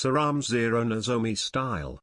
Saram Zero Nozomi style.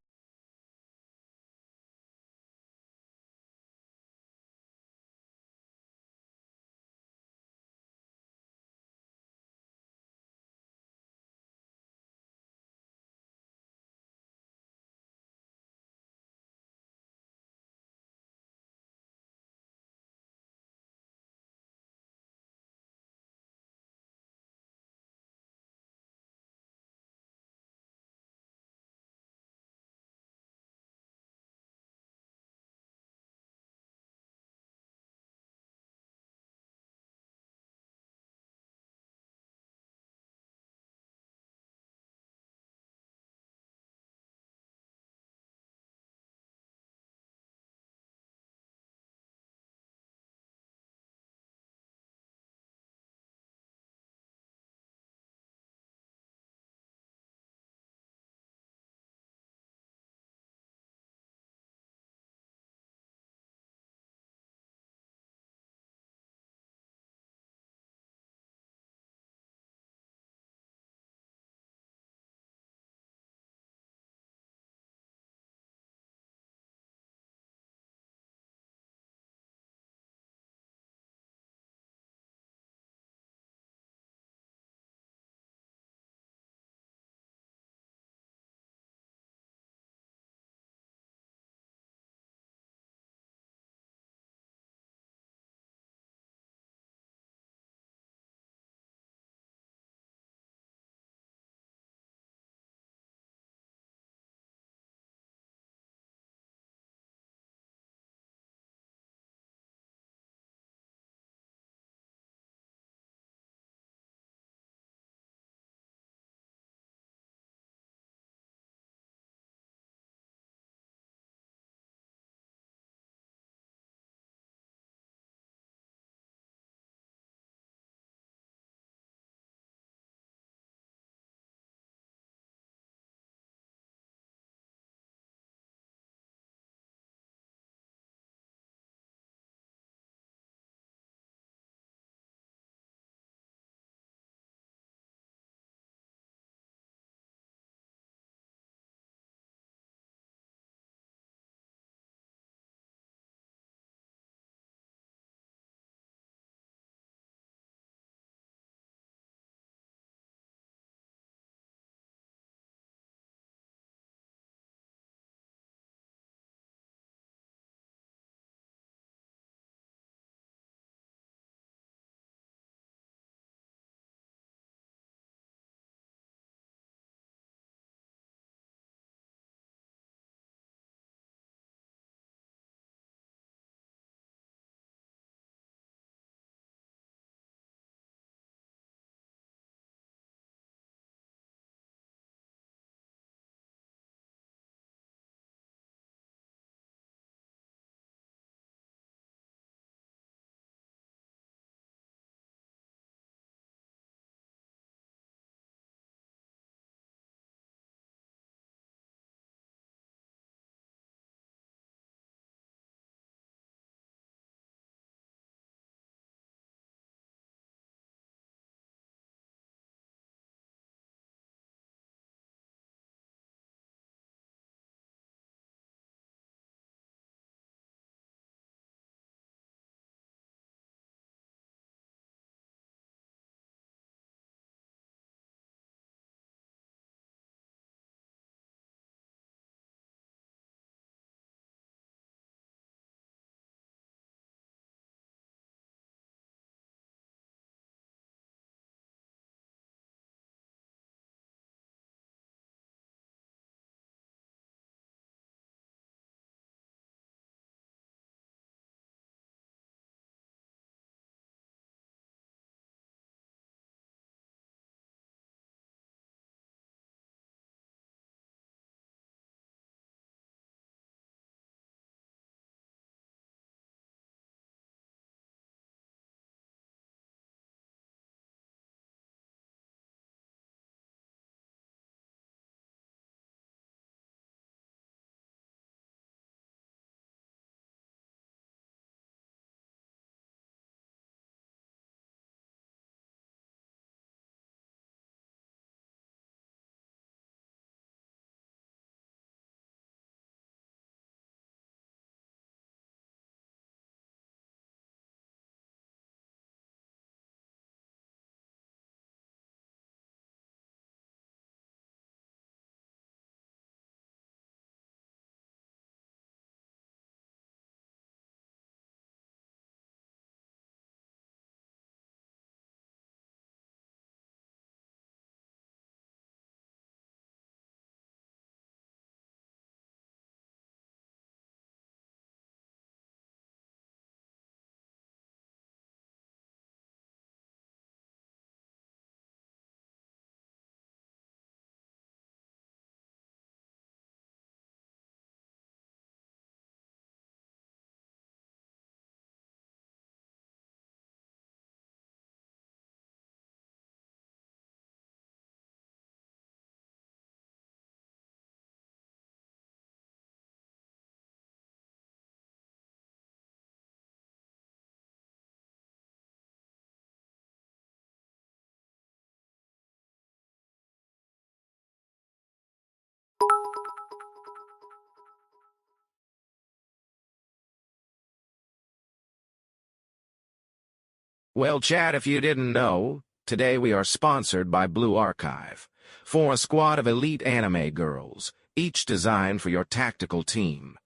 Well, Chad, if you didn't know, today we are sponsored by Blue Archive. For a squad of elite anime girls, each designed for your tactical team.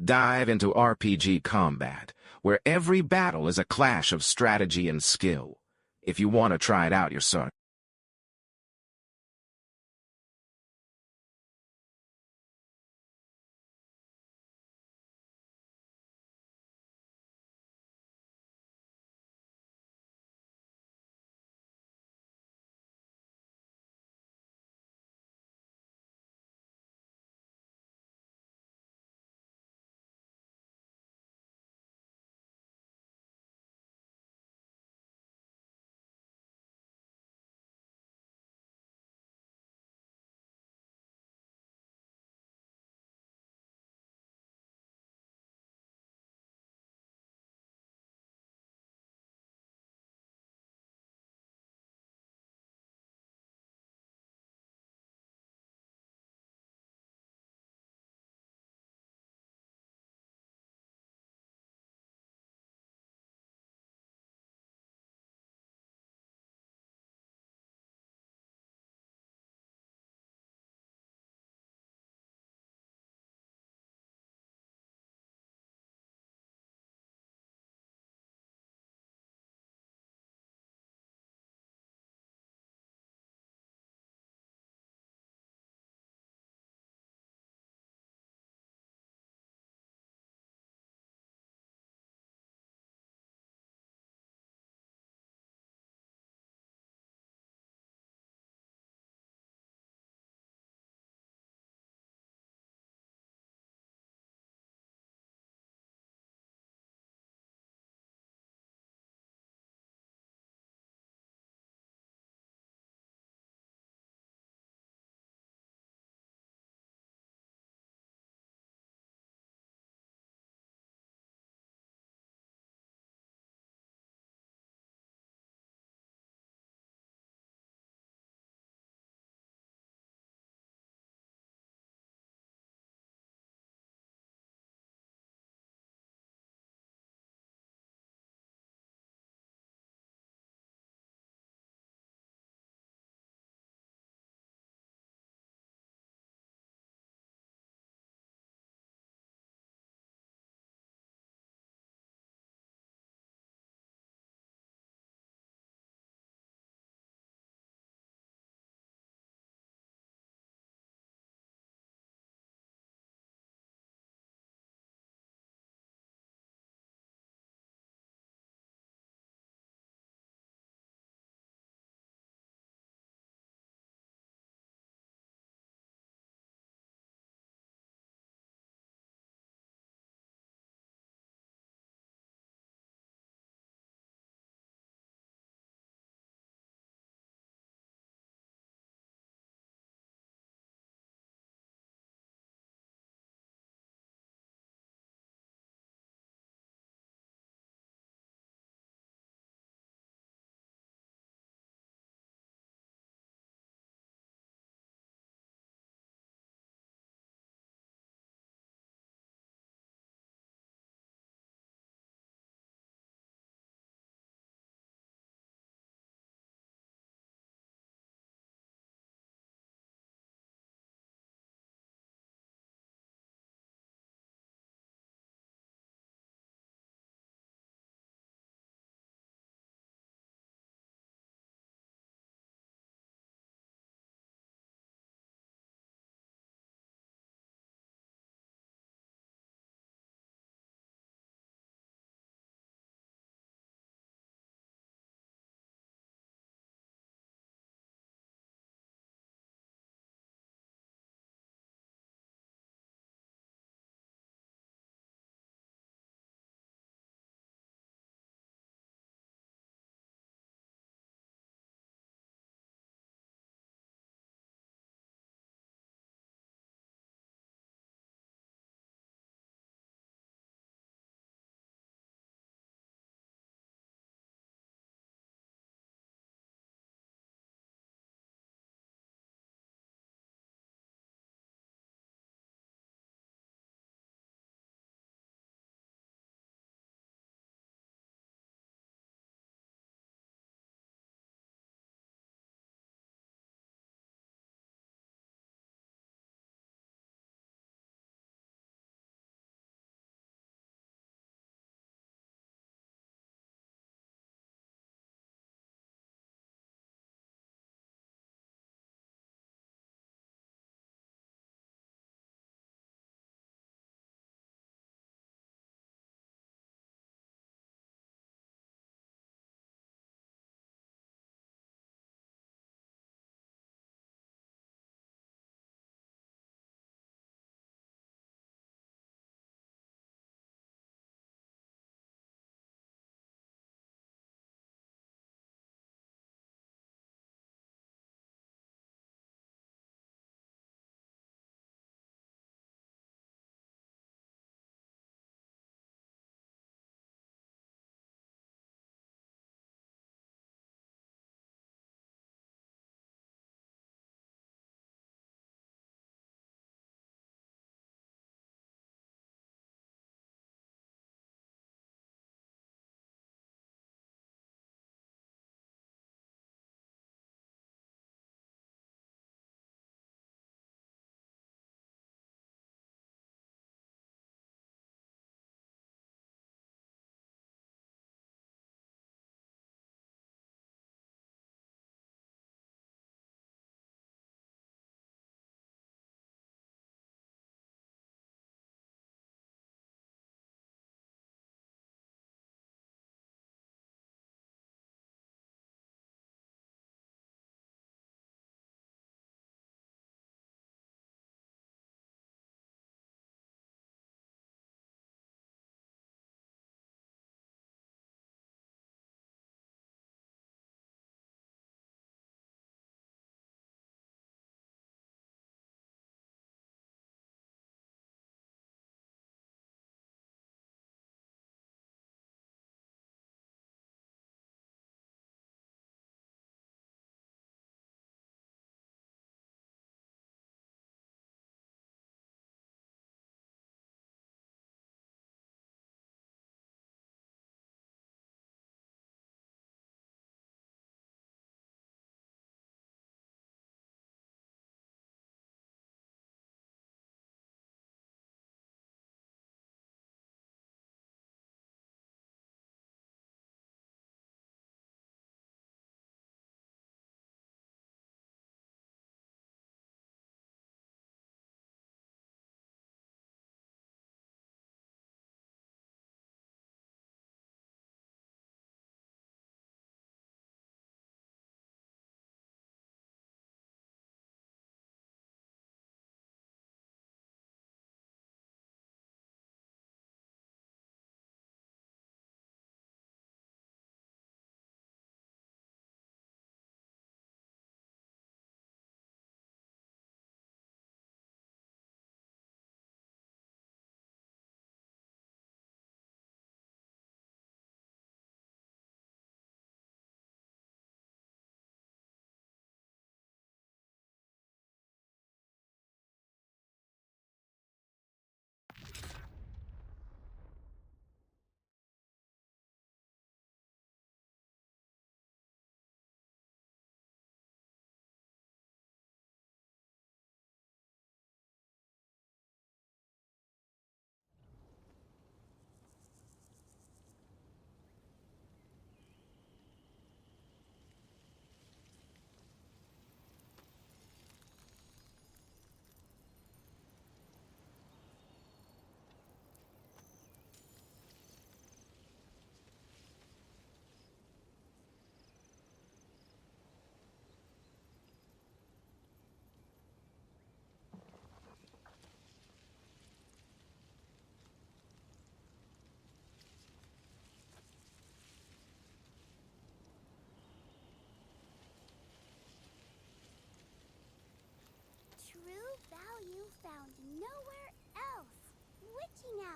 Dive into RPG combat, where every battle is a clash of strategy and skill. If you want to try it out yourself.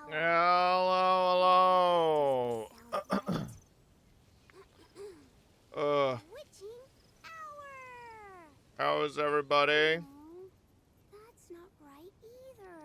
Hello, hello. Witching hour. How is everybody? Oh, that's not right either.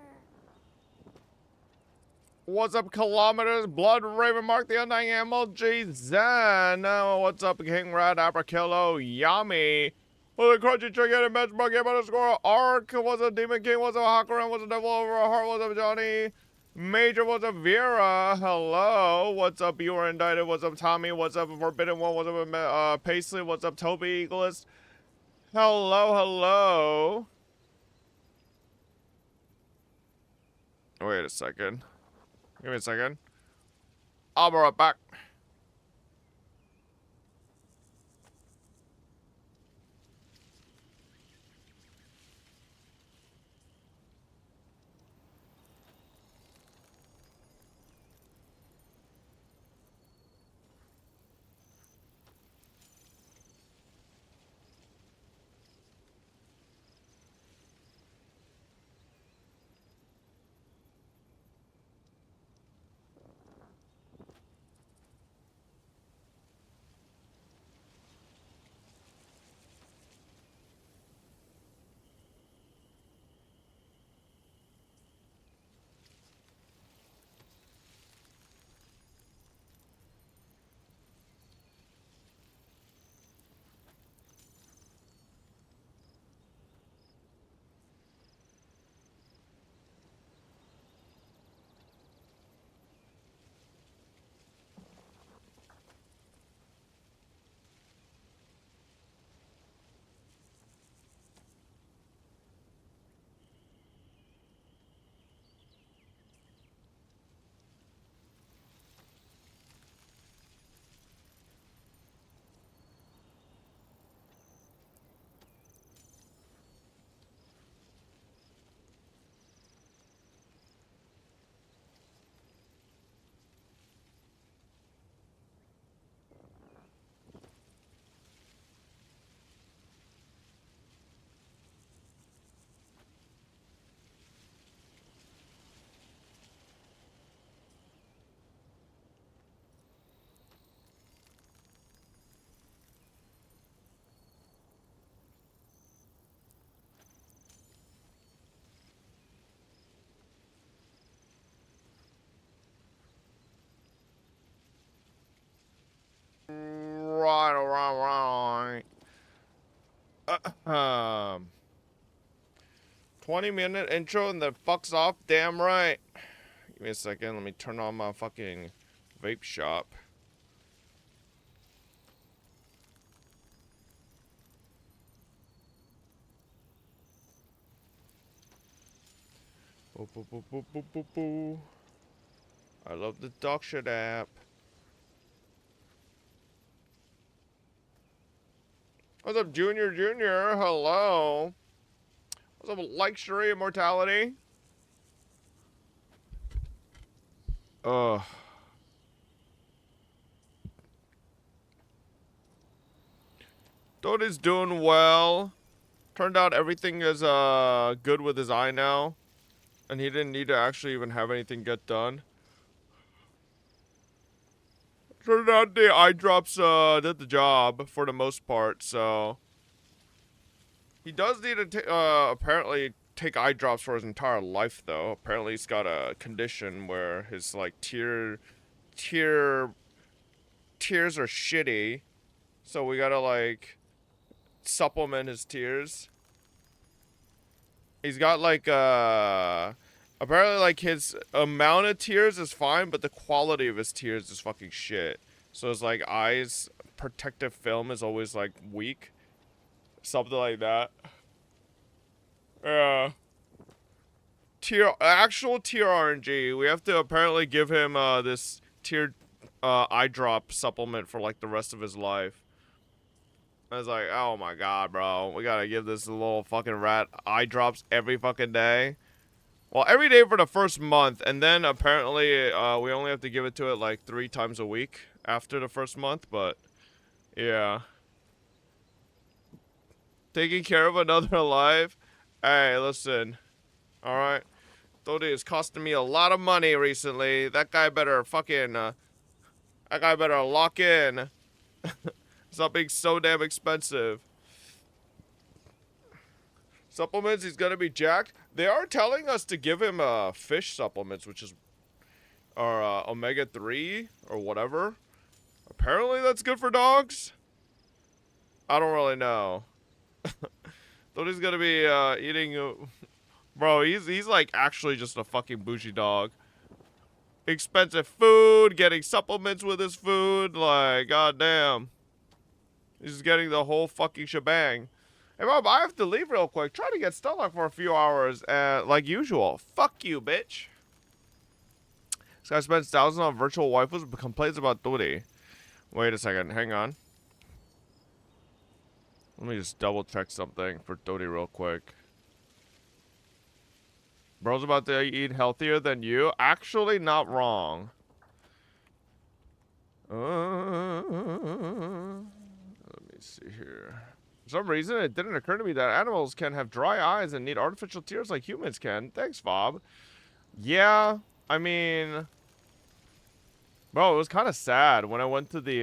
What's up, kilometers? Blood Raven Mark, the Undying MLG Zen. What's up, King Rat, Aprikillo, Yummy. What's up, Crunchy Chicken, Benchmark, Game underscore Arc. What's up, Demon King? What's up, Hakuran? What's up, Devil Over a Heart? What's up, Johnny? Major, what's up, Vera? Hello. What's up, You Are Indicted? What's up, Tommy? What's up, Forbidden One? What's up, Paisley? What's up, Toby Eaglist? Hello, hello. Wait a second. Give me a second. I'll be right back. Right. 20-minute intro and then fucks off. Damn right. Give me a second. Let me turn on my fucking vape shop. Boo, boo, boo, boo, boo, boo, boo. I love the dog shit app. What's up, Junior? Hello. What's up, Luxury Immortality? Ugh. Doty's doing well. Turned out everything is good with his eye now. And he didn't need to actually even have anything get done. Turned out the eye drops did the job for the most part, so he does need to apparently take eye drops for his entire life though. Apparently he's got a condition where his like tears are shitty. So we gotta like supplement his tears. He's got like apparently like his amount of tears is fine, but the quality of his tears is fucking shit. So his like eyes protective film is always like weak. Something like that. Yeah. Actual tear RNG. We have to apparently give him this tear eye drop supplement for like the rest of his life. I was like, oh my god, bro. We gotta give this little fucking rat eye drops every fucking day. Well, every day for the first month, and then apparently we only have to give it to it like 3 times a week after the first month, but yeah. Taking care of another life? Hey, listen. Alright? Dodie is costing me a lot of money recently. That guy better fucking, that guy better lock in. Stop being so damn expensive. Supplements, he's gonna be jacked. They are telling us to give him fish supplements, which is or omega-3 or whatever. Apparently that's good for dogs. I don't really know. Thought he's gonna be eating. Bro, he's like actually just a fucking bougie dog. Expensive food, getting supplements with his food, like goddamn. He's getting the whole fucking shebang. Hey, Bob, I have to leave real quick. Try to get Stella for a few hours, like usual. Fuck you, bitch. This guy spends thousands on virtual waifus but complains about Dodi. Wait a second, hang on. Let me just double check something for Dodi real quick. Bro's about to eat healthier than you? Actually, not wrong. Let me see here. For some reason, it didn't occur to me that animals can have dry eyes and need artificial tears like humans can. Thanks, Fob. Yeah, I mean... Bro, it was kind of sad when I went to the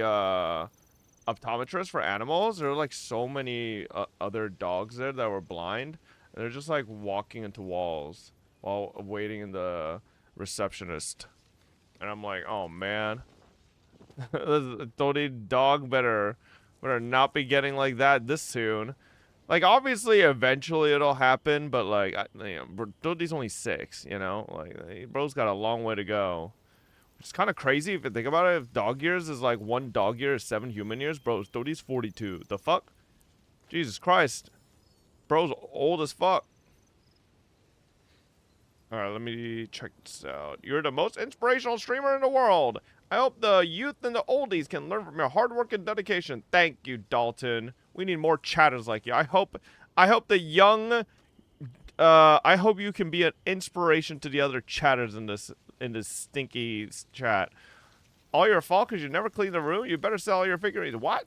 optometrist for animals. There were like so many other dogs there that were blind. And they're just like walking into walls while waiting in the receptionist. And I'm like, oh man. Dodi dog better not be getting like that this soon. Like, obviously, eventually it'll happen, but like, you know, Dodi's only 6, you know? Like, bro's got a long way to go. It's kind of crazy if you think about it. If dog years is like 1 dog year is 7 human years, bro, Dodi's 42. The fuck? Jesus Christ. Bro's old as fuck. Alright, let me check this out. You're the most inspirational streamer in the world. I hope the youth and the oldies can learn from your hard work and dedication. Thank you, Dalton. We need more chatters like you. I hope the young I hope you can be an inspiration to the other chatters in this stinky chat. All your fault because you never clean the room? You better sell all your figurines. What?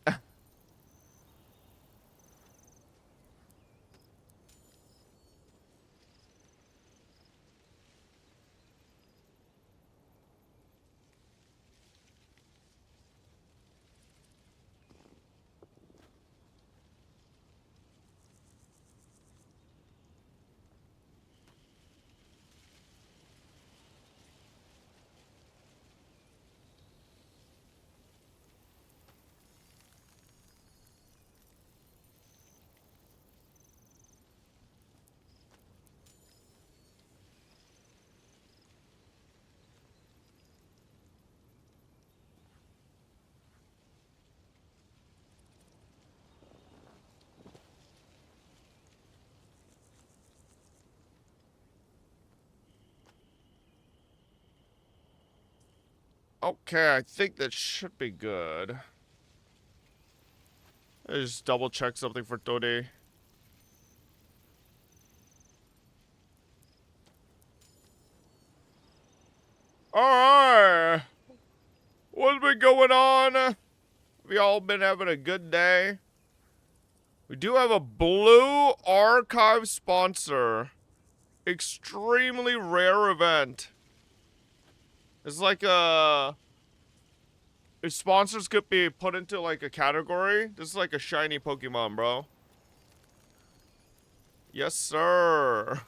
Okay, I think that should be good. I just double check something for Dodi. Alright. What's been going on? Have y'all been having a good day? We do have a Blue Archive sponsor. Extremely rare event. It's like if sponsors could be put into like a category, this is like a shiny Pokemon, bro. Yes, sir.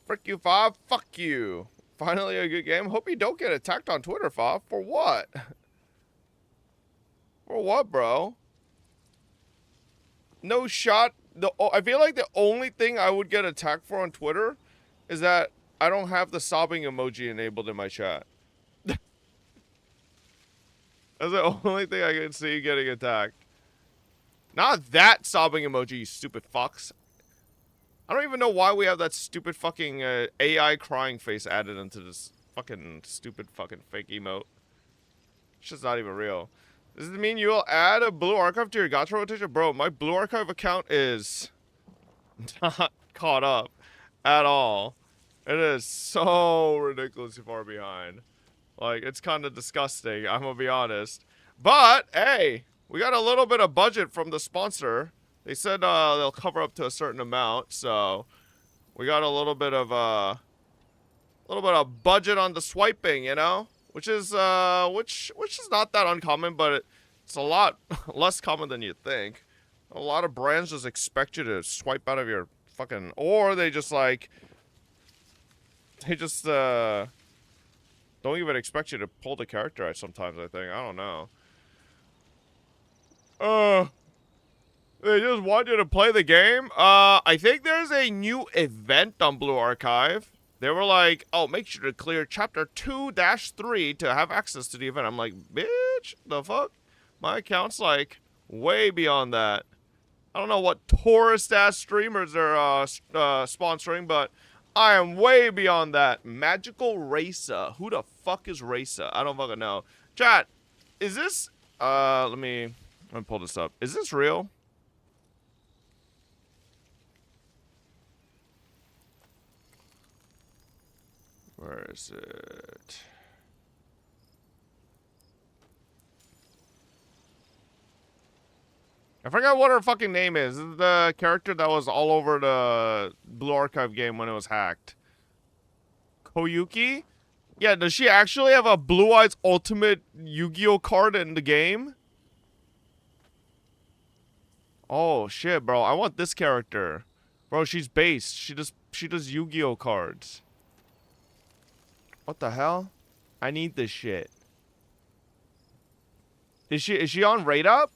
Frick you, Fob. Fuck you. Finally a good game. Hope you don't get attacked on Twitter, Fob. For what? For what, bro? No shot. I feel like the only thing I would get attacked for on Twitter is that I don't have the sobbing emoji enabled in my chat. That's the only thing I can see getting attacked. Not that sobbing emoji, you stupid fucks. I don't even know why we have that stupid fucking AI crying face added into this fucking stupid fucking fake emote. It's just not even real. Does it mean you'll add a Blue Archive to your gacha rotation? Bro, my Blue Archive account is not caught up at all. It is so ridiculously far behind. Like, it's kind of disgusting, I'm gonna be honest. But, hey, we got a little bit of budget from the sponsor. They said they'll cover up to a certain amount, so We got a little bit of budget on the swiping, you know, which is not that uncommon, but it's a lot less common than you'd think. A lot of brands just expect you to swipe out of your fucking, or they just like, don't even expect you to pull the character out sometimes, I think. I don't know. They just want you to play the game. I think there's a new event on Blue Archive. They were like, oh, make sure to clear chapter 2-3 to have access to the event. I'm like, bitch, the fuck? My account's like way beyond that. I don't know what tourist-ass streamers are sponsoring, but I am way beyond that. Magical Racer. Who the fuck is Racer? I don't fucking know. Chat, is this... let me pull this up. Is this real? Where is it? I forgot what her fucking name is. This is the character that was all over the Blue Archive game when it was hacked. Koyuki? Yeah, does she actually have a Blue Eyes Ultimate Yu-Gi-Oh card in the game? Oh shit, bro. I want this character. Bro, she's based. She does Yu-Gi-Oh cards. What the hell? I need this shit. Is she on Raid Up?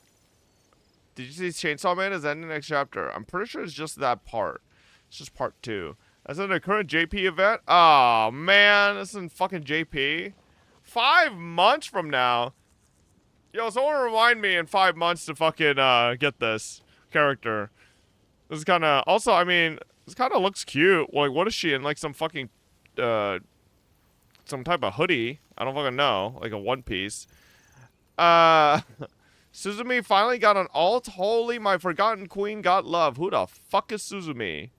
Did you see Chainsaw Man is ending next chapter? I'm pretty sure it's just that part. It's just part 2. That's in the current JP event? Oh, man. This isn't fucking JP. 5 months from now. Yo, someone remind me in 5 months to fucking get this character. This is kind of... Also, I mean, this kind of looks cute. Like, what is she in? Like some fucking... some type of hoodie. I don't fucking know. Like a one piece. Suzumi finally got an alt. Holy, my forgotten queen got love. Who the fuck is Suzumi?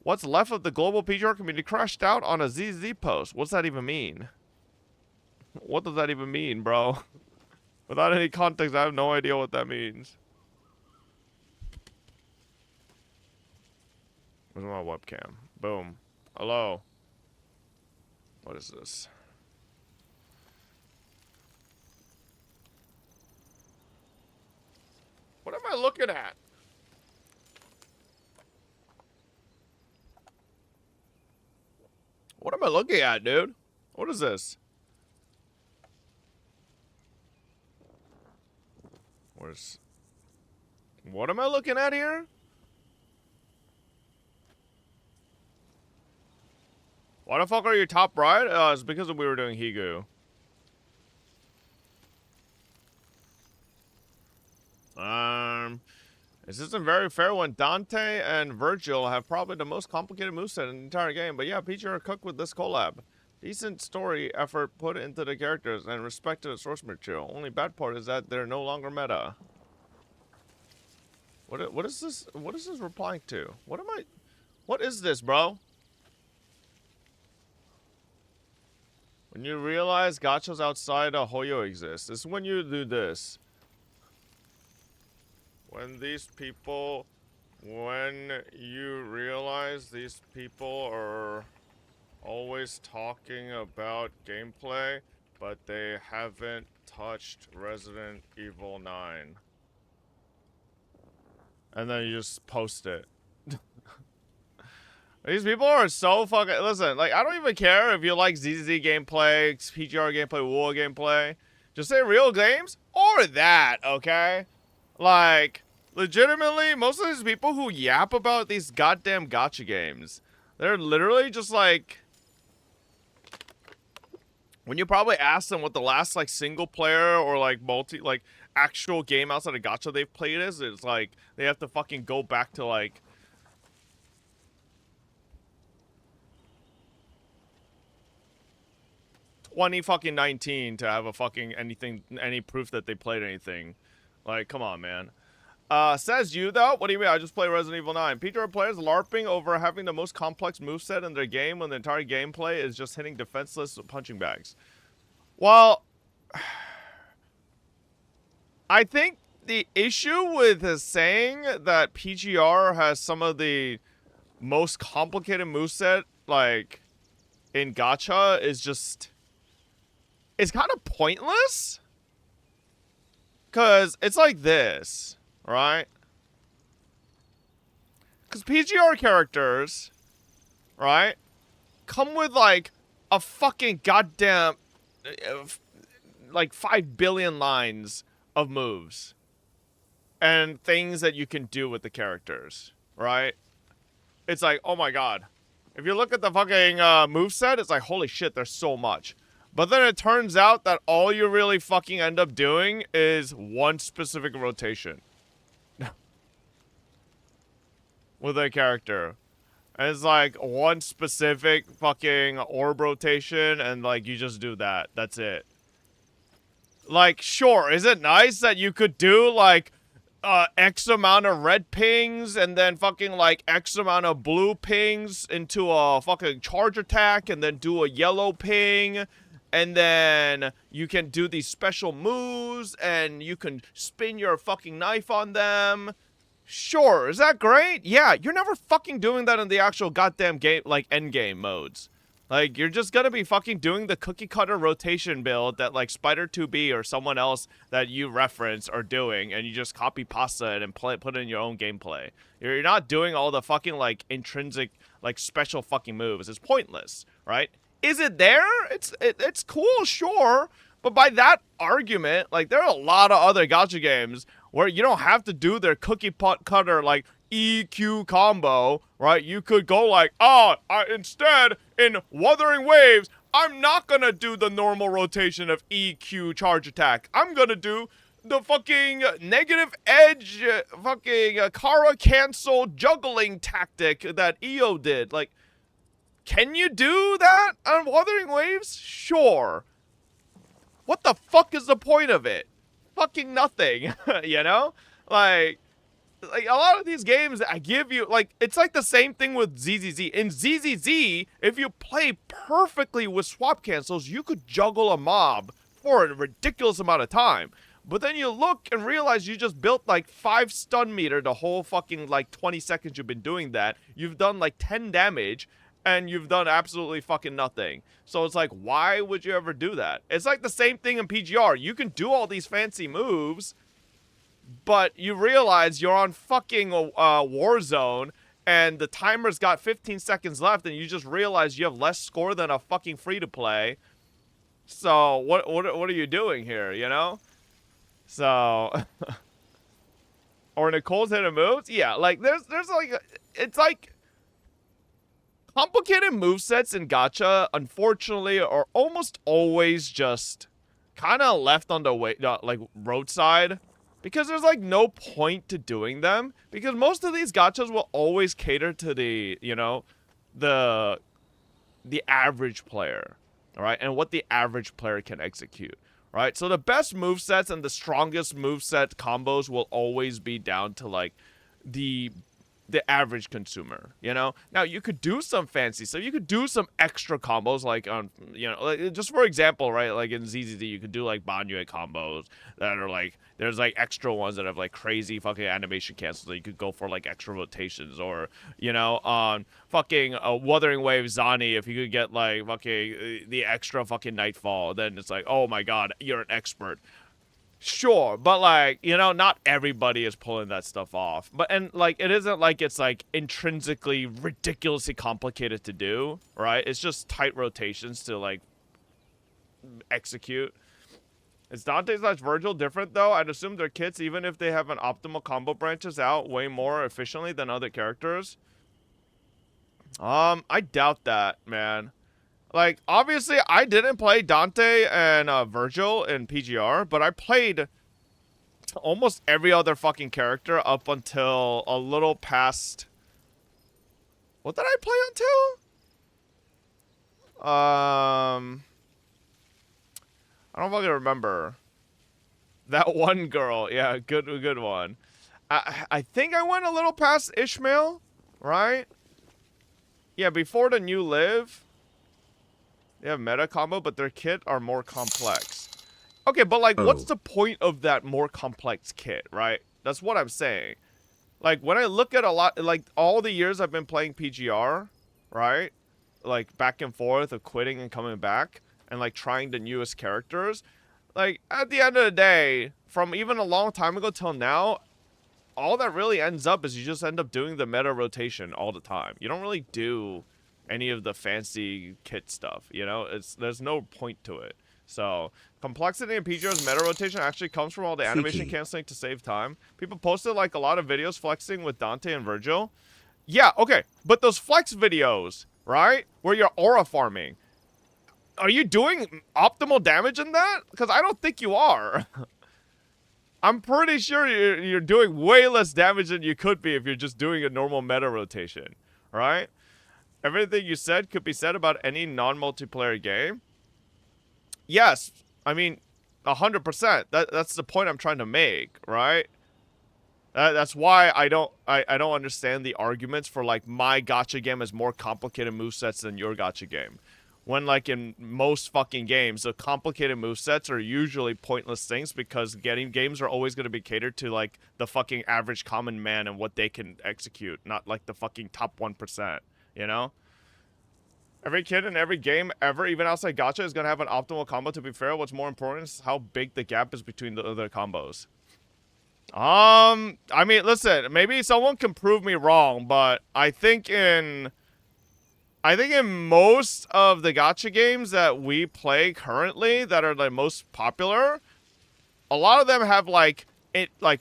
What's left of the global PGR community crashed out on a ZZ post. What's that even mean? What does that even mean, bro? Without any context, I have no idea what that means. Where's my webcam? Boom. Hello. What is this? What am I looking at? What am I looking at, dude? What is this? What am I looking at here? Why the fuck are you top right? It's because we were doing Higu. This isn't very fair when Dante and Virgil have probably the most complicated moveset in the entire game. But yeah, Peach are cooked with this collab. Decent story effort put into the characters and respect to the source material. Only bad part is that they're no longer meta. What is this? What is this replying to? What is this, bro? When you realize gachas outside a Hoyo exist. This is when you do this. When you realize these people are always talking about gameplay, but they haven't touched Resident Evil 9. And then you just post it. These people are so fucking... Listen, like, I don't even care if you like ZZ gameplay, PGR gameplay, WoW gameplay. Just say real games or that, okay? Like, legitimately, most of these people who yap about these goddamn gacha games, they're literally just like... When you probably ask them what the last, like, single player or, like, actual game outside of gacha they've played is, it's like, they have to fucking go back to, like... 2019 to have a fucking any proof that they played anything. Like, come on, man. Says you, though? What do you mean? I just play Resident Evil 9. PGR players LARPing over having the most complex moveset in their game when the entire gameplay is just hitting defenseless punching bags. Well, I think the issue with saying that PGR has some of the most complicated moveset, like, in gacha is just... It's kind of pointless. Because it's like this, right? Because PGR characters, right, come with, like, a fucking goddamn, like, 5 billion lines of moves. And things that you can do with the characters, right? It's like, oh my god. If you look at the fucking moveset, it's like, holy shit, there's so much. But then it turns out that all you really fucking end up doing is one specific rotation. With a character. And it's like one specific fucking orb rotation, and like you just do that. That's it. Like, sure, is it nice that you could do like X amount of red pings and then fucking like X amount of blue pings into a fucking charge attack and then do a yellow ping? And then you can do these special moves, and you can spin your fucking knife on them. Sure, is that great? Yeah, you're never fucking doing that in the actual goddamn game, like, endgame modes. Like, you're just gonna be fucking doing the cookie-cutter rotation build that, like, Spider2B or someone else that you reference are doing, and you just copy-pasta it and put it in your own gameplay. You're not doing all the fucking, like, intrinsic, like, special fucking moves. It's pointless, right? Is it there? It's cool, sure. But by that argument, like, there are a lot of other gacha games where you don't have to do their cookie cutter, like, EQ combo, right? You could go like, instead, in Wuthering Waves, I'm not gonna do the normal rotation of EQ charge attack. I'm gonna do the fucking negative edge, fucking Kara cancel juggling tactic that EO did. Like, can you do that on Wuthering Waves? Sure. What the fuck is the point of it? Fucking nothing, you know? Like a lot of these games I give you, like, it's like the same thing with ZZZ. In ZZZ, if you play perfectly with swap cancels, you could juggle a mob for a ridiculous amount of time. But then you look and realize you just built like 5 stun meter the whole fucking like 20 seconds you've been doing that. You've done like 10 damage. And you've done absolutely fucking nothing. So it's like, why would you ever do that? It's like the same thing in PGR. You can do all these fancy moves, but you realize you're on fucking Warzone, and the timer's got 15 seconds left, and you just realize you have less score than a fucking free-to-play. So what are you doing here, you know? So... or Nicole's hidden moves? Yeah, like, there's like... It's like... Complicated movesets in gacha, unfortunately, are almost always just kind of left on the way, like, roadside, because there's like no point to doing them, because most of these gachas will always cater to the, you know, the average player, all right, and what the average player can execute, right? So the best movesets and the strongest moveset combos will always be down to like the average consumer, you know? Now, you could do some fancy stuff. You could do some extra combos, like, you know, like, just for example, right? Like, in ZZZ, you could do, like, Banyue combos that are, like, there's, like, extra ones that have, like, crazy fucking animation cancels that you could go for, like, extra rotations. Or, you know, on fucking Wuthering Waves Zani, if you could get, like, fucking the extra fucking Nightfall, then it's like, oh my god, you're an expert. Sure, but like, you know, not everybody is pulling that stuff off. But, and like, it isn't like it's like intrinsically ridiculously complicated to do, right? It's just tight rotations to like execute. Is Dante/Virgil different though? I'd assume their kits, even if they have an optimal combo branches out way more efficiently than other characters. I doubt that, man. Like, obviously, I didn't play Dante and Virgil in PGR, but I played almost every other fucking character up until a little past... What did I play until? I don't fucking remember. That one girl. Yeah, good one. I think I went a little past Ishmael, right? Yeah, before the new Live... They have meta combo, but their kit are more complex. Okay, but like, what's the point of that more complex kit, right? That's what I'm saying. Like, when I look at a lot, like, all the years I've been playing PGR, right? Like, back and forth of quitting and coming back, and, like, trying the newest characters. Like, at the end of the day, from even a long time ago till now, all that really ends up is you just end up doing the meta rotation all the time. You don't really do any of the fancy kit stuff, you know? There's no point to it. So, complexity in PGR's meta rotation actually comes from all the animation Cheeky. canceling to save time. People posted, like, a lot of videos flexing with Dante and Virgil. Yeah, okay, but those flex videos, right, where you're aura farming, are you doing optimal damage in that? Because I don't think you are. I'm pretty sure you're doing way less damage than you could be if you're just doing a normal meta rotation, right? Everything you said could be said about any non-multiplayer game. Yes, I mean, 100%. That's the point I'm trying to make, right? That's why I don't understand the arguments for, like, my gacha game has more complicated movesets than your gacha game. When, like, in most fucking games, the complicated movesets are usually pointless things because games are always going to be catered to, like, the fucking average common man and what they can execute, not, like, the fucking top 1%, you know? Every kid in every game ever, even outside gacha, is going to have an optimal combo. To be fair, what's more important is how big the gap is between the other combos. I mean, listen, maybe someone can prove me wrong, but I think in most of the gacha games that we play currently that are the most popular, a lot of them have, like,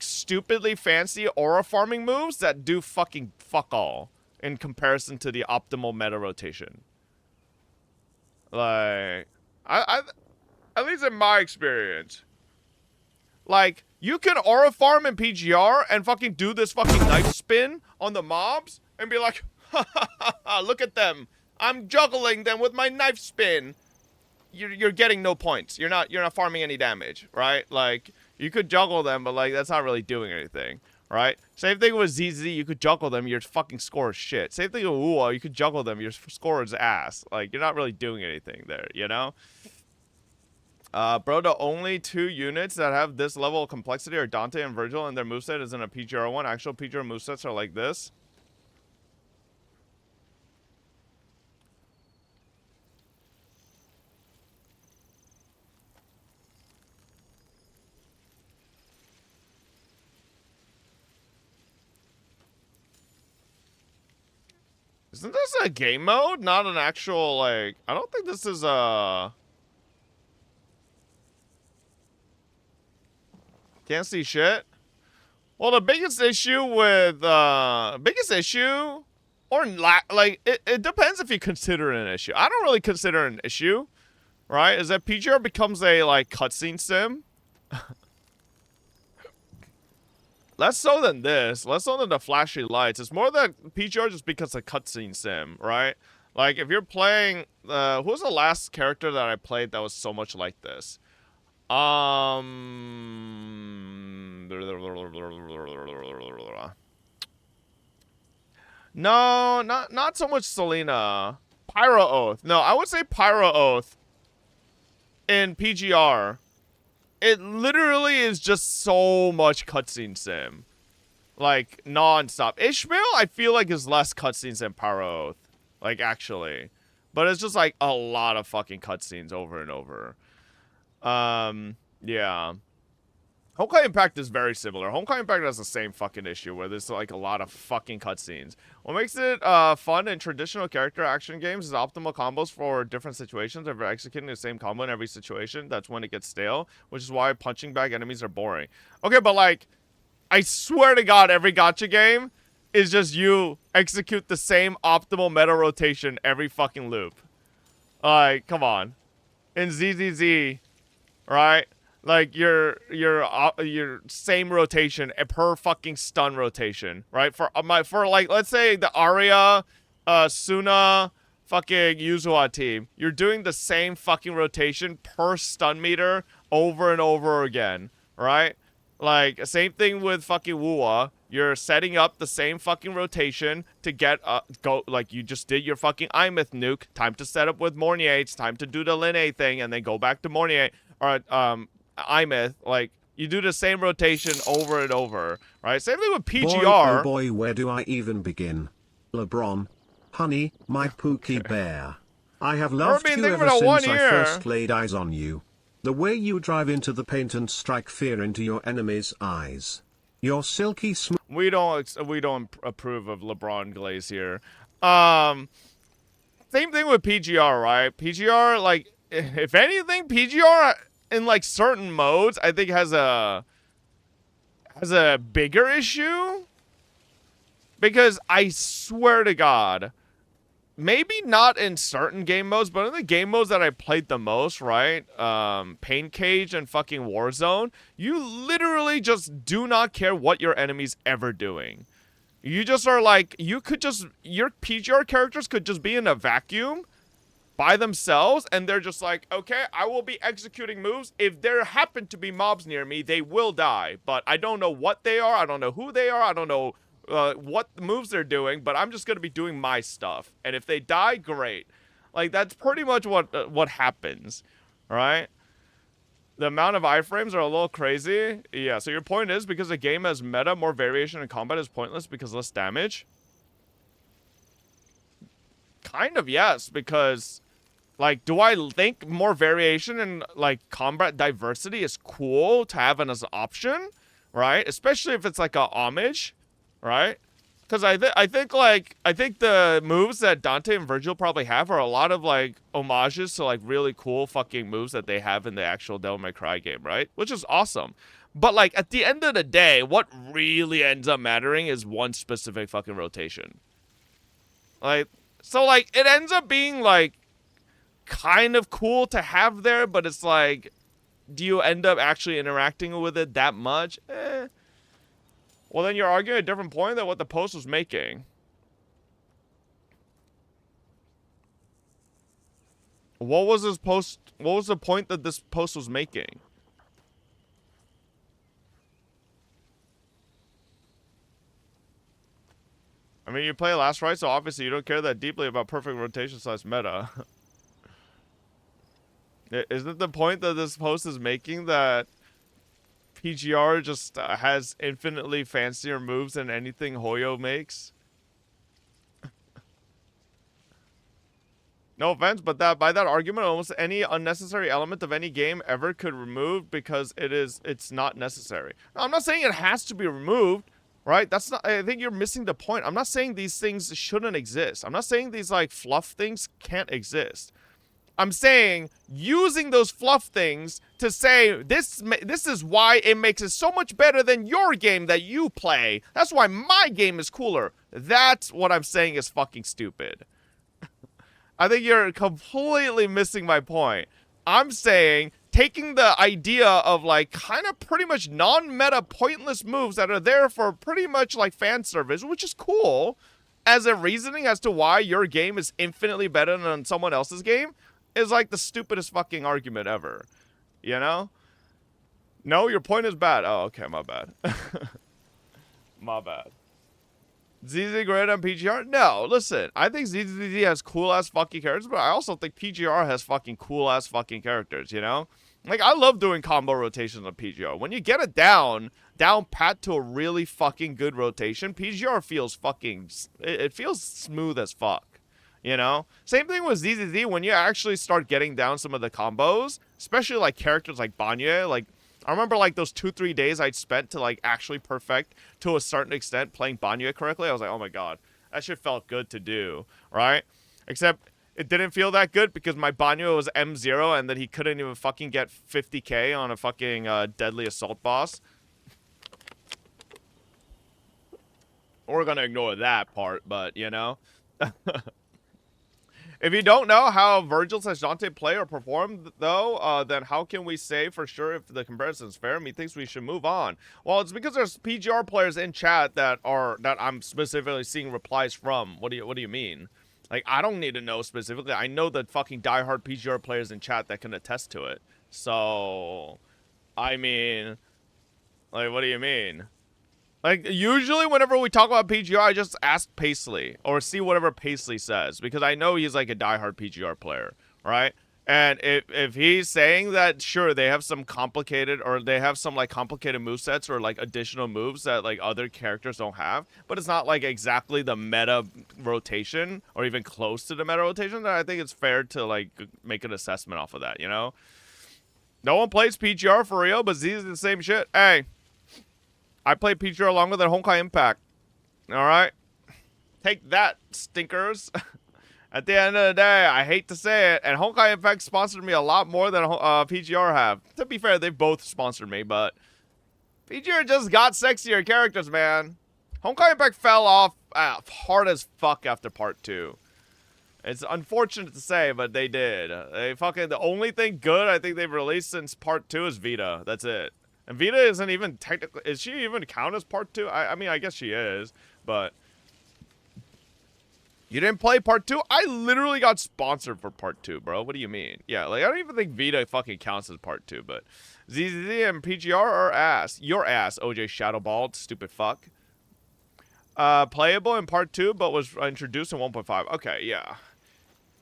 stupidly fancy aura farming moves that do fucking fuck all in comparison to the optimal meta rotation. Like, I at least in my experience, like, you can aura farm in PGR and fucking do this fucking knife spin on the mobs and be like, ha ha ha ha, look at them. I'm juggling them with my knife spin. You're getting no points. You're not farming any damage, right? Like, you could juggle them, but, like, that's not really doing anything, right? Same thing with ZZ. You could juggle them, your fucking score is shit. Same thing with Uwa. You could juggle them, your score is ass. Like, you're not really doing anything there, you know? Bro, the only 2 units that have this level of complexity are Dante and Virgil, and their moveset is in a PGR one. Actual PGR movesets are like this. Isn't this a game mode? Not an actual, like... I don't think this is a... Can't see shit. Well, the biggest issue with... it depends if you consider it an issue. I don't really consider it an issue, right? Is that PGR becomes a, like, cutscene sim. Less so than this. Less so than the flashy lights. It's more that PGR just becomes a cutscene sim, right? Like, if you're playing... who was the last character that I played that was so much like this? No, not so much Selena. Pyro Oath. No, I would say Pyro Oath in PGR. It literally is just so much cutscene sim. Like, non-stop. Ishmael, I feel like, is less cutscenes than Pyro Oath. Like, actually. But it's just, like, a lot of fucking cutscenes over and over. Yeah. Honkai Impact is very similar. Honkai Impact has the same fucking issue where there's, like, a lot of fucking cutscenes. What makes it fun in traditional character action games is optimal combos for different situations. If you're executing the same combo in every situation, that's when it gets stale, which is why punching bag enemies are boring. Okay, but, like, I swear to God, every gacha game is just you execute the same optimal meta rotation every fucking loop. Like, come on. In ZZZ, right? Like, your same rotation per fucking stun rotation, right? For like, let's say the Arya, Suna, fucking Yuzua team. You're doing the same fucking rotation per stun meter over and over again, right? Like, same thing with fucking Wuwa. You're setting up the same fucking rotation to get, like, you just did your fucking Imeth nuke. Time to set up with Mornier. It's time to do the Linne thing and then go back to Mornier. Or, Imeth, like, You do the same rotation over and over, right? Same thing with Boy, PGR. oh boy, where do I even begin? LeBron, honey, my Pookie bear. I have loved been you thinking ever about 1 since I year. first laid eyes on you. The way you drive into the paint and strike fear into your enemy's eyes. Your silky smooth. We don't approve of LeBron glaze here. Same thing with PGR, right? PGR, like, if anything, PGR in like certain modes, I think has a bigger issue, because I swear to God, maybe not in certain game modes, but in the game modes that I played the most, right? Pain Cage and fucking Warzone, you literally just do not care what your enemy's ever doing. You just are like, you could just, your PGR characters could just be in a vacuum by themselves, and they're just like, okay, I will be executing moves. If there happen to be mobs near me, they will die, but I don't know what they are, I don't know who they are, I don't know what moves they're doing, but I'm just gonna be doing my stuff, and if they die, great. Like, that's pretty much what happens, right? The amount of iframes are a little crazy. Yeah, so your point is, because the game has meta, more variation in combat is pointless because less damage? Kind of, yes, because, like, do I think more variation and, like, combat diversity is cool to have as an option, right? Especially if it's, like, a homage, right? Because I think the moves that Dante and Virgil probably have are a lot of, like, homages to, like, really cool fucking moves that they have in the actual Devil May Cry game, right? Which is awesome. But, like, at the end of the day, what really ends up mattering is one specific fucking rotation. Like, so, like, it ends up being, like, kind of cool to have there, but it's like, do you end up actually interacting with it that much? Well, then you're arguing a different point than what the post was making. What was this post? What was the point that this post was making? I mean, you play Last Ride, so obviously you don't care that deeply about perfect rotation / meta. Isn't the point that this post is making that PGR just has infinitely fancier moves than anything Hoyo makes? No offense, but by that argument, almost any unnecessary element of any game ever could remove because it's not necessary. Now, I'm not saying it has to be removed, right? That's not. I think you're missing the point. I'm not saying these things shouldn't exist. I'm not saying these like fluff things can't exist. I'm saying using those fluff things to say this is why it makes it so much better than your game that you play. That's why my game is cooler. That's what I'm saying is fucking stupid. I think you're completely missing my point. I'm saying taking the idea of like kind of pretty much non-meta pointless moves that are there for pretty much like fan service, which is cool, as a reasoning as to why your game is infinitely better than someone else's game, is like the stupidest fucking argument ever. You know? No, your point is bad. Oh, okay, my bad. My bad. ZZ great on PGR? No, listen. I think ZZZ has cool-ass fucking characters, but I also think PGR has fucking cool-ass fucking characters, you know? Like, I love doing combo rotations on PGR. When you get it down pat to a really fucking good rotation, PGR feels fucking... It feels smooth as fuck. You know? Same thing with ZZZ. When you actually start getting down some of the combos, especially like characters like Banya, like I remember like those 2-3 days I'd spent to like actually perfect to a certain extent playing Banya correctly. I was like, oh my god, that shit felt good to do, right? Except it didn't feel that good because my Banya was M0 and then he couldn't even fucking get 50k on a fucking deadly assault boss. We're gonna ignore that part, but you know. If you don't know how Virgil / Dante play or perform, though, then how can we say for sure if the comparison is fair? Methinks we should move on. Well, it's because there's PGR players in chat that I'm specifically seeing replies from. What do you mean? Like, I don't need to know specifically. I know the fucking diehard PGR players in chat that can attest to it. So, I mean, like, what do you mean? Like, usually whenever we talk about PGR, I just ask Paisley or see whatever Paisley says because I know he's like a diehard PGR player, right? And if he's saying that, sure, they have some complicated, or they have some like complicated movesets or like additional moves that like other characters don't have, but it's not like exactly the meta rotation or even close to the meta rotation, then I think it's fair to like make an assessment off of that, you know? No one plays PGR for real, but Z's the same shit. Hey, I played PGR longer than Honkai Impact. All right? Take that, stinkers. At the end of the day, I hate to say it, and Honkai Impact sponsored me a lot more than PGR have. To be fair, they both sponsored me, but PGR just got sexier characters, man. Honkai Impact fell off hard as fuck after Part 2. It's unfortunate to say, but they did. The only thing good I think they've released since Part 2 is Vita. That's it. And Vita isn't even technically... Is she even count as Part 2? I mean, I guess she is, but... You didn't play Part 2? I literally got sponsored for Part 2, bro. What do you mean? Yeah, like, I don't even think Vita fucking counts as Part 2, but... ZZZ and PGR are ass. Your ass, OJ Shadowball, stupid fuck. Playable in Part 2, but was introduced in 1.5. Okay, yeah.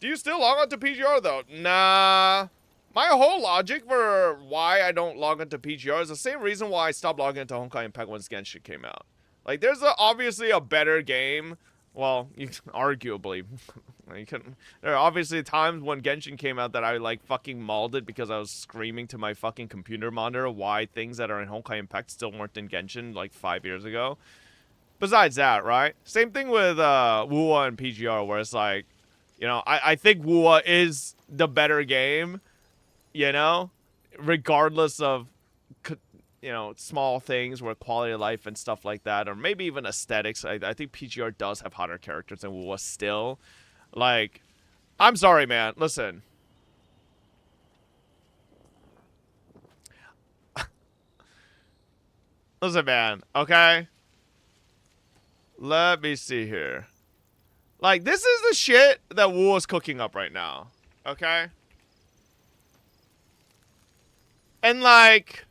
Do you still log on to PGR, though? Nah. My whole logic for why I don't log into PGR is the same reason why I stopped logging into Honkai Impact when Genshin came out. Like, there's obviously a better game. Well, arguably. There are obviously times when Genshin came out that I, like, fucking mauled it because I was screaming to my fucking computer monitor why things that are in Honkai Impact still weren't in Genshin, like, 5 years ago. Besides that, right? Same thing with WUA and PGR, where it's like, you know, I think WUA is the better game, you know? Regardless of, you know, small things where quality of life and stuff like that, or maybe even aesthetics. I think PGR does have hotter characters than WUA still. Like, I'm sorry, man. Listen. Listen, man. Okay? Let me see here. Like, this is the shit that WUA's cooking up right now. Okay? And, like...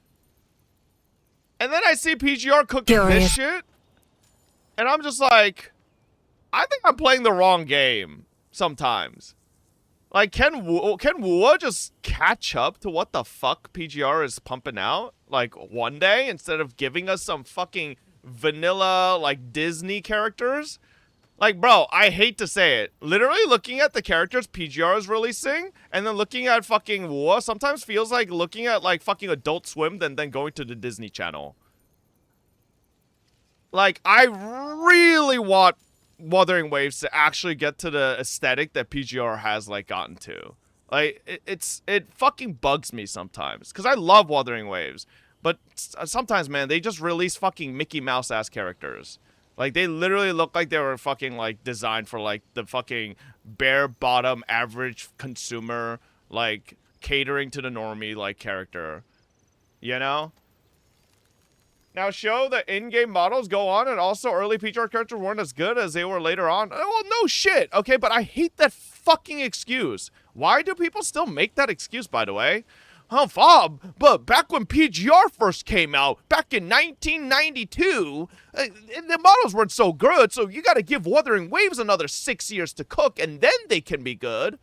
And then I see PGR cooking this shit. And I'm just like... I think I'm playing the wrong game. Sometimes. Like, can WUA just catch up to what the fuck PGR is pumping out? Like, one day? Instead of giving us some fucking vanilla, like, Disney characters? Like, bro, I hate to say it. Literally looking at the characters PGR is releasing, and then looking at fucking WUA sometimes feels like looking at, like, fucking Adult Swim and then going to the Disney Channel. Like, I really want Wuthering Waves to actually get to the aesthetic that PGR has, like, gotten to. Like, it fucking bugs me sometimes. Because I love Wuthering Waves. But sometimes, man, they just release fucking Mickey Mouse-ass characters. Like, they literally look like they were fucking, like, designed for, like, the fucking bare-bottom average consumer, like, catering to the normie, like, character. You know? Now, show the in-game models go on, and also early PGR characters weren't as good as they were later on. Well, no shit, okay? But I hate that fucking excuse. Why do people still make that excuse, by the way? Oh, Fob, but back when PGR first came out, back in 1992, the models weren't so good, so you gotta give Wuthering Waves another 6 years to cook, and then they can be good.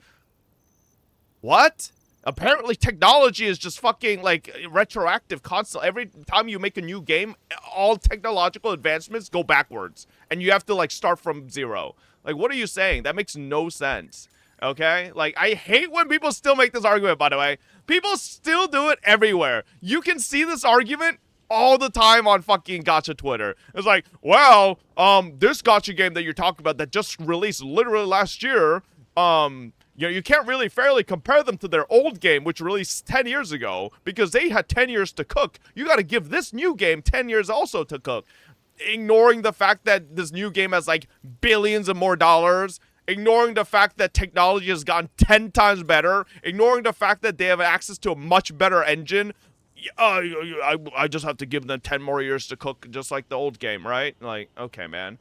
What? Apparently technology is just fucking, like, retroactive constant. Every time you make a new game, all technological advancements go backwards, and you have to, like, start from zero. Like, what are you saying? That makes no sense. Okay? Like, I hate when people still make this argument, by the way. People still do it everywhere. You can see this argument all the time on fucking gacha Twitter. It's like, well, this gacha game that you're talking about that just released literally last year, you know, you can't really fairly compare them to their old game, which released 10 years ago, because they had 10 years to cook. You gotta give this new game 10 years also to cook. Ignoring the fact that this new game has, like, billions of more dollars. Ignoring the fact that technology has gotten 10 times better. Ignoring the fact that they have access to a much better engine. I just have to give them 10 more years to cook, just like the old game, right? Like, okay, man.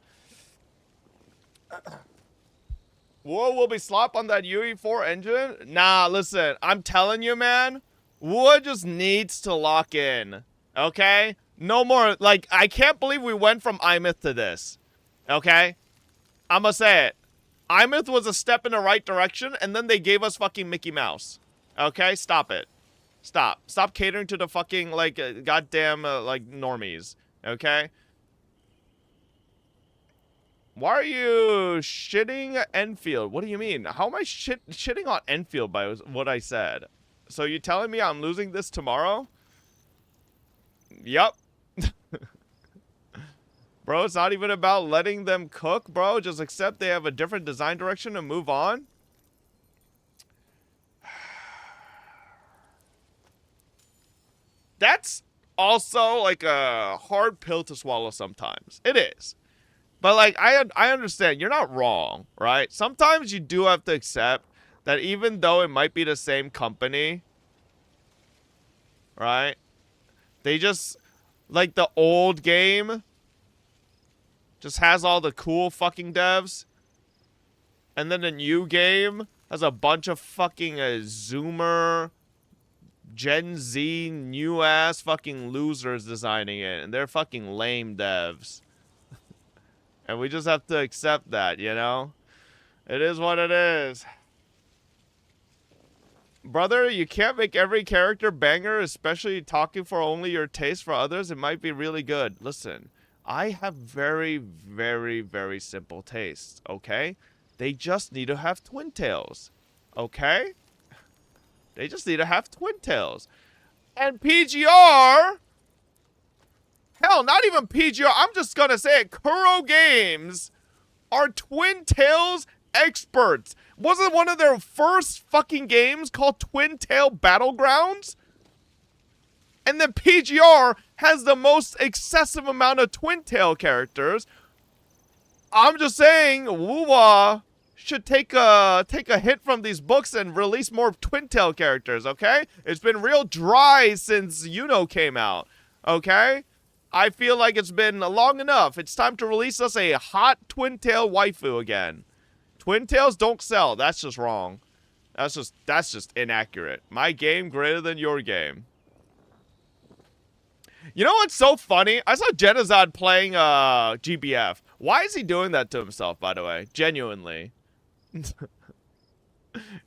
WUA will be slop on that UE4 engine? Nah, listen, I'm telling you, man. WUA just needs to lock in. Okay? No more, like, I can't believe we went from iMyth to this. Okay? I'ma say it. iMyth was a step in the right direction, and then they gave us fucking Mickey Mouse. Okay, stop it. Stop catering to the fucking, like, goddamn, like, normies. Okay? Why are you shitting Enfield? What do you mean? How am I shitting on Enfield by what I said? So you telling me I'm losing this tomorrow? Yup. Bro, it's not even about letting them cook, bro. Just accept they have a different design direction and move on. That's also, like, a hard pill to swallow sometimes. It is. But, like, I understand. You're not wrong, right? Sometimes you do have to accept that even though it might be the same company, right? They just, like, the old game just has all the cool fucking devs. And then the new game has a bunch of fucking Zoomer, Gen Z, new-ass fucking losers designing it. And they're fucking lame devs. And we just have to accept that, you know? It is what it is. Brother, you can't make every character banger, especially talking for only your taste for others. It might be really good. Listen, I have very, very, very simple tastes, okay? They just need to have twin tails, okay? They just need to have twin tails. And PGR... Hell, not even PGR. I'm just gonna say it. Kuro Games are Twin Tails experts. Wasn't one of their first fucking games called Twin Tail Battlegrounds? And then PGR has the most excessive amount of Twin Tail characters. I'm just saying, Wuwa should take a hit from these books and release more Twin Tail characters, okay? It's been real dry since Yuno came out, okay? I feel like it's been long enough. It's time to release us a hot Twin Tail waifu again. Twin Tails don't sell. That's just wrong. That's just inaccurate. My game greater than your game. You know what's so funny? I saw Genozad playing GBF. Why is he doing that to himself, by the way? Genuinely.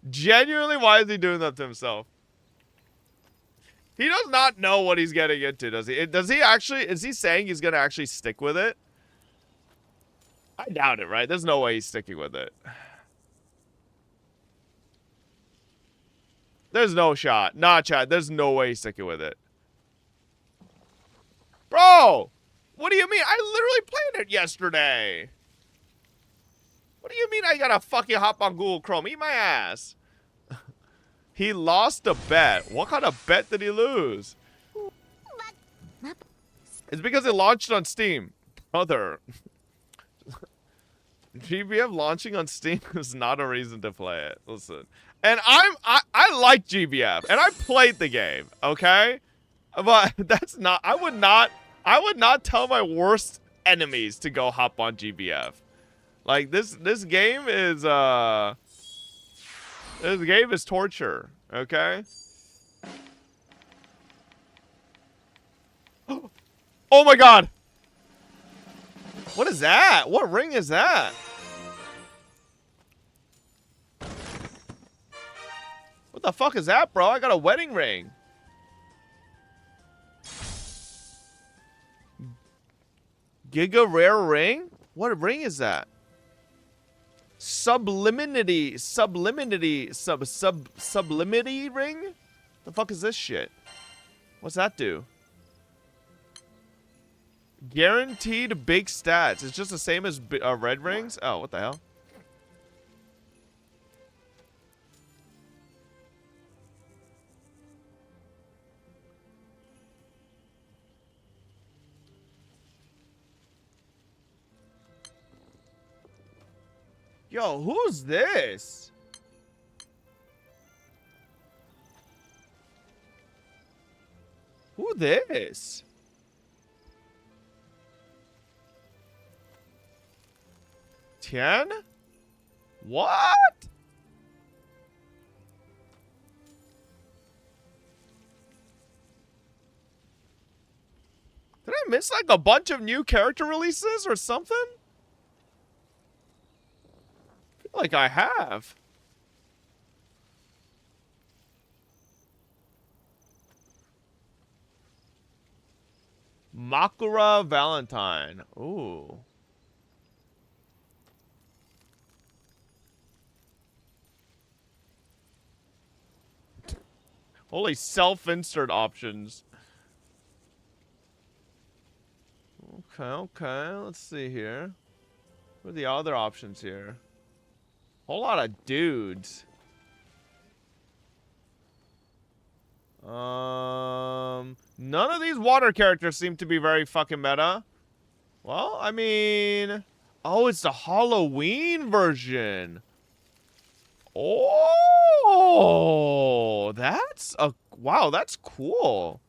Genuinely, why is he doing that to himself? He does not know what he's getting into, does he? Does he actually, is he saying he's going to actually stick with it? I doubt it, right? There's no way he's sticking with it. There's no shot. Nah, chat. There's no way he's sticking with it. Bro! What do you mean? I literally played it yesterday. What do you mean I gotta fucking hop on Google Chrome? Eat my ass. He lost a bet. What kind of bet did he lose? It's because it launched on Steam. Brother. GBF launching on Steam is not a reason to play it. Listen. And I like GBF. And I played the game. Okay? But that's not... I would not tell my worst enemies to go hop on GBF. Like, this game is... This game is torture, okay? Oh my god! What is that? What ring is that? What the fuck is that, bro? I got a wedding ring. Giga rare ring? What ring is that? Sublimity ring? The fuck is this shit? What's that do? Guaranteed big stats. It's just the same as red rings? Oh, what the hell? Yo, who's this? Who this? Tian? What? Did I miss like a bunch of new character releases or something? I feel like I have. Makura Valentine. Ooh. Holy self-insert options. Okay. Let's see here. What are the other options here? Whole lot of dudes. None of these water characters seem to be very fucking meta. Well, I mean... Oh, it's the Halloween version. Oh, that's a... Wow, that's cool.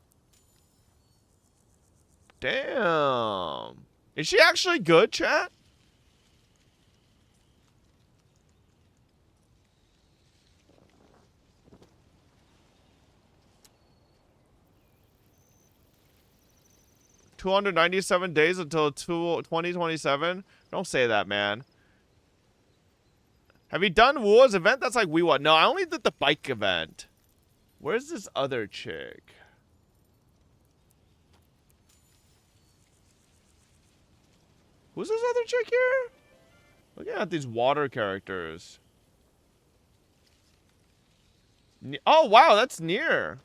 Damn. Is she actually good, chat? $297 days until 2027? Don't say that, man. Have you done Wu's event? That's like what? No, I only did the bike event. Where's this other chick? Who's this other chick here? Looking at these water characters. Oh, wow, that's near.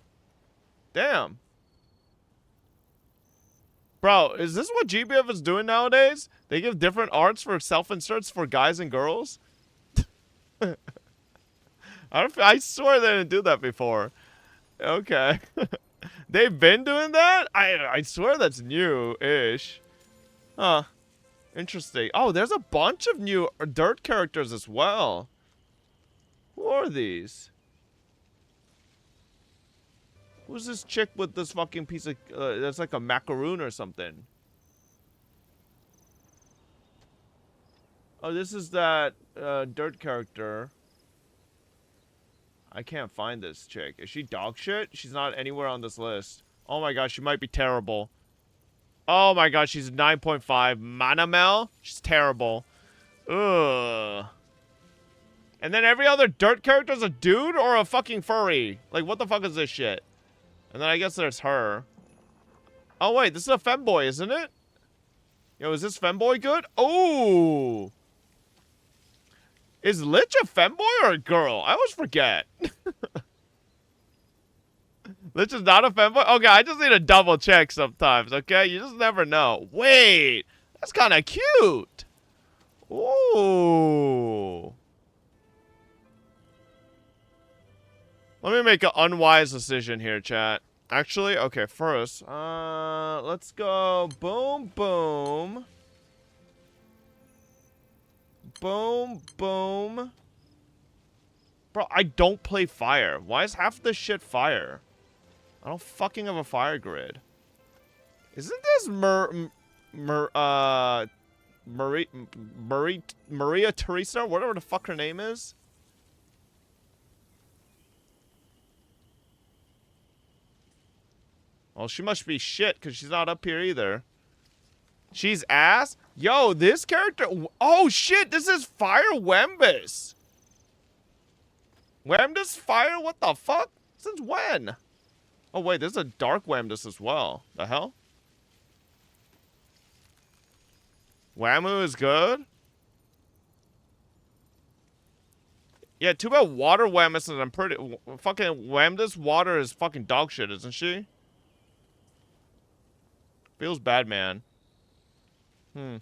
Damn. Bro, is this what GBF is doing nowadays? They give different arts for self-inserts for guys and girls? I swear they didn't do that before. Okay. They've been doing that? I swear that's new-ish. Huh. Interesting. Oh, there's a bunch of new dirt characters as well. Who are these? Who's this chick with this fucking piece of... that's like a macaroon or something. Oh, this is that dirt character. I can't find this chick. Is she dog shit? She's not anywhere on this list. Oh my gosh, she might be terrible. Oh my gosh, she's 9.5. Manamel? She's terrible. Ugh. And then every other dirt character's a dude or a fucking furry. Like, what the fuck is this shit? And then I guess there's her. Oh, wait. This is a femboy, isn't it? Yo, is this femboy good? Oh! Is Lich a femboy or a girl? I always forget. Lich is not a femboy? Okay, I just need to double check sometimes, okay? You just never know. Wait! That's kind of cute! Ooh. Let me make an unwise decision here, chat. Actually, okay, first, let's go boom, boom. Boom, boom. Bro, I don't play fire. Why is half this shit fire? I don't fucking have a fire grid. Isn't this Maria Teresa, whatever the fuck her name is? Well, she must be shit, because she's not up here either. She's ass? Yo, this character... Oh, shit, this is Fire Wembus. Wembus Fire? What the fuck? Since when? Oh, wait, there's a Dark Wembus as well. The hell? Whammu is good? Yeah, too bad Water Wembus is... I'm pretty... Fucking Wembus Water is fucking dog shit, isn't she? Feels bad, man. Do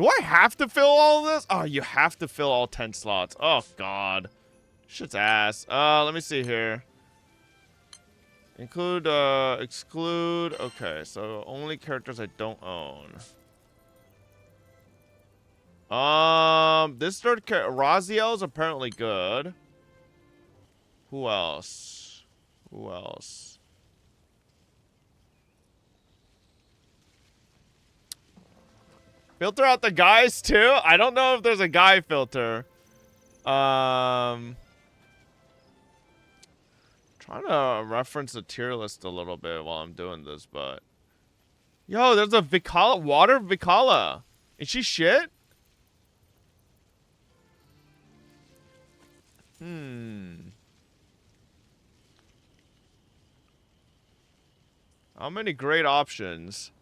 I have to fill all of this? Oh, you have to fill all 10 slots. Oh, God. Shit's ass. Let me see here. Include, exclude. Okay, so only characters I don't own. This third character, Raziel, is apparently good. Who else? Who else? Filter out the guys too? I don't know if there's a guy filter. Trying to reference the tier list a little bit while I'm doing this, but... Yo, there's a Vikala, Water Vikala. Is she shit? How many great options?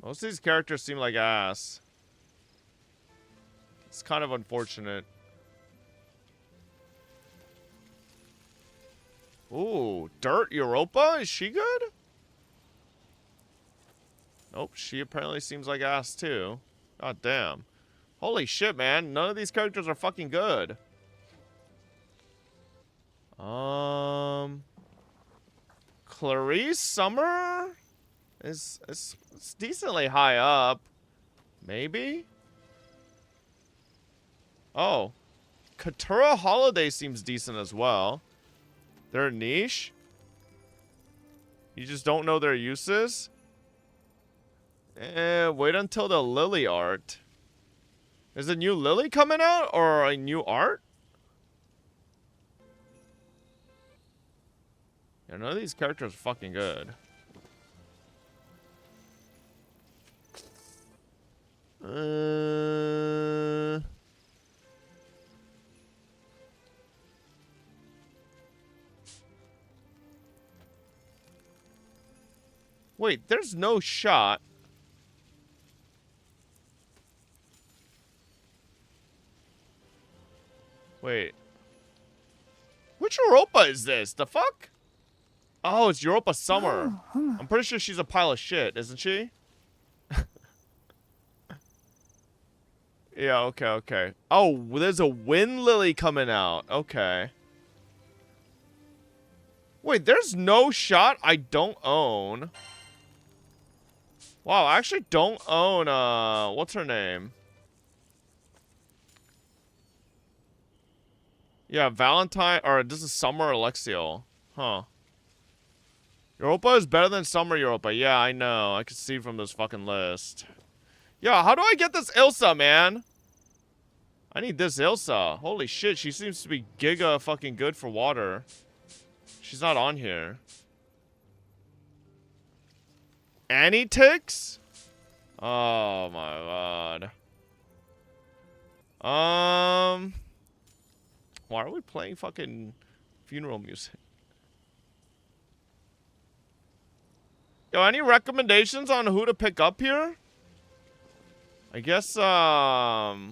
Most of these characters seem like ass. It's kind of unfortunate. Ooh, Dirt Europa? Is she good? Nope, she apparently seems like ass too. God damn. Holy shit, man. None of these characters are fucking good. Clarice Summer is it's decently high up. Maybe? Oh. Katura Holiday seems decent as well. They're a niche? You just don't know their uses? Wait until the Lily art. Is a new Lily coming out or a new art? Yeah, none of these characters are fucking good. Wait, there's no shot. Wait. Which Europa is this? The fuck? Oh, it's Europa Summer. I'm pretty sure she's a pile of shit, isn't she? Yeah, okay, okay. Oh, there's a Wind Lily coming out. Okay. Wait, there's no shot I don't own. Wow, I actually don't own, what's her name? Yeah, Valentine, or this is Summer Alexiel. Huh. Europa is better than Summer Europa. Yeah, I know. I can see from this fucking list. Yeah, how do I get this Ilsa, man? I need this Ilsa. Holy shit, she seems to be giga fucking good for water. She's not on here. Annie Ticks? Oh my god. Why are we playing fucking funeral music? Yo, any recommendations on who to pick up here? I guess, Yukata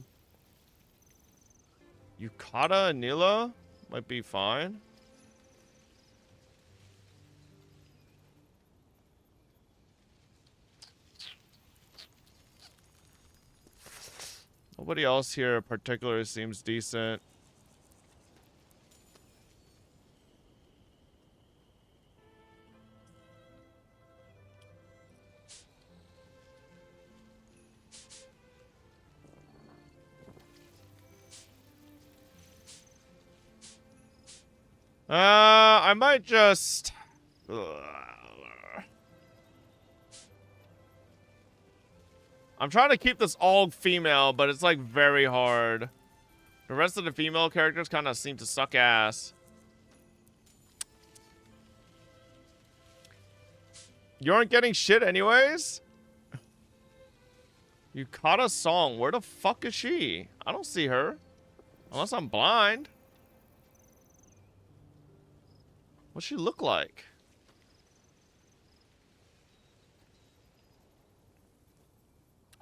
and Nila might be fine. Nobody else here in particular seems decent. I might just... I'm trying to keep this all female, but it's like very hard. The rest of the female characters kind of seem to suck ass. You aren't getting shit anyways? Yukata Song, where the fuck is she? I don't see her. Unless I'm blind. What's she look like?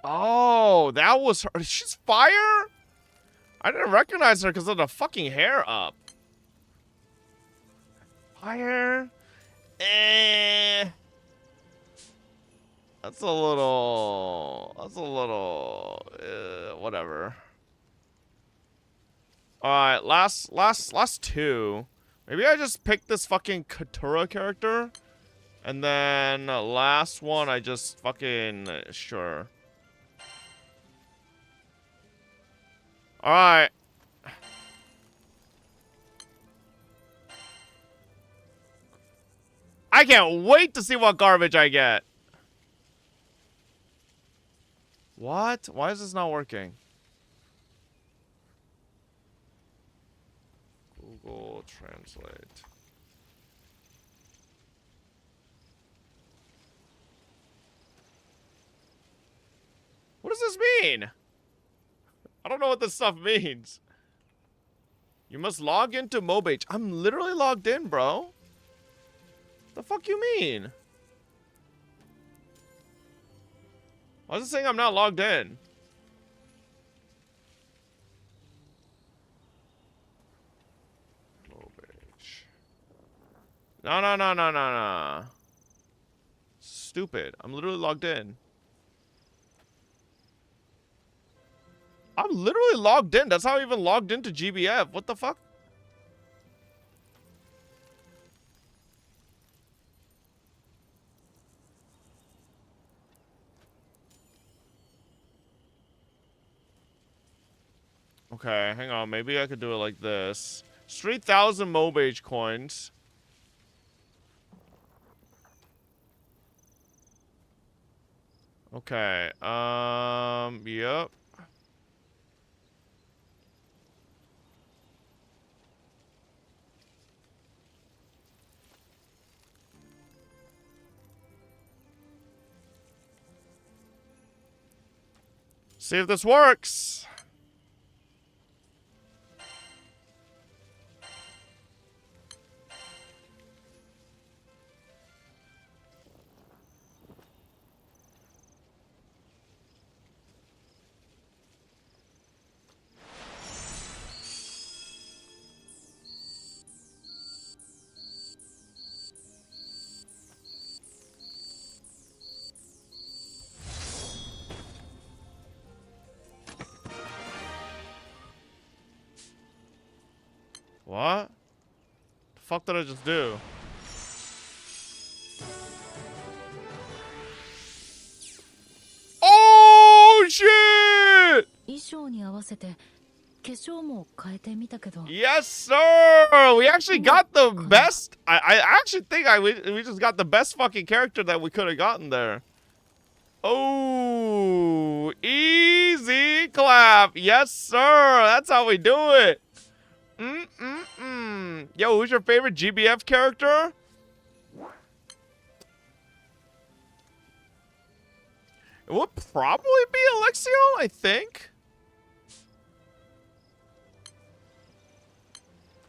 Oh, that was her. She's fire? I didn't recognize her because of the fucking hair up. Fire? That's a little... whatever. Alright, last two. Maybe I just pick this fucking Katura character. And then last one I just fucking... sure. Alright. I can't wait to see what garbage I get. What? Why is this not working? Google Translate. What does this mean? I don't know what this stuff means. You must log into Mobage. I'm literally logged in, bro. The fuck you mean? Why is it saying I'm not logged in? Mobage. No, no, no, no, no, no. Stupid. I'm literally logged in. I'm literally logged in. That's how I even logged into GBF. What the fuck? Okay, hang on. Maybe I could do it like this. 3,000 Mobage coins. Okay, yep. See if this works. What? The fuck did I just do? Oh shit! 衣装に合わせて化粧も変えてみたけど Yes, sir! We actually got the best. I actually think we just got the best fucking character that we could have gotten there. Oh, easy clap. Yes, sir. That's how we do it. Yo, who's your favorite GBF character? It would probably be Alexio, I think.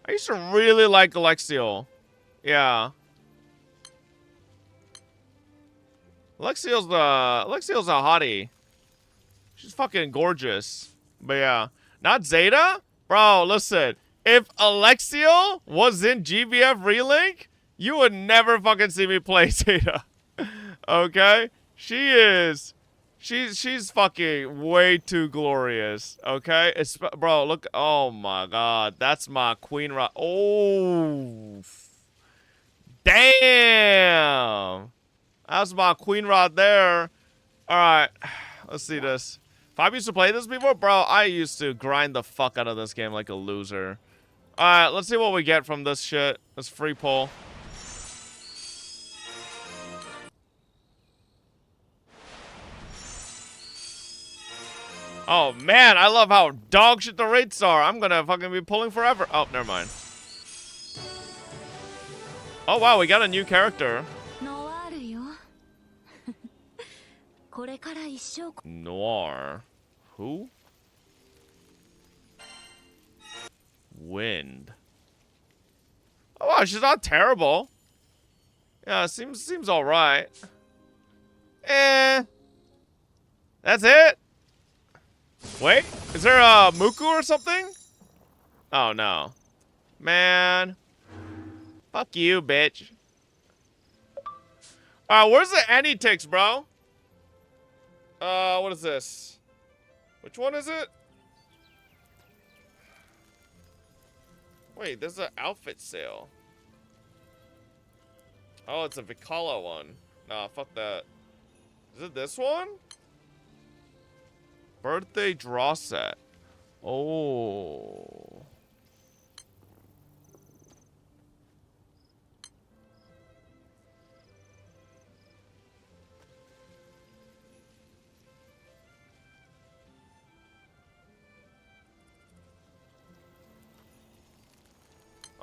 I used to really like Alexio. Yeah. Alexio's a hottie. She's fucking gorgeous. But yeah. Not Zeta? Bro, listen. If Alexio was in GBF Relink, you would never fucking see me play Zeta. Okay? She's fucking way too glorious. Okay? Bro, look. Oh my god. That's my queen rod. Oh. Damn. That's my queen rod there. Alright. Let's see this. If I used to play this before, bro, I used to grind the fuck out of this game like a loser. Alright, let's see what we get from this shit. This free pull. Oh man, I love how dog shit the rates are. I'm gonna fucking be pulling forever. Oh, never mind. Oh wow, we got a new character. ノワールよこれから一生 Noir. Who? Wind. Oh wow, she's not terrible. Yeah, seems alright. Eh. That's it? Wait, is there a Muku or something? Oh no. Man. Fuck you, bitch. Where's the Anytix, bro? What is this? Which one is it? Wait, there's an outfit sale. Oh, it's a Vicala one. Nah, fuck that. Is it this one? Birthday draw set. Oh.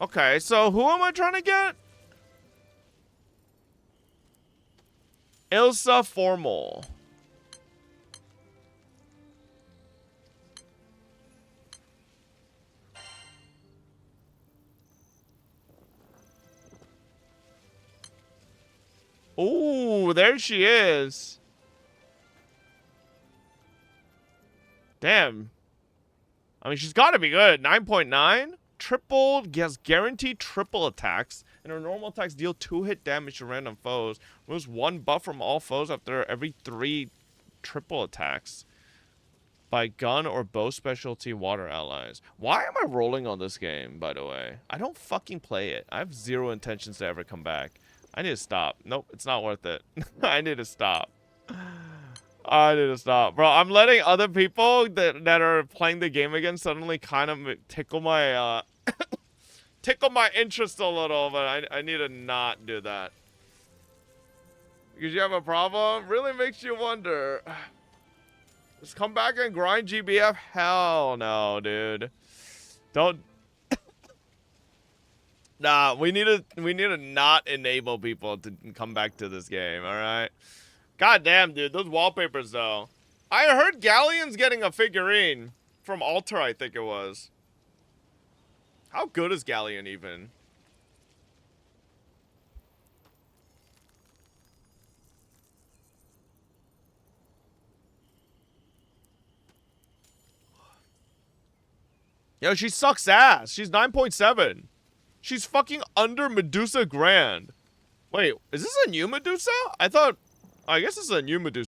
Okay, so who am I trying to get? Ilsa Formal. Ooh, there she is. Damn. I mean, she's got to be good. 9.9? Triple, yes, guaranteed triple attacks. And her normal attacks deal 2 hit damage to random foes. Removes 1 buff from all foes after every 3 triple attacks. By gun or bow specialty water allies. Why am I rolling on this game, by the way? I don't fucking play it. I have 0 intentions to ever come back. I need to stop. Nope, it's not worth it. I need to stop. I need to stop. Bro, I'm letting other people that are playing the game again suddenly kind of tickle my, tickle my interest a little, but I need to not do that. Because you have a problem? Really makes you wonder. Just come back and grind GBF? Hell no, dude. Don't. Nah, we need to not enable people to come back to this game, alright? God damn, dude, those wallpapers though. I heard Galleon's getting a figurine from Alter, I think it was. How good is Galleon even? Yo, she sucks ass. She's 9.7. She's fucking under Medusa Grand. Wait, is this a new Medusa? I thought... I guess this is a new Medusa.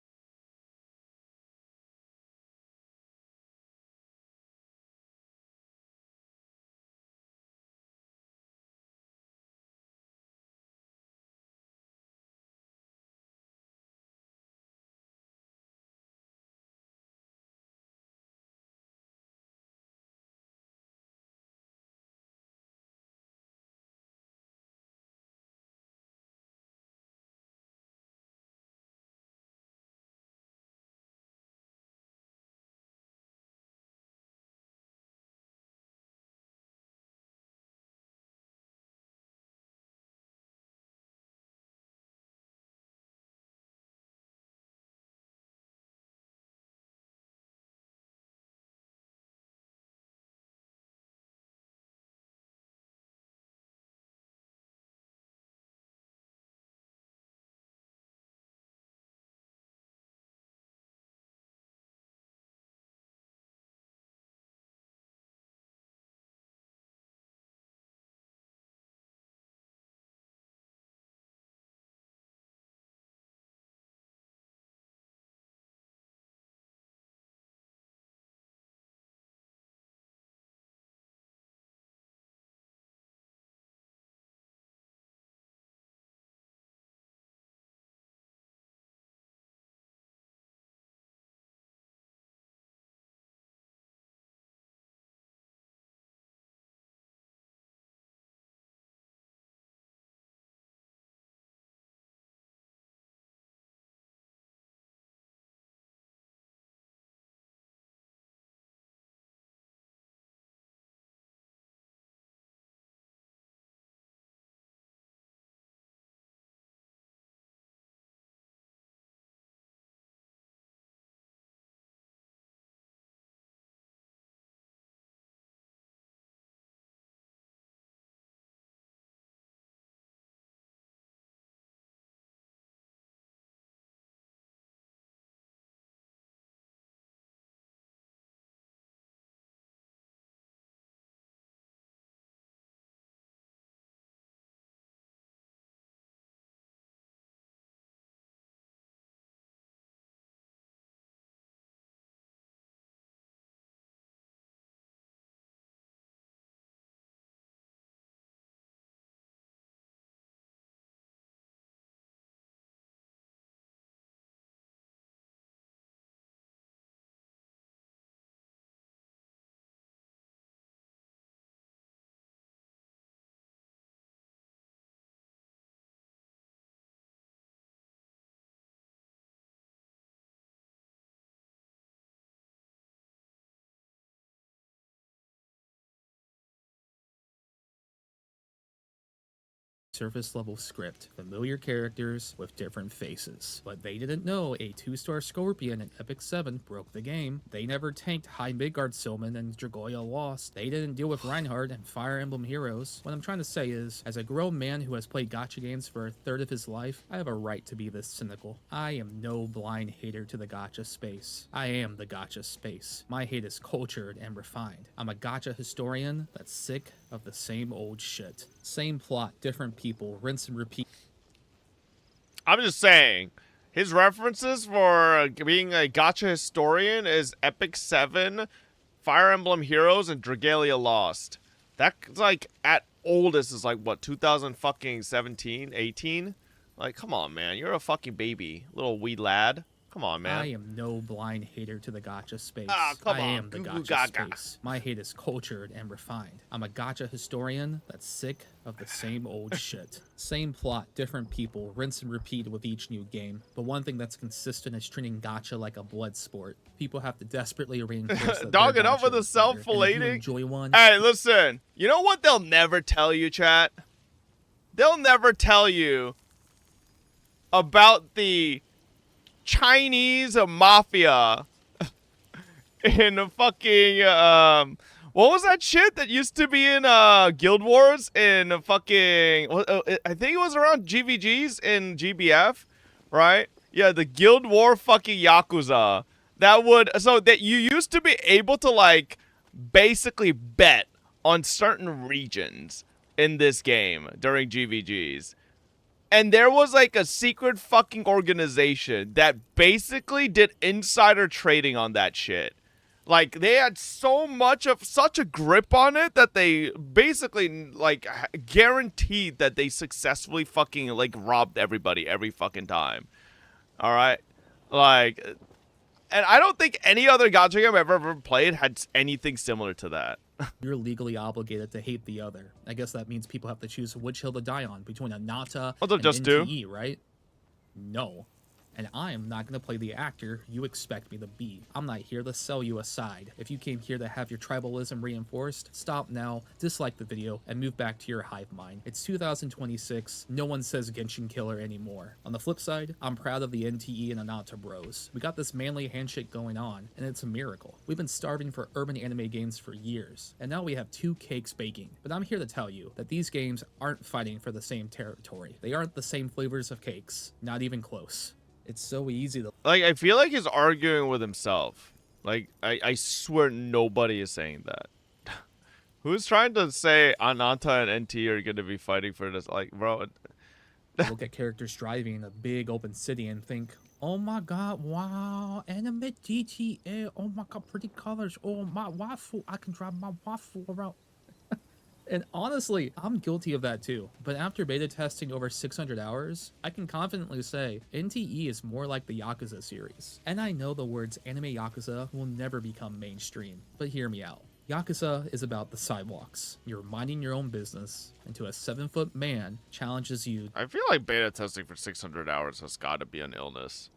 surface level script, familiar characters with different faces. But they didn't know a 2-star Scorpion in Epic 7 broke the game. They never tanked High Midgard Silman and Dragoya Lost. They didn't deal with Reinhardt and Fire Emblem Heroes. What I'm trying to say is, as a grown man who has played gacha games for a third of his life, I have a right to be this cynical. I am no blind hater to the gacha space. I am the gacha space. My hate is cultured and refined. I'm a gacha historian that's sick of the same old shit. Same plot, different people, rinse and repeat. I'm just saying, his references for being a gacha historian is Epic 7, Fire Emblem Heroes, and Dragalia Lost. That's like, at oldest is like, what, 2017, 18? Like, come on, man. You're a fucking baby. Little wee lad. Come on, man. I am no blind hater to the gacha space. Come I on. am the gacha space. My hate is cultured and refined. I'm a gacha historian that's sick of the same old shit. Same plot, different people, rinse and repeat with each new game. But one thing that's consistent is treating gacha like a blood sport. People have to desperately reinforce that Dogging up with the self-filleting. Enjoy one. Hey, listen. You know what they'll never tell you, chat? They'll never tell you about the Chinese mafia in fucking what was that shit that used to be in Guild Wars in fucking I think it was around GVGs in GBF, right? Yeah, the Guild War fucking Yakuza. That you used to be able to like basically bet on certain regions in this game during GVGs. And there was like a secret fucking organization that basically did insider trading on that shit. Like they had such a grip on it that they basically like guaranteed that they successfully fucking like robbed everybody every fucking time. All right, like, and I don't think any other gacha game I've ever played had anything similar to that. You're legally obligated to hate the other. I guess that means people have to choose which hill to die on between Anata and NTE, right? No. And I'm not going to play the actor you expect me to be. I'm not here to sell you a side. If you came here to have your tribalism reinforced, stop now, dislike the video, and move back to your hive mind. It's 2026, no one says Genshin Killer anymore. On the flip side, I'm proud of the NTE and Anata bros. We got this manly handshake going on, and it's a miracle. We've been starving for urban anime games for years, and now we have 2 cakes baking. But I'm here to tell you that these games aren't fighting for the same territory. They aren't the same flavors of cakes, not even close. It's so easy to... Like, I feel like he's arguing with himself. Like, I swear nobody is saying that. Who's trying to say Ananta and NT are going to be fighting for this? Like, bro... Look at characters driving in a big open city and think, oh my god, wow, anime GTA, oh my god, pretty colors, oh my waffle, I can drive my waffle around. And honestly, I'm guilty of that too. But after beta testing over 600 hours, I can confidently say NTE is more like the Yakuza series. And I know the words anime Yakuza will never become mainstream, but hear me out. Yakuza is about the sidewalks. You're minding your own business until a 7-foot man challenges you. I feel like beta testing for 600 hours has got to be an illness.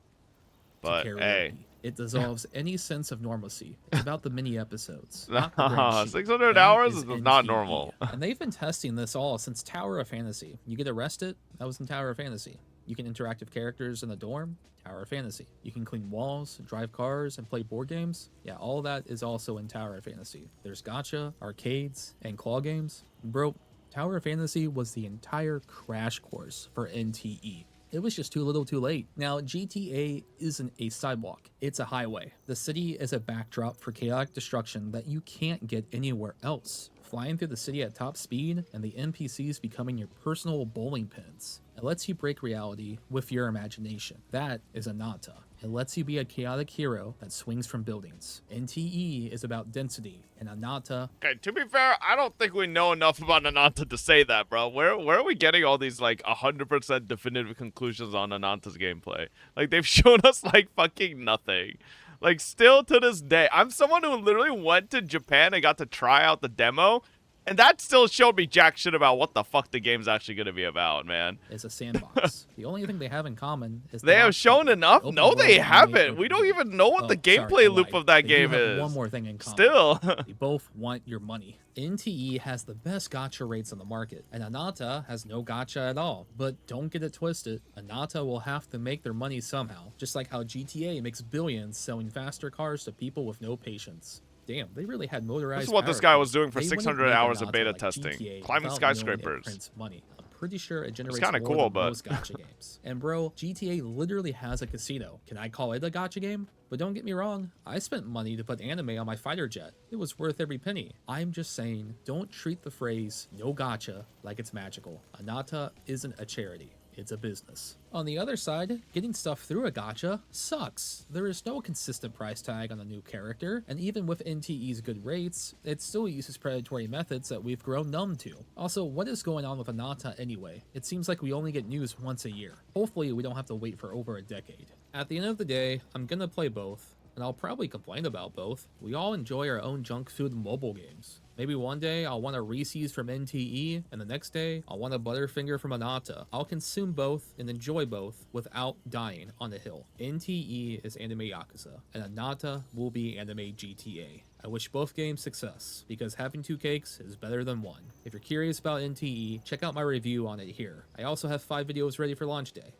But hey, it dissolves any sense of normalcy. It's about the mini episodes. Not the grand shit. 600 That hours is NTE. not normal. And they've been testing this all since Tower of Fantasy. You get arrested? That was in Tower of Fantasy. You can interact with characters in the dorm? Tower of Fantasy. You can clean walls, drive cars, and play board games? Yeah, all that is also in Tower of Fantasy. There's gacha, arcades, and claw games. Bro, Tower of Fantasy was the entire crash course for NTE. It was just too little too late. Now, GTA isn't a sidewalk, it's a highway. The city is a backdrop for chaotic destruction that you can't get anywhere else. Flying through the city at top speed, and the NPCs becoming your personal bowling pins. It lets you break reality with your imagination. That is Anata. It lets you be a chaotic hero that swings from buildings. NTE is about density, and Anata... Okay, to be fair, I don't think we know enough about Ananta to say that, bro. Where are we getting all these, like, 100% definitive conclusions on Ananta's gameplay? Like, they've shown us, like, fucking nothing. Like, still to this day, I'm someone who literally went to Japan and got to try out the demo. And that still showed me jack shit about what the fuck the game's actually going to be about, man. Is a sandbox. The only thing they have in common is They have launch shown title. enough? Open No, world they anime haven't. open We don't world. even know what Oh, the sorry, gameplay I loop lied. of that They game do have is. one more thing in common. Still. They both want your money. NTE has the best gacha rates on the market, and Anata has no gacha at all. But don't get it twisted, Anata will have to make their money somehow, just like how GTA makes billions selling faster cars to people with no patience. Damn, they really had motorized. This is what this power guy was crews. doing for They wouldn't 600 make hours of Anata beta like testing. GTA Climbing without knowing it skyscrapers. prints money. I'm pretty sure it generates kinda more cool, than but- most gacha games. And bro, GTA literally has a casino. Can I call it a gacha game? But don't get me wrong, I spent money to put anime on my fighter jet. It was worth every penny. I'm just saying, don't treat the phrase no gacha like it's magical. Anata isn't a charity. It's a business. On the other side, getting stuff through a gacha sucks. There is no consistent price tag on a new character, and even with NTE's good rates, it still uses predatory methods that we've grown numb to. Also, what is going on with Anata anyway? It seems like we only get news once a year. Hopefully, we don't have to wait for over a decade. At the end of the day, I'm gonna play both, and I'll probably complain about both. We all enjoy our own junk food mobile games. Maybe one day I'll want a Reese's from NTE, and the next day I'll want a Butterfinger from Anata. I'll consume both and enjoy both without dying on the hill. NTE is Anime Yakuza, and Anata will be Anime GTA. I wish both games success, because having two cakes is better than one. If you're curious about NTE, check out my review on it here. I also have 5 videos ready for launch day.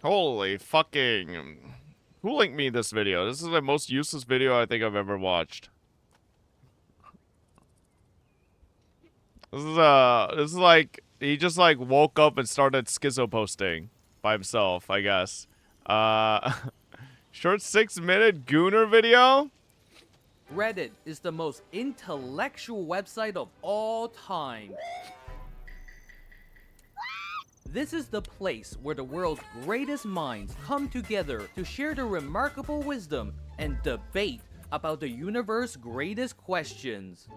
Holy fucking... Who linked me this video? This is the most useless video I think I've ever watched. This is like, he just like woke up and started schizo posting by himself, I guess. Short 6-minute Gooner video? Reddit is the most intellectual website of all time. This is the place where the world's greatest minds come together to share their remarkable wisdom and debate about the universe's greatest questions.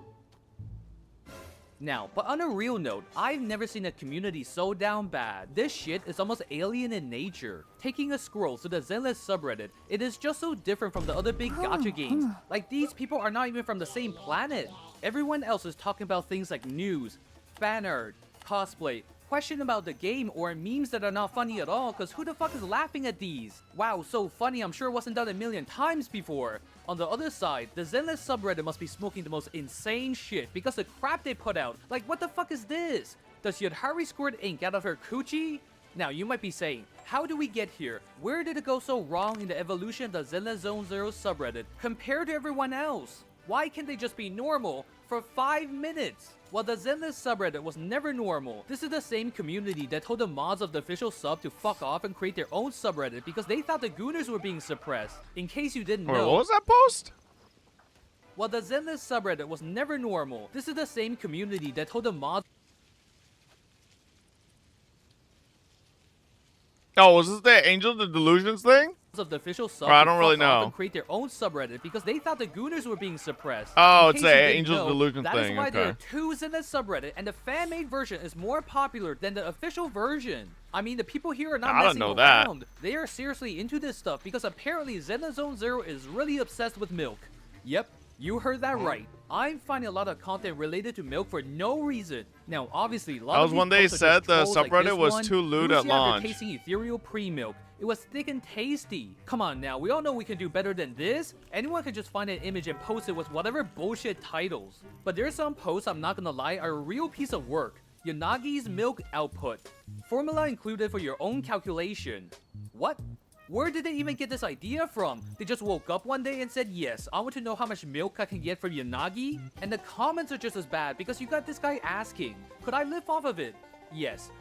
Now, but on a real note, I've never seen a community so down bad. This shit is almost alien in nature. Taking a scroll to the Zenless subreddit, it is just so different from the other big gacha games. Like, these people are not even from the same planet. Everyone else is talking about things like news, fan art, cosplay, question about the game, or memes that are not funny at all, cause who the fuck is laughing at these? Wow, so funny, I'm sure it wasn't done a million times before. On the other side, the Zenless subreddit must be smoking the most insane shit because the crap they put out. Like, what the fuck is this? Does Yudhari squirt ink out of her coochie? Now, you might be saying, how do we get here? Where did it go so wrong in the evolution of the Zenless Zone Zero subreddit compared to everyone else? Why can't they just be normal for 5 minutes? Well, the Zenless subreddit was never normal. This is the same community that told the mods of the official sub to fuck off and create their own subreddit because they thought the Gooners were being suppressed. In case you didn't Wait, know. what was that post? Well, the Zenless subreddit was never normal. This is the same community that told the mods Oh, was this the Angel of the Delusions thing? of the official sub I to don't really fuck off know. and create their own subreddit because they thought the Gooners were being suppressed. Oh, In it's case the you didn't Angel of know, Delusion that thing, is why there okay. are 2 Zenless subreddit, and the fan-made version is more popular than the official version. I mean, the people here are not I don't messing know that. around. They are seriously into this stuff because apparently Zenless Zone Zero is really obsessed with milk. Yep, you heard that right. I'm finding a lot of content related to milk for no reason. Now, obviously, a lot That of was these when they posts are just said the trolls like subreddit this was one. too lewd Lucy at out here launch. tasting ethereal pre-milk. It was thick and tasty. Come on now, we all know we can do better than this. Anyone can just find an image and post it with whatever bullshit titles. But there's some posts, I'm not gonna lie, are a real piece of work. Yanagi's milk output. Formula included for your own calculation. What? Where did they even get this idea from? They just woke up one day and said, yes, I want to know how much milk I can get from Yanagi? And the comments are just as bad because you got this guy asking, could I live off of it? Yes.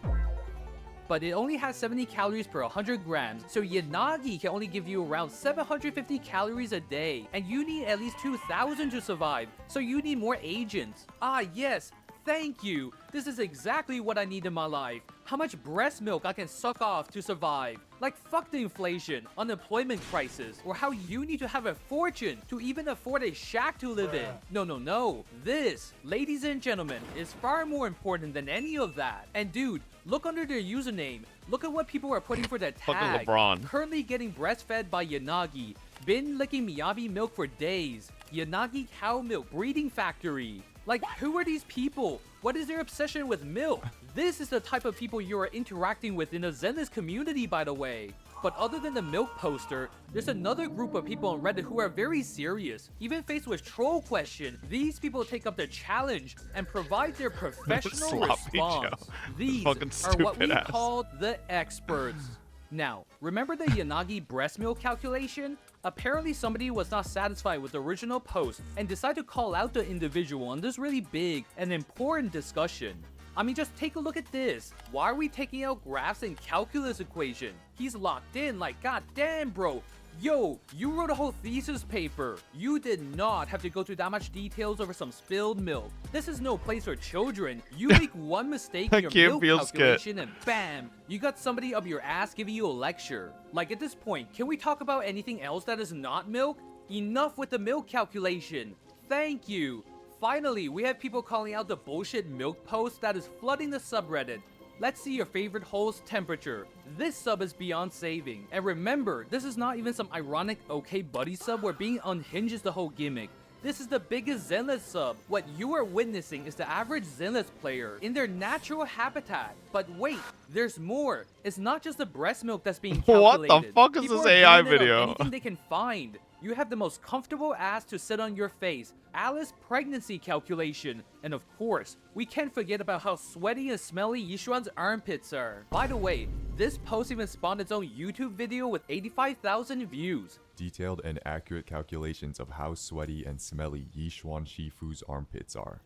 But it only has 70 calories per 100 grams, so Yanagi can only give you around 750 calories a day, and you need at least 2,000 to survive, so you need more agents. Ah yes, thank you! This is exactly what I need in my life. How much breast milk I can suck off to survive. Like fuck the inflation, unemployment crisis, or how you need to have a fortune to even afford a shack to live in. No. This, ladies and gentlemen, is far more important than any of that. And dude, look under their username. Look at what people are putting for their Fucking tag. LeBron. Currently getting breastfed by Yanagi. Been licking Miyabi milk for days. Yanagi cow milk breeding factory. Like, who are these people? What is their obsession with milk? This is the type of people you are interacting with in the Zenless community, by the way. But other than the milk poster, there's another group of people on Reddit who are very serious. Even faced with troll question, these people take up the challenge and provide their professional Sloppy response. Joe. These Fucking are what we stupid ass. call the experts. Now, remember the Yanagi breast milk calculation? Apparently somebody was not satisfied with the original post and decided to call out the individual on this really big and important discussion. I mean, just take a look at this. Why are we taking out graphs and calculus equation? He's locked in like, goddamn, bro. Yo, you wrote a whole thesis paper. You did not have to go through that much details over some spilled milk. This is no place for children. You make one mistake in your milk calculation and bam, you got somebody up your ass giving you a lecture. Like, at this point, can we talk about anything else that is not milk? Enough with the milk calculation. Thank you. Finally, we have people calling out the bullshit milk post that is flooding the subreddit. Let's see your favorite hole's temperature. This sub is beyond saving. And remember, this is not even some ironic okay buddy sub where being unhinged is the whole gimmick. This is the biggest Zenless sub. What you are witnessing is the average Zenless player in their natural habitat. But wait, there's more. It's not just the breast milk that's being calculated. What the fuck is People this are AI doing it on video? anything they can find. You have the most comfortable ass to sit on your face, Alice pregnancy calculation, and of course, we can't forget about how sweaty and smelly Yishuan's armpits are. By the way, this post even spawned its own YouTube video with 85,000 views. Detailed and accurate calculations of how sweaty and smelly Yishuan Shifu's armpits are.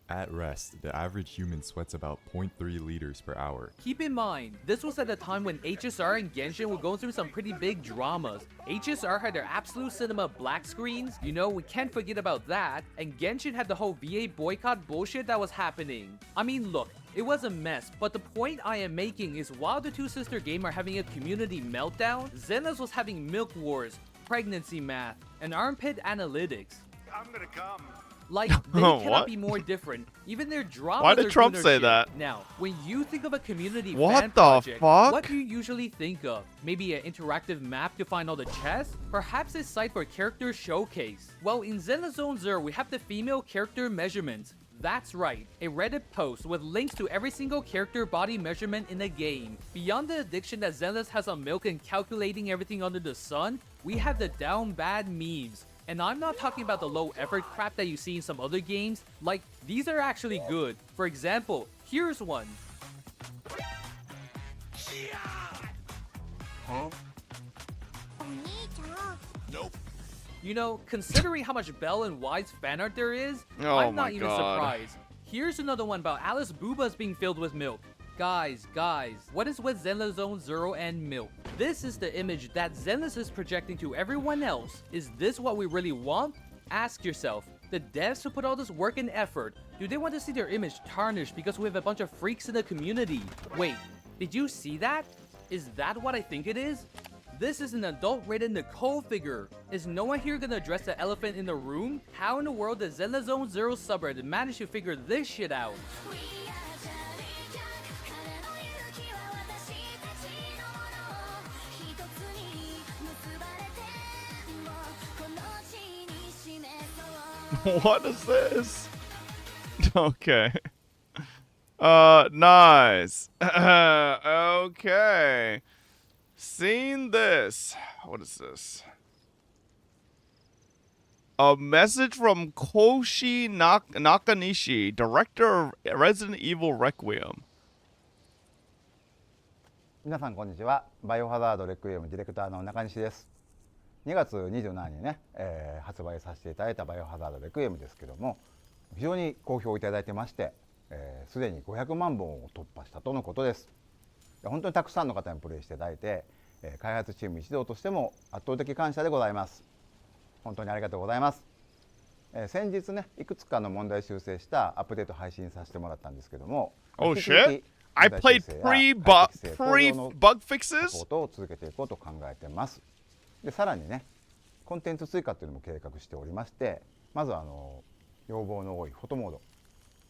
At rest, the average human sweats about 0.3 liters per hour. Keep in mind, this was at a time when HSR and Genshin were going through some pretty big dramas. HSR had their absolute cinema black screens, you know, we can't forget about that, and Genshin had the whole VA boycott bullshit that was happening. I mean, look, it was a mess, but the point I am making is while the two sister games are having a community meltdown, Zenless was having milk wars, pregnancy math, and armpit analytics. I'm gonna come. Like, they What? cannot be more different. Even their dramas Why did are Trump doing say their shit. that? Now, when you think of a community What fan the project, fuck? what do you usually think of? Maybe an interactive map to find all the chests? Perhaps a site for character showcase? Well, in Zenless Zone Zero, we have the female character measurements. That's right, a Reddit post with links to every single character body measurement in the game. Beyond the addiction that Zenless has on milk and calculating everything under the sun, we have the down bad memes. And I'm not talking about the low effort crap that you see in some other games. Like, these are actually good. For example, here's one. You know, considering how much Belle and White's fan art there is, Oh I'm my not even God. surprised. Here's another one about Alice Boobas being filled with milk. Guys, what is with Zenless Zone Zero and milk? This is the image that Zenless is projecting to everyone else. Is this what we really want? Ask yourself, the devs who put all this work and effort, do they want to see their image tarnished because we have a bunch of freaks in the community? Wait, did you see that? Is that what I think it is? This is an adult-rated Nicole figure. Is no one here gonna address the elephant in the room? How in the world does Zenless Zone Zero subreddit manage to figure this shit out? What is this? Okay. Nice. Okay. Seen this. What is this? A message from Koshi Nakanishi, director of Resident Evil Requiem. 皆さんこんにちは。バイオハザードレクイエムディレクターの中西です。2月27日にね、発売させていただいたバイオハザードレクイエムですけども、非常に好評いただいてまして、すでに500万本を突破したとのことです。本当にたくさんの方にプレイしていただいて、開発チーム一同としても圧倒的感謝でございます。本当にありがとうございます。先日ね、いくつかの問題修正したアップデート配信させてもらったんですけども、 Oh 引き続 shit! き I 問題 played 修正や解析性向上の pre-bug サポ fixes? ートを続けていこうと考えてます。でさらにね、コンテンツ追加というのも計画しておりまして、まずは要望の多いフォトモード、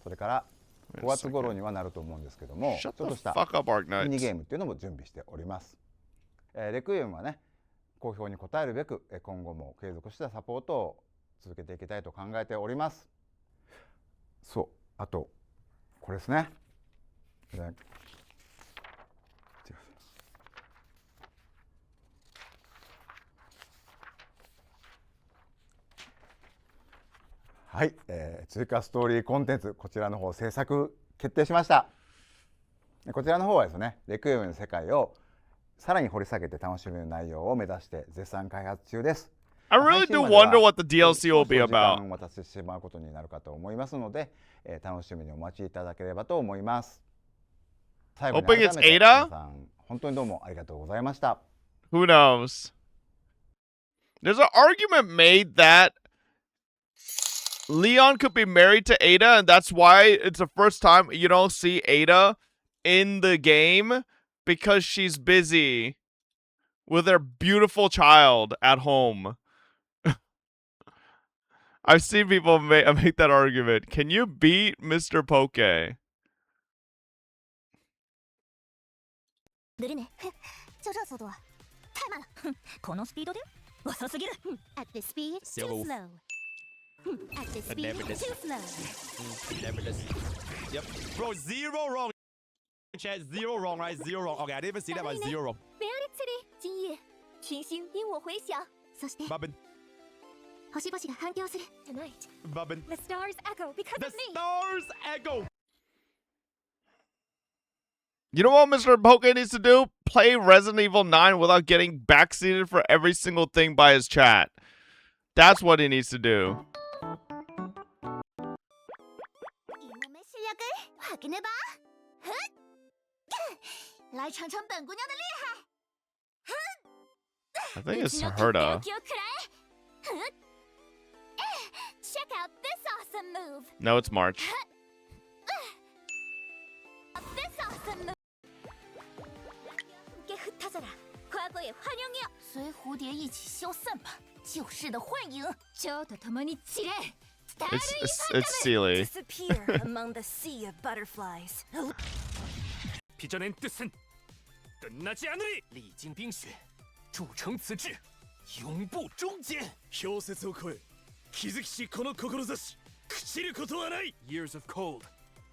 それから5月頃にはなると思うんですけども、ちょ Shut っと the した fuck up, ミニゲ Arknights. ームっていうのも準備しております。レクイエムはね、好評に応えるべく今後も継続したサポートを続けていきたいと考えております。そう、あとこれですね。はい、追加ストーリーコンテンツ、こちらの方制作決定しました。こちらの方はですね、レクイエムの世界をさらに掘り下げて楽しめる内容を目指して絶賛開発中です。I really do wonder what the DLC will be about. 時間を渡してしまうことになるかと思いますので、楽しみにお待ちいただければと思います。最後に改めて皆さん本当にどうもありがとうございました。Who knows? There's an argument made that Leon could be married to Ada, and that's why it's the first time you don't see Ada in the game, because she's busy with her beautiful child at home. I've seen people make that argument. Can you beat Mr. Poke? 塗るね。ちょ速度は太慢了。このスピードで遅すぎる。At this speed, too slow. At this speed, too slow. Yep. Bro, zero wrong. Chat, zero wrong, right? Zero wrong. Okay, I didn't even see that, but zero wrong. Very city. 今夜群星因我回响。そして Bobbin. 星々が反響する。Tonight, Bobbin. the stars echo because The of me. stars echo. You know what Mr. Poke needs to do? Play Resident Evil 9 without getting backseated for every single thing by his chat. That's what he needs to do. 来尝尝本姑娘的厉害。 I think it's Herta. Check out this awesome move. No, it's March. This awesome move. 给他在哪？快快欢迎你！随蝴蝶一起消散吧，旧世的幻影。蝶と共に散れ。It's Sealy. Disappear among the sea of butterflies. 皮着连对森，跟那加努力，历经冰雪，铸成此志，永不终结。氷雪を越え、気づきしこの志、朽ちることはない。Years of cold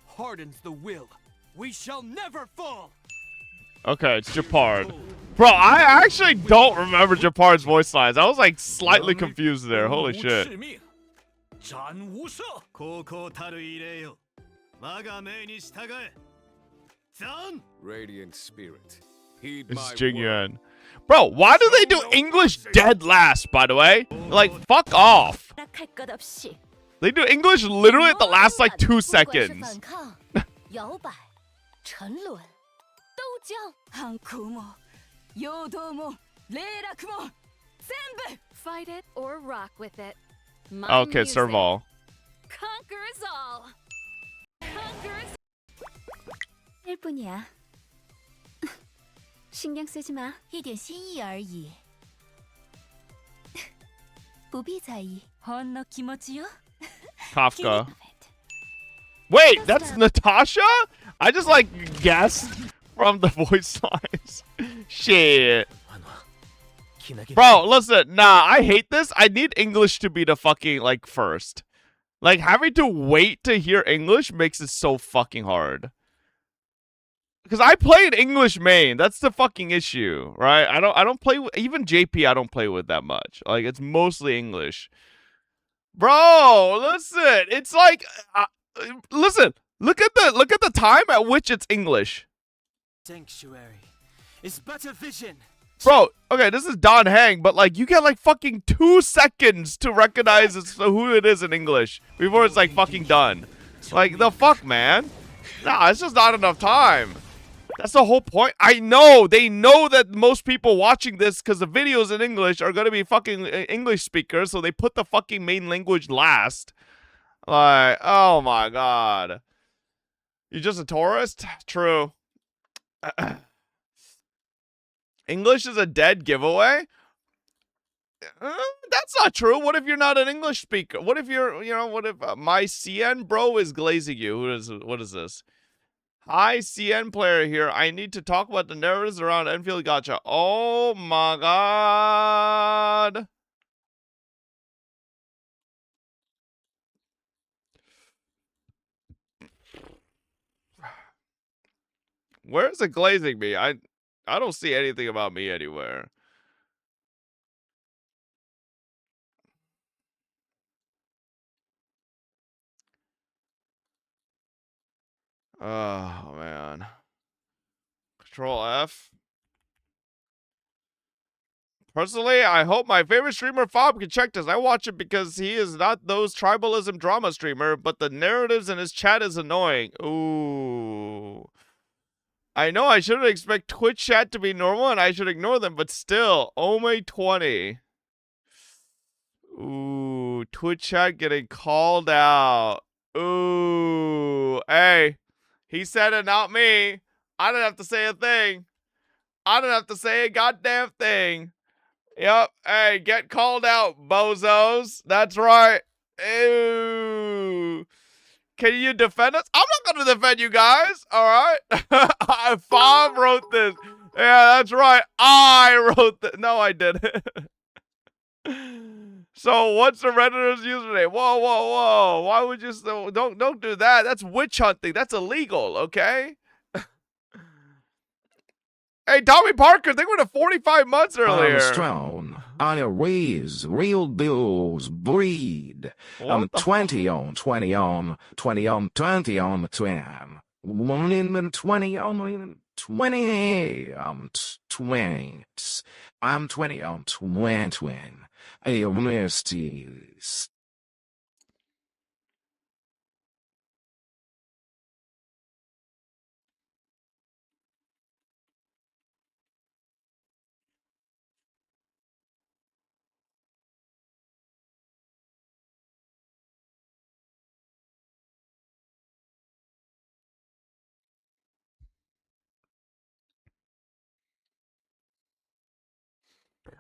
hardens the will. We shall never fall. Okay, it's Japard. Bro, I actually don't remember Japard's voice lines. I was like slightly confused there. Holy shit. 战无赦。高校たる異例よ。我が命に従え。残。Radiant spirit. Heed It's my Jing word. Yuan. Bro, why do they do English dead last, by the way? Like, fuck off. They do English literally at the last, like, 2 seconds. 摇摆、沉沦，都将反抗も、陽動も、霊落も、全部 fight it or rock with it. My Okay, music Serval. conquers all. Conquers. 1뿐이야. 신경 쓰지 마. 一点心意而已。不必在意。ほんの気持ちよ。 Kafka. Wait, that's Natasha? I just like guessed from the voice lines. Shit. Bro, listen, nah, I hate this. I need English to be the fucking, like, first. Like, having to wait to hear English makes it so fucking hard. Because I played English main. That's the fucking issue, right? I don't play with, even JP I don't play with that much. Like, it's mostly English. Bro, listen, it's like, listen, look at the time at which it's English. Sanctuary is but a vision. Bro, okay, this is Don Hang, but like you get like fucking 2 seconds to recognize who it is in English before it's like fucking done. Like the fuck, man? Nah, it's just not enough time. That's the whole point. I know, they know that most people watching this, because the videos in English are gonna be fucking English speakers, so they put the fucking main language last. Like, oh my god. You just a tourist? True. English is a dead giveaway? That's not true. What if you're not an English speaker? What if you're, you know, what if my CN bro is glazing you? What is this? Hi, CN player here. I need to talk about the narratives around Enfield Gacha. Oh my god. Where is it glazing me? I don't see anything about me anywhere. Oh, man. Control F. Personally, I hope my favorite streamer, Fob, can check this. I watch it because he is not those tribalism drama streamer, but the narratives in his chat is annoying. Ooh. I know I shouldn't expect Twitch chat to be normal and I should ignore them, but still, Ome20. Ooh, Twitch chat getting called out. Ooh, hey, he said it, not me. I didn't have to say a thing. I didn't have to say a goddamn thing. Yep, hey, get called out, bozos. That's right. Ooh. Can you defend us? I'm not going to defend you guys, all right? Fob wrote this. Yeah, that's right. I wrote this. No, I didn't. So what's the Redditor's username? Whoa, whoa, whoa. Why would you still... Don't do that. That's witch hunting. That's illegal, okay? Hey, Tommy Parker, they went to 45 months earlier. Armstrong, I raise real bills breed. 20 on 20 on 20 on 20 on 20. 1 in 20 on 20 on 20. I'm 20 on 20. I missed these.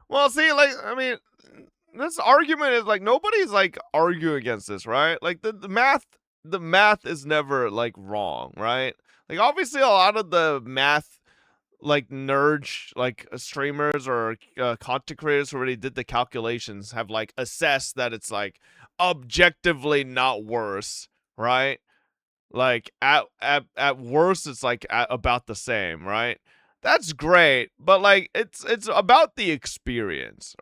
Well, see, like, I mean, this argument is like nobody's like arguing against this, right? Like the math is never like wrong, right? Like obviously a lot of the math like nerds like streamers or content creators who already did the calculations have like assessed that it's like objectively not worse, right? Like at worst it's like about the same, right? That's great, but like it's about the experience,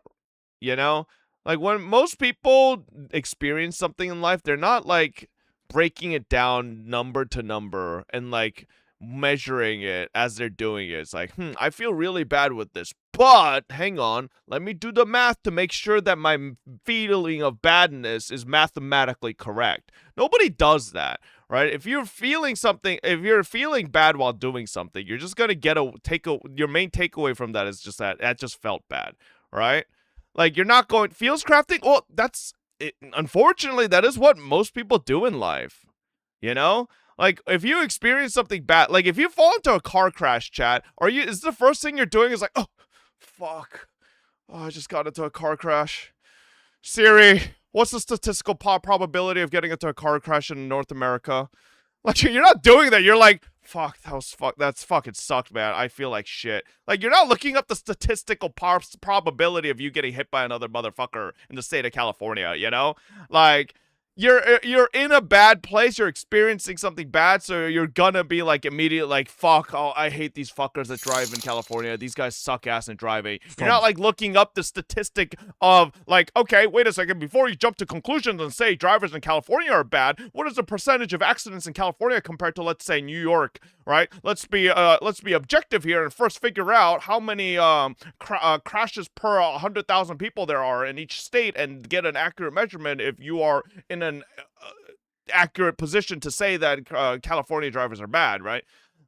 you know? Like when most people experience something in life, they're not like breaking it down number to number and like measuring it as they're doing it. It's like, I feel really bad with this, but hang on, let me do the math to make sure that my feeling of badness is mathematically correct. Nobody does that, right? If you're feeling something, if you're feeling bad while doing something, you're just gonna get your main takeaway from that is just that just felt bad, right? Like you're not going feels crafting. Well, that's it. Unfortunately, that is what most people do in life. You know, like if you experience something bad, like if you fall into a car crash, chat, is the first thing you're doing is like, oh, fuck, oh, I just got into a car crash. Siri, what's the statistical probability of getting into a car crash in North America? Like you're not doing that. You're like, fuck, that's fucking sucked, man. I feel like shit. Like you're not looking up the statistical probability of you getting hit by another motherfucker in the state of California, you know? Like you're in a bad place, you're experiencing something bad, so you're gonna be like immediate like, fuck, oh, I hate these fuckers that drive in California. These guys suck ass in driving. You're not like looking up the statistic of like, okay, wait a second, before you jump to conclusions and say drivers in California are bad, what is the percentage of accidents in California compared to, let's say, New York, right? Let's be objective here and first figure out how many crashes per 100,000 people there are in each state and get an accurate measurement if you are in an accurate position to say that California drivers are bad, right?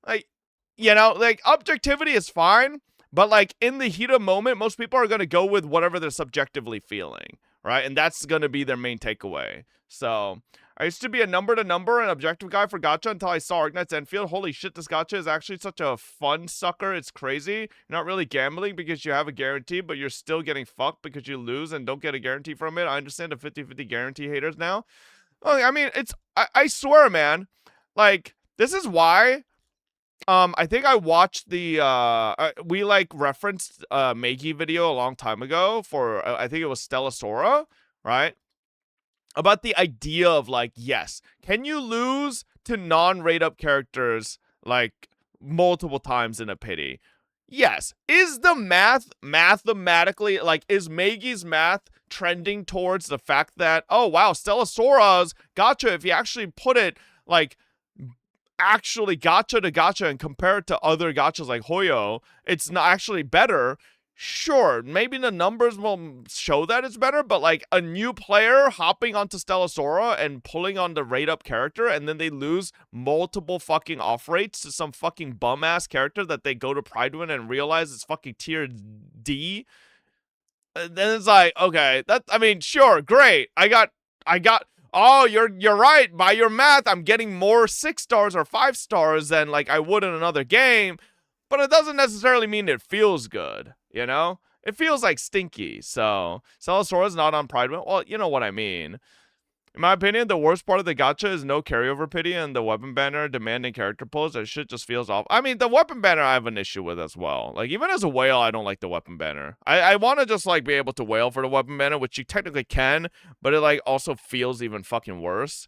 Like, you know, like objectivity is fine, but like in the heat of moment, most people are going to go with whatever they're subjectively feeling, right? And that's going to be their main takeaway. So I used to be a number-to-number and objective guy for gacha until I saw Arknight's Enfield. Holy shit, this gacha is actually such a fun sucker. It's crazy. You're not really gambling because you have a guarantee, but you're still getting fucked because you lose and don't get a guarantee from it. I understand the 50-50 guarantee haters now. Well, I mean, I swear, man. Like, this is why... I think I watched the, we, like, referenced a Meiji video a long time ago for, I think it was Stella Sora, right? About the idea of, like, yes, can you lose to non-rate-up characters, like, multiple times in a pity. Yes. Is the math mathematically, like, is Meigi's math trending towards the fact that, oh wow, Stellasora's gacha, if you actually put it like actually gacha to gacha and compare it to other gachas like Hoyo, it's not actually better. Sure, maybe the numbers will show that it's better, but like a new player hopping onto Stellasora and pulling on the rate up character, and then they lose multiple fucking off rates to some fucking bum ass character that they go to Pride Win and realize it's fucking tier D. Then it's like, okay, that, I mean, sure, great. I got. Oh, you're right. By your math, I'm getting more 6 stars or 5 stars than like I would in another game, but it doesn't necessarily mean it feels good. You know, it feels like stinky. So Stellasora's not on Pride Win. Well, you know what I mean. In my opinion, the worst part of the gacha is no carryover pity and the weapon banner demanding character pulls. That shit just feels off. I mean, the weapon banner I have an issue with as well. Like, even as a whale, I don't like the weapon banner. I want to just, like, be able to whale for the weapon banner, which you technically can, but it, like, also feels even fucking worse.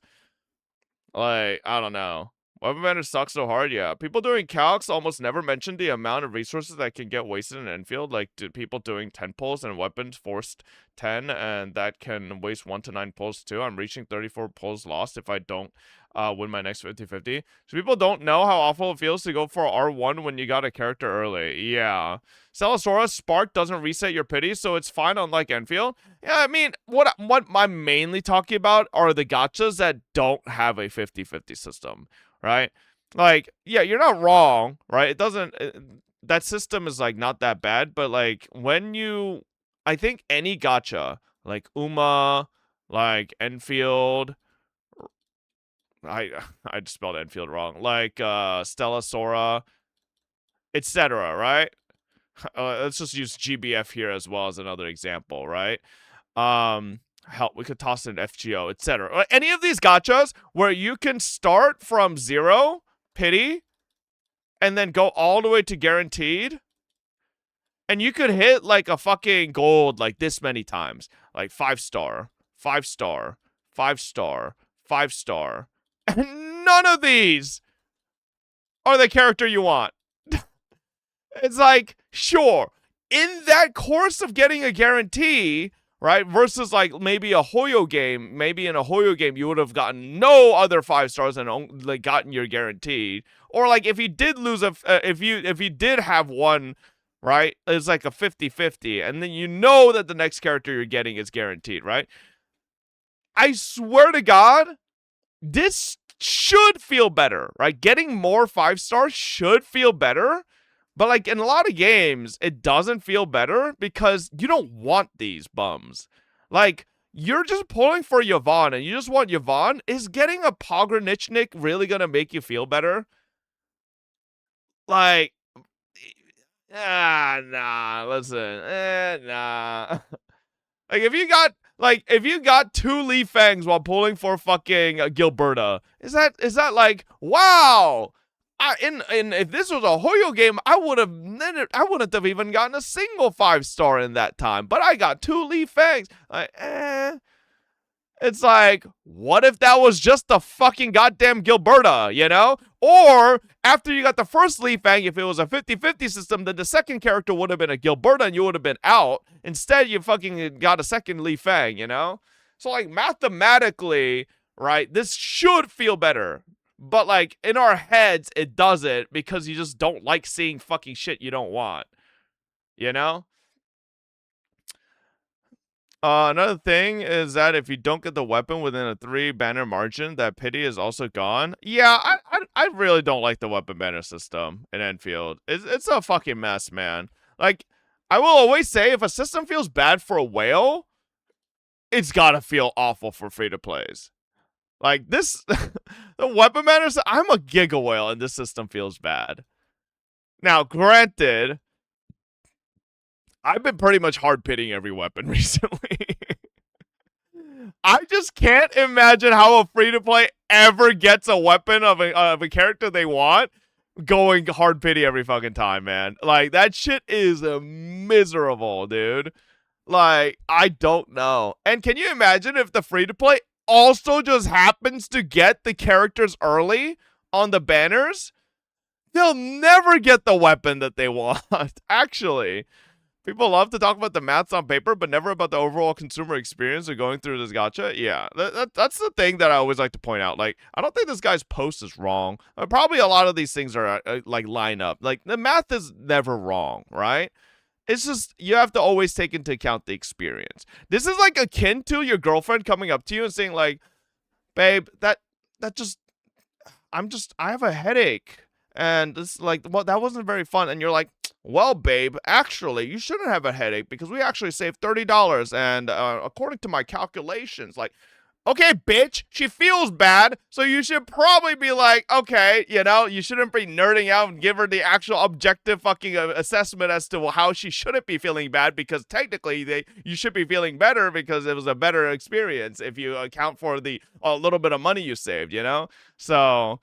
Like, I don't know. Weapon banner sucks so hard, yeah. People doing calcs almost never mention the amount of resources that can get wasted in Enfield. Like, people doing 10 pulls and weapons forced 10, and that can waste 1 to 9 pulls too. I'm reaching 34 pulls lost if I don't win my next 50-50. So people don't know how awful it feels to go for R1 when you got a character early. Yeah. Stellasora's Spark doesn't reset your pity, so it's fine unlike Enfield. Yeah, I mean, what I'm mainly talking about are the gachas that don't have a 50-50 system. Right? Like, yeah, you're not wrong, right? It doesn't, that system is, like, not that bad, but, like, when you, I think any gacha, like Uma, like Enfield, I just spelled Enfield wrong, like, Stellasora, etc., right? Let's just use GBF here as well as another example, right? Hell, we could toss in FGO, etc. Any of these gachas where you can start from 0 pity and then go all the way to guaranteed, and you could hit like a fucking gold like this many times, like 5-star, 5-star, 5-star, 5-star, and none of these are the character you want. It's like, sure, in that course of getting a guarantee, right, versus like maybe a Hoyo game, maybe in a Hoyo game you would have gotten no other 5 stars and like gotten your guaranteed, or like if you did lose if you did have one, right, it's like a 50-50, and then you know that the next character you're getting is guaranteed, right? I swear to God, this should feel better, right? Getting more 5 stars should feel better. But, like, in a lot of games, it doesn't feel better because you don't want these bums. Like, you're just pulling for Yvonne, and you just want Yvonne. Is getting a Pogranichnik really gonna make you feel better? Like, nah, listen, nah. Like, if you got 2 Lee Fangs while pulling for fucking Gilberta, is that like, wow? If this was a Hoyo game, I wouldn't have even gotten a single 5-star in that time. But I got 2 Lee Fangs. Like, It's like, what if that was just the fucking goddamn Gilberta, you know? Or after you got the first Lee Fang, if it was a 50-50 system, then the second character would have been a Gilberta and you would have been out. Instead, you fucking got a second Lee Fang, you know? So, like, mathematically, right, this should feel better. But, like, in our heads, it doesn't because you just don't like seeing fucking shit you don't want. You know? Another thing is that if you don't get the weapon within a 3 banner margin, that pity is also gone. Yeah, I really don't like the weapon banner system in Enfield. It's a fucking mess, man. Like, I will always say, if a system feels bad for a whale, it's gotta feel awful for free-to-plays. Like, this, the weapon banner, I'm a giga whale and this system feels bad. Now, granted, I've been pretty much hard pitting every weapon recently. I just can't imagine how a free-to-play ever gets a weapon of a character they want going hard pity every fucking time, man. Like, that shit is miserable, dude. Like, I don't know. And can you imagine if the free-to-play also just happens to get the characters early on the banners? they'll never get the weapon that they want. Actually, people love to talk about the maths on paper, but never about the overall consumer experience of going through this gacha. Yeah, that's the thing that I always like to point out. Like, I don't think this guy's post is wrong. Probably a lot of these things are like line up. Like, the math is never wrong, right? It's just, you have to always take into account the experience. This is like akin to your girlfriend coming up to you and saying like, babe, I have a headache. And it's like, well, that wasn't very fun. And you're like, well, babe, actually, you shouldn't have a headache because we actually saved $30. And according to my calculations, like, okay, bitch, she feels bad. So you should probably be like, okay, you know, you shouldn't be nerding out and give her the actual objective fucking assessment as to how she shouldn't be feeling bad, because technically you should be feeling better because it was a better experience if you account for the little bit of money you saved, you know? So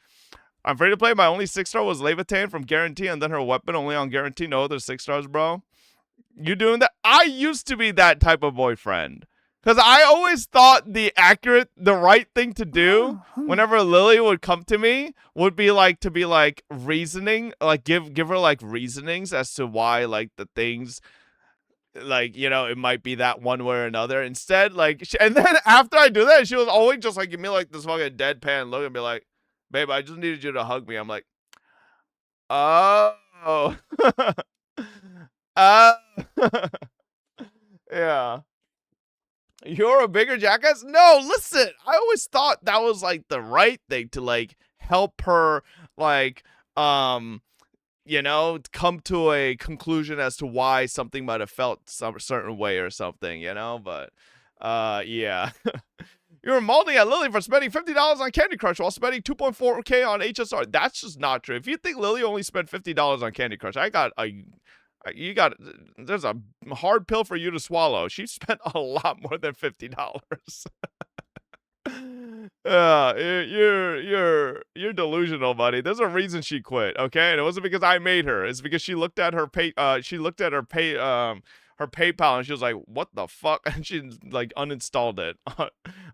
I'm free to play. My only 6-star was Levitain from Guarantee, and then her weapon only on Guarantee. No other 6-stars, bro. You doing that? I used to be that type of boyfriend. Because I always thought the right thing to do whenever Lily would come to me would be like to be like reasoning, like give her like reasonings as to why like the things, like, you know, it might be that one way or another. Instead, like, and then after I do that, she was always just like give me like this fucking deadpan look and be like, babe, I just needed you to hug me. I'm like, oh. Yeah. You're a bigger jackass? No, listen. I always thought that was like the right thing to like help her like you know, come to a conclusion as to why something might have felt some certain way or something, you know, but yeah. You were molding at Lily for spending $50 on Candy Crush while spending 2.4K on HSR. That's just not true. If you think Lily only spent $50 on Candy Crush, there's a hard pill for you to swallow. She spent a lot more than $50. You're delusional, buddy. There's a reason she quit, okay? And it wasn't because I made her. It's because she looked at her PayPal and she was like, "What the fuck?" And she like uninstalled it,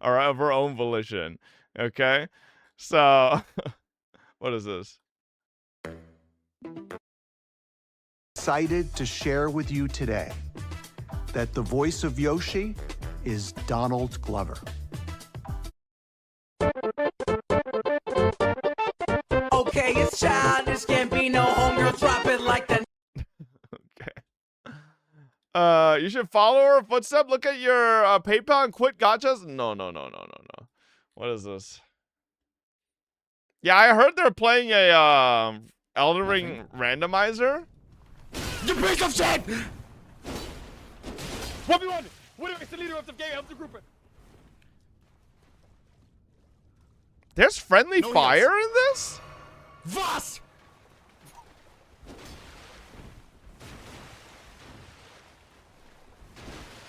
or of her own volition. Okay, so what is this? Excited to share with you today that the voice of Yoshi is Donald Glover. Okay, it's childish, can't be no homegirl, drop it like that. Okay. You should follow her footstep. Look at your PayPal and quit gachas. No. What is this? Yeah, I heard they're playing a Elden Ring randomizer. You piece of shit! 1v1! What is the leader of the game? Help the group. There's friendly fire in this? Was?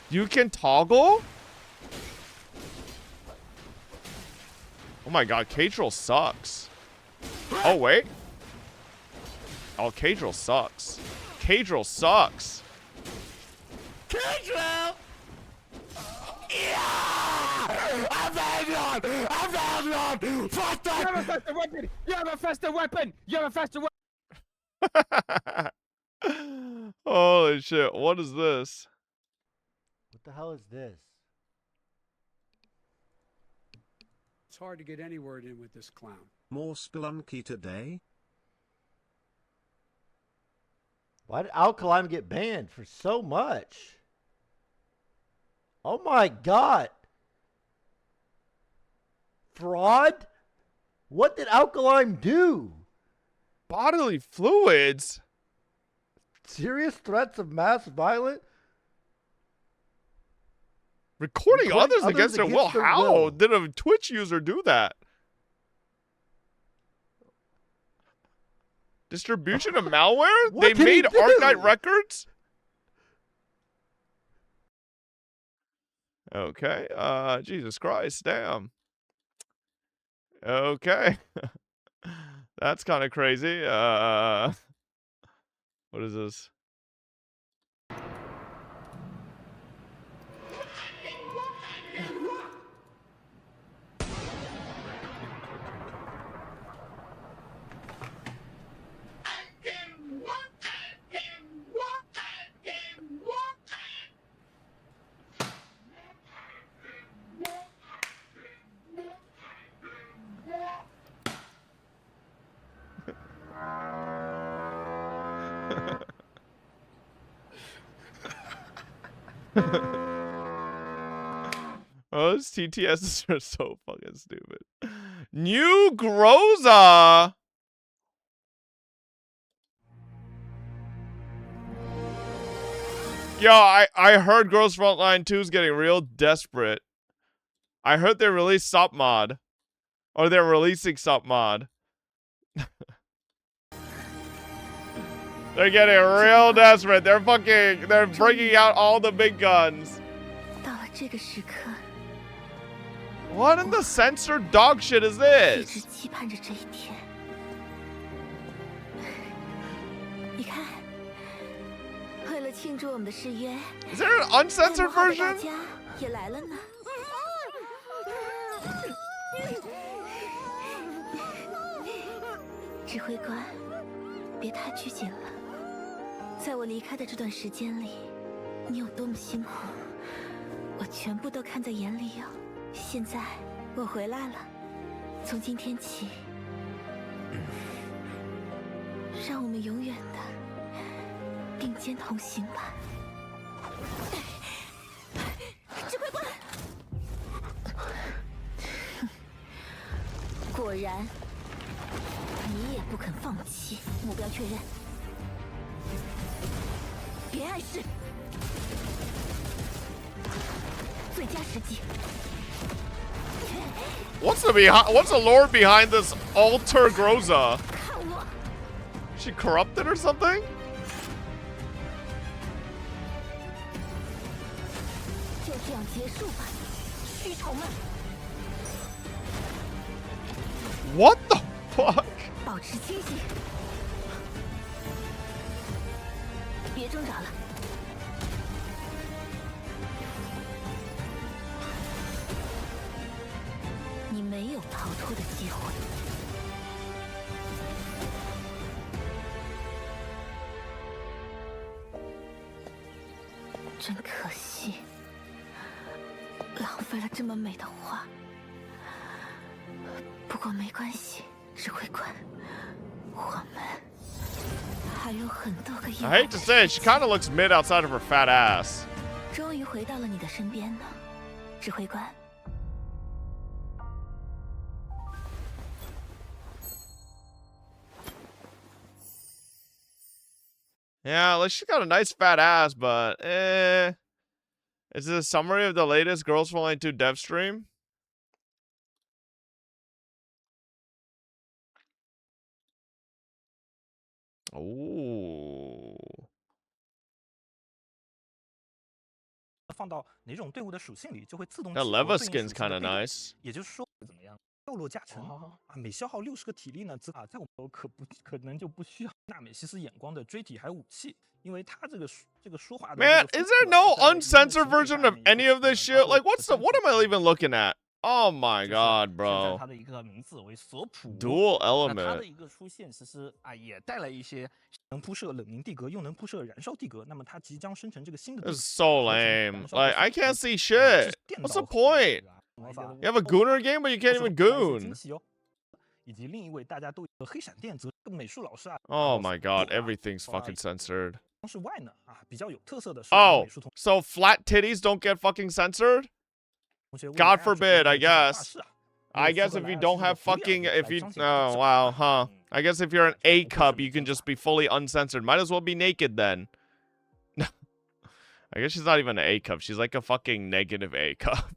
You can toggle? Oh my god, Cadril sucks. Oh, wait. Oh, Cadril sucks. Cadril sucks. Cadril! Yeah! I found one! I found one! Faster! You have a faster weapon! You have a faster weapon! You have a faster weapon! Holy shit, what is this? What the hell is this? It's hard to get any word in with this clown. More Spelunky today? Why did Alkaline get banned for so much? Oh my god. Fraud? What did Alkaline do? Bodily fluids? Serious threats of mass violence? Recording others against their will? How did a Twitch user do that? Distribution of malware? They made Arknight Records? Okay. Jesus Christ, damn. Okay. That's kind of crazy. What is this? Oh, those TTSs are so fucking stupid. New Groza. Yo, I heard Girls Frontline 2 is getting real desperate. I heard they released Sup Mod. Or they're releasing Sup Mod. They're getting real desperate. They're bringing out all the big guns. What in the censored dog shit is this? Is there an uncensored version? What's the lore behind this alter Groza? Is she corrupted or something? What the fuck? I hate to say it, she kind of looks mid outside of her fat ass. Yeah, like she got a nice fat ass, but Is this a summary of the latest Girls Frontline 2 dev stream? Oh. 放到哪种队伍的属性里，就会自动 That leva skin's kind of nice. 也就是说，怎么样？掉落加成啊，每消耗60个体力呢，在我们可能就不需要纳美西斯眼光的锥体还有武器，因为他这个说话。Man, is there no uncensored version of any of this shit? Like, what am I even looking at? Oh my god, bro. 它的一个名字为索普 Dual element. 它的一个出现，其实也带来一些能铺设冷凝地格，又能铺设燃烧地格。那么它即将生成这个新的。This is so lame. Like, I can't see shit. What's the point? You have a gooner game, but you can't even goon. 以及另一位大家都有黑闪电则美术老师啊。Oh my god, everything's fucking censored. 是外呢比较有特色的。Oh, so flat titties don't get fucking censored? God forbid, I guess. I guess if you don't have fucking, oh wow, huh? I guess if you're an A cup, you can just be fully uncensored. Might as well be naked then. I guess she's not even an A cup. She's like a fucking negative A cup.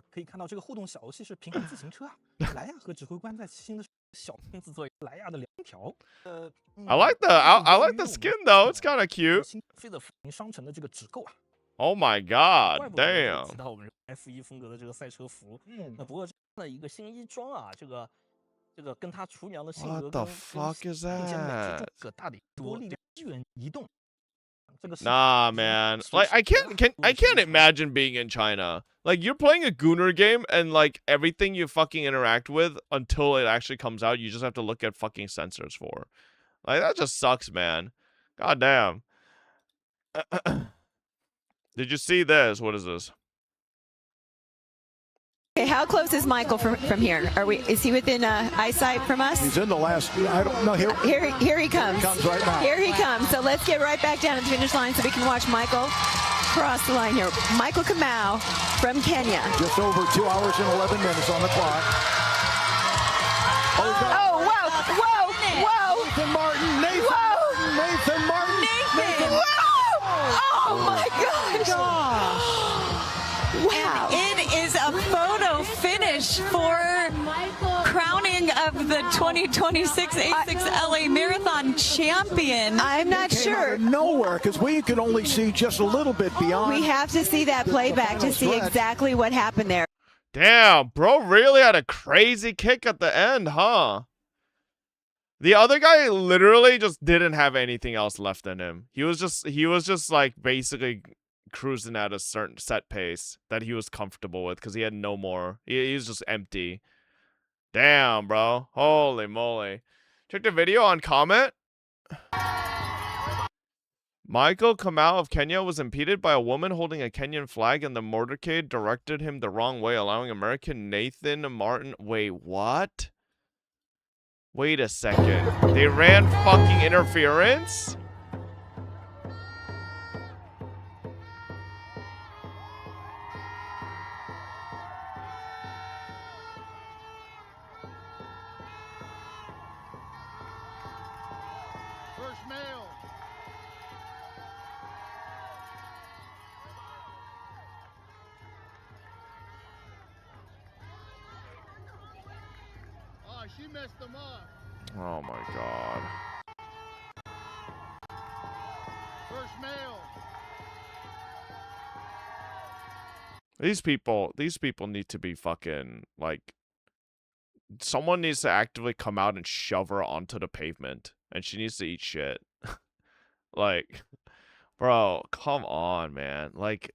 可以看到这个互动小游戏是平衡自行车啊，莱亚和指挥官在新的小片子做莱亚的2条。I like the skin though. It's kind of cute. 飞的商城的这个纸购啊。Oh my god, damn. 提到我们 F1 风格的这个赛车服，那不过这样的一个新衣装啊，这个跟他厨娘的性格 What the fuck is that? 大的多力量支援移动。Nah, man. Like I can't imagine being in China. Like you're playing a gooner game and like everything you fucking interact with until it actually comes out, you just have to look at fucking censors for. Like that just sucks, man. God damn. Did you see this? What is this? Okay, how close is Michael from here? Is he within eyesight from us? He's in the last. I don't know. Here he comes. He comes right now. Here he comes. So let's get right back down to the finish line so we can watch Michael cross the line here. Michael Kamau from Kenya. Just over 2 hours and 11 minutes on the clock. Oh, whoa, whoa, whoa. Nathan Martin, Nathan Whoa. Martin, Nathan Martin. Nathan. Whoa. Oh my gosh. Wow. And it is a photo finish for crowning of the 2026 A6 LA Marathon champion. I'm not Came out sure. of nowhere, because we could only see just a little bit beyond. We have to see that playback to see exactly what happened there. Damn, bro really had a crazy kick at the end, huh? The other guy literally just didn't have anything else left in him. He was just like basically cruising at a certain set pace that he was comfortable with because he had no more. He was just empty. Damn, bro. Holy moly. Check the video on comment. Michael Kamau of Kenya was impeded by a woman holding a Kenyan flag, and the motorcade directed him the wrong way, allowing American Nathan Martin... Wait, what? Wait a second. They ran fucking interference? First male. Oh, she messed them up. Oh my god. First male. These people need to be fucking, like, someone needs to actively come out and shove her onto the pavement, and she needs to eat shit. Like, bro, come on, man. Like,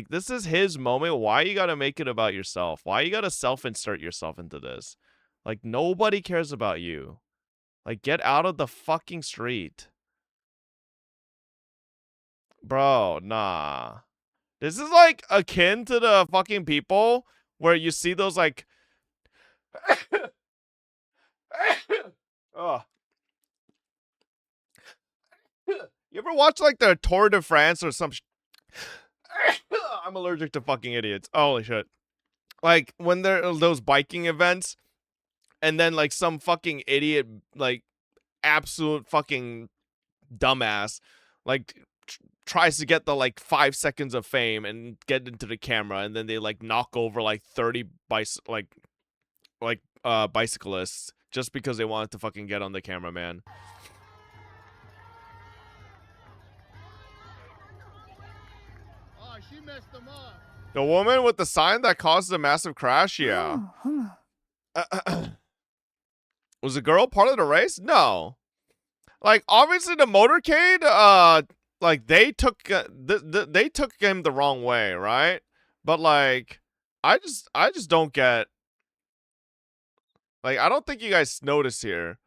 this is his moment. Why you gotta make it about yourself? Why you gotta self-insert yourself into this? Like, nobody cares about you. Like, get out of the fucking street. Bro, nah. This is, like, akin to the fucking people where you see those, like... oh. You ever watch, like, the Tour de France or some I'm allergic to fucking idiots. Holy shit. Like, when there are those biking events, and then, like, some fucking idiot, like, absolute fucking dumbass, like, tries to get the, like, 5 seconds of fame and get into the camera, and then they, like, knock over, like, 30 bicyclists just because they wanted to fucking get on the camera, man. Oh, she messed them up. The woman with the sign that caused a massive crash? Yeah. Was the girl part of the race? No. Like, obviously the motorcade, like, they took they took him the wrong way, right? But, like, I just don't get... Like, I don't think you guys notice here.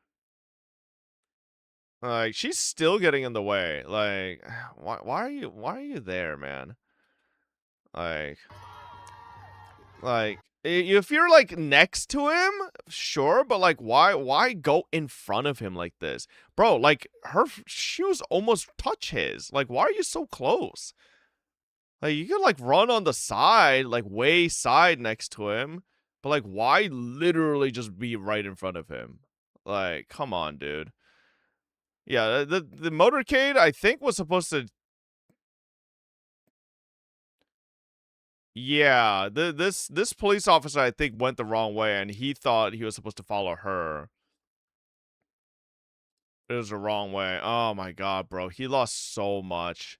Like, she's still getting in the way. Like, why are you there, man? Like, if you're, like, next to him, sure, but, like, why go in front of him like this? Bro, like, her shoes almost touch his. Like, why are you so close? Like, you could, like, run on the side, like, way side next to him, but, like, why literally just be right in front of him? Like, come on, dude. Yeah, the motorcade, I think, was supposed to... Yeah, this police officer, I think, went the wrong way, and he thought he was supposed to follow her. It was the wrong way. Oh my god, bro. He lost so much.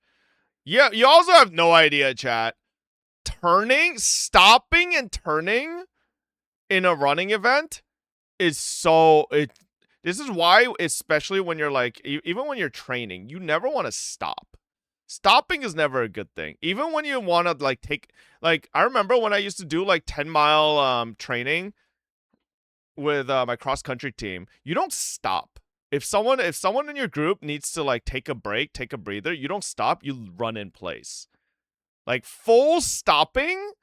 Yeah, you also have no idea, chat. Stopping and turning in a running event is so... This is why, especially when you're, like, even when you're training, you never want to stop. Stopping is never a good thing. Even when you want to, like, take... Like, I remember when I used to do, like, 10-mile training with my cross-country team. You don't stop. If someone in your group needs to, like, take a break, take a breather, you don't stop. You run in place. Like, full stopping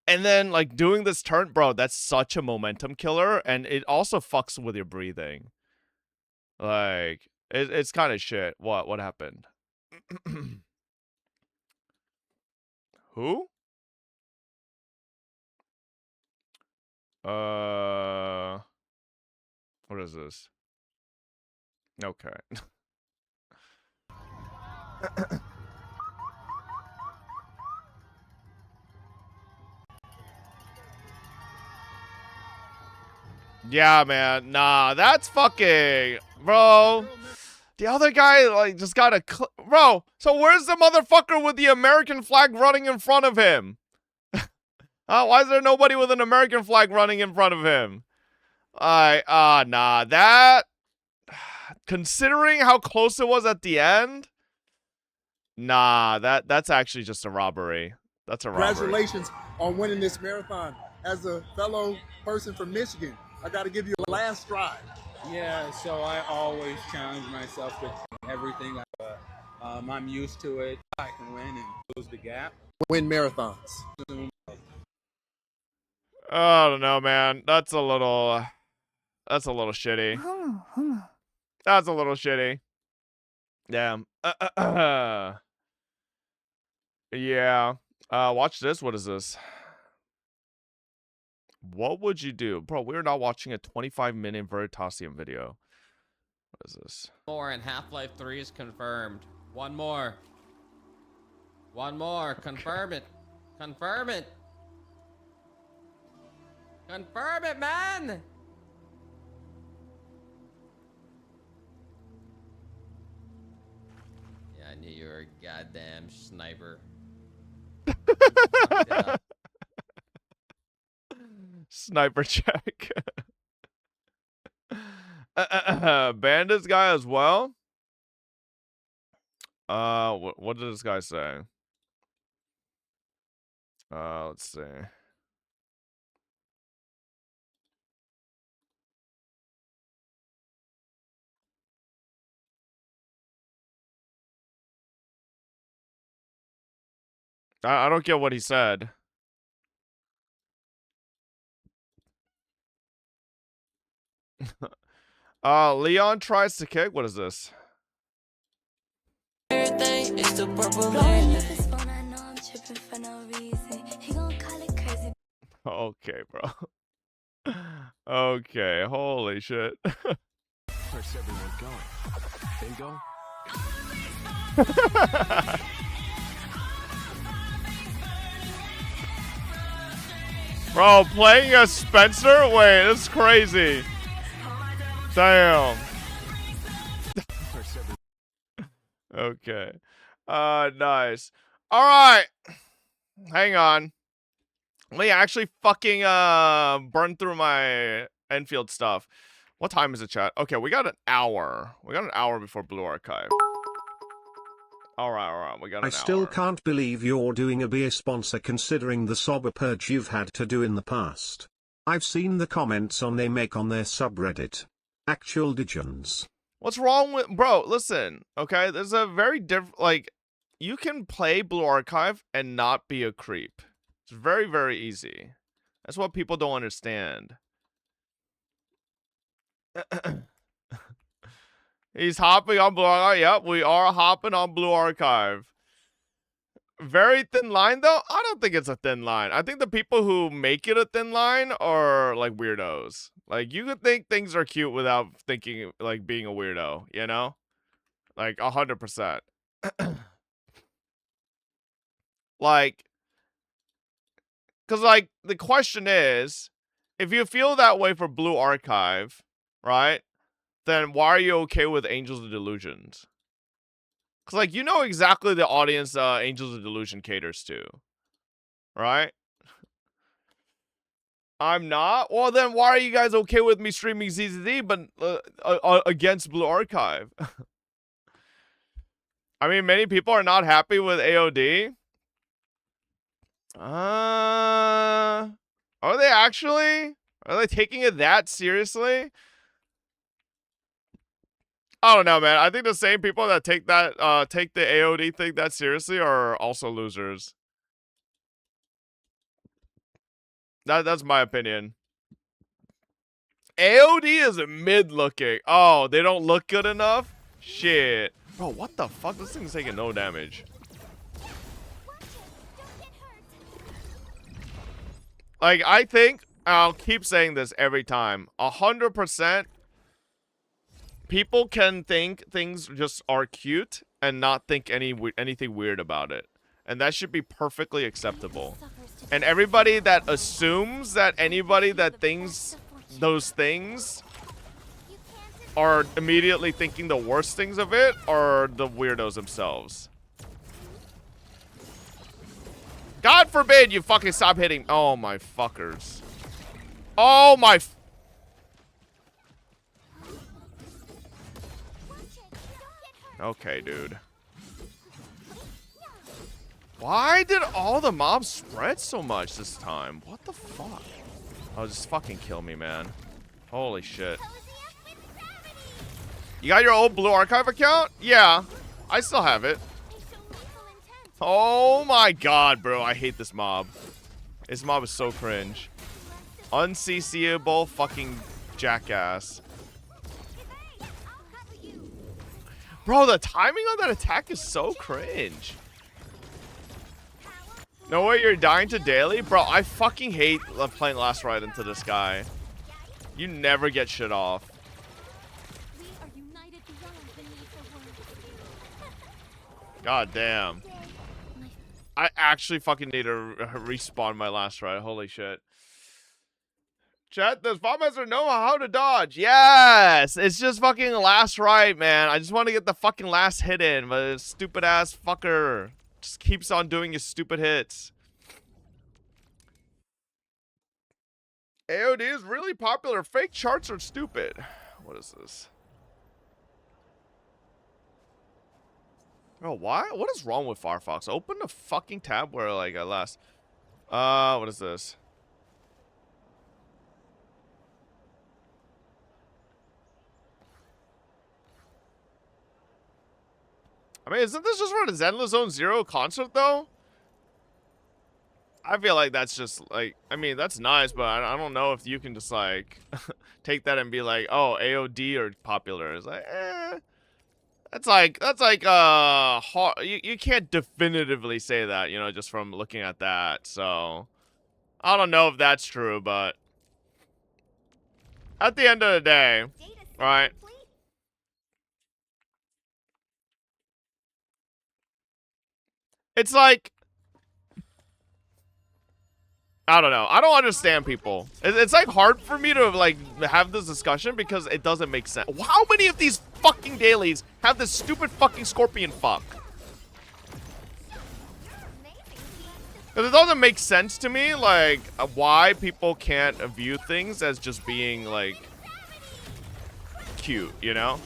and then, like, doing this turn. Bro, that's such a momentum killer. And it also fucks with your breathing. Like, it's kind of shit. What happened? Who? What is this? Okay. Yeah, man. Nah, that's fucking... Bro. The other guy, like, just got a... Bro, so where's the motherfucker with the American flag running in front of him? Why is there nobody with an American flag running in front of him? Nah, that... Considering how close it was at the end... Nah, that's actually just a robbery. That's a robbery. Congratulations on winning this marathon. As a fellow person from Michigan, I got to give you a last stride. Yeah, so I always challenge myself with everything. I'm used to it. I can win and close the gap. Win marathons. I don't know, man. That's a little shitty. That's a little shitty. Damn. Yeah. Watch this. What is this? What would you do? Bro, we're not watching a 25-minute Veritasium video. What is this? More and Half-Life 3 is confirmed. One more. One more. Confirm it. Confirm it. Confirm it, man! Yeah, I knew you were a goddamn sniper. Sniper check. Bandits guy as well. What did this guy say? Let's see. I don't get what he said. Leon tries to kick. What is this? Okay, bro. Okay, holy shit. Where's everyone going? Bingo? Bro, playing as Spencer? Wait, that's crazy. Damn. Okay. Nice. Alright. Hang on. Let me actually fucking burn through my Enfield stuff. What time is it, chat? Okay, we got an hour. We got an hour before Blue Archive. Alright, we got an hour. I still can't believe you're doing a beer sponsor considering the sober purge you've had to do in the past. I've seen the comments on they make on their subreddit. Actual digens. What's wrong with... Bro, listen, okay? There's a very different... Like, you can play Blue Archive and not be a creep. It's very, very easy. That's what people don't understand. He's hopping on Blue Archive. Yep, we are hopping on Blue Archive. Very thin line, though? I don't think it's a thin line. I think the people who make it a thin line are, like, weirdos. Like, you could think things are cute without thinking, like, being a weirdo, you know? Like, 100%. Like, because, like, the question is, if you feel that way for Blue Archive, right? Then why are you okay with Angels of Delusions? Because, like, you know exactly the audience Angels of Delusion caters to. Right? I'm not? Well, then why are you guys okay with me streaming ZZZ but against Blue Archive? I mean, many people are not happy with AOD. Are they actually? Are they taking it that seriously? I don't know, man. I think the same people that take that take the AOD thing that seriously are also losers. That's my opinion. AOD is mid-looking. Oh, they don't look good enough? Shit. Bro, what the fuck? This thing's taking no damage. Like, I think, I'll keep saying this every time, 100% people can think things just are cute and not think anything weird about it. And that should be perfectly acceptable. And everybody that assumes that anybody that thinks those things are immediately thinking the worst things of it are the weirdos themselves. God forbid you fucking stop hitting. Oh my fuckers. Oh my. Okay, dude. Why did all the mobs spread so much this time? What the fuck? Oh, just fucking kill me, man. Holy shit. You got your old Blue Archive account? Yeah, I still have it. Oh my god, bro. I hate this mob. This mob is so cringe. Uncc'able fucking jackass. Bro, the timing on that attack is so cringe. No way you're dying to daily? Bro, I fucking hate playing last ride into this guy. You never get shit off. God damn. I actually fucking need to respawn my last ride. Holy shit. Chat, does Bombmaster know how to dodge? Yes! It's just fucking last right, man. I just want to get the fucking last hit in, but this stupid ass fucker just keeps on doing his stupid hits. AOD is really popular. Fake charts are stupid. What is this? Oh, why? What is wrong with Firefox? Open the fucking tab where, like, at last. What is this? I mean, isn't this just for the Zenless Zone Zero concert, though? I feel like that's just, like, I mean, that's nice, but I don't know if you can just, like, take that and be like, oh, AOD are popular. It's like, That's like, hard. You can't definitively say that, you know, just from looking at that. So, I don't know if that's true, but at the end of the day, right? It's like, I don't know. I don't understand people. It's like hard for me to like have this discussion because it doesn't make sense. How many of these fucking dailies have this stupid fucking scorpion fuck? Because it doesn't make sense to me, like, why people can't view things as just being, like, cute, you know?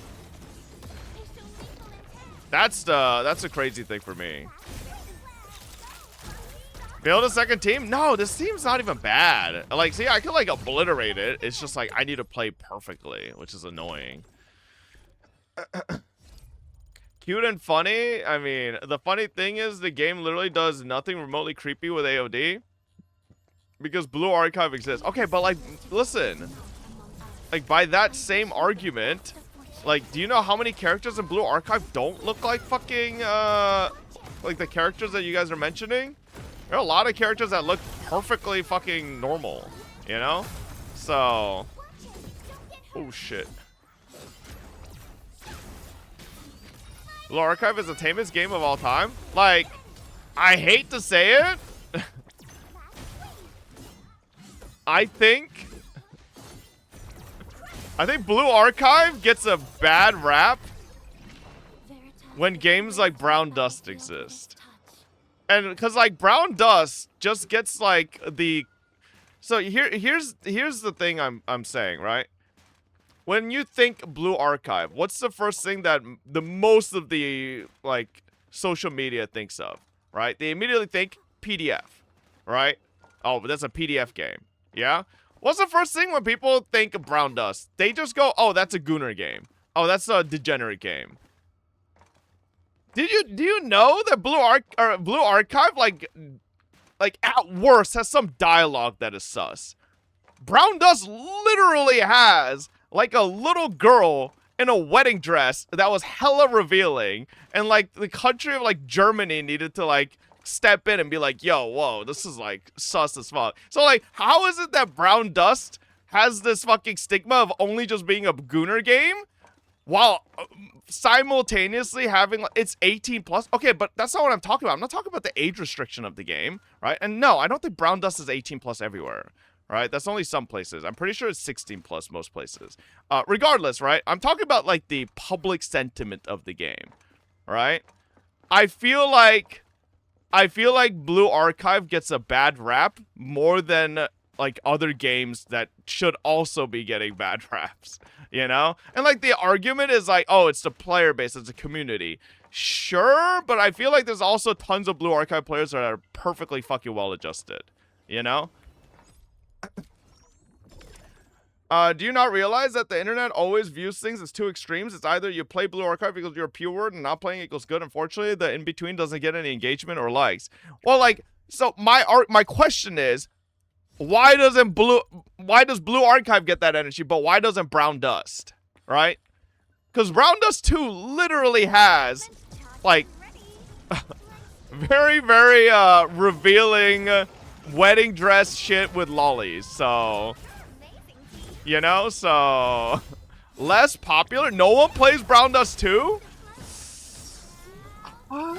That's a crazy thing for me. Build a second team? No, this team's not even bad. Like, see, I could, like, obliterate it. It's just, like, I need to play perfectly, which is annoying. Cute and funny? I mean, the funny thing is the game literally does nothing remotely creepy with AOD. Because Blue Archive exists. Okay, but, like, listen. Like, by that same argument, like, do you know how many characters in Blue Archive don't look like fucking, like, the characters that you guys are mentioning? There are a lot of characters that look perfectly fucking normal, you know? So, oh shit. Blue Archive is the tamest game of all time? Like, I hate to say it. I think Blue Archive gets a bad rap when games like Brown Dust exist. And because like Brown Dust just gets like the, so here's the thing I'm saying, right? When you think Blue Archive, what's the first thing that the most of the like social media thinks of, right? They immediately think PDF, right? Oh, but that's a PDF game. Yeah? What's the first thing when people think of Brown Dust? They just go, oh, that's a Gooner game. Oh, that's a degenerate game. Do you know that Blue Archive like at worst has some dialogue that is sus? Brown Dust literally has like a little girl in a wedding dress that was hella revealing, and like the country of like Germany needed to like step in and be like, yo, whoa, this is like sus as fuck. So like, how is it that Brown Dust has this fucking stigma of only just being a gooner game while simultaneously having, it's 18 plus? Okay, but that's not what I'm talking about. I'm not talking about the age restriction of the game, right? And no, I don't think Brown Dust is 18 plus everywhere. Right, that's only some places. I'm pretty sure it's 16 plus most places. Regardless, right? I'm talking about like the public sentiment of the game, right? I feel like Blue Archive gets a bad rap more than like other games that should also be getting bad raps, you know? And like the argument is like, oh, it's the player base, it's a community. Sure, but I feel like there's also tons of Blue Archive players that are perfectly fucking well adjusted, you know? Do you not realize that the internet always views things as two extremes? It's either you play Blue Archive equals you're a pure word and not playing equals good. Unfortunately, the in-between doesn't get any engagement or likes. Well, like, so my question is, why does Blue Archive get that energy, but why doesn't Brown Dust? Right? Because Brown Dust 2 literally has, like, very, very revealing wedding dress shit with lollies, so, you know, so, less popular. No one plays Brown Dust 2? I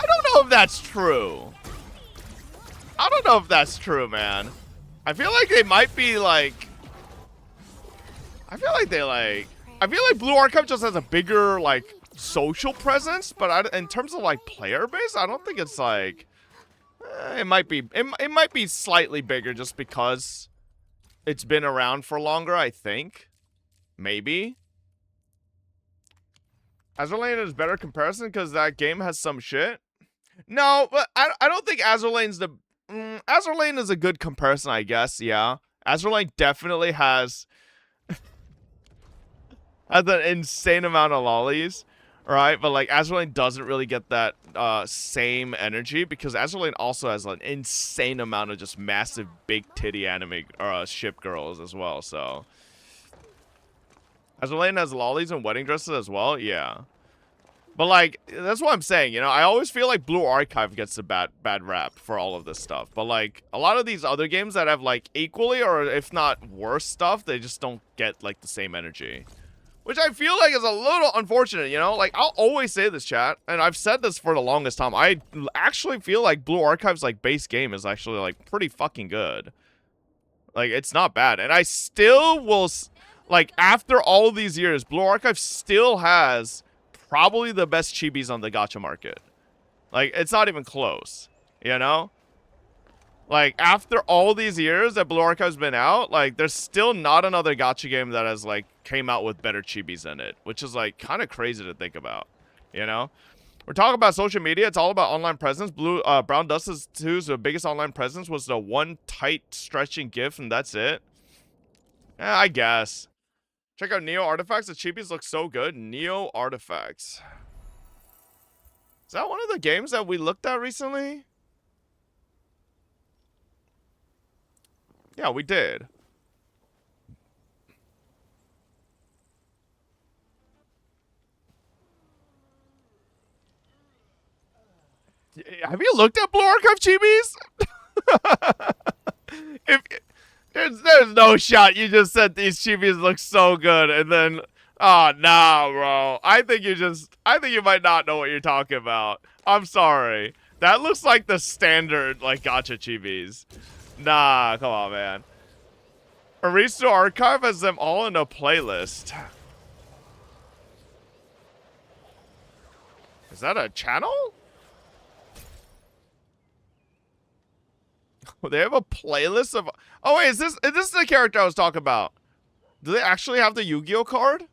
don't know if that's true. I don't know if that's true, man. I feel like they might be like, I feel like Blue Archive just has a bigger, like, social presence, but in terms of like player base, I don't think it's like, it might be slightly bigger just because it's been around for longer, I think. Maybe. Azur Lane is better comparison because that game has some shit. No, but I don't think Azur Lane's the Azur Lane is a good comparison, I guess. Yeah, Azur Lane definitely has an insane amount of lollies. Right, but like Azur Lane doesn't really get that same energy because Azur Lane also has an insane amount of just massive big titty anime ship girls as well. So Azur Lane has lollies and wedding dresses as well. Yeah, but like that's what I'm saying. You know, I always feel like Blue Archive gets a bad rap for all of this stuff. But like a lot of these other games that have like equally or if not worse stuff, they just don't get like the same energy. Which I feel like is a little unfortunate, you know? Like, I'll always say this, chat, and I've said this for the longest time. I actually feel like Blue Archive's, like, base game is actually, like, pretty fucking good. Like, it's not bad. And I still will, like, after all of these years, Blue Archive still has probably the best chibis on the gacha market. Like, it's not even close, you know? Like, after all these years that Blue Archive's been out, like, there's still not another gacha game that has, like, came out with better chibis in it. Which is, like, kind of crazy to think about, you know? We're talking about social media. It's all about online presence. Brown Dust 2's the biggest online presence was the one tight stretching GIF, and that's it. Yeah, I guess. Check out Neo Artifacts. The chibis look so good. Neo Artifacts. Is that one of the games that we looked at recently? Yeah, we did. Have you looked at Blue Archive chibis? There's no shot you just said these chibis look so good and then, oh, nah, bro. I think you might not know what you're talking about. I'm sorry. That looks like the standard, like, gacha chibis. Nah, come on, man. Aristo Archive has them all in a playlist. Is that a channel? They have a playlist of... Oh, wait, is this the character I was talking about? Do they actually have the Yu-Gi-Oh card?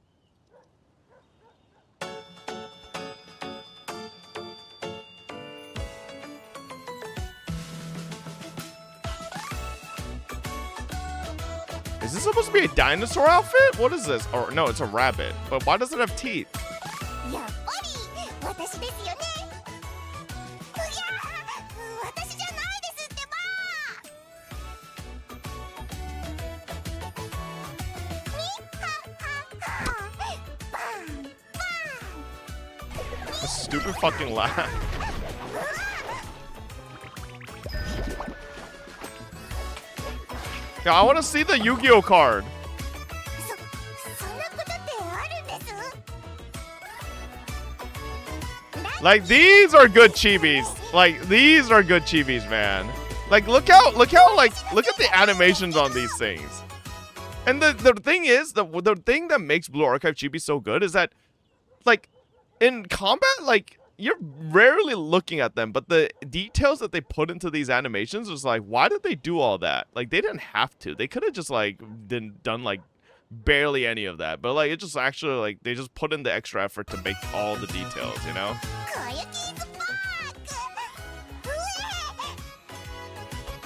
Is this supposed to be a dinosaur outfit? What is this? Or no, it's a rabbit. But why does it have teeth? stupid fucking laugh. Yeah, I want to see the Yu-Gi-Oh card. Like, these are good chibis. Like, these are good chibis, man. Like, look at the animations on these things. And the thing is, the thing that makes Blue Archive chibi so good is that, like, in combat, like, you're rarely looking at them, but the details that they put into these animations is like, why did they do all that? Like, they didn't have to. They could have just, like, done, like, barely any of that. But, like, it just actually, like, they just put in the extra effort to make all the details, you know?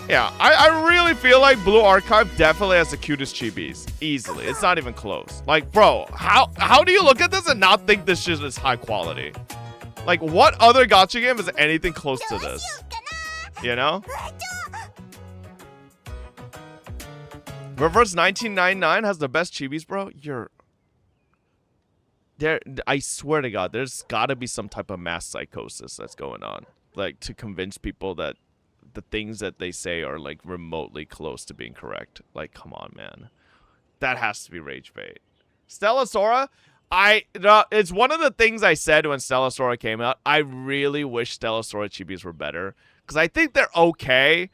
Yeah, I really feel like Blue Archive definitely has the cutest chibis. Easily. It's not even close. Like, bro, how do you look at this and not think this shit is high quality? Like, what other gacha game is anything close to this? You know? Reverse 1999 has the best chibis, bro. I swear to God, there's gotta be some type of mass psychosis that's going on. Like, to convince people that the things that they say are, like, remotely close to being correct. Like, come on, man. That has to be rage bait. Stella Sora, it's one of the things I said when Stella Sora came out. I really wish Stella Sora chibis were better, because I think they're okay,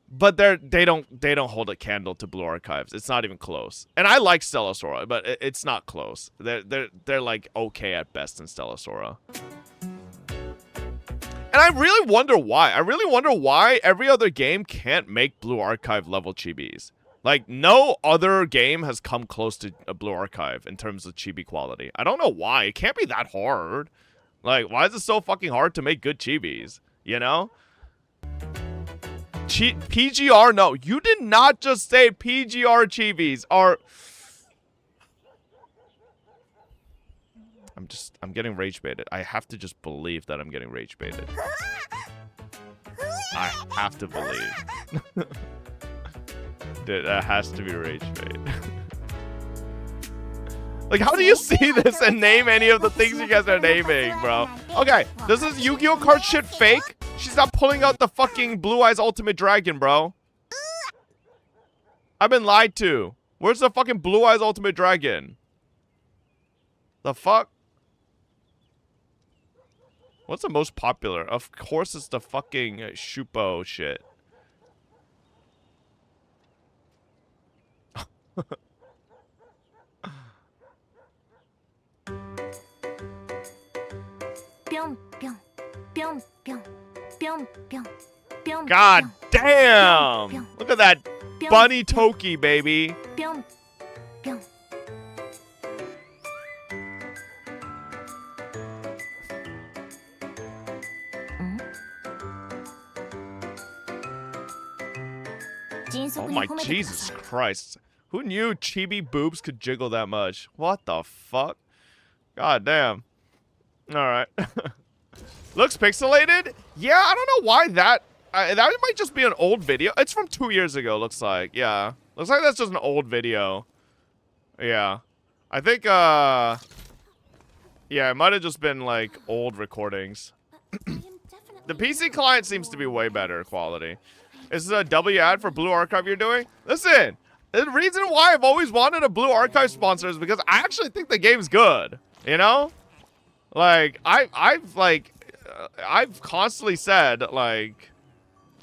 but they don't hold a candle to Blue Archives. It's not even close. And I like Stella Sora, but it's not close. They're like okay at best in Stella Sora. And I really wonder why. I really wonder why every other game can't make Blue Archive level chibis. Like, no other game has come close to a Blue Archive in terms of chibi quality. I don't know why. It can't be that hard. Like, why is it so fucking hard to make good chibis? You know? PGR, no. You did not just say PGR chibis are... I'm getting rage baited. I have to just believe that I'm getting rage baited. I have to believe. Dude, that has to be rage bait. Like, how do you see this and name any of the things you guys are naming, bro? Okay, this is Yu-Gi-Oh card shit fake. She's not pulling out the fucking Blue Eyes Ultimate Dragon, bro. I've been lied to. Where's the fucking Blue Eyes Ultimate Dragon? The fuck? What's the most popular? Of course it's the fucking Shupo shit. God damn! Look at that bunny Toki, baby. Oh my Jesus Christ. Who knew chibi boobs could jiggle that much? What the fuck? God damn. Alright. Looks pixelated? Yeah, I don't know why that... that might just be an old video. It's from 2 years ago, looks like. Yeah. Looks like that's just an old video. Yeah. I think, yeah, it might have just been, like, old recordings. The PC client seems to be way better quality. Is this a W ad for Blue Archive you're doing? Listen, the reason why I've always wanted a Blue Archive sponsor is because I actually think the game's good. You know? Like, I've constantly said, like,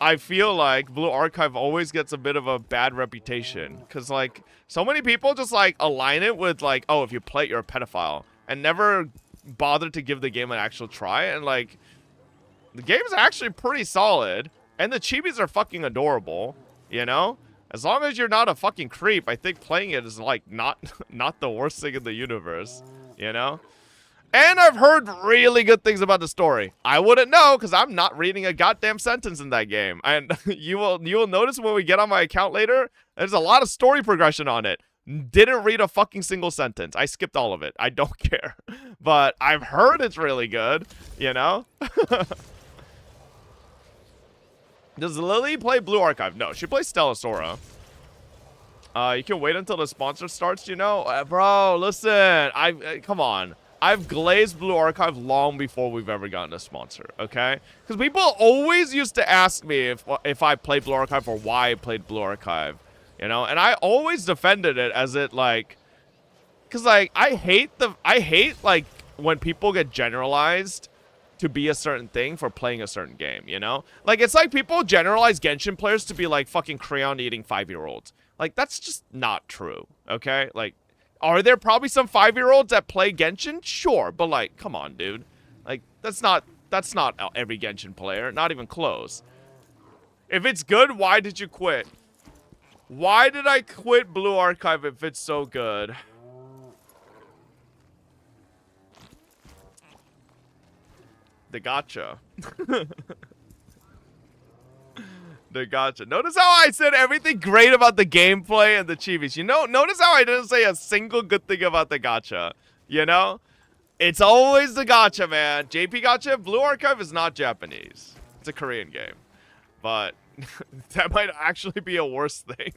I feel like Blue Archive always gets a bit of a bad reputation. Because, like, so many people just, like, align it with, like, oh, if you play it, you're a pedophile. And never bother to give the game an actual try. And, like, the game's actually pretty solid. And the chibis are fucking adorable, you know? As long as you're not a fucking creep, I think playing it is, like, not the worst thing in the universe, you know? And I've heard really good things about the story. I wouldn't know, because I'm not reading a goddamn sentence in that game. And you will notice when we get on my account later, there's a lot of story progression on it. Didn't read a fucking single sentence. I skipped all of it. I don't care. But I've heard it's really good, you know? Does Lily play Blue Archive? No, she plays Stella Sora. You can wait until the sponsor starts, you know? Bro, listen. Come on. I've glazed Blue Archive long before we've ever gotten a sponsor, okay? Because people always used to ask me if I played Blue Archive or why I played Blue Archive, you know? And I always defended it as it, like... Because, like, I hate, like, when people get generalized to be a certain thing for playing a certain game, you know? Like, it's like people generalize Genshin players to be, like, fucking crayon-eating 5-year-olds. Like, that's just not true, okay? Like... Are there probably some 5-year-olds that play Genshin? Sure, but like, come on, dude. Like, that's not every Genshin player, not even close. If it's good, why did you quit? Why did I quit Blue Archive if it's so good? The gacha. The gacha. Notice how I said everything great about the gameplay and the chivis. You know, notice how I didn't say a single good thing about the gacha. You know? It's always the gacha, man. JP gacha, Blue Archive is not Japanese. It's a Korean game. But that might actually be a worse thing.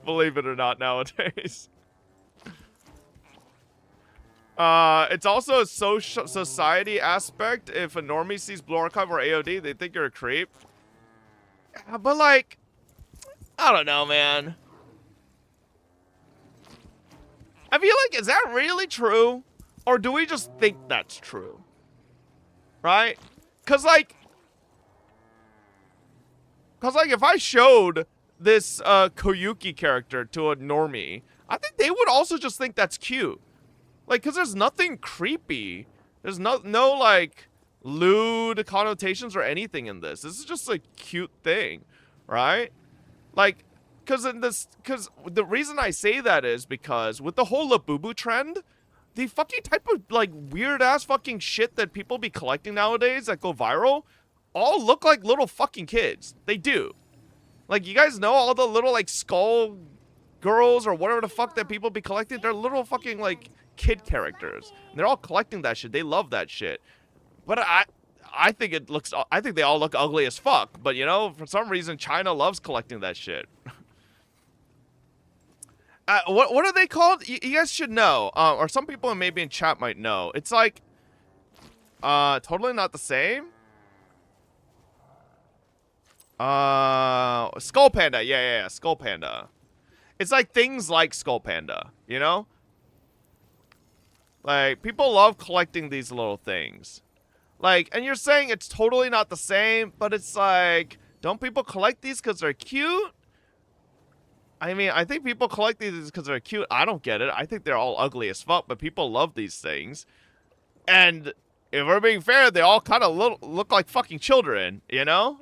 Believe it or not nowadays. It's also a society aspect. If a normie sees Blue Archive or AOD, they think you're a creep. But, like, I don't know, man. I feel like, is that really true? Or do we just think that's true? Right? Because, like, if I showed this Koyuki character to a normie, I think they would also just think that's cute. Like, because there's nothing creepy. There's no like... lewd connotations or anything in this. This is just a cute thing, right? Like, because the reason I say that is because with the whole Labubu trend, the fucking type of like weird ass fucking shit that people be collecting nowadays that go viral all look like little fucking kids. They do. Like, you guys know all the little like skull girls or whatever the fuck that people be collecting? They're little fucking like kid characters. And they're all collecting that shit. They love that shit. But I think I think they all look ugly as fuck. But, you know, for some reason, China loves collecting that shit. What are they called? You guys should know. Or some people maybe in chat might know. It's like, totally not the same. Skull Panda. Yeah. Skull Panda. It's like things like Skull Panda, you know? Like, people love collecting these little things. Like, and you're saying it's totally not the same, but it's like, don't people collect these because they're cute? I mean, I think people collect these because they're cute. I don't get it. I think they're all ugly as fuck, but people love these things. And if we're being fair, they all kind of look like fucking children, you know?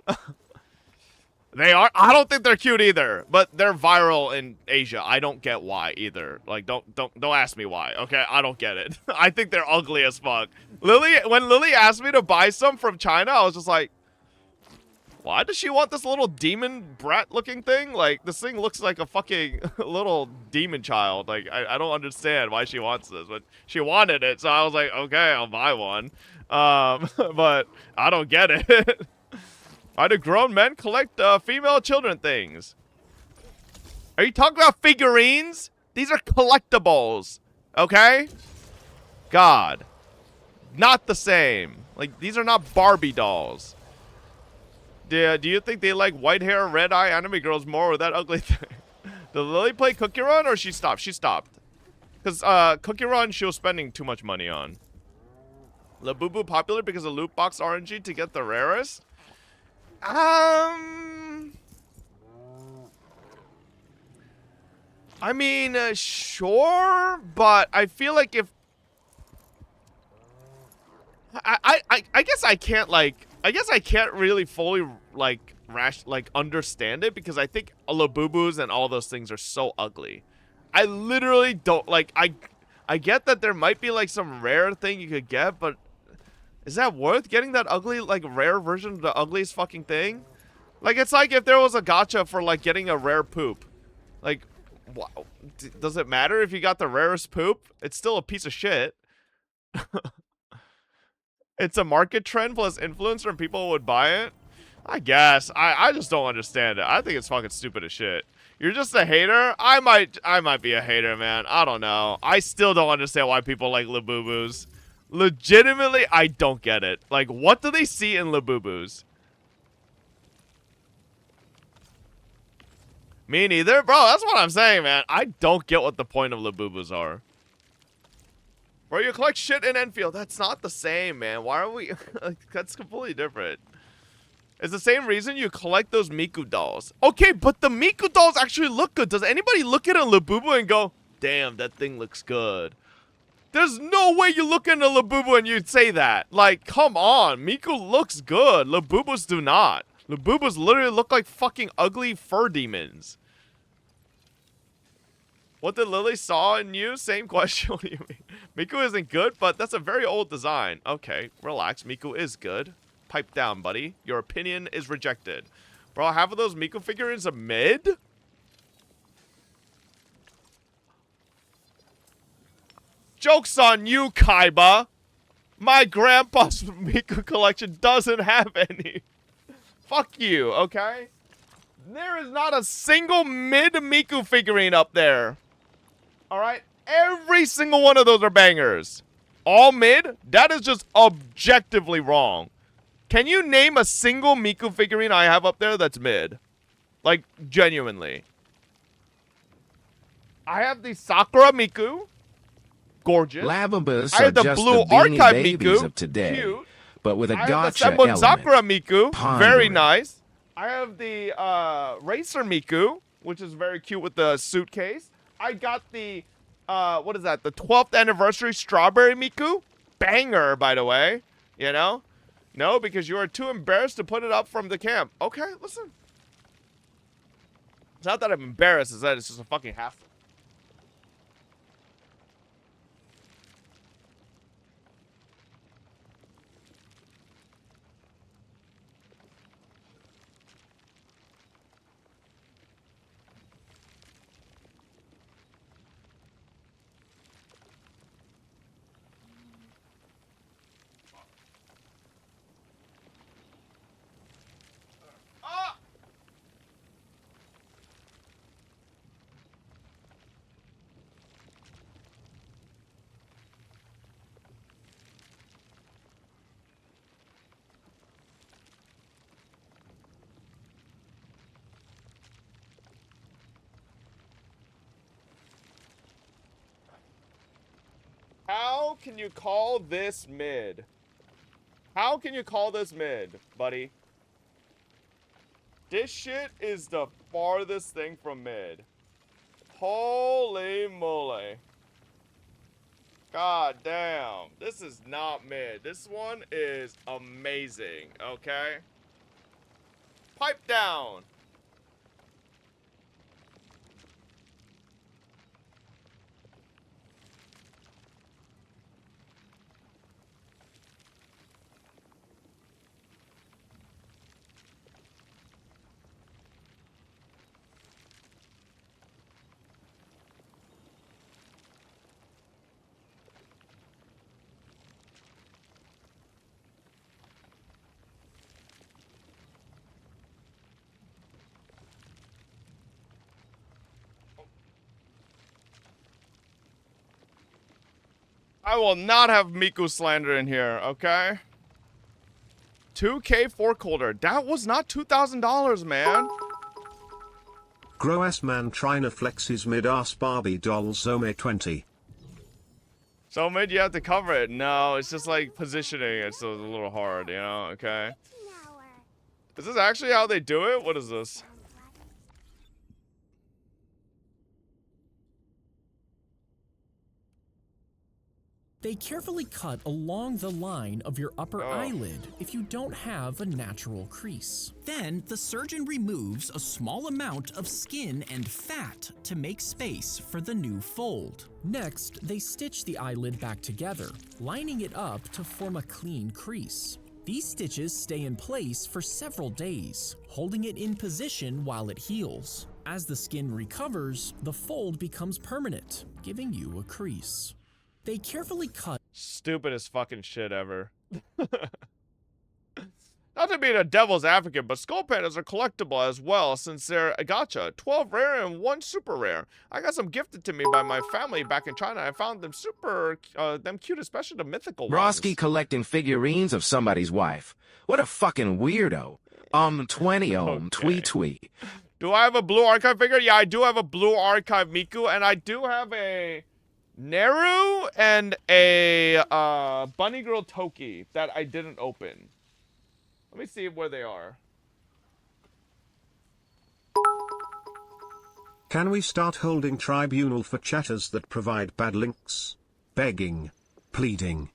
They are. I don't think they're cute either, but they're viral in Asia. I don't get why either. Like, don't ask me why. Okay, I don't get it. I think they're ugly as fuck. When Lily asked me to buy some from China, I was just like, why does she want this little demon brat looking thing? Like, this thing looks like a fucking little demon child. Like, I don't understand why she wants this, but she wanted it, so I was like, okay, I'll buy one. But I don't get it. Why do grown men collect female children things? Are you talking about figurines? These are collectibles, okay? God. Not the same. Like, these are not Barbie dolls. Do you think they like white hair, red eye anime girls more with that ugly thing? Did Lily play Cookie Run or she stopped? She stopped. Because Cookie Run she was spending too much money on. Labubu popular because of loot box RNG to get the rarest? I mean, sure, but I feel like if I guess I can't really fully understand it because I think Labubus and all those things are so ugly. I literally don't like. I get that there might be like some rare thing you could get, but is that worth getting that ugly, like, rare version of the ugliest fucking thing? Like, it's like if there was a gacha for, like, getting a rare poop. Like, does it matter if you got the rarest poop? It's still a piece of shit. It's a market trend plus influencer and people would buy it? I guess. I just don't understand it. I think it's fucking stupid as shit. You're just a hater? I might be a hater, man. I don't know. I still don't understand why people like Labubus. Legitimately, I don't get it. Like, what do they see in Labubus? Me neither. Bro, that's what I'm saying, man. I don't get what the point of Labubus are. Bro, you collect shit in Enfield. That's not the same, man. Why are we... That's completely different. It's the same reason you collect those Miku dolls. Okay, but the Miku dolls actually look good. Does anybody look at a Labubu and go, damn, that thing looks good? There's no way you look at a Labubu and you'd say that. Like, come on. Miku looks good. Labubus do not. Labubus literally look like fucking ugly fur demons. What did Lily saw in you? Same question. What do you mean? Miku isn't good, but that's a very old design. Okay, relax. Miku is good. Pipe down, buddy. Your opinion is rejected. Bro, half of those Miku figurines are mid? Joke's on you, Kaiba. My grandpa's Miku collection doesn't have any. Fuck you, okay? There is not a single mid Miku figurine up there. Alright? Every single one of those are bangers. All mid? That is just objectively wrong. Can you name a single Miku figurine I have up there that's mid? Like, genuinely. I have the Sakura Miku. Gorgeous. Lavabas I are have the just Blue the beanie Archive babies Miku. of today, Cute. but with a I have gotcha the Senbon element. Sakura Miku. Ponder Very it. nice. I have the Racer Miku, which is very cute with the suitcase. I got the, what is that? The 12th anniversary Strawberry Miku. Banger, by the way. You know? No, because you are too embarrassed to put it up from the camp. Okay, listen. It's not that I'm embarrassed, it's that it's just a fucking hassle. How can you call this mid? How can you call this mid, buddy? This shit is the farthest thing from mid. Holy moly. God damn. This is not mid. This one is amazing, okay? Pipe down. I will not have Miku slander in here, okay? 2K fork holder. That was not $2,000, man. Gross man trying to flex his mid-ass Barbie doll Zome 20. So mid, you have to cover it. No, it's just like positioning. It's a little hard, you know, okay? Is this actually how they do it? What is this? They carefully cut along the line of your upper eyelid if you don't have a natural crease. Then, the surgeon removes a small amount of skin and fat to make space for the new fold. Next, they stitch the eyelid back together, lining it up to form a clean crease. These stitches stay in place for several days, holding it in position while it heals. As the skin recovers, the fold becomes permanent, giving you a crease. They carefully cut. Stupidest fucking shit ever. That Not to be the devil's advocate, but skull pandas are collectible as well since they're a gacha. 12 rare and 1 super rare. I got some gifted to me by my family back in China. I found them them cute, especially the mythical ones. Roski collecting figurines of somebody's wife. What a fucking weirdo. 20 tweet tweet. Do I have a blue archive figure? Yeah, I do have a blue archive Miku, and I do have a Neru and a Bunny Girl Toki that I didn't open. Let me see where they are. Can we start holding tribunal for chatters that provide bad links? Begging. Pleading.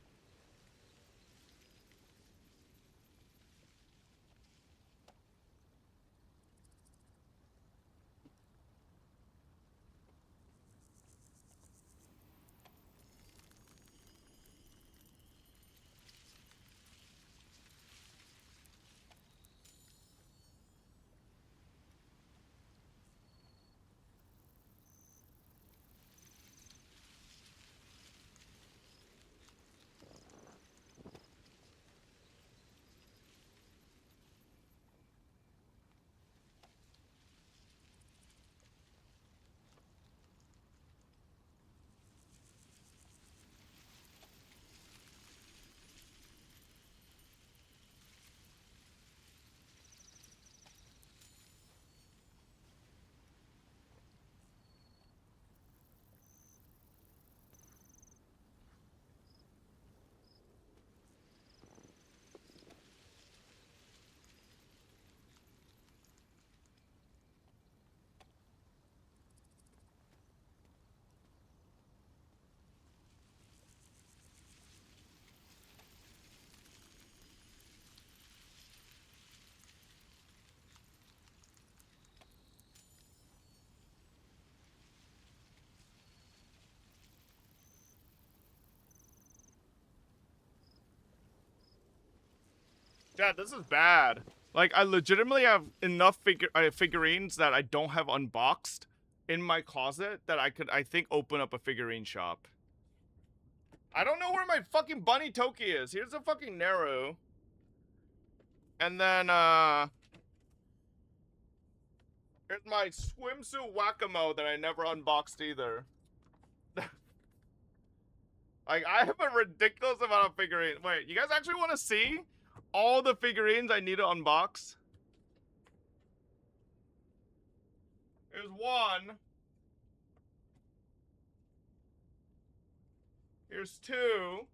Dad, this is bad. Like, I legitimately have enough figurines that I don't have unboxed in my closet that I could, I think, open up a figurine shop. I don't know where my fucking Bunny Toki is. Here's a fucking Neru. And then, here's my swimsuit Whack-A-Mo that I never unboxed either. Like, I have a ridiculous amount of figurines. Wait, you guys actually want to see all the figurines I need to unbox? Here's one. Here's two.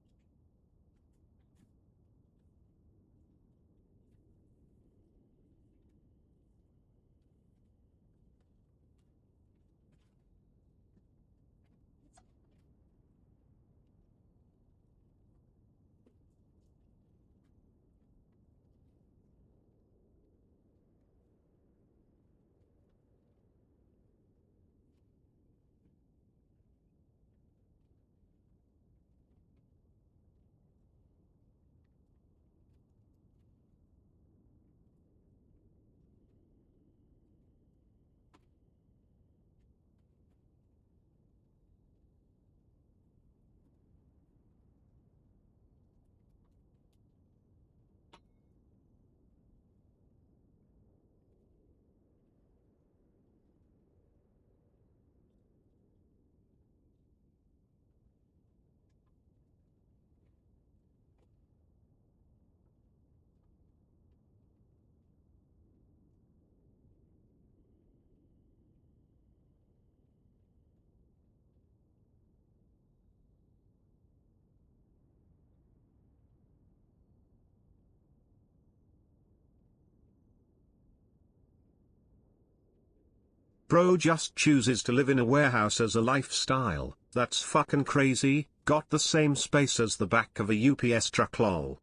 Bro just chooses to live in a warehouse as a lifestyle. That's fucking crazy. Got the same space as the back of a UPS truck lol.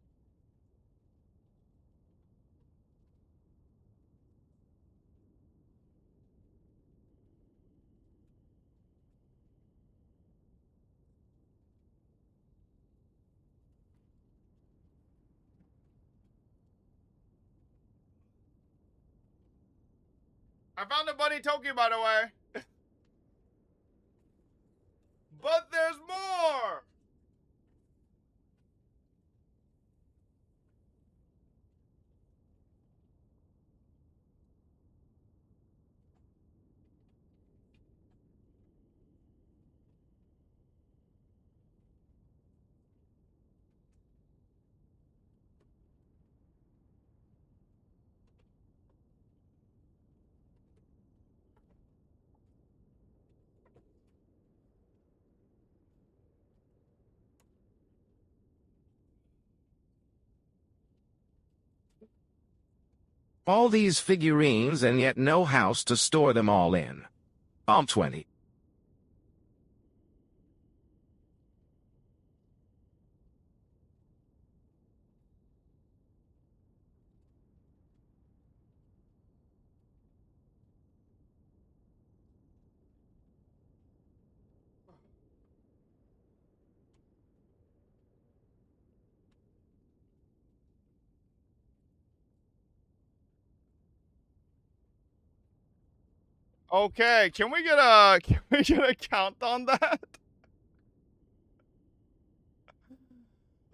I found a Bunny Toki, by the way. But there's more! All these figurines and yet no house to store them all in. I'm 20. Okay, can we get a count on that?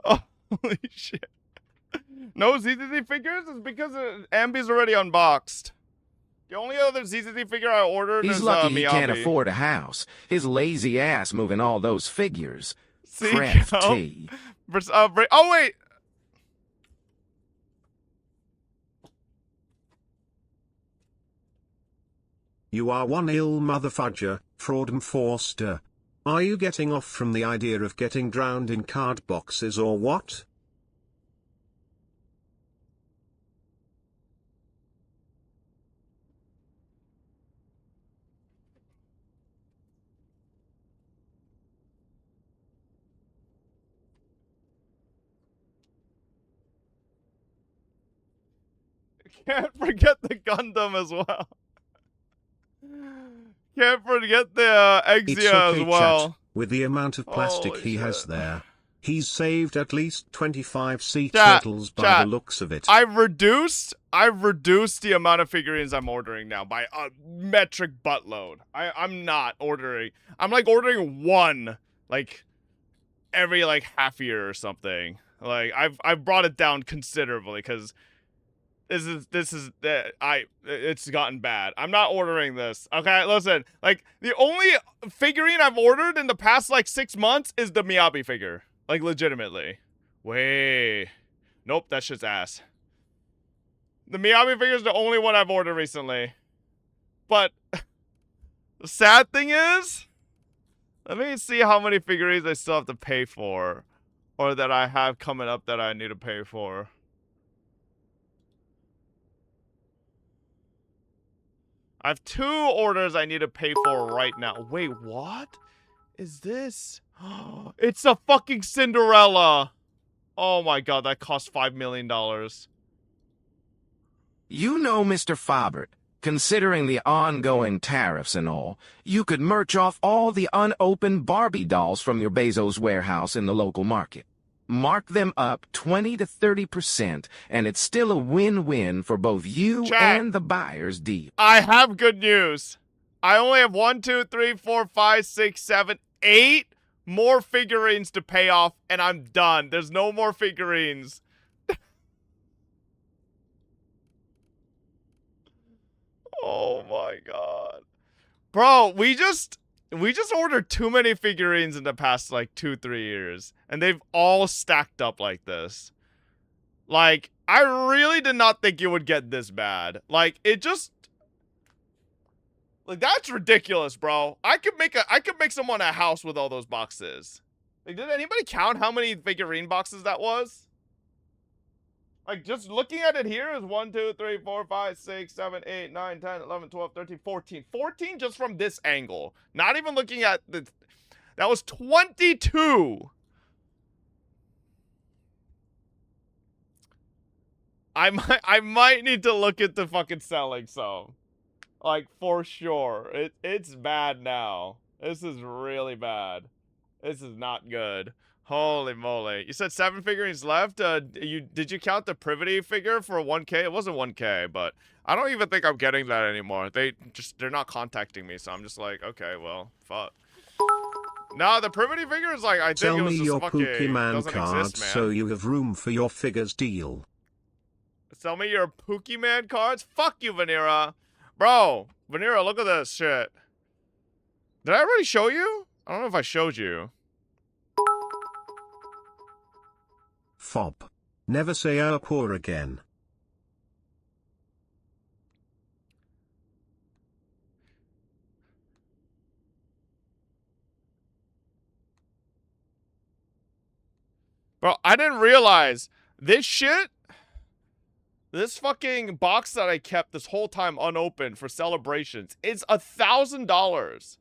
Holy shit. No ZZZ figures? It's because Ambi's already unboxed. The only other ZZZ figure I ordered He's is lucky he can't Miyabi. afford a house. His lazy ass moving all those figures. See, Crafty. Oh, wait! You are one ill motherfudger, Fraudenforster. Are you getting off from the idea of getting drowned in card boxes or what? Can't forget the Gundam as well. Can't forget the It's Exia okay, as well. chat. With the amount of plastic Holy he has shit. there, he's saved at least 25 sea Chat, turtles by chat. the looks of it. I've reduced the amount of figurines I'm ordering now by a metric buttload. I'm not ordering. I'm like ordering one like every like half year or something. Like I've brought it down considerably because it's gotten bad. I'm not ordering this. Okay, listen. Like the only figurine I've ordered in the past like 6 months is the Miyabi figure. Like legitimately. Way. Nope, that shit's ass. The Miyabi figure is the only one I've ordered recently. But the sad thing is, let me see how many figurines I still have to pay for, or that I have coming up that I need to pay for. I have 2 orders I need to pay for right now. Wait, what is this? It's a fucking Cinderella. Oh my god, that cost $5 million. You know, Mr. Faubert, considering the ongoing tariffs and all, you could merch off all the unopened Barbie dolls from your Bezos warehouse in the local market. Mark them up 20 to 30%, and it's still a win-win for both you and the buyer's deal. I have good news. I only have 1, 2, 3, 4, 5, 6, 7, 8 more figurines to pay off, and I'm done. There's no more figurines. Oh my god. Bro, we just ordered too many figurines in the past like 2-3 years, and they've all stacked up like this. Like, I really did not think it would get this bad. Like, it just, like, that's ridiculous, bro. I could make someone a house with all those boxes. Like, did anybody count how many figurine boxes that was? Like, just looking at it here is 1, 2, 3, 4, 5, 6, 7, 8, 9, 10, 11, 12, 13, 14. 14 just from this angle. Not even looking at the... That was 22! I might need to look into fucking selling some. Like, for sure. It's bad now. This is really bad. This is not good. Holy moly. You said 7 figurines left? Did you count the Privity figure for 1K? It wasn't 1K, but I don't even think I'm getting that anymore. They're not contacting me, so I'm just like, okay, well, fuck. No, the Privity figure is like, I think Sell it was me just your fucking, Pokemon doesn't cards exist, man. so you have room for your figures deal. Sell me your Pokemon cards? Fuck you, Vanera. Bro, Vanera, look at this shit. Did I already show you? I don't know if I showed you. Fob. Never say poor again. Bro, I didn't realize this shit. This fucking box that I kept this whole time unopened for celebrations is $1,000.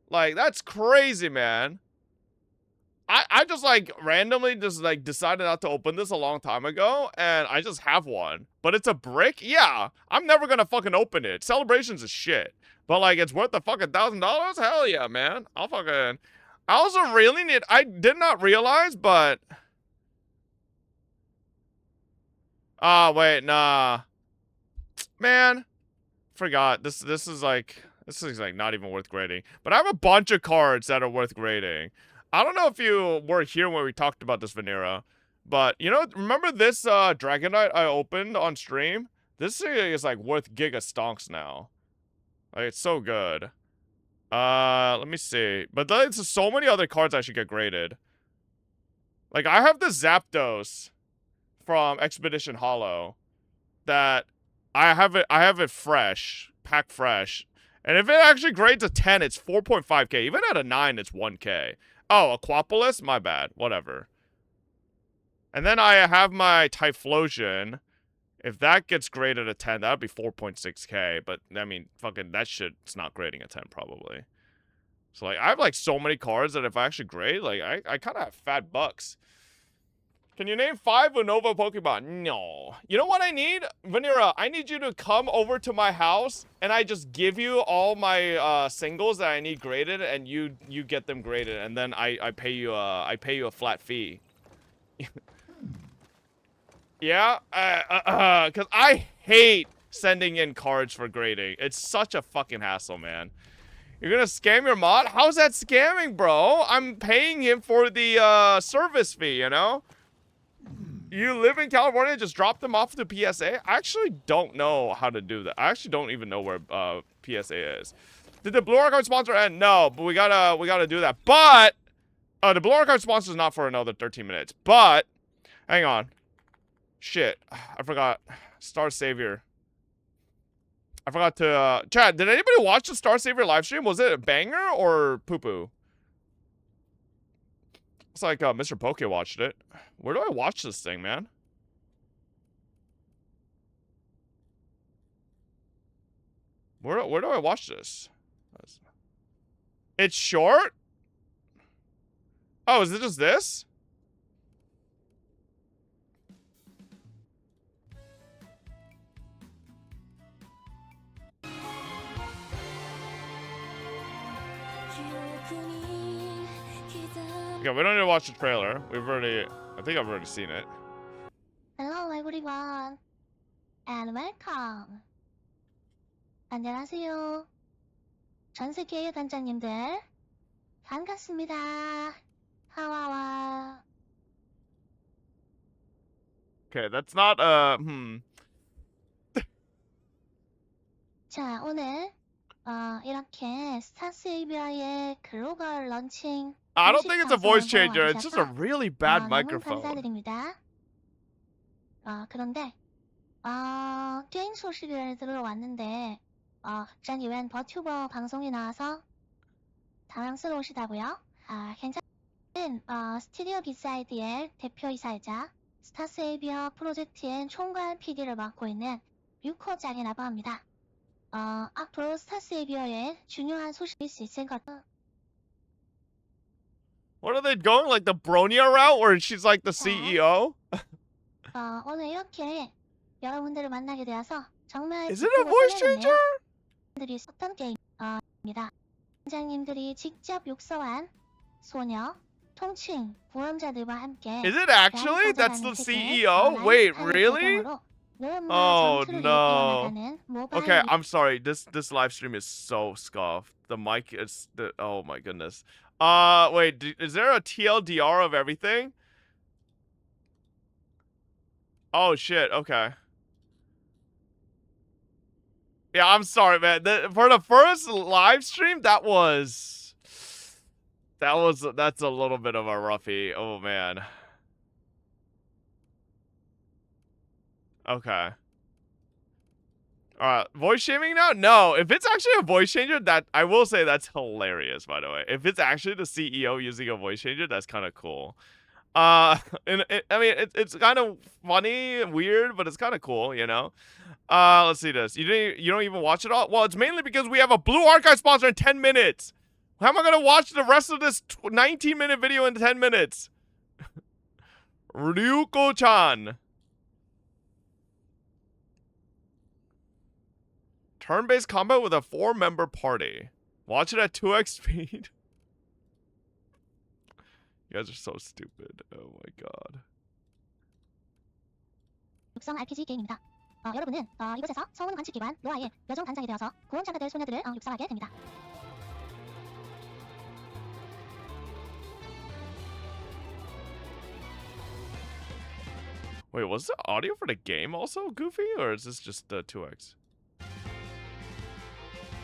Like, that's crazy, man. I just, like, randomly just, like, decided not to open this a long time ago, and I just have one. But it's a brick? Yeah. I'm never gonna fucking open it. Celebrations is shit. But, like, it's worth the fucking $1,000? Hell yeah, man. I'll fucking... I also really need... I did not realize, but... wait, nah. Man. Forgot. This is like not even worth grading. But I have a bunch of cards that are worth grading. I don't know if you were here when we talked about this, Vanera. But, you know, remember this Dragonite I opened on stream? This thing is, like, worth giga stonks now. Like, it's so good. Let me see. But there's so many other cards I should get graded. Like, I have the Zapdos from Expedition Hollow that I have it fresh, pack fresh. And if it actually grades a 10, it's 4.5k. Even at a 9, it's 1k. Oh, Aquapolis? My bad. Whatever. And then I have my Typhlosion. If that gets graded a 10, that would be 4.6k. But, I mean, fucking that shit's not grading a 10, probably. So, like, I have, like, so many cards that if I actually grade, like, I kind of have fat bucks. Can you name 5 Unova Pokemon? No. You know what I need? Vanera, I need you to come over to my house, and I just give you all my singles that I need graded, and you get them graded, and then I pay you a flat fee. Yeah? Because I hate sending in cards for grading. It's such a fucking hassle, man. You're gonna scam your mod? How's that scamming, bro? I'm paying him for the service fee, you know? You live in California, just drop them off to PSA? I actually don't know how to do that. I actually don't even know where PSA is. Did the Blue Archive sponsor end? No, but we gotta do that. But the Blue Archive sponsor is not for another 13 minutes. But hang on. Shit, I forgot. Star Savior. I forgot to Chad, did anybody watch the Star Savior live stream? Was it a banger or poo-poo? It's like Mr. Poke watched it. Where do I watch this thing, man? Where do I watch this? It's short? Oh, is it just this? Okay, we don't need to watch the trailer. I think I've already seen it. Hello everyone, and welcome. 안녕하세요. 전 세계의 단장님들, 반갑습니다. 하와와. Okay, that's not, 자, 오늘 이렇게 스타세이비어의 글로벌 런칭 I don't think it's a voice changer. It's just a really bad 너무 microphone. 감사드립니다. 그런데 게임 소식을 들어왔는데 전 이웬 버튜버 방송에 나와서 당황스러우시다고요? 괜찮은 스튜디오 비사이드의 대표이사이자 스타세이비어 프로젝트의 총괄 PD를 맡고 있는 류코짱이라고 합니다. 앞으로 스타세이비어의 중요한 소식일 수 있을 것. What are they going? Like the Bronia route where she's like the CEO? 오늘 이렇게 여러분들을 만나게 되어서 정말 Is it a voice changer? 들이 썼던 게임입니다. 원장님들이 직접 육성한 소녀, 통칭, 보험자들과 함께 Is it actually? That's the CEO? Wait, really? Oh no. Okay, I'm sorry. This live stream is so scuffed. The mic is oh my goodness. Wait, is there a TLDR of everything? Oh shit, okay. Yeah, I'm sorry, man. For the first live stream, that's a little bit of a roughie. Oh man. Okay. Alright, voice shaming now? No, if it's actually a voice changer, that I will say that's hilarious, by the way. If it's actually the CEO using a voice changer, that's kind of cool. and I mean, it's kind of funny and weird, but it's kind of cool, you know. Let's see this. You don't even watch it all? Well, it's mainly because we have a Blue Archive sponsor in 10 minutes. How am I gonna watch the rest of this 19-minute video in 10 minutes? Ryuko-chan. Turn-based combat with a 4-member party. Watch it at 2x speed. You guys are so stupid. Oh my god. 육성 RPG 게임입니다. 여러분은 이곳에서 서운 관측기관 로아의 여종 단장이 되어서 구원자가 될 소녀들을 육성하게 됩니다. Wait, was the audio for the game also goofy, or is this just the 2x?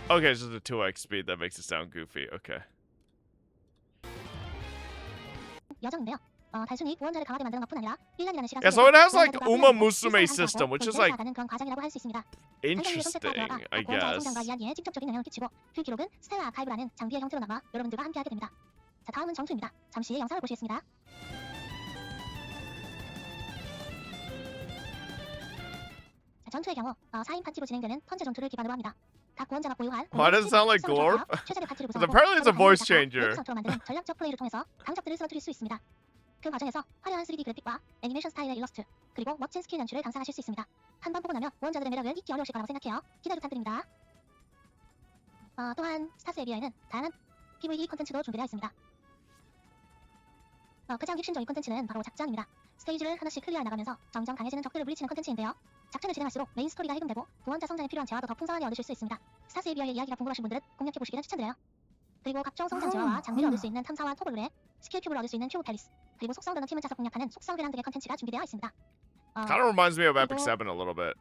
Okay, it's just the 2x speed that makes it sound goofy. Okay. 여정인데요. 단순히 구원자를 강하게 만드는 것뿐 아니라 1년이라는 시간 Yeah, so it has like Uma Musume system, which is like 그런 과정이라고 할 수 있습니다. interesting, I guess. 성장과 이야기에 직접적인 영향을 끼치고 그 기록은 스텔라 아카이브라는 장비의 형태로 남아 여러분들과 함께하게 됩니다. 자, 다음은 전투입니다. 잠시 영상을 보시겠습니다. 자, 전투의 경우 4인 파티로 진행되는 턴제 전투를 기반으로 합니다. 각 구원자가 보유할 Why does it sound like Glorp? Because apparently it's a voice changer. 전략적 플레이를 통해서 강적들을 쓰러뜨릴 수 있습니다. 그 과정에서 화려한 3D 그래픽과 애니메이션 스타일의 일러스트, 그리고 멋진 스킬 연출을 감상하실 수 있습니다. 한 번 보고 나면 구원자들의 매력을 잊기 어려우실 거라고 생각해요. 기대 부탁드립니다. 또한 스타스 에비아에는 다양한 PVE 콘텐츠도 준비되어 있습니다. 가장 핵심적인 콘텐츠는 바로 작전입니다. 스테이지를 하나씩 클리어해 나가면서 점점 강해지는 적들을 물리치는 콘텐츠인데요. 작전을 진행할수록 메인 스토리가 해금되고 구원자 성장에 필요한 재화도 더 풍성하게 얻으실 수 있습니다. 스타스 에비아의 이야기가 궁금하신 분들은 공략해보시기를 추천드려요. 그리고 각종 성장 재화와 장비를 얻을 수 있는 탐사와 토벌루레, 스킬 큐브를 얻을 수 있는 큐브 팰리스, 그리고 속성 변화 팀을 짜서 공략하는 속성 괴랑 등의 콘텐츠가 준비되어 있습니다. Kind of reminds me of Epic 7 a little bit.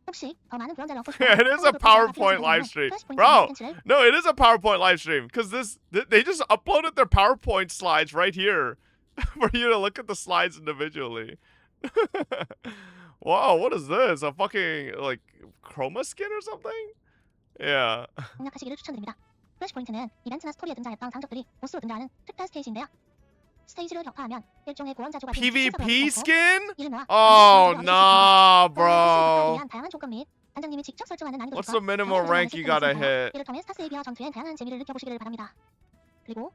혹시 더 많은 구원자를 얻고 Yeah, it is a PowerPoint live stream. Bro, no, it is a PowerPoint live stream. Because they just uploaded their PowerPoint slides right here. For you to look at the slides individually. Wow, what is this? A fucking, like, chroma skin or something? Yeah. 공략하시기를 추천드립니다. 플래시포인트는 이벤트나 스토리에 등장했던 강적들이 보스로 등장하는 특별 스테이지인데요. 스테이지를 격파하면 일종의 구원자 조각이 PvP skin? Oh, nah, bro. 다양한 조건 및 단장님이 직접 설정하는 난이도 What's the minimum rank you gotta hit? 이를 통해 스타스 에비아 전투의 다양한 재미를 느껴보시기를 바랍니다. 그리고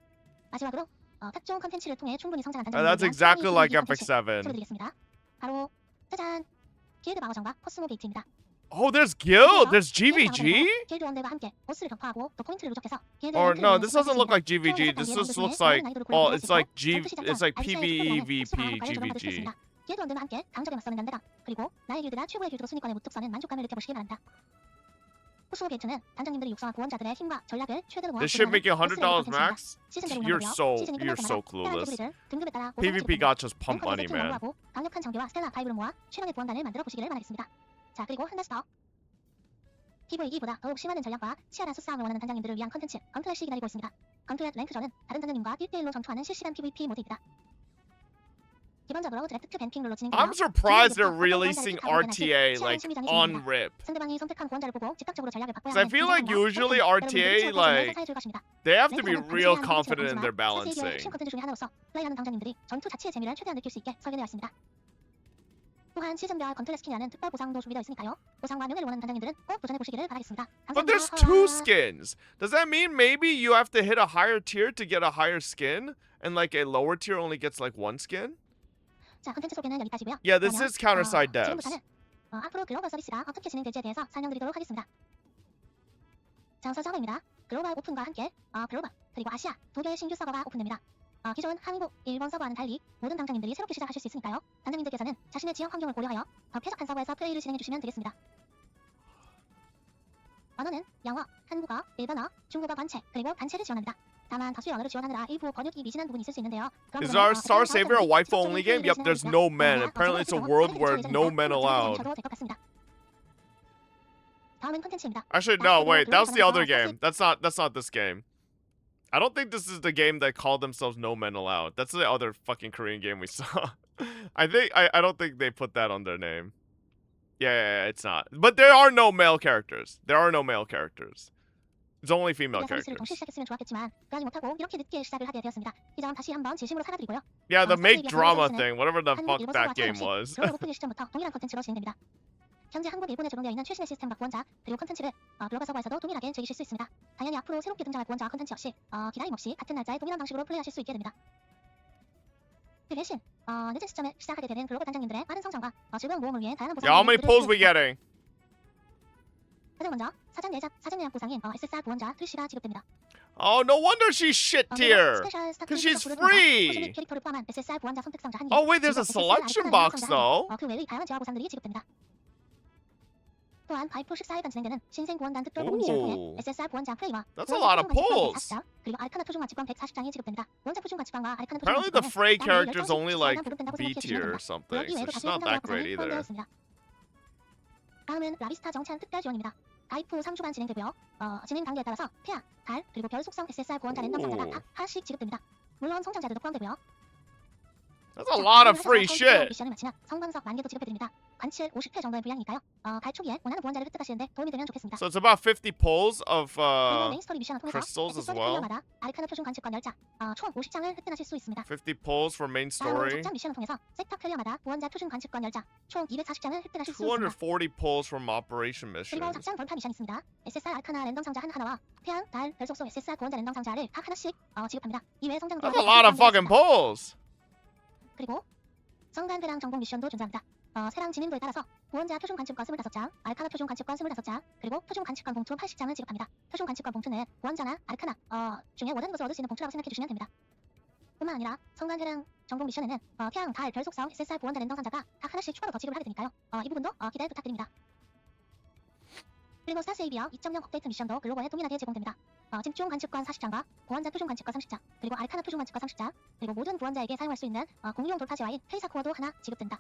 마지막으로 각종 컨텐츠를 통해 충분히 성장한 단장님을 That's exactly like Epic 7. 소개드리겠습니다. 바로 짜잔! 길드 마거정과 코스모 게이트입니다. Oh, there's guild. There's GVG. Or no, this doesn't look like GVG. This just looks like it's like PvEVP GVG. 길드원들과 함께 강적에 맞서는 연대다. 그리고 나의 길드가 최고의 길드로 순위권에 묻뚝서는 만족감을 느껴보시기 바랍니다. 코스모 게이트는 단장님들이 육성한 구원자들의 힘과 전략을 최대로 모아 This shit making $100 max? You're so clueless. PvP got just pump money, man. 강력한 장비와 스텔라 아카이브를 모아 최강의 보안관을 만들어 보시기를 바라겠습니다. 자, 그리고 한 가지 더. PVE보다 더욱 심화된 전략과 치열한 수싸움을 원하는 단장님들을 위한 컨텐츠 건투렛이 기다리고 있습니다. 건투렛 랭크전은 다른 단장님과 1대1로 전투하는 실시간 PVP 모드입니다. 기본적으로 드래프트 뱅킹 룰로 진행되며 I'm surprised they're releasing RTA like on rip. 상대방이 선택한 구원자를 보고 즉각적으로 전략을 바꿔야 I feel like usually RTA like they have to be real confident in their balancing. 컨텐츠 중에 하나로서 플레이하는 당장님들이 전투 자체의 재미를 최대한 느낄 수 있게 설계되어 있습니다. 또한 시즌별 건틀렛 스킨이라는 특별 보상도 준비되어 있으니까요. 보상과 명예를 원하는 단장님들은 꼭 도전해 보시기를 바라겠습니다. But there's two skins. Does that mean maybe you have to hit a higher tier to get a higher skin, and like a lower tier only gets like one skin? 자, 컨텐츠 소개는 여기까지고요. Yeah, this is counter-side devs. 지금부터는 앞으로 글로벌 서비스가 어떻게 진행될지에 대해서 설명드리도록 하겠습니다. 자, 우선 서버입니다. 글로벌 오픈과 함께 글로벌 그리고 아시아 두 개의 신규 서버가 오픈됩니다. 기존 한국, 일본 서버와는 달리 모든 당장님들이 새롭게 시작하실 수 있으니까요. 단장님들께서는 자신의 지역 환경을 고려하여 더 쾌적한 서버에서 플레이를 진행해주시면 되겠습니다. 언어는 영어, 한국어, 일본어, 중국어 관체, 그리고 단체를 지원합니다. 다만 다수의 언어를 지원하느라 일부 번역이 미진한 부분이 있을 수 있는데요. Is our Star Savior a waifu-only game? Yep, there's no men. Apparently it's a world where no men allowed. 다음은 컨텐츠입니다. Actually, no, wait, that was the other game. That's not this game. I don't think this is the game that called themselves No Men Allowed. That's the other fucking Korean game we saw. I don't think they put that on their name. Yeah, it's not. But there are no male characters. There are no male characters. It's only female 서비스를 characters. 동시에 시작했으면 좋았겠지만 그러지 못하고 이렇게 늦게 시작을 하게 되었습니다. 이 점 다시 한번 진심으로 사과드리고요. Yeah, the make 스타세이비와 drama 블루버스는 thing, whatever the 한국, fuck 일본 that 서버와 game 차이없이 was. 글로벌 오픈일 시점부터 동일한 콘텐츠로 진행됩니다. 현재 한국에 일본에 적용되어 있는 최신의 시스템과 구원자 그리고 콘텐츠를 글로벌 서버에서도 동일하게 즐기실 수 있습니다. 당연히 앞으로 새롭게 등장할 구원자와 콘텐츠 역시 기다림 없이 같은 날짜에 동일한 방식으로 플레이하실 수 있게 됩니다. 그 대신 늦은 시점에 시작하게 되는 글로벌 단장님들의 빠른 성장과 즐거운 모험을 위해 다양한 보상을 Yeah, how many pulls we getting? 가장 먼저 사전 예약 보상인 SSR 구원자 트리시가 지급됩니다. Oh, no wonder she's shit tier. Cause she's free. 캐릭터를 포함한 SSR 구원자 선택 상자 한 개. Oh wait, there's a selection box though. 그 외의 다양한 제화 보상들이 지급됩니다. 또한 바이프 14일간 진행되는 신생 구원단 특별 보급 미션을 통해 SSR 구원자 플레이와 That's a lot of pulls. 그리고 아르카나 표준 가치권 140장이 지급됩니다. 원자 표준 가치권과 아르카나 표준 Apparently the 가치권은 Frey 딱 character is 10장씩 only like 부분된다고 B 생각해 tier 주시면 or 됩니다. something, 이 so 외에도 she's 다수의 not that great 보상이 either. 포함되어 있습니다. 다음은 라비스타 정찬 특별 지원입니다. 가입 후 3주간 진행되고요. 진행 단계에 따라서 태양, 달, 그리고 별 속성 SSR 구원자 랜덤 상자가 각 하나씩 지급됩니다. 물론 성장자들도 포함되고요. That's a lot of free shit. 미션을 마치면 성광석 10,000개도 지급해드립니다. 관칠 50회 정도의 분량이니까요. 갈 초기에 원하는 구원자를 획득하시는데 도움이 되면 좋겠습니다. So it's about 50 pulls of 메인 스토리 미션을 통해서 crystals as 에피소드 well. 플레이어마다 아르카나 표준 관측권 10장, 총 50장을 획득하실 수 있습니다. 50 pulls for main 다음으로 story. 작전 미션을 통해서 섹터 클리어마다 구원자 표준 관측권 10장, 총 240장을 획득하실 수 있습니다. 240 pulls from operation 그리고 missions. 작전 돌파 미션이 있습니다. SSR 아르카나 랜덤 상자 하나와 태양, 달, 별 속성 SSR 구원자 랜덤 상자를 각 하나씩 지급합니다. 이외에 성장 That's a lot of fucking pulls. 그리고 성간회랑 정복 미션도 존재합니다. 세랑 진행도에 따라서 구원자 표준 관측권 25장, 아르카나 표준 관측권 25장, 그리고 표준 관측권 봉투 80장을 지급합니다. 표준 관측권 봉투는 구원자나 아르카나 중에 원하는 것을 얻을 수 있는 봉투라고 생각해주시면 됩니다. 뿐만 아니라 성간회랑 정복 미션에는 태양, 달, 별 속성 SSR 구원자 랜덤 상자가 각 하나씩 추가로 더 지급을 하게 되니까요. 이 부분도 기대 부탁드립니다. 그리고 스타세이비어 2.0 업데이트 미션도 글로벌에 동일하게 제공됩니다. 집중 관측권 40장과 구원자 표준 관측권 30장, 그리고 아르카나 표준 관측권 30장, 그리고 모든 구원자에게 사용할 수 있는 공유용 돌파 제화인 페이사 코어도 하나 지급된다.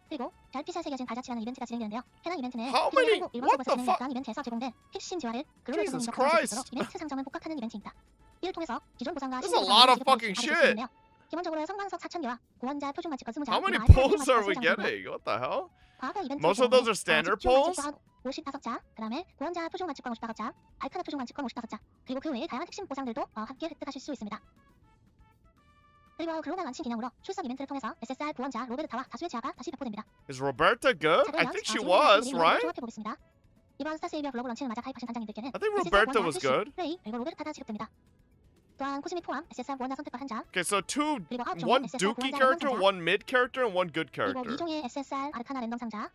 그리고 별빛에 새겨진 발자취라는 이벤트가 진행되는데요. 해당 이벤트는 한국, 일본 서버에서 진행했던 이벤트에서 제공된 핵심 지화를 글로벌 적용도 가능할 수 있도록 이벤트 상점을 복각하는 이벤트입니다. 이를 통해서 기존 보상과 신규 보상을 지급할 수 있는데요. 기본적으로 성광석 4,000개와 구원자 표준 관측권 20장, How many pulls are we getting? What the hell? Most of those are standard pulls? 55장, 그다음에 구원자 표준 관측권 55장, 아르카나 표준 관측권 55장, 그리고 그 외에 다양한 핵심 보상들도 함께 획득하실 수 있습니다. 그리고 글로벌 런칭 기념으로 출석 이벤트를 통해서 SSR 구원자 로베르타와 다수의 제화가 다시 배포됩니다. Is Roberta good? I think she was, right? 조합해보겠습니다. 이번 스타세이비어 글로벌 런칭을 맞아 가입하신 단장님들께는 I think Roberta was good. 플레이 그리고 로베르타가 지급됩니다. 또한 코스믹 포함 SSR 구원자 선택권 한 장. Okay, so one dookie character, one mid character, and one good 그리고 character. 2종의 SSR 아르카나 랜덤 상자.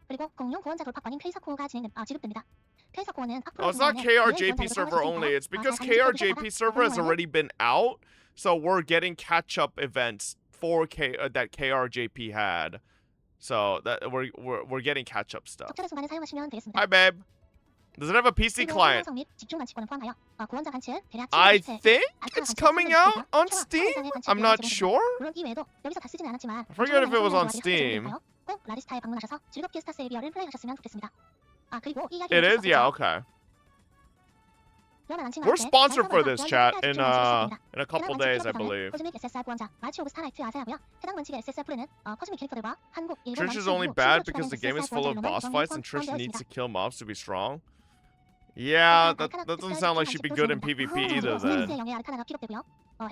그리고 공룡 구원자 돌파권인 페이사 코어가 지급됩니다. 페이사 코어는 Oh, it's not KRJP server only. It's because KRJP server has already been out, so we're getting catch-up events for that KRJP had. So that we're getting catch-up stuff. 적절한 순간에 사용하시면 되겠습니다. Hi, babe. Does it have a PC client? I think it's coming out on Steam. I'm not sure. I forget if it was on Steam. It is? Yeah, okay. We're sponsored for this, chat, in a couple days, I believe. Trish is only bad because the game is full of boss fights and Trish needs to kill mobs to be strong. Yeah, that doesn't sound like she'd be good in PvP either then.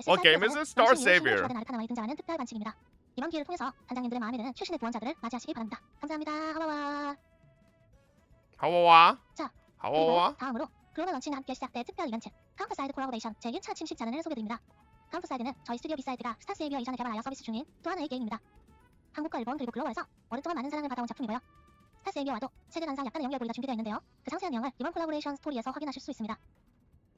What game is it? Star Savior. 이번 기회를 통해서 단장님들의 마음에 드는 최신의 구원자들을 맞이하시기 바랍니다. 감사합니다. 하와와. 하와와. 자, 하와와. 그리고 다음으로 글로벌 런칭과 함께 시작된 특별 이벤트 카운터사이드 콜라보레이션 제1차 침식자단을 소개드립니다. 카운터사이드는 저희 스튜디오 비사이드가 스타세이비어 이전에 개발하여 서비스 중인 또 하나의 게임입니다. 한국과 일본 그리고 글로벌에서 오랫동안 많은 사랑을 받아온 작품이고요. 스타세이비어와도 세계관상 약간의 연결고리가 준비되어 있는데요. 그 상세한 내용을 이번 콜라보레이션 스토리에서 확인하실 수 있습니다.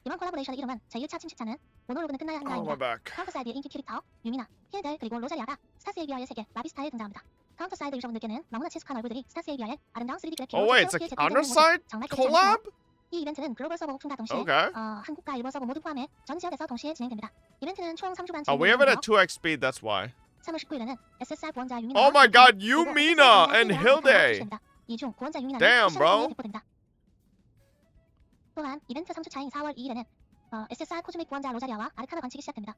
이번 콜라보레이션의 이름은 제1차 침식자는 모노로그는 끝나야 한다입니다. 카운터사이드의 인기 캐릭터 유미나, 힐델 그리고 로자리아가 스타세이비어의 세계 라비스타에 등장합니다. 카운터사이드 유저분들께는 너무나 친숙한 얼굴들이 스타세이비어의 아름다운 3D 그래픽으로 Oh wait, it's a Counter-Side collab? 이 이벤트는 글로벌 서버 오픈과 동시에 한국과 일본 서버 모두 포함해 전 지역에서 동시에 진행됩니다. 이벤트는 총 3주간 진행됩니다. We have it at 2x speed, that's why. 3월 19일에는 SSR 구원자 유미나. Oh my god, Yumina and Hilde! 이중 구원자 유미나는 Damn, bro. 배포된다. 또한 이벤트 3주 차인 4월 2일에는 SSR 코즈믹 구원자 로자리아와 아르카나 관측이 시작됩니다.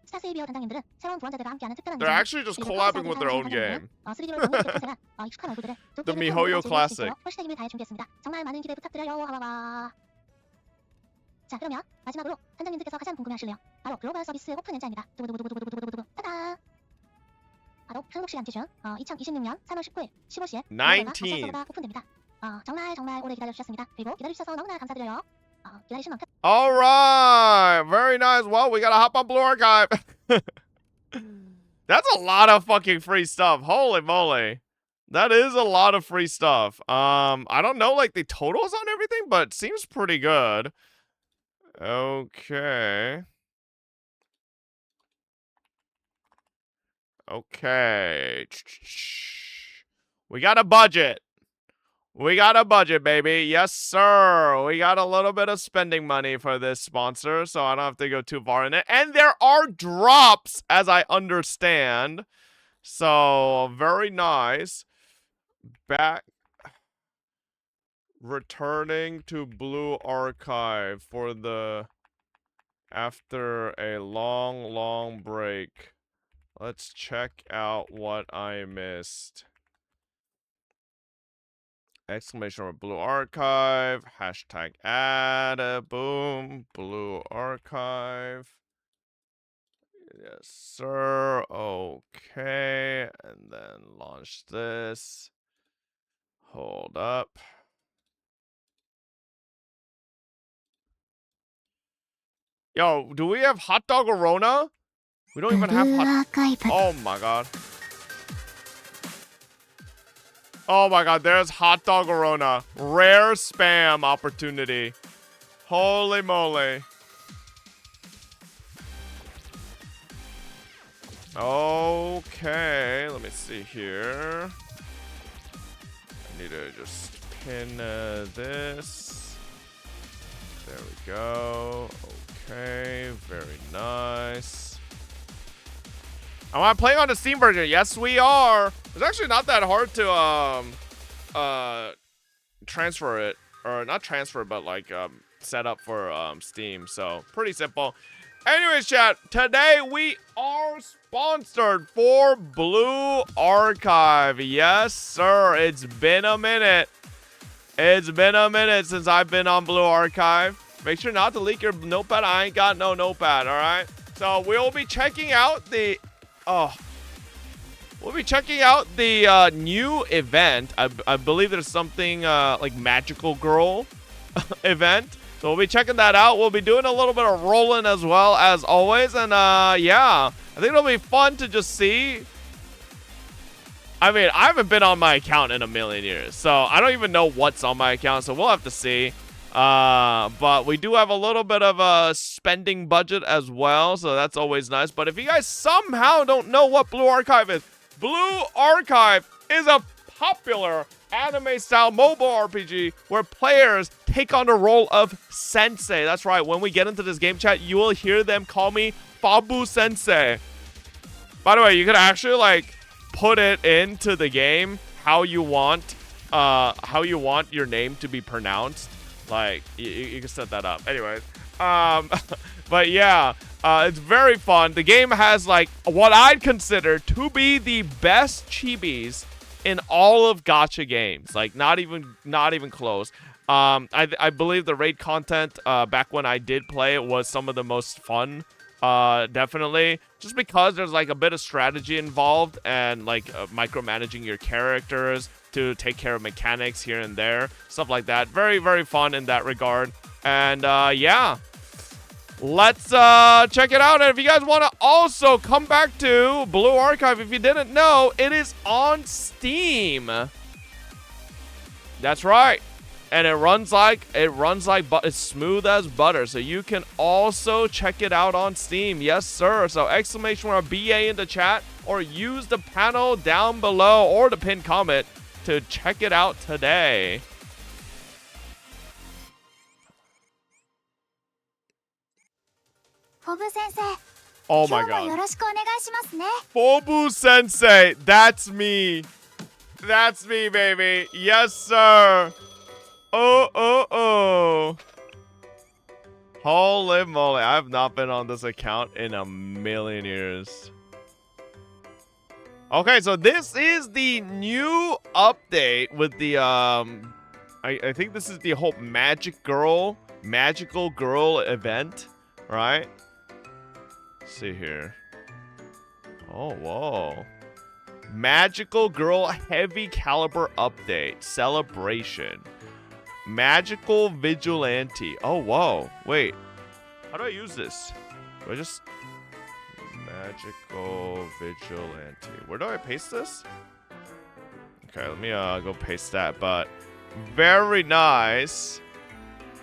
스타 세이비어 단장님들은 새로운 구원자들과 함께하는 특별한 They're actually just collabing with their own game. 3D로 동물 캡처세가 익숙한 얼굴들을 두 The 게임을 MiHoYo 즐길 수 Classic. 있도록 훨씬 힘을 다해 준비했습니다. 정말 많은 기대 부탁드려요. 하와와. 자, 그러면 마지막으로 단장님들께서 가장 궁금해하실래요? 바로 글로벌 서비스 오픈 연장입니다. 두구두구두구두구두구두구두구 따다. 바로 한국 시간 기준 2026년 3월 19일 15시에 19. 서버가 오픈됩니다. 정말 오래 기다려주셨습니다. 그리고 기다려주셔서 너무나 감사드려요. 기다리신 만큼 All right, very nice. Well, we gotta hop on Blue Archive. That's a lot of fucking free stuff. Holy moly. That is a lot of free stuff. I don't know like the totals on everything, but seems pretty good. Okay. Okay. We got a budget. We got a budget, baby. Yes, sir. We got a little bit of spending money for this sponsor, so I don't have to go too far in it. And there are drops, as I understand. So, very nice. Back. Returning to Blue Archive for the... After a long break. Let's check out what I missed. Exclamation mark Blue Archive. Hashtag add. Boom. Blue Archive. Yes, sir. Okay. And then launch this. Hold up. Yo, do we have hot dog Arona? We don't even have hot... Oh my god. Oh my god, there's hot dog Arona. Rare spam opportunity. Holy moly. Okay, let me see here. I need to just pin this. There we go. Okay, very nice. Am I playing on the Steam version? Yes, we are. It's actually not that hard to transfer it, or not transfer, but like set up for Steam. So pretty simple. Anyways, chat. Today we are sponsored for Blue Archive. Yes, sir. It's been a minute. It's been a minute since I've been on Blue Archive. Make sure not to leak your notepad. I ain't got no notepad. All right. So we'll be checking out the. We'll be checking out the new event. I believe there's something like Magical Girl event. So we'll be checking that out. We'll be doing a little bit of rolling as well as always. And yeah, I think it'll be fun to just see. I mean, I haven't been on my account in a million years, so I don't even know what's on my account. So we'll have to see. But we do have a little bit of a spending budget as well, so that's always nice. But if you guys somehow don't know what Blue Archive is, Blue Archive is a popular anime-style mobile RPG where players take on the role of sensei. That's right, when we get into this game chat, you will hear them call me Fabu Sensei. By the way, you could actually like put it into the game how you want your name to be pronounced. Like, you can set that up. Anyways, but yeah, it's very fun. The game has, like, what I'd consider to be the best chibis in all of gacha games. Like, not even close. I believe the raid content, back when I did play it, was some of the most fun. Definitely. Just because there's, like, a bit of strategy involved and, like, micromanaging your characters to take care of mechanics here and there, stuff like that. Very, very fun in that regard. And yeah, let's check it out. And if you guys want to also come back to Blue Archive, if you didn't know, it is on Steam. That's right. And it runs like it's smooth as butter. So you can also check it out on Steam. Yes, sir. So exclamation mark BA in the chat, or use the panel down below or the pinned comment to check it out today. Oh my god. Fobu Sensei, that's me. That's me, baby. Yes, sir. Oh. Holy moly, I've not been on this account in a million years. Okay, so this is the new update with the, I think this is the whole magical girl event, right? Let's see here. Oh, whoa. Magical girl heavy caliber update. Celebration. Magical vigilante. Oh, whoa. Wait. How do I use this? Do I just... Magical vigilante. Where do I paste this? Okay, let me go paste that. But very nice.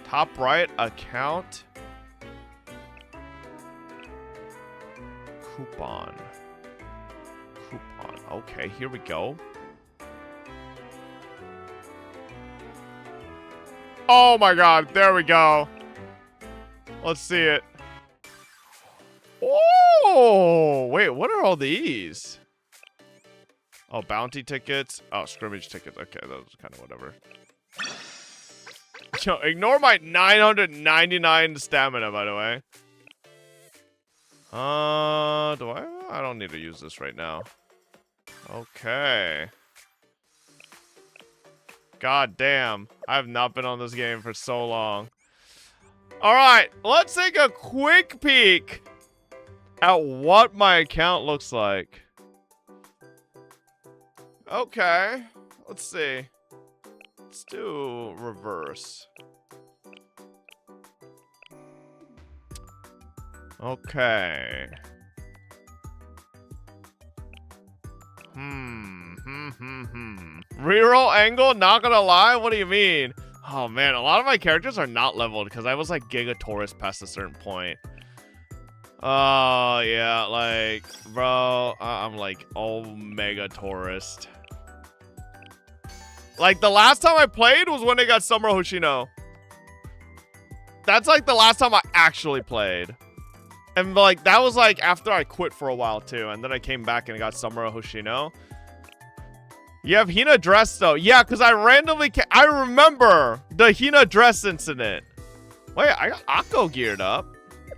Top right account. Coupon. Okay, here we go. Oh my god, there we go. Let's see it. Oh, wait, what are all these? Oh, bounty tickets. Oh, scrimmage tickets. Okay, those are kind of whatever. Yo, ignore my 999 stamina, by the way. Do I? I don't need to use this right now. Okay. God damn. I have not been on this game for so long. Alright, let's take a quick peek at what my account looks like. Okay. Let's see. Let's do reverse. Okay. Reroll angle? Not gonna lie? What do you mean? Oh man, a lot of my characters are not leveled because I was like Giga Taurus past a certain point. Oh yeah, like, bro, I'm like Omega Taurus. Like the last time I played was when they got Summer Hoshino. That's like the last time I actually played. And like that was like after I quit for a while too, and then I came back and I got Summer Hoshino. You have Hina dress though. Yeah, because I randomly I remember the Hina dress incident. Wait, I got Akko geared up.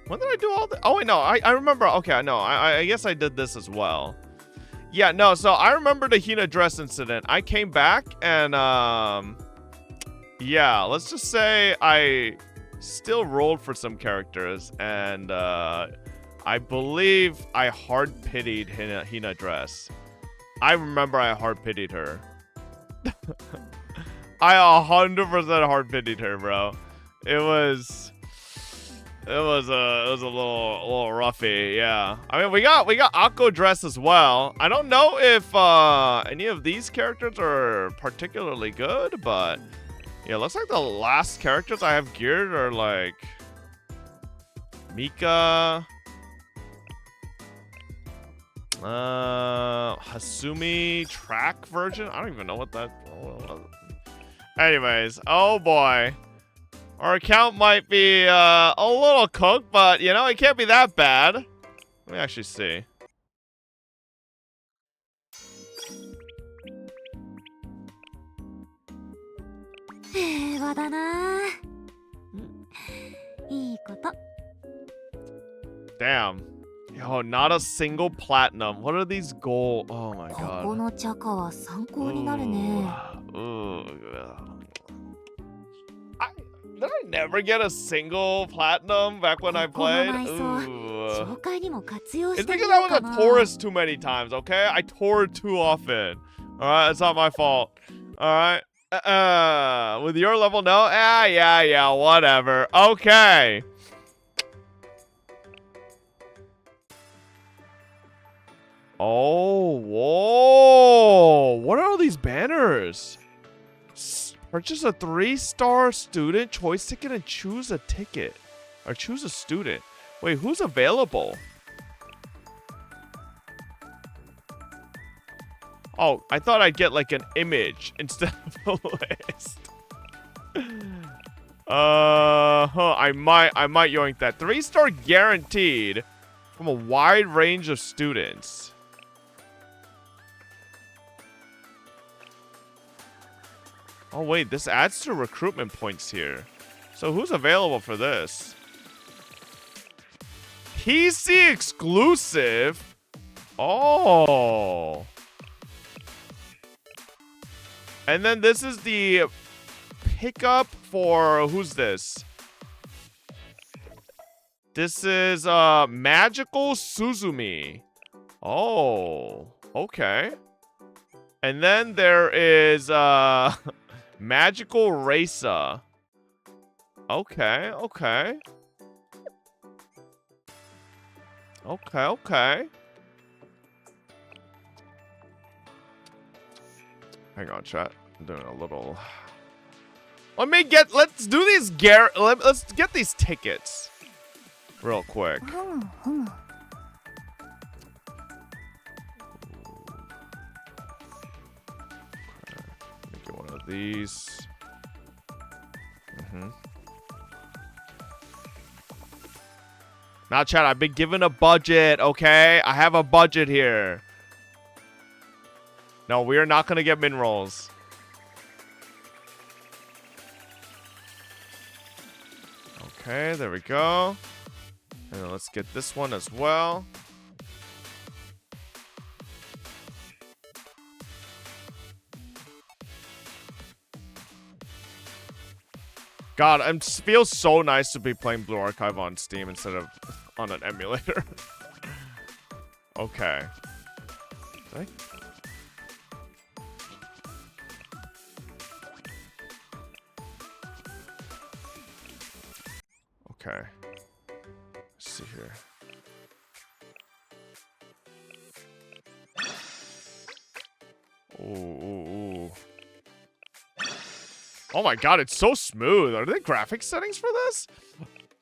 When did I do all that? Oh wait, no, I remember. Okay, no, I guess I did this as well. Yeah, no, so I remember the Hina dress incident. I came back and yeah, let's just say I still rolled for some characters, and I believe I hard pitied Hina dress. I remember I hard pitied her. I 100% hard pitied her, bro. It was a little roughy, yeah. I mean, we got Akko dress as well. I don't know if any of these characters are particularly good, but yeah, looks like the last characters I have geared are like Mika, Hasumi track version. I don't even know what that. Anyways, oh boy, our account might be a little cooked, but you know it can't be that bad. Let me actually see. Damn. Yo, not a single platinum. What are these gold? Oh my god. Did I never get a single platinum back when I played? Ooh. It's because I was a Taurus too many times, okay? I toured too often. Alright, it's not my fault. Alright. With your level, no? Yeah, whatever. Okay. Oh, whoa. What are all these banners? Purchase a 3-star student choice ticket and choose a ticket. Or choose a student. Wait, who's available? Oh, I thought I'd get like an image instead of a list. I might yoink that. 3-star guaranteed from a wide range of students. Oh wait, this adds to recruitment points here. So who's available for this? PC exclusive. Oh. And then this is the pickup for, who's this? This is Magical Suzumi. Oh, okay. And then there is Magical Raisa. Okay, okay. Okay, okay. Hang on, chat. I'm doing a little. Let's do these let's get these tickets real quick. Get one of these. Now, chat, I've been given a budget, okay? I have a budget here. No, we are not gonna get min rolls. Okay, there we go. And then let's get this one as well. God, it feels so nice to be playing Blue Archive on Steam instead of on an emulator. Okay. Okay. Let's see here. Ooh. Oh my god, it's so smooth. Are there graphics settings for this?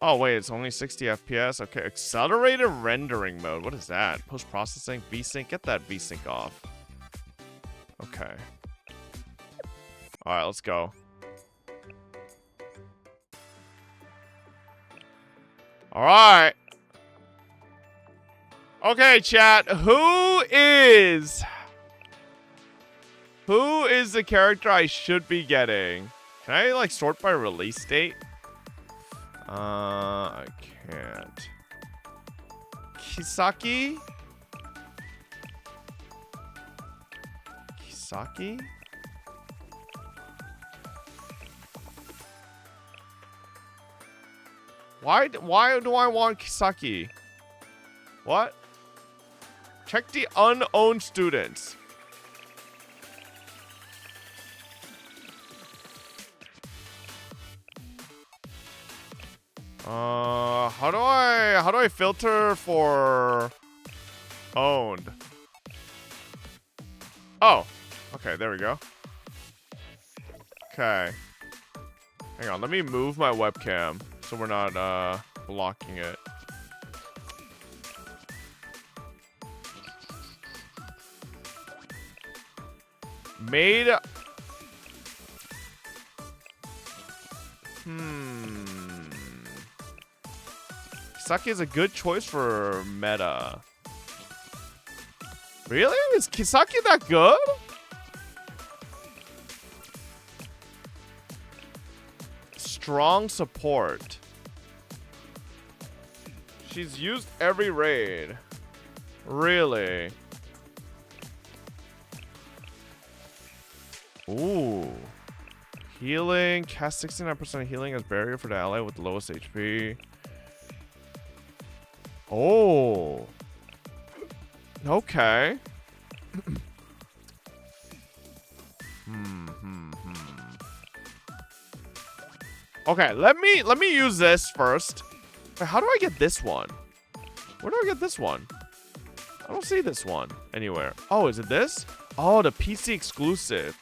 Oh wait, it's only 60 FPS. Okay, accelerated rendering mode. What is that? Post-processing, VSync. Get that VSync off. Okay. Alright, let's go. Alright. Okay, chat. Who is the character I should be getting? Can I, like, sort by release date? I can't. Kisaki? Kisaki? Why do I want Kisaki? What? Check the unowned students. How do I filter for owned? Oh, okay, there we go. Okay. Hang on, let me move my webcam so we're not blocking it. Made. Kisaki is a good choice for meta. Really? Is Kisaki that good? Strong support. She's used every raid. Really? Ooh. Healing. Cast 69% healing as barrier for the ally with the lowest HP. Oh. Okay. Okay, let me use this first. Wait, how do I get this one? Where do I get this one? I don't see this one anywhere. Oh, is it this? Oh, the PC exclusive.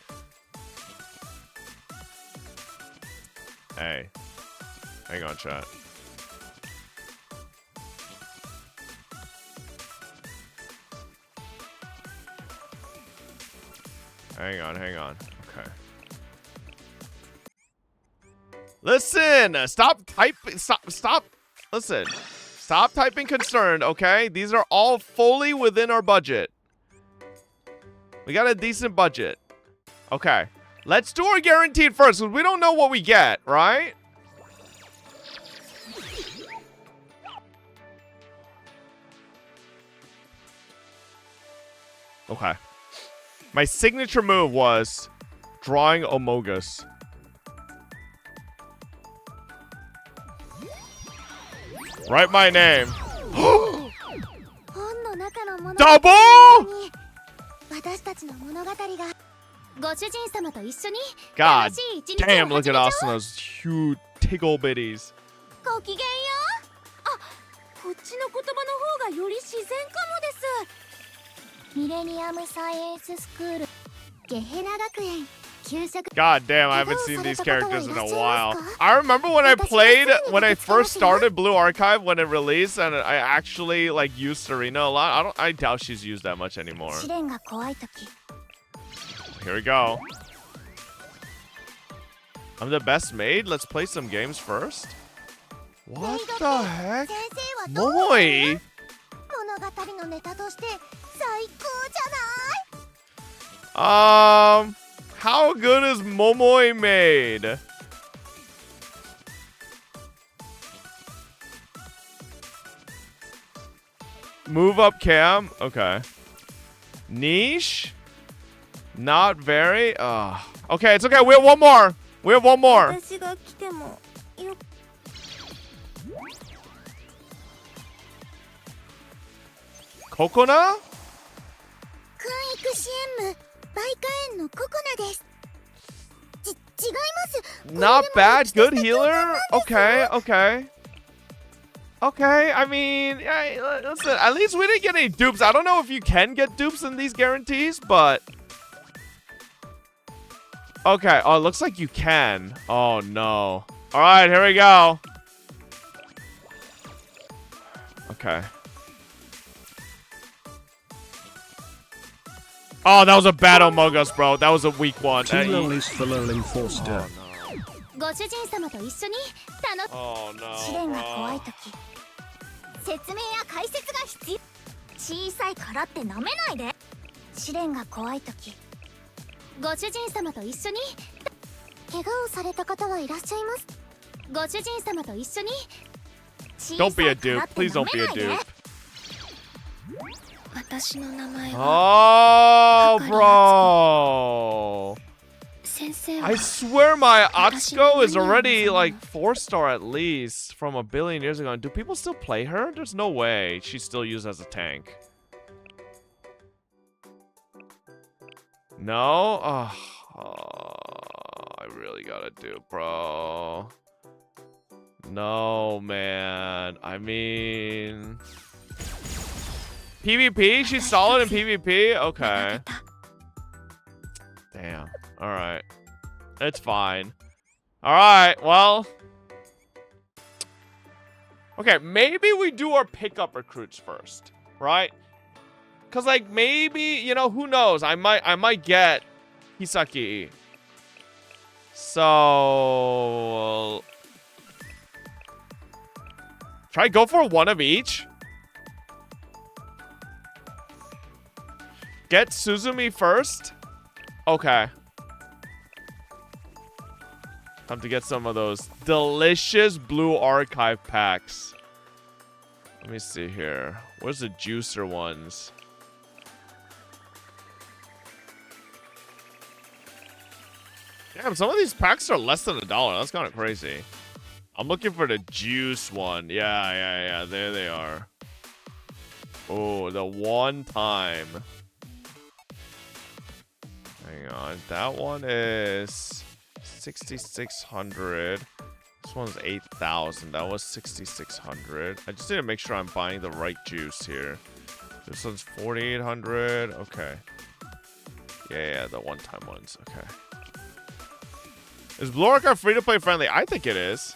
Hey. Hang on, chat. Hang on. Okay. Listen! Stop typing. Stop. Listen. Stop typing concerned, okay? These are all fully within our budget. We got a decent budget. Okay. Let's do our guaranteed first, because we don't know what we get, right? Okay. My signature move was drawing Omogus. Write my name. Double! God damn, look at Asuna's huge tickle bitties. ごきげんよう。あ、こっちの言葉の方がより自然かもです。ミレニアムサイエンススクール、ゲヘナ学園。 God damn, I haven't seen these characters in a while. I remember when I first started Blue Archive when it released, and I actually like used Serena a lot. I doubt she's used that much anymore. Here we go. I'm the best maid? Let's play some games first. What the heck? Momoe? How good is Momoe made? Move up cam? Okay. Niche? Not very? Okay, it's okay. We have one more. We have one more. Kokona? Not bad. Good healer. Okay, okay. Okay, I mean, yeah, listen, at least we didn't get any dupes. I don't know if you can get dupes in these guarantees, but... Okay, oh, it looks like you can. Oh, no. Alright, here we go. Okay. Oh, that was a bad Omogus, bro. That was a weak one. Two lollies for lolling Forster. Oh, no, bro. 説明や解説が必要。小さいからって舐めないで。試練が怖いとき、ご主人様と一緒に怪我をされた方はいらっしゃいます。ご主人様と一緒に。Don't be a dupe. Please don't be a dupe. 私の名前 Oh, bro. I swear my Atsuko is already like 4-star at least from a billion years ago. Do people still play her? There's no way she's still used as a tank. No? I really gotta do, bro. No, man. I mean... PvP? She's solid in PvP? Okay. Damn. Alright. It's fine. Alright, well. Okay, maybe we do our pickup recruits first. Right? Cause like maybe, you know, who knows? I might get Hisaki. So try go for one of each. Get Suzumi first. Okay. Time to get some of those delicious Blue Archive packs. Let me see here. Where's the juicer ones? Damn, some of these packs are less than $1. That's kind of crazy. I'm looking for the juice one. Yeah. There they are. Oh, the one time. Hang on. That one is 6,600. This one's 8,000. That was 6,600. I just need to make sure I'm buying the right juice here. This one's 4,800. Okay. Yeah, the one-time ones. Okay. Is Blue Archive free-to-play friendly? I think it is.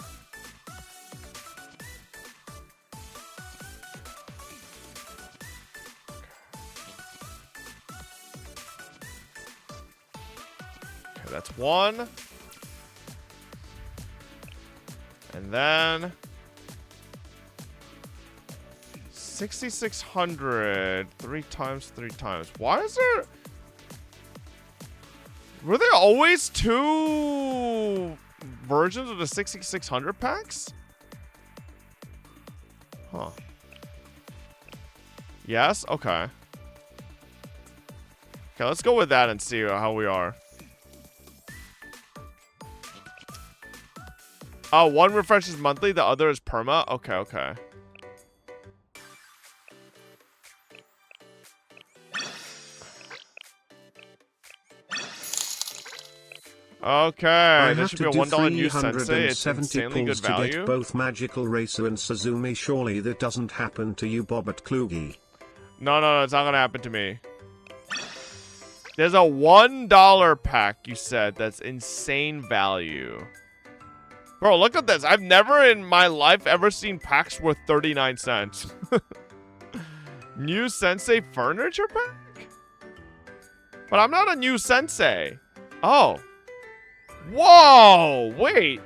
Okay, that's one. And then 6,600 3 times. Why is there? Were there always 2 versions of the 6,600 packs? Huh. Yes. Okay. Okay, let's go with that and see how we are. Oh, one refreshes monthly, the other is perma? Okay, okay. Okay, I there have should to be a do $1 new sensei. It's 370 insanely good pulls to get value. both Magical Racer and Suzumi. Surely that doesn't happen to you, Bobbert Kluge. No, it's not gonna happen to me. There's a $1 pack, you said. That's insane value. Bro, look at this. I've never in my life ever seen packs worth 39 cents. New Sensei furniture pack? But I'm not a new Sensei. Oh. Whoa! Wait.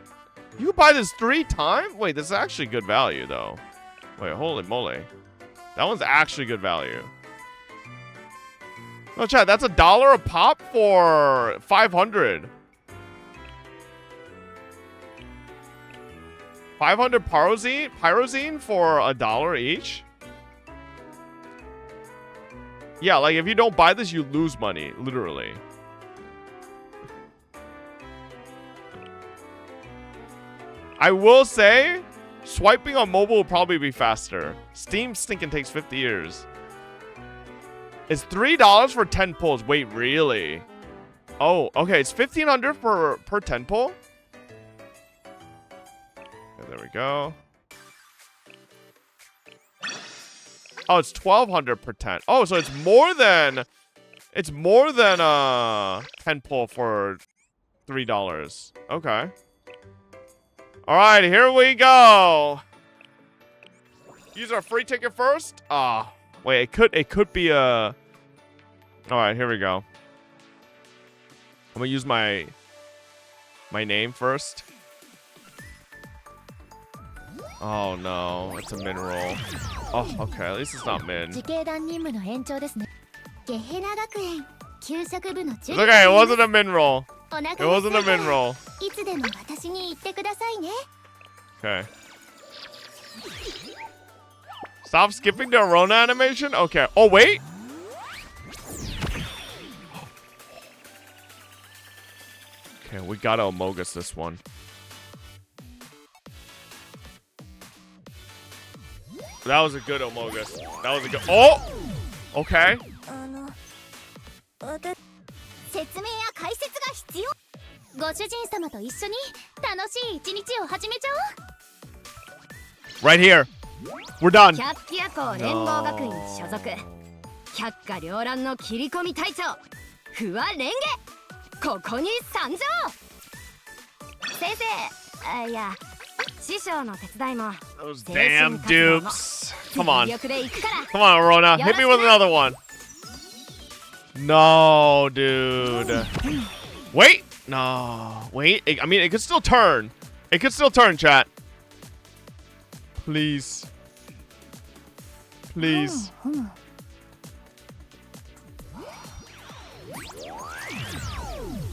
You can buy this 3 times? Wait, this is actually good value, though. Wait, holy moly. That one's actually good value. No, chat, that's $1 a pop for 500. 500 pyrozine for $1 each? Yeah, like if you don't buy this, you lose money, literally. I will say, swiping on mobile will probably be faster. Steam stinking takes 50 years. It's $3 for 10 pulls. Wait, really? Oh, okay. It's $1,500 per 10 pull. Okay, there we go. Oh, it's $1,200 per 10. Oh, so it's more than 10 pull for $3. Okay. All right, here we go. Use our free ticket first. Ah, wait, it could be a. All right, here we go. I'm gonna use my name first. Oh no, it's a min roll. Oh, okay, at least it's not min. Okay, it wasn't a min roll. It wasn't a min roll. Okay. Stop skipping the Arona animation? Okay. Oh, wait. Okay, we gotta Amogus this one. That was a good Amogus. That was a good. Oh! Okay. Right here. We're done. No. Those damn dupes. Come on. Come on, Arona. Hit me with another one. No, dude. Wait. No. Wait. I mean, it could still turn. It could still turn, chat. Please. Please.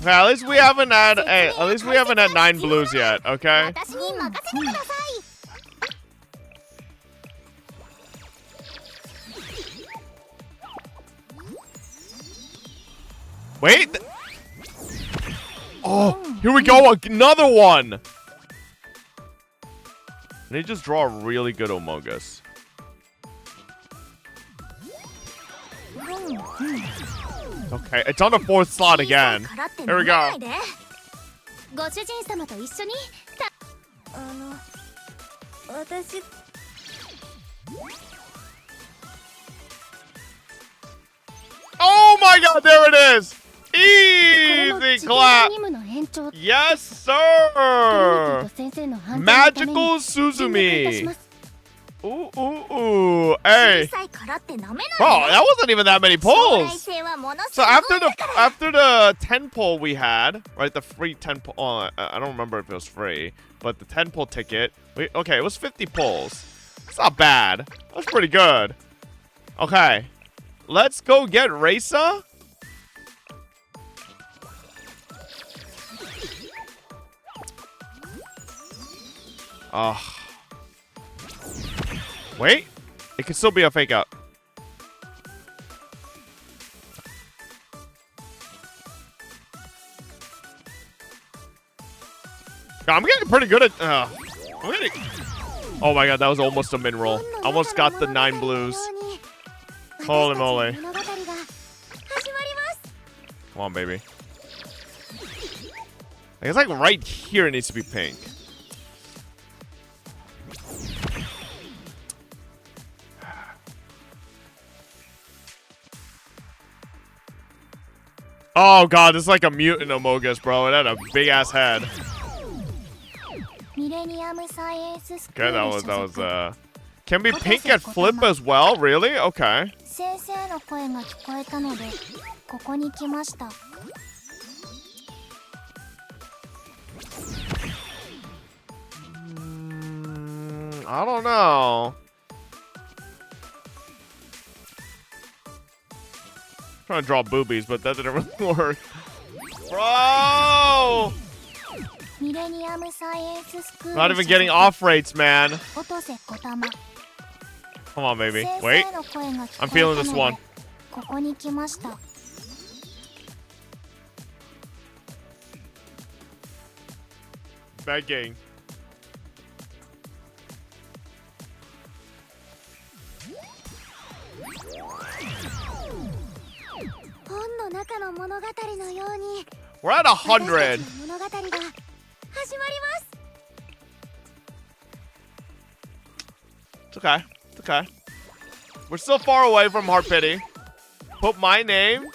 Okay, at least we haven't had. Hey, at least we haven't had 9 blues yet. Okay. Wait. Oh, here we go. Another one. I need to just draw a really good Amogus. Okay, it's on the 4th slot again. Here we go. Oh my god, there it is! Easy clap! Yes, sir! Magical Suzumi! Ooh, hey! Bro, that wasn't even that many pulls! So after the 10 pull we had, right, the free 10 pull, oh, I don't remember if it was free, but the 10 pull ticket, okay, it was 50 pulls. It's not bad. That's pretty good. Okay. Let's go get Raisa. Wait. It could still be a fake out. I'm getting pretty good at. I'm getting. Oh my god, that was almost a min roll. Almost got the 9 blues. Holy moly! Come on, baby. I guess like right here it needs to be pink. Oh god, this is like a mutant Amogus, bro. It had a big ass head. Okay, that was can be pink at flip as well, really? Okay. I don't know. Trying to draw boobies, but that didn't really work. Bro! Not even getting off rates, man. Come on, baby. Wait. I'm feeling this one. Begging. We're at 100. It's okay. It's okay. We're still far away from Heart Pity. Put my name.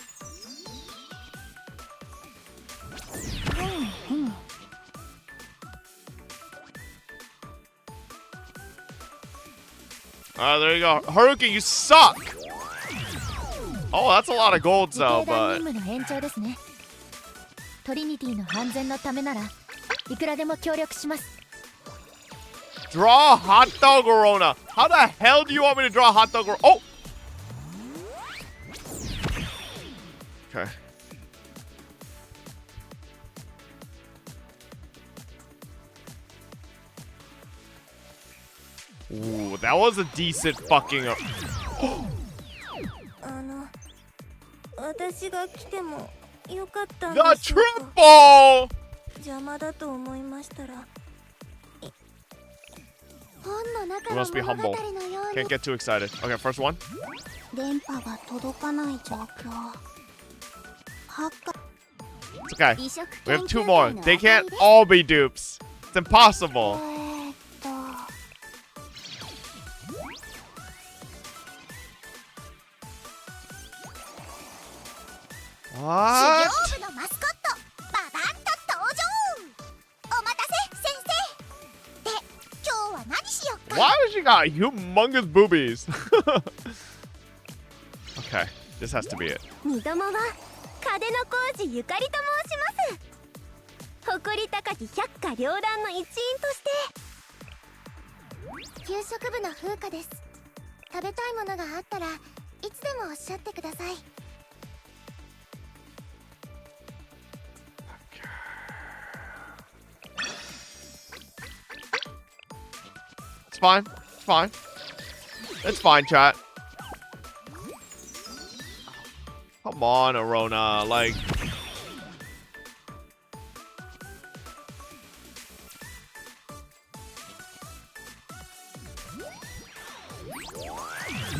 There you go. Haruki, you suck. Oh, that's a lot of golds though, but... Draw hot dog Arona. How the hell do you want me to draw hot dog? Oh! Okay. Ooh, that was a decent fucking... Oh! The triple! We must be humble. Can't get too excited. Okay, first one. It's okay. We have 2 more. They can't all be dupes. It's impossible. What? Why does she got humongous boobies? Okay, this has to be it. It's fine. It's fine. It's fine, chat. Come on, Arona. Like...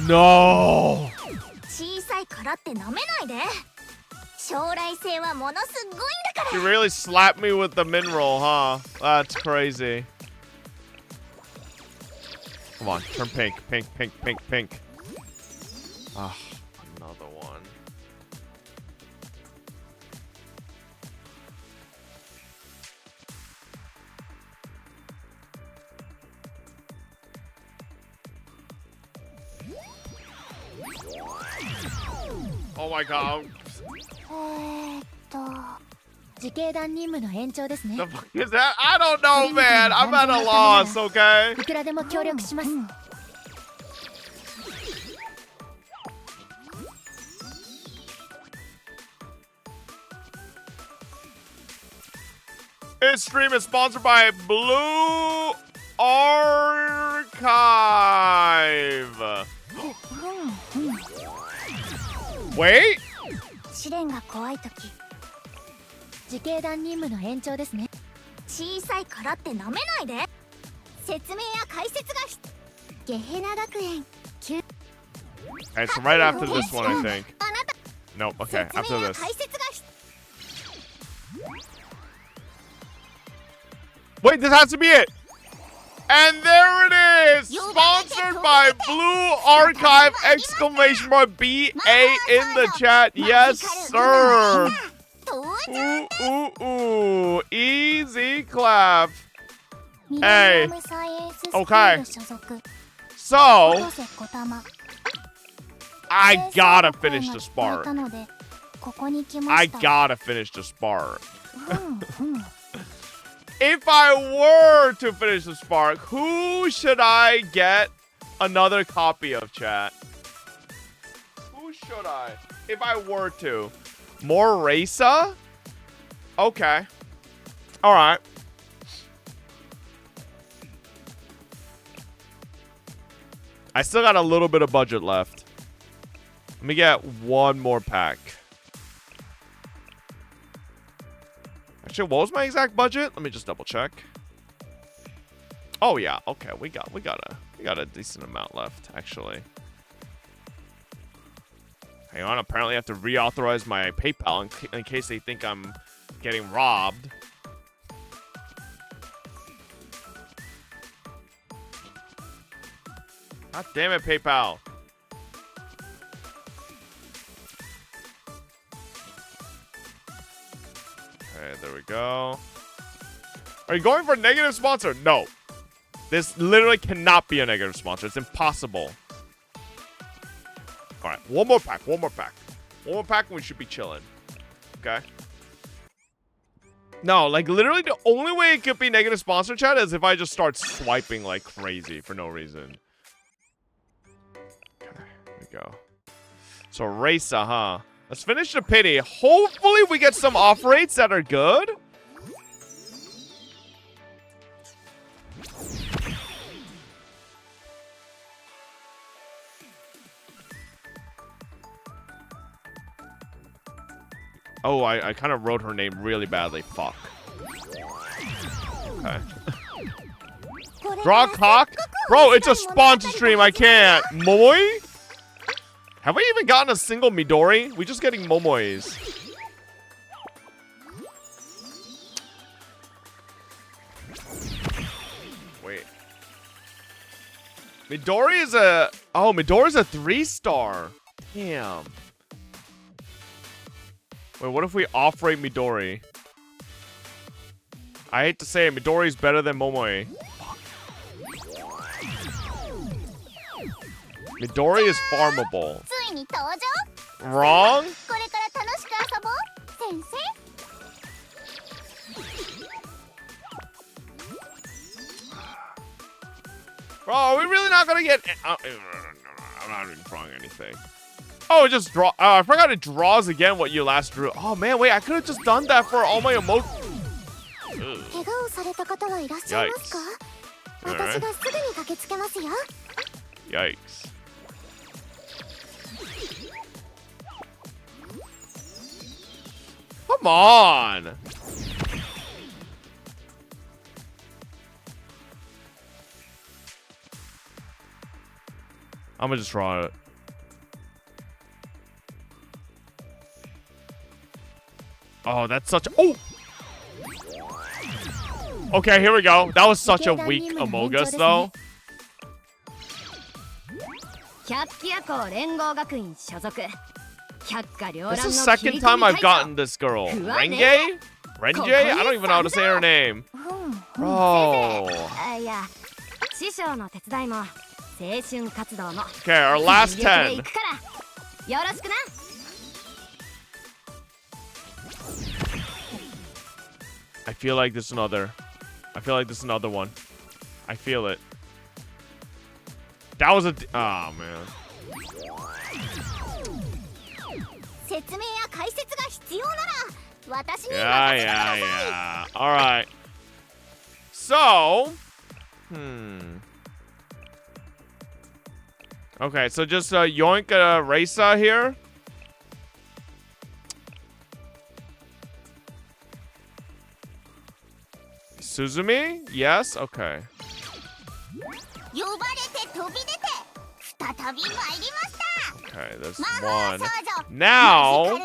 No! You really slapped me with the min roll, huh? That's crazy. Come on, turn pink, pink, pink, pink, pink. Ah, another one. Oh my god. The fuck is that? I don't know, man. I'm at a loss, okay? This stream is sponsored by Blue Archive. Wait. 小さいからってなめないで。説明や解説がゲヘナ学園 Okay, so right after this one, I think. Nope, okay, after this. Wait, this has to be it! And there it is! Sponsored by Blue Archive! Exclamation mark BA in the chat. Yes, sir! Ooh, ooh, ooh. Easy clap. Hey. Okay. So, I gotta finish the spark. I gotta finish the spark. If I were to finish the spark, who should I get another copy of, chat? Who should I? If I were to. More Raisa? Okay. Alright. I still got a little bit of budget left. Let me get one more pack. Actually, what was my exact budget? Let me just double check. Oh yeah, okay, we got a decent amount left, actually. Hang on, apparently I have to reauthorize my PayPal in case they think I'm getting robbed. God damn it, PayPal. Okay, there we go. Are you going for a negative sponsor? No. This literally cannot be a negative sponsor. It's impossible. Alright, one more pack, one more pack. One more pack and we should be chilling. Okay? No, like literally the only way it could be negative sponsor, chat, is if I just start swiping like crazy for no reason. Okay, there we go. So Raisa, huh? Let's finish the pity. Hopefully we get some off rates that are good. Oh, I kind of wrote her name really badly. Fuck. Okay. Draw cock? Bro, it's a sponsor stream. I can't. Momoi? Have we even gotten a single Midori? We're just getting Momois. Wait. Midori is a... Oh, Midori's a 3-star. Damn. Wait, what if we off-rate Midori? I hate to say it, Midori's better than Momoe. Midori is farmable. Wrong? Bro, are we really not gonna get... I'm not even drawing anything. Oh, it just draw. I forgot it draws again what you last drew. Oh man, wait, I could have just done that for all my emotes. Yikes. Alright. Yikes. Come on. I'm gonna just draw it. Oh, that's such a... Oh! Okay, here we go. That was such a weak Amogus, though. This is the second time I've gotten this girl. Renge? Renge? I don't even know how to say her name. Bro. Okay, our last 10. I feel like this is another. I feel like this is another one. I feel it. That was a... Oh, man. Yeah. Alright. So... Okay, so just yoink Raisa here. Suzumi? Yes? Okay. Okay, this one. Now...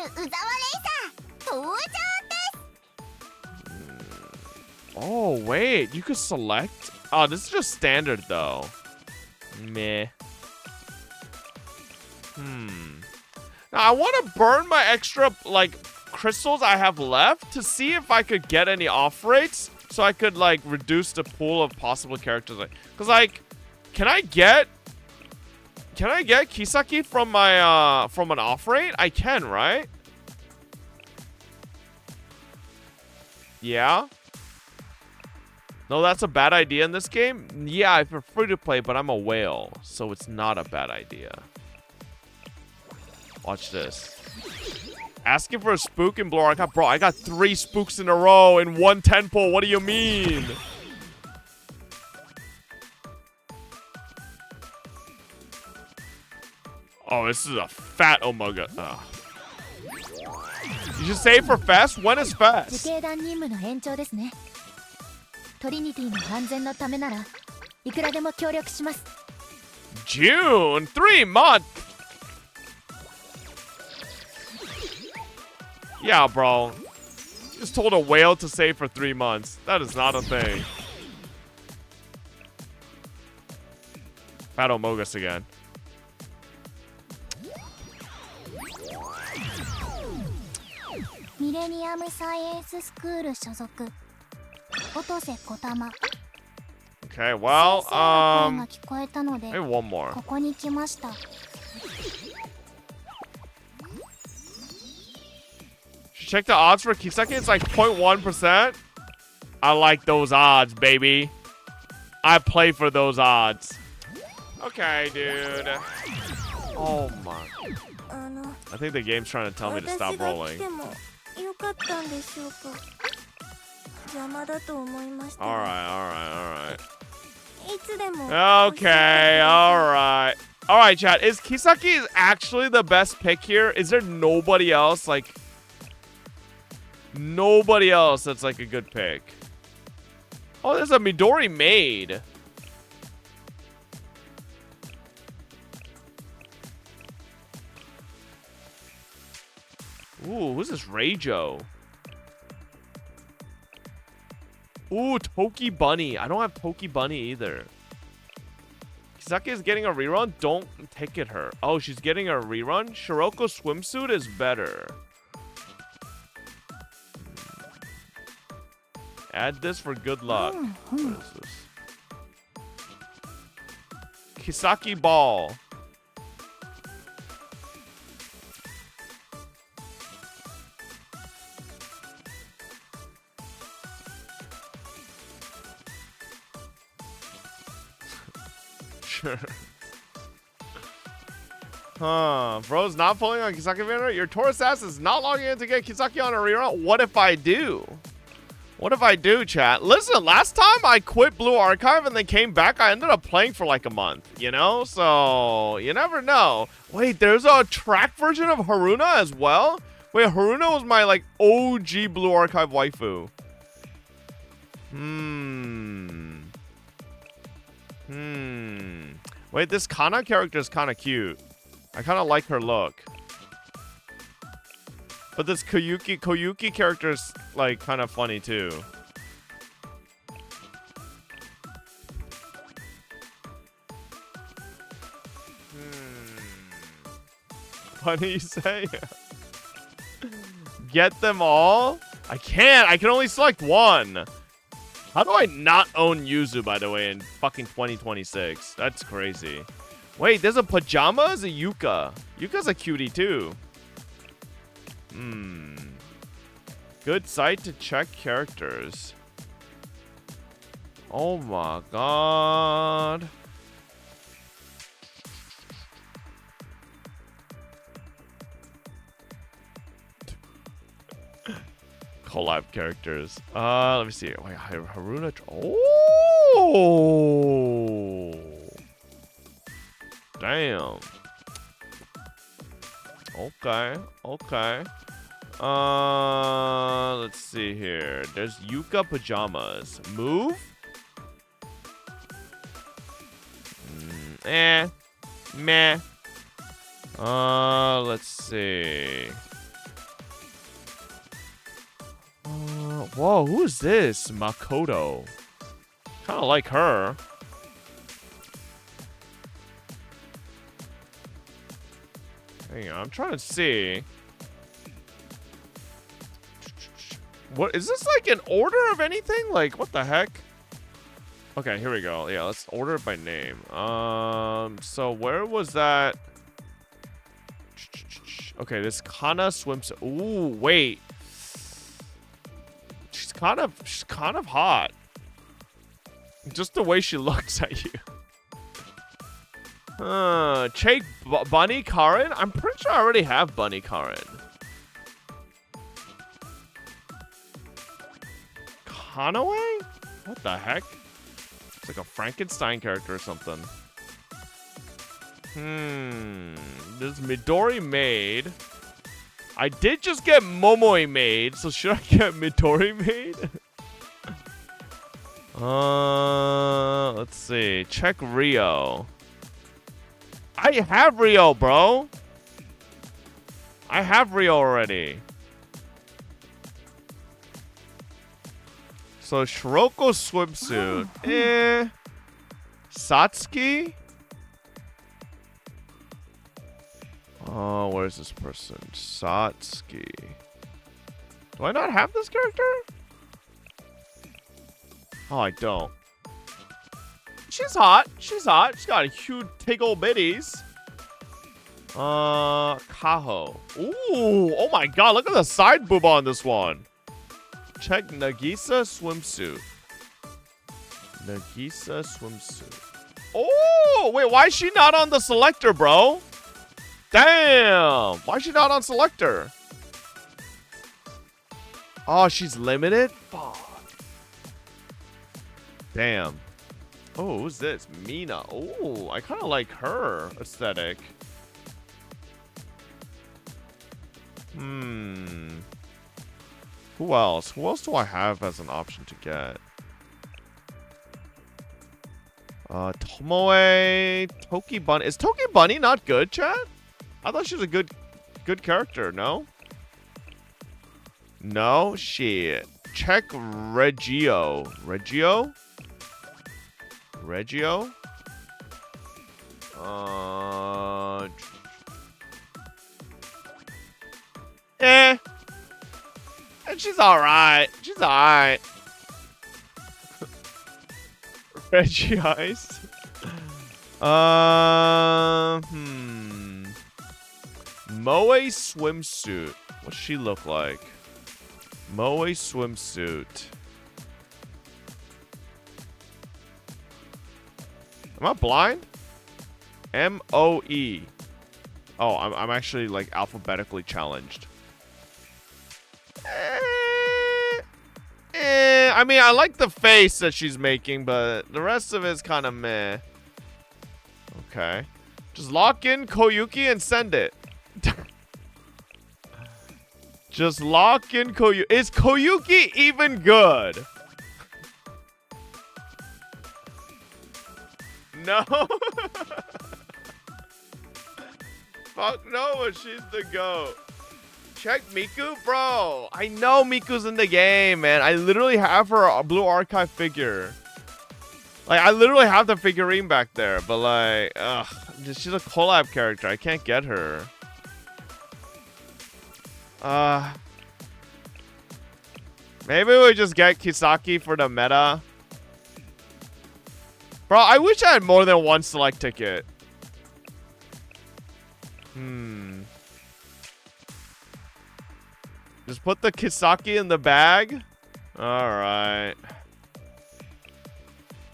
Oh, wait. You could select? Oh, this is just standard, though. Meh. Now, I want to burn my extra, like, crystals I have left to see if I could get any off rates so I could, like, reduce the pool of possible characters. Because, like, can I get Kisaki from my, from an off rate? I can, right? Yeah? No, that's a bad idea in this game? Yeah, I prefer to play, but I'm a whale, so it's not a bad idea. Watch this. Asking for a spook in Blue Archive? Bro, I got 3 spooks in a row in 1 temple. What do you mean? Oh, this is a fat Omega. Oh. You should save for Fest? When is Fest? June? 3 months? Yeah, bro. Just told a whale to save for 3 months. That is not a thing. Fat Omogus again. Okay, well, maybe one more. Check the odds for Kisaki. It's like 0.1%. I like those odds, baby. I play for those odds. Okay, dude. Oh my. I think the game's trying to tell me to stop rolling. Alright. Okay, alright. Alright, chat. Is Kisaki actually the best pick here? Is there nobody else, like... Nobody else that's like a good pick? Oh, there's a Midori maid. Ooh, who's this Reijo? Ooh, Toki Bunny. I don't have Toki Bunny either. Kisaki is getting a rerun? Don't ticket her. Oh, she's getting a rerun? Shiroko swimsuit is better. Add this for good luck. What is this? Kisaki ball. Sure. Huh. Bro's not pulling on Kisaki banner? Your Taurus ass is not logging in to get Kisaki on a rerun? What if I do? What if I do, chat? Listen, last time I quit Blue Archive and then came back, I ended up playing for like a month, you know? So, you never know. Wait, there's a track version of Haruna as well? Wait, Haruna was my, like, OG Blue Archive waifu. Wait, this Kana character is kind of cute. I kind of like her look. But this Koyuki character is, like, kind of funny, too. What do you say? Get them all? I can't. I can only select one. How do I not own Yuzu, by the way, in fucking 2026? That's crazy. Wait, there's a Pajamas? A Yuka. Yuka's a cutie, too. Good site to check characters. Oh my god. Collab characters. Let me see. Wait, Haruna. Oh. Damn. Okay. Let's see here. There's Yuka pajamas. Move? Meh. Let's see. Whoa, who is this? Makoto. Kind of like her. Hang on, I'm trying to see. What is this, like an order of anything? Like, what the heck? Okay, here we go. Yeah, let's order it by name. So where was that? Okay, this Kana swimsuit. Ooh, wait. She's kind of hot. Just the way she looks at you. Check Bunny Karen? I'm pretty sure I already have Bunny Karen. Kanaway? What the heck? It's like a Frankenstein character or something. There's Midori maid. I did just get Momoi maid, so should I get Midori maid? Let's see. Check Rio. I have Rio, bro. I have Rio already. So Shiroko swimsuit. Satsuki? Oh, where's this person? Satsuki. Do I not have this character? Oh, I don't. She's hot. She's hot. She's got a huge big old bitties. Kaho. Ooh, oh my god, look at the side boob on this one. Check Nagisa swimsuit. Nagisa swimsuit. Oh, wait, why is she not on the selector, bro? Damn! Why is she not on selector? Oh, she's limited? Fuck. Damn. Oh, who's this? Mina. Oh, I kind of like her aesthetic. Who else? Who else do I have as an option to get? Tomoe, Toki Bunny. Is Toki Bunny not good, chat? I thought she was a good character, no? No? Shit. Check Regio. Regio? Regio? And she's alright. She's alright. Reggie Ice. Moe swimsuit. What's she look like? Moe swimsuit. Am I blind? M-O-E. Oh, I'm actually like alphabetically challenged. I mean, I like the face that she's making, but the rest of it is kind of meh. Okay. Just lock in Koyuki and send it. Just lock in Koyuki. Is Koyuki even good? No. Fuck no, but she's the GOAT. Check Miku? Bro, I know Miku's in the game, man. I literally have her Blue Archive figure. Like, I literally have the figurine back there, but like, ugh. She's a collab character. I can't get her. Maybe we just get Kisaki for the meta. Bro, I wish I had more than one select ticket. Just put the Kisaki in the bag. Alright.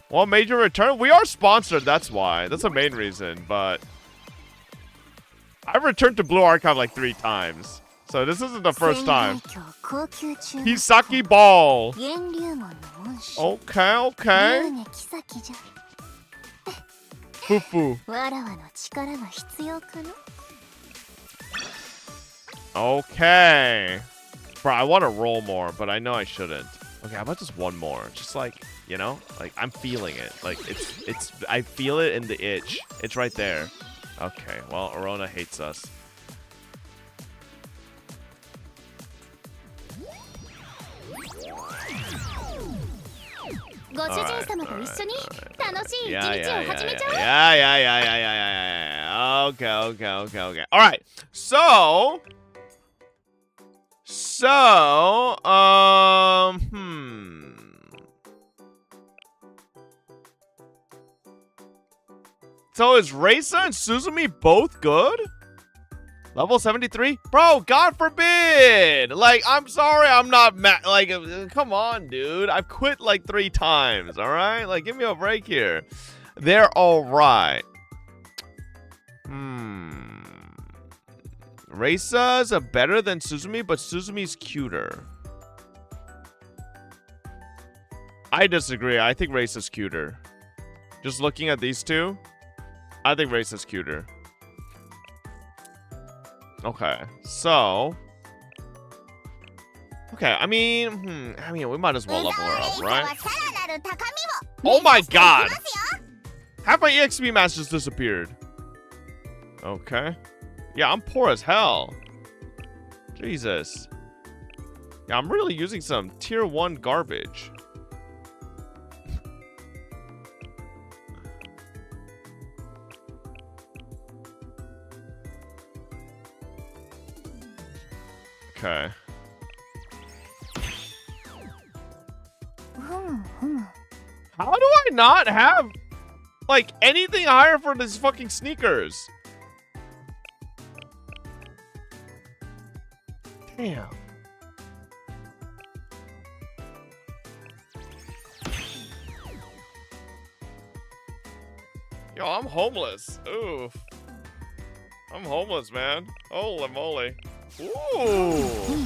Well, major return. We are sponsored, that's why. That's the main reason, but I've returned to Blue Archive like 3 times. So this isn't the first time. Kisaki ball. Okay, okay. Fufu. Okay. Bro, I want to roll more, but I know I shouldn't. Okay, how about just one more? Just like, you know, like I'm feeling it. Like it's I feel it in the itch. It's right there. Okay, well, Arona hates us. Yeah. Okay. All right. So, So is Reisa and Suzumi both good? Level 73? Bro, God forbid! Like, I'm sorry, I'm not like, come on, dude. I've quit like 3 times, alright? Like, give me a break here. They're alright. Reisa's better than Suzumi, but Suzumi's cuter. I disagree. I think Reisa's cuter. Just looking at these two, I think Reisa's cuter. Okay, so... Okay, I mean, we might as well level her up, right? Oh my god! Half my EXP mass just disappeared. Okay. Yeah, I'm poor as hell. Jesus. Yeah, I'm really using some tier 1 garbage. Okay. How do I not have, like, anything higher for these fucking sneakers? Damn. Yo, I'm homeless. Oof. I'm homeless, man. Holy moly. Ooh.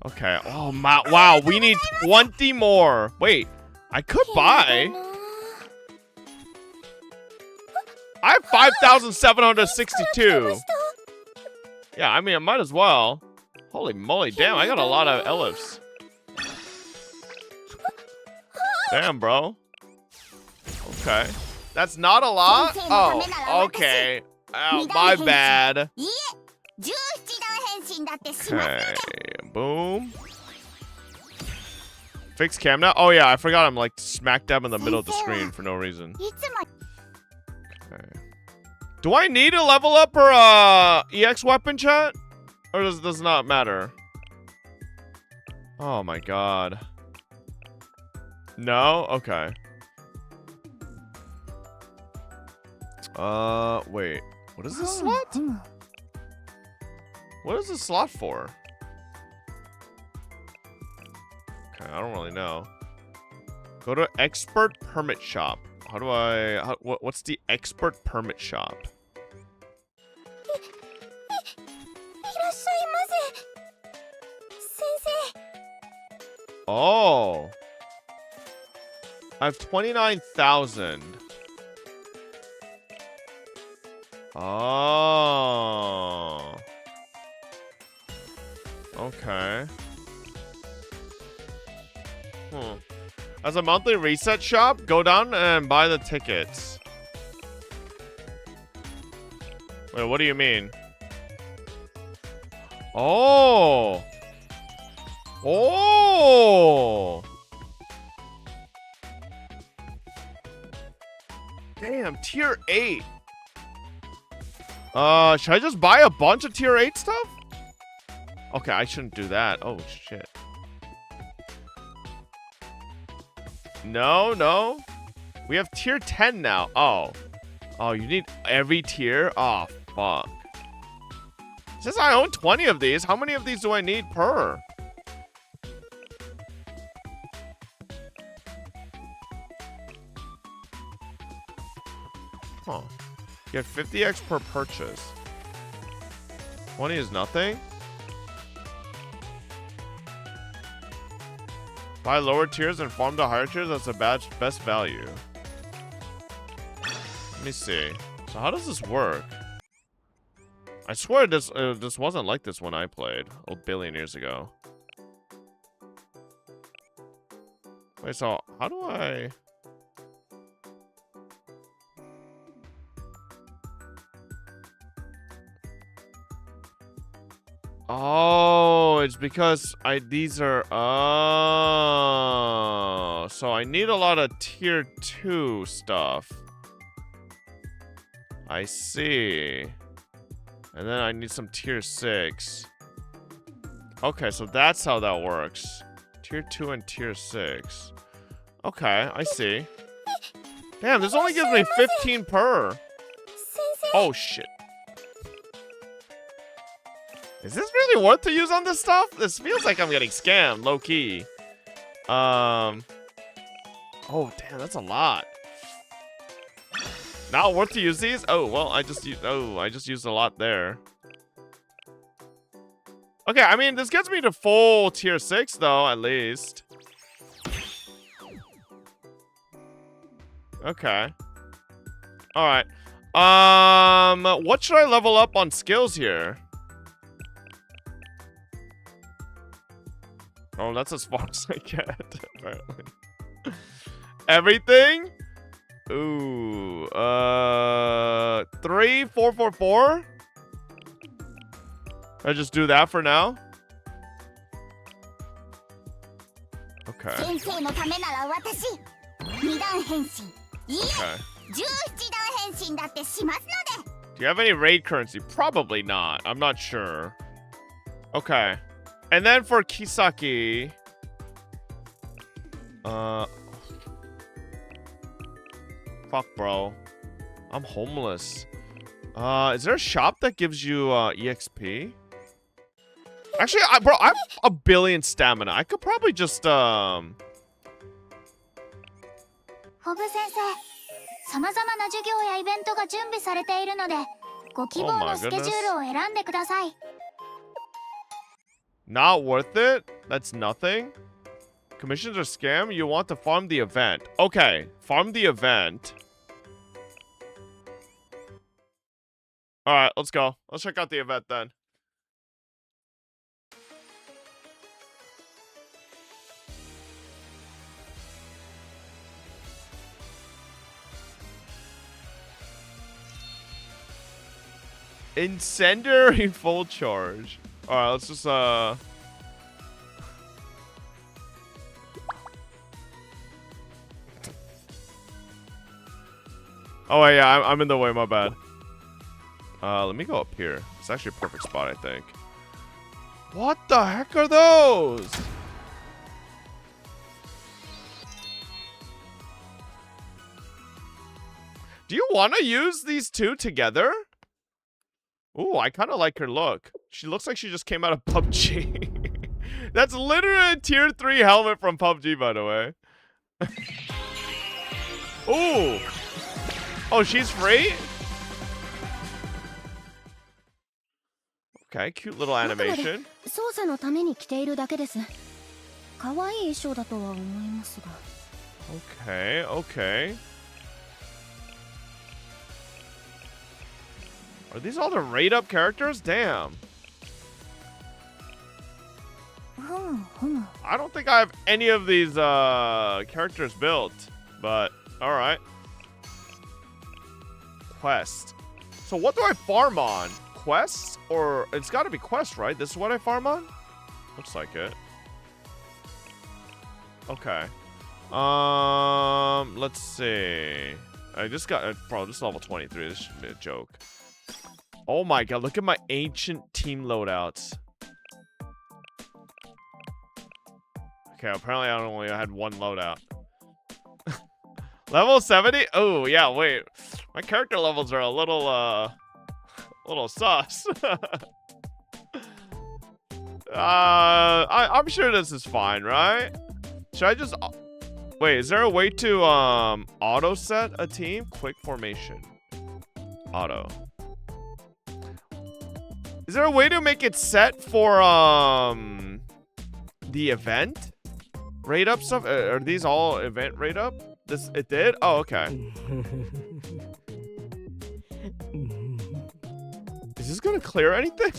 Okay. Oh my! Wow, we need 20 more. Wait, I could buy. I have 5,762. Yeah, I mean, I might as well. Holy moly! Damn, I got a lot of elephs. Damn, bro. Okay. That's not a lot? Oh, okay. Oh, my bad. Okay, boom. Fix cam now? Oh yeah, I forgot I'm like smack dab in the middle of the screen for no reason. Okay. Do I need to level up her EX weapon, chat? Or does not matter? Oh my god. No? Okay. Wait. What is this slot? What is this slot for? Okay, I don't really know. Go to expert permit shop. How do I... what's the expert permit shop? Oh. I have 29,000. Oh. Okay. As a monthly reset shop, go down and buy the tickets. Wait, what do you mean? Oh. Oh. Damn, tier 8. Should I just buy a bunch of tier 8 stuff? Okay, I shouldn't do that. Oh, shit. No. We have tier 10 now. Oh. Oh, you need every tier? Oh, fuck. Since I own 20 of these, how many of these do I need per? Huh. Get 50x per purchase. 20 is nothing? Buy lower tiers and farm to higher tiers. That's the best value. Let me see. So how does this work? I swear this wasn't like this when I played a billion years ago. Wait, so how do I... Oh, it's because these are... Oh, so I need a lot of tier 2 stuff. I see. And then I need some tier 6. Okay, so that's how that works. Tier 2 and tier 6. Okay, I see. Damn, this only gives me 15 per. Oh, shit. Is this really worth to use on this stuff? This feels like I'm getting scammed, low-key. Oh, damn, that's a lot. Not worth to use these? Oh, well, I just used a lot there. Okay, I mean, this gets me to full tier 6, though, at least. Okay. Alright. What should I level up on skills here? Oh, that's as far as I get, apparently. Everything? Ooh, 3, 4, 4, 4? I just do that for now? Okay. Okay. Do you have any raid currency? Probably not. I'm not sure. Okay. And then for Kisaki... Fuck, bro. I'm homeless. Is there a shop that gives you, EXP? Actually, bro, I have a billion stamina. I could probably just, Oh my goodness. Not worth it? That's nothing? Commissions are scam? You want to farm the event. Okay, farm the event. Alright, let's go. Let's check out the event then. Incendiary full charge. Alright, let's just, Oh wait, yeah, I'm in the way, my bad. Let me go up here. It's actually a perfect spot, I think. What the heck are those? Do you want to use these two together? Ooh, I kind of like her look. She looks like she just came out of PUBG. That's literally a tier 3 helmet from PUBG, by the way. Ooh. Oh, she's free? Okay, cute little animation. Okay, okay. Are these all the raid up characters? Damn. I don't think I have any of these characters built, but alright. Quest. So what do I farm on? Quests? Or it's gotta be quest, right? This is what I farm on? Looks like it. Okay. Let's see. I just got, bro, this is level 23. This should be a joke. Oh my god, look at my ancient team loadouts. Okay, apparently I only had one loadout. Level 70? Oh, yeah, wait. My character levels are a little sus. I'm sure this is fine, right? Should I just... Wait, is there a way to, auto set a team? Quick formation. Auto. Is there a way to make it set for, the event? Raid up stuff? Are these all event raid up? This, it did? Oh, okay. Is this gonna clear anything?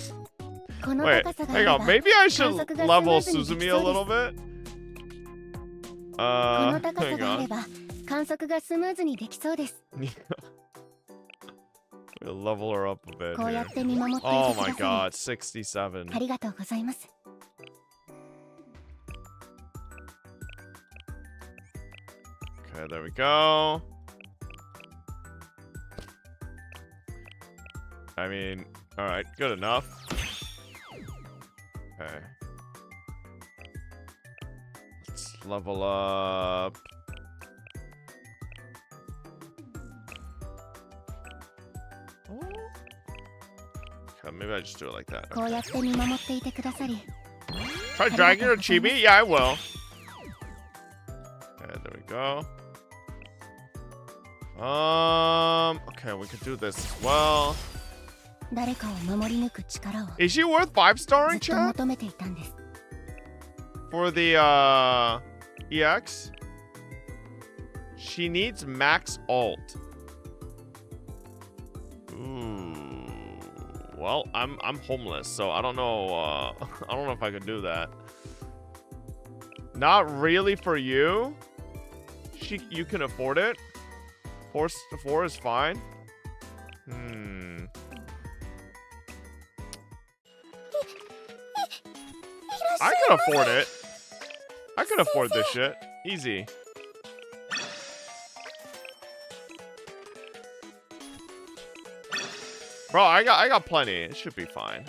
Wait, hang on. Maybe I should level Suzumi a little bit. Hang on. We'll level her up a bit here. Oh my god, 67. Okay, there we go. I mean, alright, good enough. Okay. Let's level up. Okay, maybe I just do it like that. Okay. Try dragging her chibi? Yeah, I will. Okay, there we go. Okay, we could do this as well. Is she worth 5-starring, chat? For the EX? She needs max ult. Ooh. Well, I'm homeless, so I don't know I don't know if I could do that. Not really for you. You can afford it. 4 is fine. I can afford it. I can afford this shit. Easy. Bro, I got plenty. It should be fine.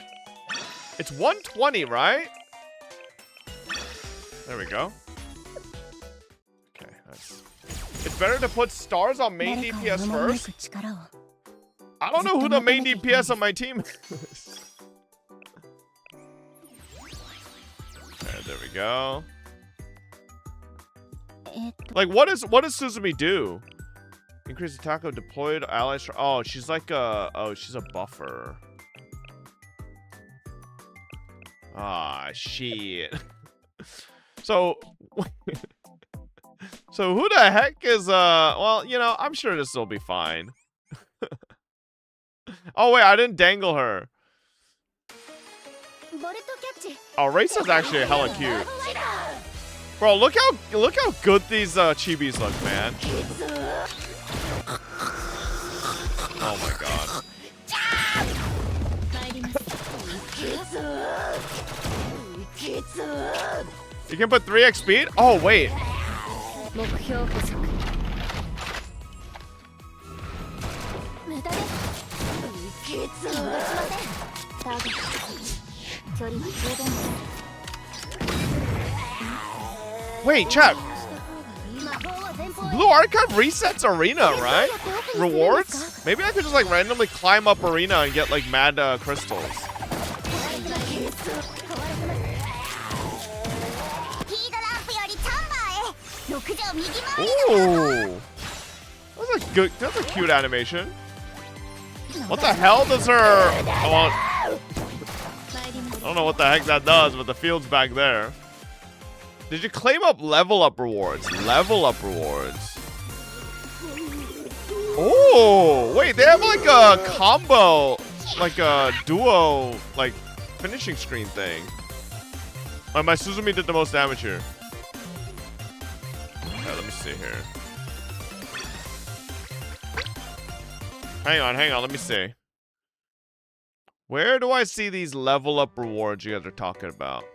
It's 120, right? There we go. Okay, nice. It's better to put stars on main DPS first. I don't know who the main DPS on my team is. Okay, there we go. Like, what does Suzumi do? Increase attack of deployed allies. Oh, she's like a... Oh, she's a buffer. Ah, shit. So... So who the heck is... Well, you know, I'm sure this will be fine. Oh, wait, I didn't dangle her. Oh, Raisa's actually hella cute. Bro, look how good these chibis look, man. Oh my god. You can put 3x speed? Oh, wait. Wait, chat. Blue Archive resets arena, right? Rewards? Maybe I could just like randomly climb up arena and get like mad crystals. Ooh. That's a cute animation. What the hell does her... I don't know what the heck that does, but the field's back there. Did you claim up level up rewards? Level up rewards. Oh, wait, they have like a combo, like a duo, like finishing screen thing. Oh, my Suzumi did the most damage here. Okay, let me see here. Hang on, let me see. Where do I see these level up rewards you guys are talking about?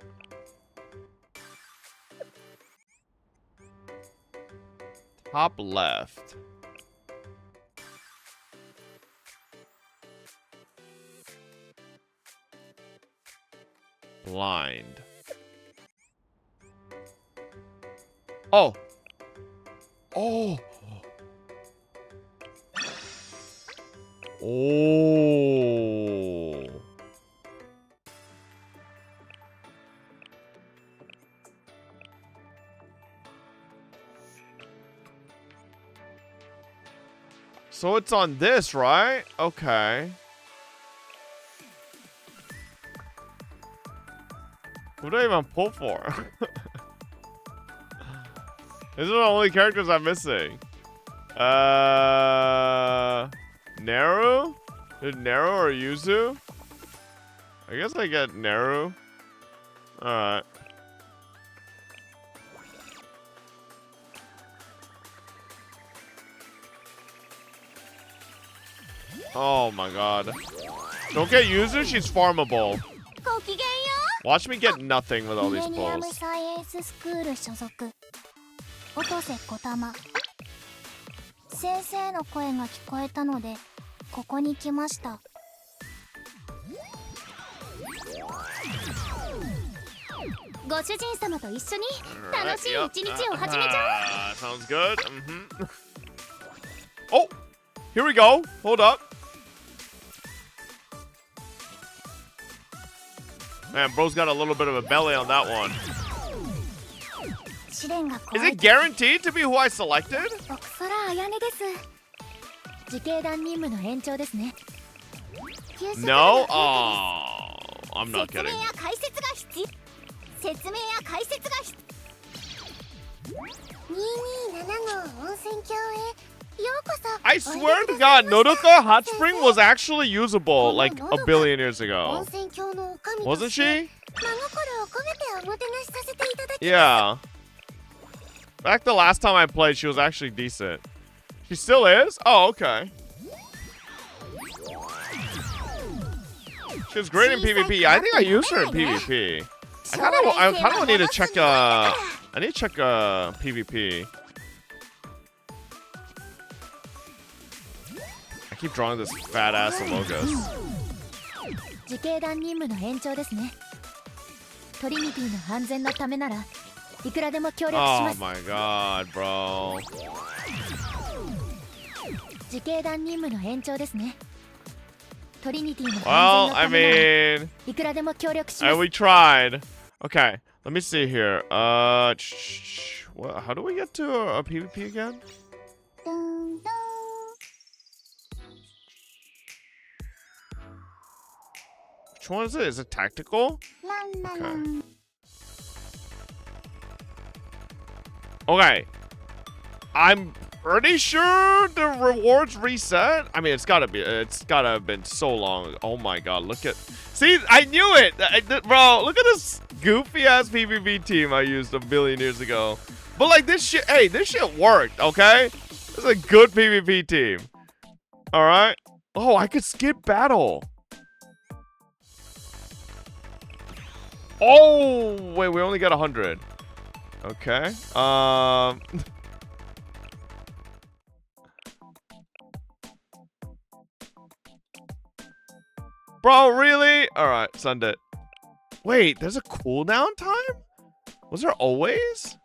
Top left. Blind. Oh. Oh. Oh. So it's on this, right? Okay. Who do I even pull for? These are the only characters I'm missing. Naru? Did Naru or Yuzu? I guess I get Naru. Alright. Oh my god. Don't get user, she's farmable. Watch me get nothing with all these pulls. サイエンススクール所属音瀬小玉先生の声が聞こえたのでここに来ましたご主人様と一緒に楽しい一日を始めちゃおう Sounds good. Oh! Here we go. Hold up. Man, bro's got a little bit of a belly on that one. Is it guaranteed to be who I selected? 奥空彩音です自警団任務の延長ですね No? Oh, I'm not kidding. 説明や解説が必227号温泉郷へようこそ I swear to God, Nodoka Hot Spring was actually usable like a billion years ago. Wasn't she? Yeah. Back the last time I played, she was actually decent. She still is? Oh, okay. She was great in PvP. I think I used her in PvP. I kind of need to check. I need to check PvP. I keep drawing this fat ass Amogus. 自警団任務の延長ですね。トリニティの安全のためならいくらでも協力します。Oh my god, bro. 自警団任務の延長ですね。トリニティの安全 Well, の I ためなら mean, いくらでも協力します。we tried. Okay, let me see here. How do we get to a PvP again? Which one is it? Is it tactical? Okay. Okay. I'm pretty sure the rewards reset. I mean, it's gotta have been so long. Oh my god, look at. See, I knew it, bro. Look at this goofy ass PvP team I used a billion years ago. But like this shit, hey, this shit worked. Okay, this is a good PvP team. All right. Oh, I could skip battle. Oh wait, we only got 100. Okay. Bro, really? Alright, send it. Wait, there's a cooldown time? Was there always?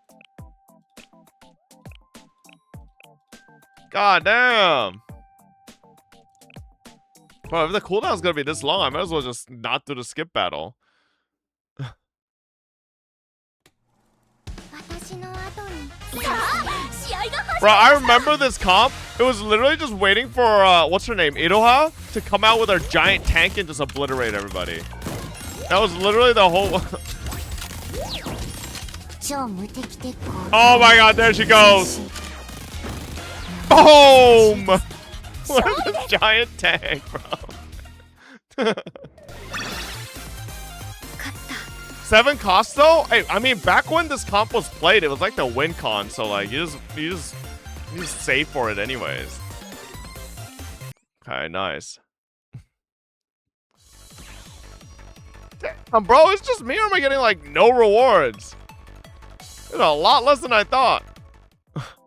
God damn. Bro, if the cooldown's gonna be this long, I might as well just not do the skip battle. Bro, I remember this comp. It was literally just waiting for, what's her name? Iroha to come out with her giant tank and just obliterate everybody. That was literally the whole... Oh my god, there she goes. Boom! What is this giant tank, bro? 7 cost though? Hey, I mean, back when this comp was played, it was like the win con, so like you just save for it anyways. Okay, nice. Damn, bro, it's just me or am I getting like no rewards? It's a lot less than I thought. If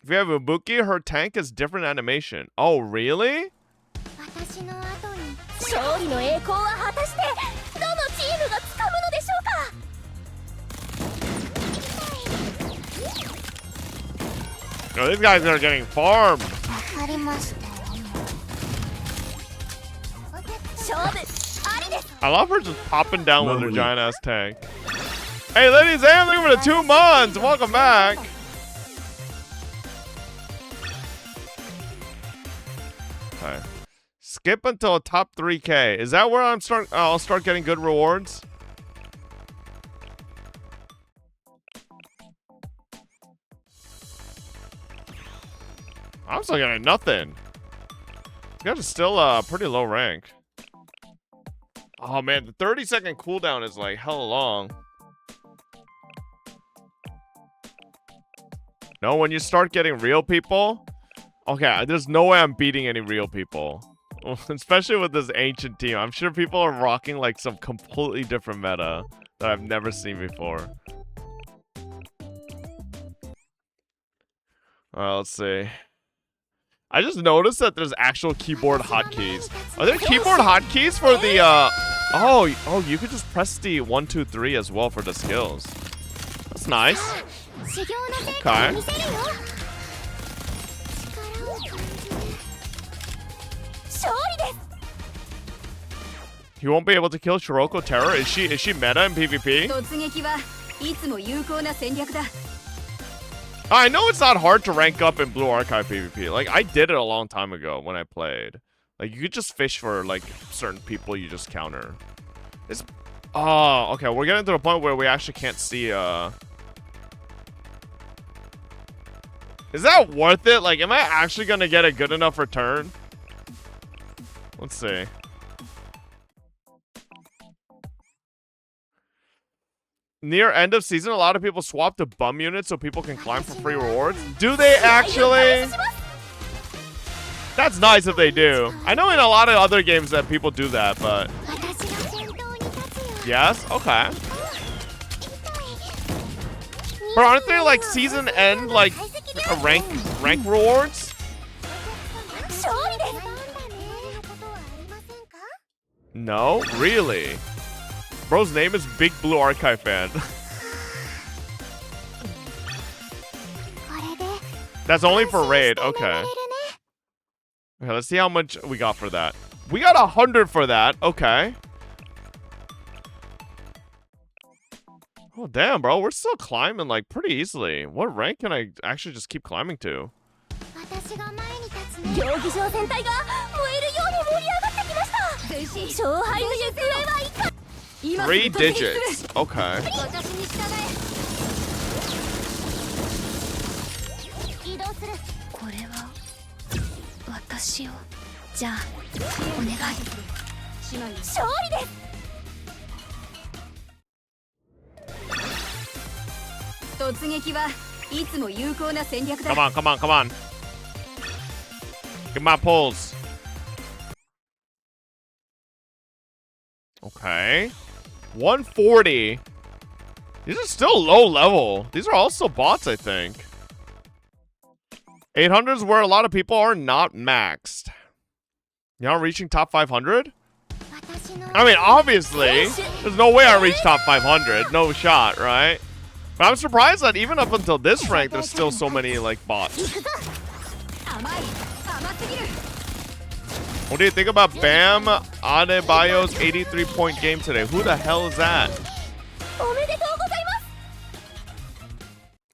you have Ibuki, her tank is different animation. Oh, really? 勝利の栄光は果たしてどのチームがつかむのでしょうか Oh, these guys are getting farmed. わかりましたよ勝負ありです I love her just popping down with her giant ass tank. Hey, ladies and thank you for the 2 months. Welcome back. Okay. Skip until top 3K. Is that where I'll start getting good rewards? I'm still getting nothing. You guys are still pretty low rank. Oh man, the 30-second cooldown is like hella long. No, when you start getting real people, okay, there's no way I'm beating any real people. Especially with this ancient team. I'm sure people are rocking like some completely different meta that I've never seen before. Alright, let's see. I just noticed that there's actual keyboard hotkeys. Are there keyboard hotkeys for the, Oh, you could just press the 1, 2, 3 as well for the skills. That's nice. Okay. You won't be able to kill Shiroko Terror? Is she meta in PvP? I know it's not hard to rank up in Blue Archive PvP. Like, I did it a long time ago when I played. Like, you could just fish for, like, certain people you just counter. It's... Oh, okay. We're getting to the point where we actually can't see, Is that worth it? Like, am I actually gonna get a good enough return? Let's see. Near end of season, a lot of people swap to bum units so people can climb for free rewards. Do they actually? That's nice if they do. I know in a lot of other games that people do that, but... Yes? Okay. But aren't there, like, season end, like, rank rewards? No? Really? Bro's name is Big Blue Archive fan. That's only for raid. Okay. Okay, let's see how much we got for that. We got 100 for that. Okay. Oh, damn, bro. We're still climbing, like, pretty easily. What rank can I actually just keep climbing to? 3 digits. Okay. Come on, come on, come on. Get my pulls. Okay. 140. These are still low level. These are also bots, I think. 800 is where a lot of people are not maxed. You aren't reaching top 500? I mean, obviously, there's no way I reach top 500. No shot, right? But I'm surprised that even up until this rank, there's still so many, like, bots. What do you think about Bam Adebayo's 83-point game today? Who the hell is that?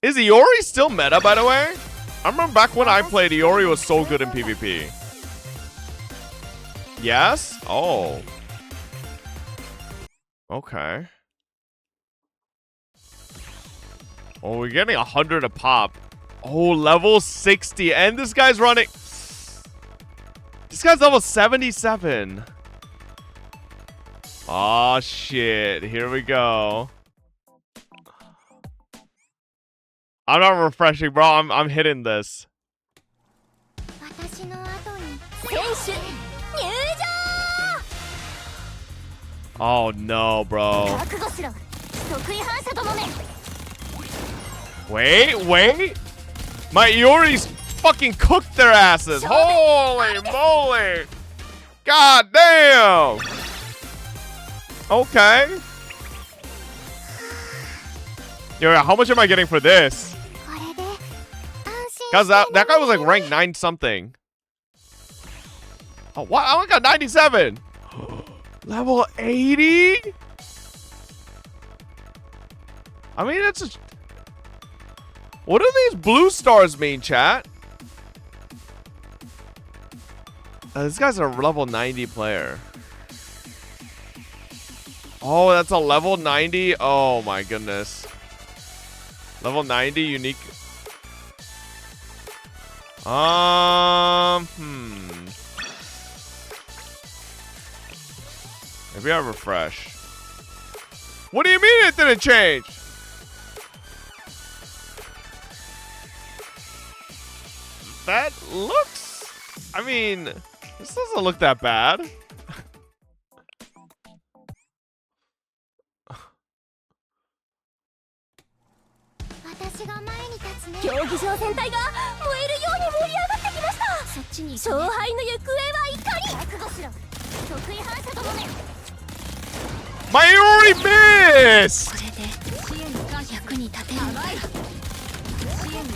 Is Iori still meta, by the way? I remember back when I played, Iori was so good in PvP. Yes? Oh. Okay. Oh, we're getting 100 a pop. Oh, level 60. And this guy's running... This guy's level 77. Oh shit. Here we go. I'm not refreshing, bro. I'm hitting this. Oh no, bro. Wait. My Iori's fucking cooked their asses. Holy moly. God damn. Okay. Yo, how much am I getting for this? Cause that guy was like ranked 9 something. Oh, what? I only got 97. Level 80? I mean, it's a... What do these blue stars mean, chat? This guy's a level 90 player. Oh, that's a level 90? Oh my goodness. Level 90 unique. Maybe I refresh. What do you mean it didn't change? That looks... I mean, this doesn't look that bad. 競技場全体が燃えるように盛り上がってきました。そっちに勝敗の行方はいかに。覚悟しろ。得意反射ともめ。My already missed. これで支援が役に立てる。支援が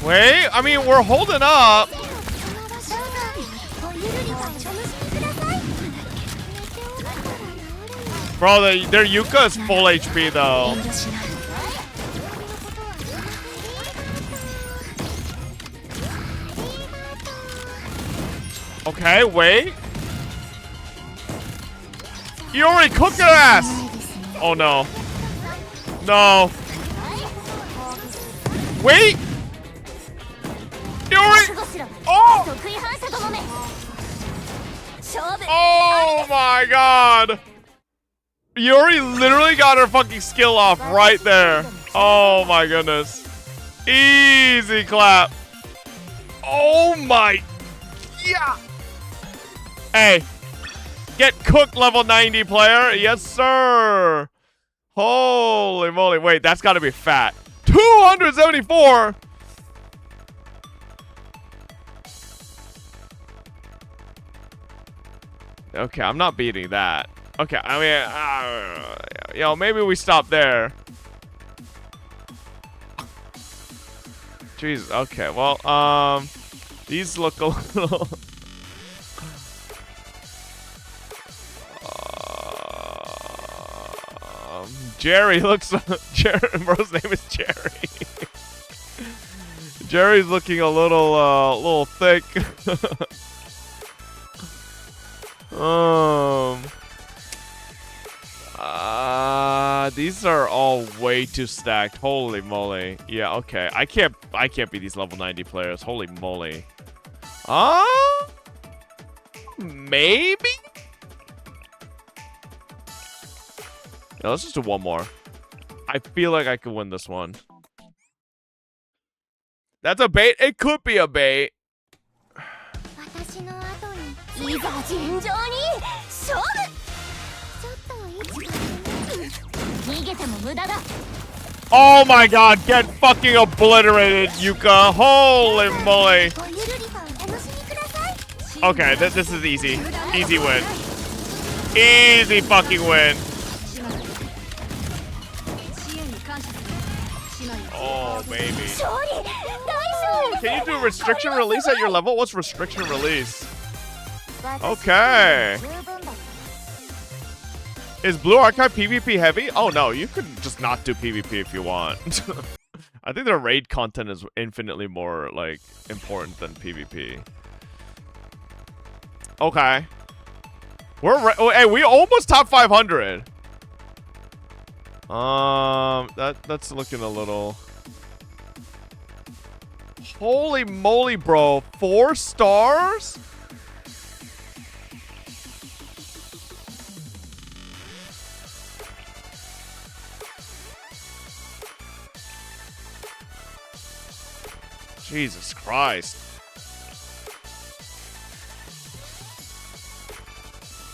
Wait, I mean we're holding up. Bro, their Yuka is full HP though. Okay, wait. You already cooked their ass. Oh no. No. Wait. You already. Oh. Oh my god. Yuri literally got her fucking skill off right there. Oh my goodness. Easy clap. Oh my. Yeah. Hey. Get cooked, level 90 player. Yes, sir. Holy moly. Wait, that's got to be fat. 274. Okay, I'm not beating that. Okay, I mean, yo, maybe we stop there. Jesus. Okay, well, these look a little. Jerry looks. Jerry, bro's name is Jerry. Jerry's looking a little thick. These are all way too stacked. Holy moly. Yeah, okay. I can't be these level 90 players. Holy moly. Maybe? Yeah, let's just do one more. I feel like I could win this one. That's a bait? It could be a bait. Oh my god, get fucking obliterated, Yuka. Holy moly. Okay, this is easy. Easy win. Easy fucking win. Oh, baby. Can you do restriction release at your level? What's restriction release? Okay. Is Blue Archive PvP heavy? Oh no, you could just not do PvP if you want. I think the raid content is infinitely more, like, important than PvP. Okay. Hey, we almost top 500. That's looking a little... Holy moly, bro. 4 stars? Jesus Christ.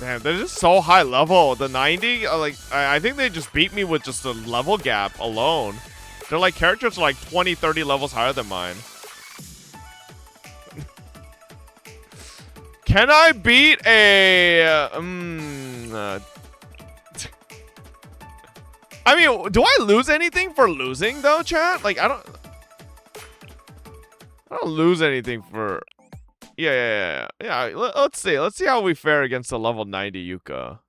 Damn, they're just so high level. The 90, like, I think they just beat me with just a level gap alone. They're like characters like 20, 30 levels higher than mine. Can I beat a... I mean, do I lose anything for losing, though, chat? Like, I don't lose anything for... Yeah. Let's see. Let's see how we fare against the level 90 Yuka.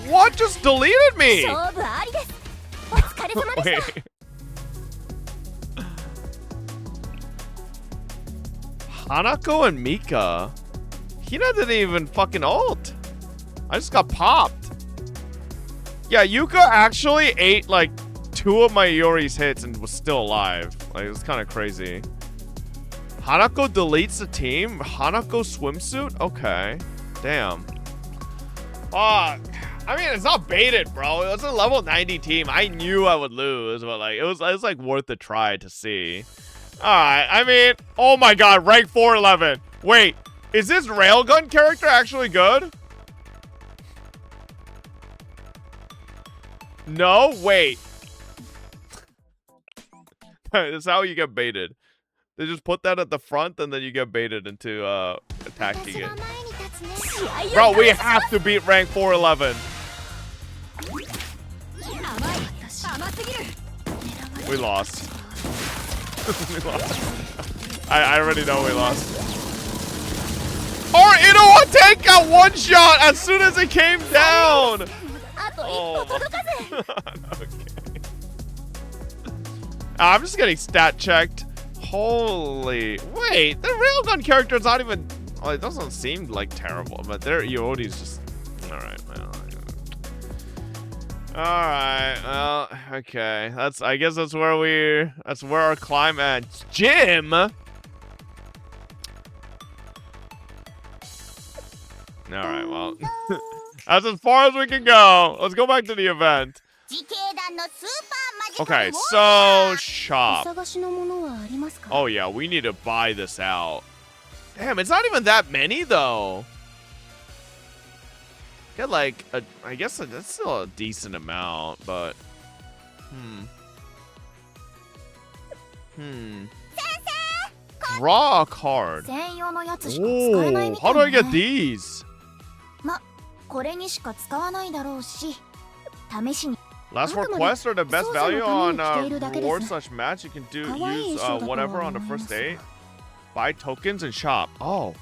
What just deleted me? Wait. Hanako and Mika. Hina didn't even fucking ult. I just got popped. Yeah, Yuka actually ate like 2 of my Yori's hits and was still alive. Like, it was kind of crazy. Hanako deletes the team? Hanako swimsuit? Okay. Damn. I mean, it's not baited, bro. It was a level 90 team. I knew I would lose, but like, it was like worth a try to see. Alright, I mean, oh my god, rank 411. Wait, is this railgun character actually good? No, wait. That's how you get baited. They just put that at the front and then you get baited into attacking it. Bro, we have to beat rank 411. We lost. We lost. I already know we lost. Or Inoue got one shot as soon as it came down. Oh my god. Okay. I'm just getting stat checked. Holy. Wait, the railgun character is not even. Well, it doesn't seem like terrible, but their Iodi's just. Alright, well. Alright, well, okay. I guess that's where our climb ends. Jim! Alright, well. That's as far as we can go. Let's go back to the event. Okay, so shop. Oh yeah, we need to buy this out. Damn, it's not even that many though. Get like I guess that's still a decent amount, but Draw a card. Oh, how do I get these? Last request or the best value on reward/match. You can use whatever on the first date. Buy tokens and shop. Oh.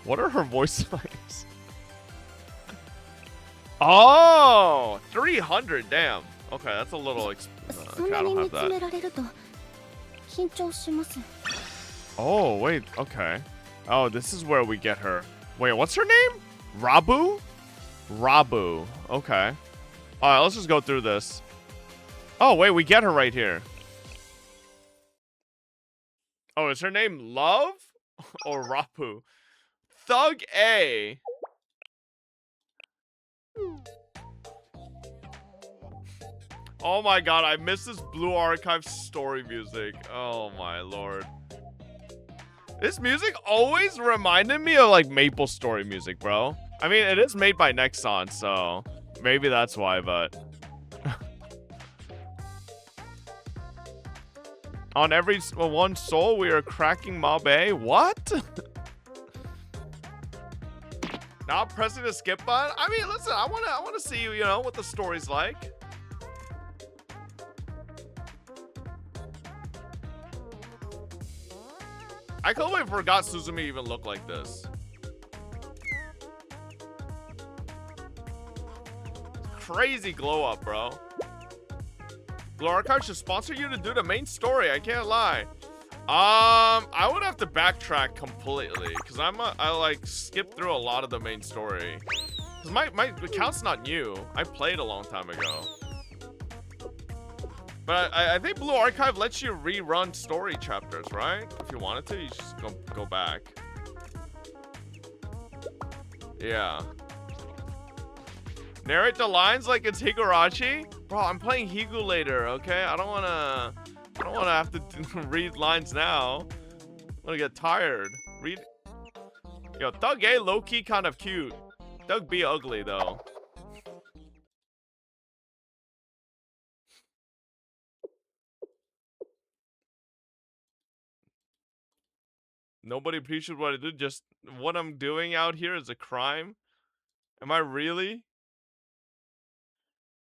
What are her voice lines? Oh, 300. Damn. Okay, that's a little. Okay, I don't have that. Oh wait. Okay. Oh, this is where we get her. Wait, what's her name? Rabu? Rabu. Okay. Alright, let's just go through this. Oh, wait, we get her right here. Oh, is her name Love? Or Rapu? Thug A. Oh my god, I miss this Blue Archive story music. Oh my lord. This music always reminded me of like Maple Story music, bro. I mean, it is made by Nexon, so maybe that's why, but... On every one soul, we are cracking Mob A? What? Now pressing the skip button? I mean, listen, I wanna see, you know, what the story's like. I completely forgot Suzumi even looked like this. Crazy glow up, bro. Blue Archive should sponsor you to do the main story. I can't lie. I would have to backtrack completely because I like skipped through a lot of the main story. Cause my account's not new. I played a long time ago. But I think Blue Archive lets you rerun story chapters, right? If you wanted to, you just go back. Yeah. Narrate the lines like it's Higurashi? Bro, I'm playing Higu later, okay? I don't wanna have to read lines now. I'm gonna get tired. Read. Yo, Thug A low-key kind of cute. Thug B ugly though. Nobody appreciates what I do. Just what I'm doing out here is a crime. Am I really?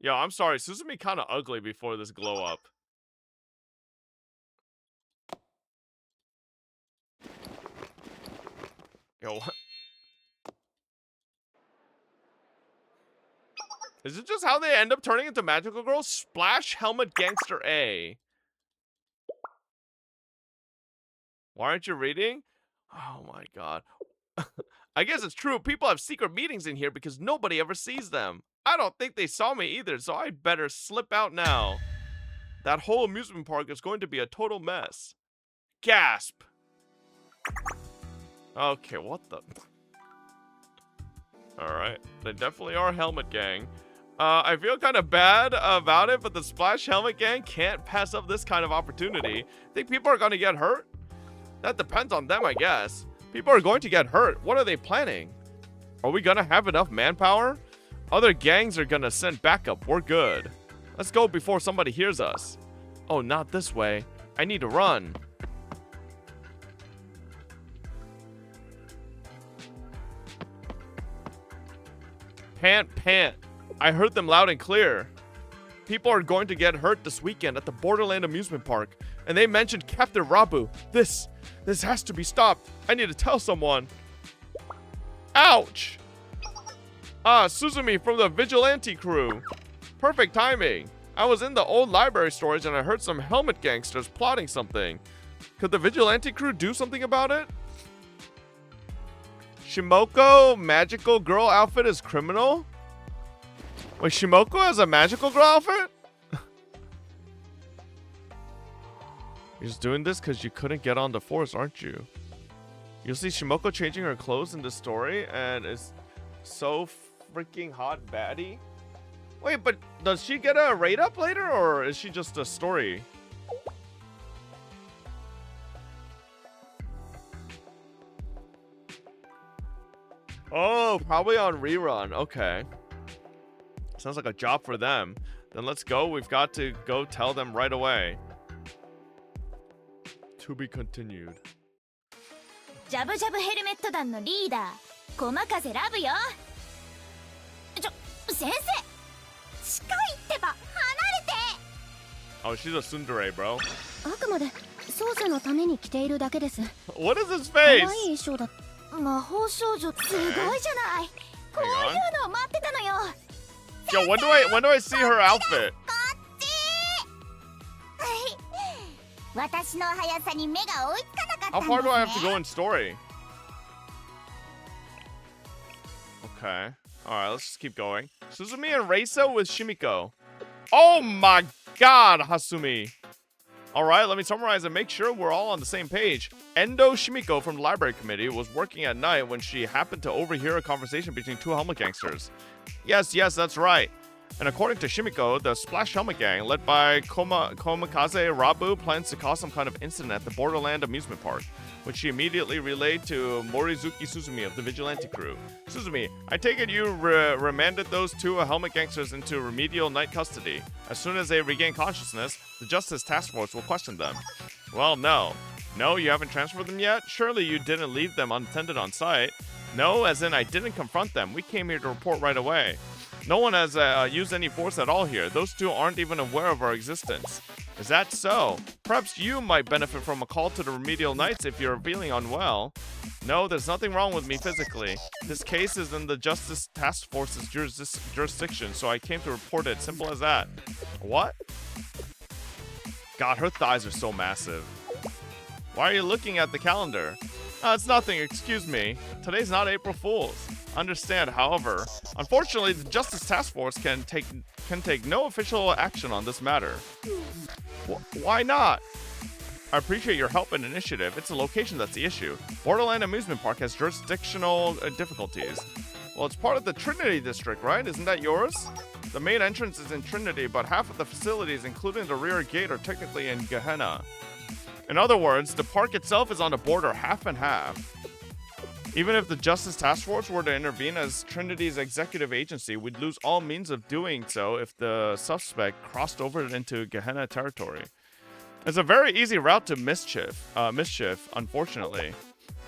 Yo, I'm sorry. Suzumi kind of ugly before this glow up. Yo, what? Is it just how they end up turning into magical girls? Splash Helmet Gangster A. Why aren't you reading? Oh my god. I guess it's true. People have secret meetings in here because nobody ever sees them. I don't think they saw me either, so I'd better slip out now. That whole amusement park is going to be a total mess. Gasp. Okay, what the... Alright, they definitely are Helmet Gang. I feel kind of bad about it, but the Splash Helmet Gang can't pass up this kind of opportunity. Think people are going to get hurt? That depends on them, I guess. People are going to get hurt. What are they planning? Are we going to have enough manpower? Other gangs are going to send backup. We're good. Let's go before somebody hears us. Oh, not this way. I need to run. Pant. I heard them loud and clear. People are going to get hurt this weekend at the Borderland amusement park. And they mentioned Captain Rabu. This has to be stopped. I need to tell someone. Ouch! Ah, Suzumi from the Vigilante crew. Perfect timing. I was in the old library storage and I heard some helmet gangsters plotting something. Could the Vigilante crew do something about it? Shimoko magical girl outfit is criminal? Wait, Shimoko has a magical girl outfit? You're just doing this because you couldn't get on the force, aren't you? You'll see Shimoko changing her clothes in the story and is so freaking hot baddie. Wait, but does she get a rate up later or is she just a story? Oh, probably on rerun. Okay. Sounds like a job for them. Then let's go. We've got to go tell them right away. To be continued. ジャブジャブヘルメット団のリーダー、駒風ラブよ。先生、近いってば、離れて。Oh, she's a tsundere, bro. あくまで捜査のために着ているだけです。 What is his face? 可愛い衣装だ。魔法少女、すごいじゃない。こういうのを待ってたのよ。Yo, when do I see her outfit? 私の速さに目が追いつかなかったんですね。 How far do I have to go in story? Okay. Alright, let's just keep going. Suzumi and Reisa with Shimiko. Oh my god, Hasumi. Alright, let me summarize and make sure we're all on the same page. Endo Shimiko from the library committee was working at night when she happened to overhear a conversation between two helmet gangsters. Yes, that's right. And according to Shimiko, the Splash Helmet Gang, led by Komakaze Rabu, plans to cause some kind of incident at the Borderland amusement park, which she immediately relayed to Morizuki Suzumi of the Vigilante crew. Suzumi, I take it you remanded those two helmet gangsters into remedial night custody. As soon as they regain consciousness, the Justice Task Force will question them. Well, no. No, you haven't transferred them yet? Surely you didn't leave them unattended on site. No, as in I didn't confront them. We came here to report right away. No one has used any force at all here. Those two aren't even aware of our existence. Is that so? Perhaps you might benefit from a call to the remedial nights if you're feeling unwell. No, there's nothing wrong with me physically. This case is in the Justice Task Force's jurisdiction, so I came to report it. Simple as that. What? God, her thighs are so massive. Why are you looking at the calendar? It's nothing, excuse me. Today's not April Fool's. Understand, however, unfortunately, the Justice Task Force can take no official action on this matter. Why not? I appreciate your help and initiative. It's the location that's the issue. Borderland Amusement Park has jurisdictional difficulties. Well, it's part of the Trinity District, right? Isn't that yours? The main entrance is in Trinity, but half of the facilities, including the rear gate, are technically in Gehenna. In other words, the park itself is on the border half and half. Even if the Justice Task Force were to intervene as Trinity's executive agency, we'd lose all means of doing so if the suspect crossed over into Gehenna territory. It's a very easy route to mischief, unfortunately.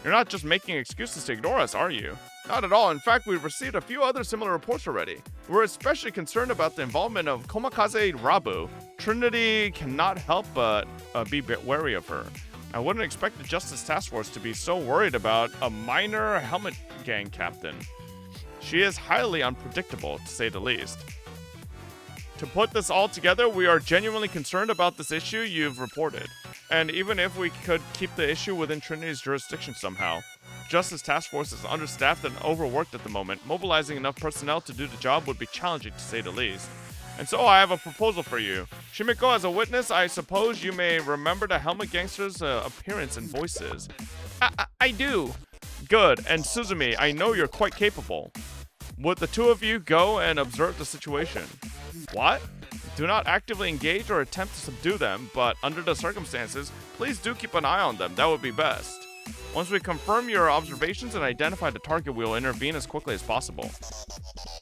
You're not just making excuses to ignore us, are you? Not at all. In fact, we've received a few other similar reports already. We're especially concerned about the involvement of Komakaze Rabu. Trinity cannot help but be wary of her. I wouldn't expect the Justice Task Force to be so worried about a minor helmet gang captain. She is highly unpredictable, to say the least. To put this all together, we are genuinely concerned about this issue you've reported. And even if we could keep the issue within Trinity's jurisdiction somehow, Justice Task Force is understaffed and overworked at the moment. Mobilizing enough personnel to do the job would be challenging, to say the least. And so I have a proposal for you. Shimiko, as a witness, I suppose you may remember the Helmet Gangster's appearance and voices. I do. Good. And Suzumi, I know you're quite capable. Would the two of you go and observe the situation? What? Do not actively engage or attempt to subdue them, but under the circumstances, please do keep an eye on them. That would be best. Once we confirm your observations and identify the target, we will intervene as quickly as possible.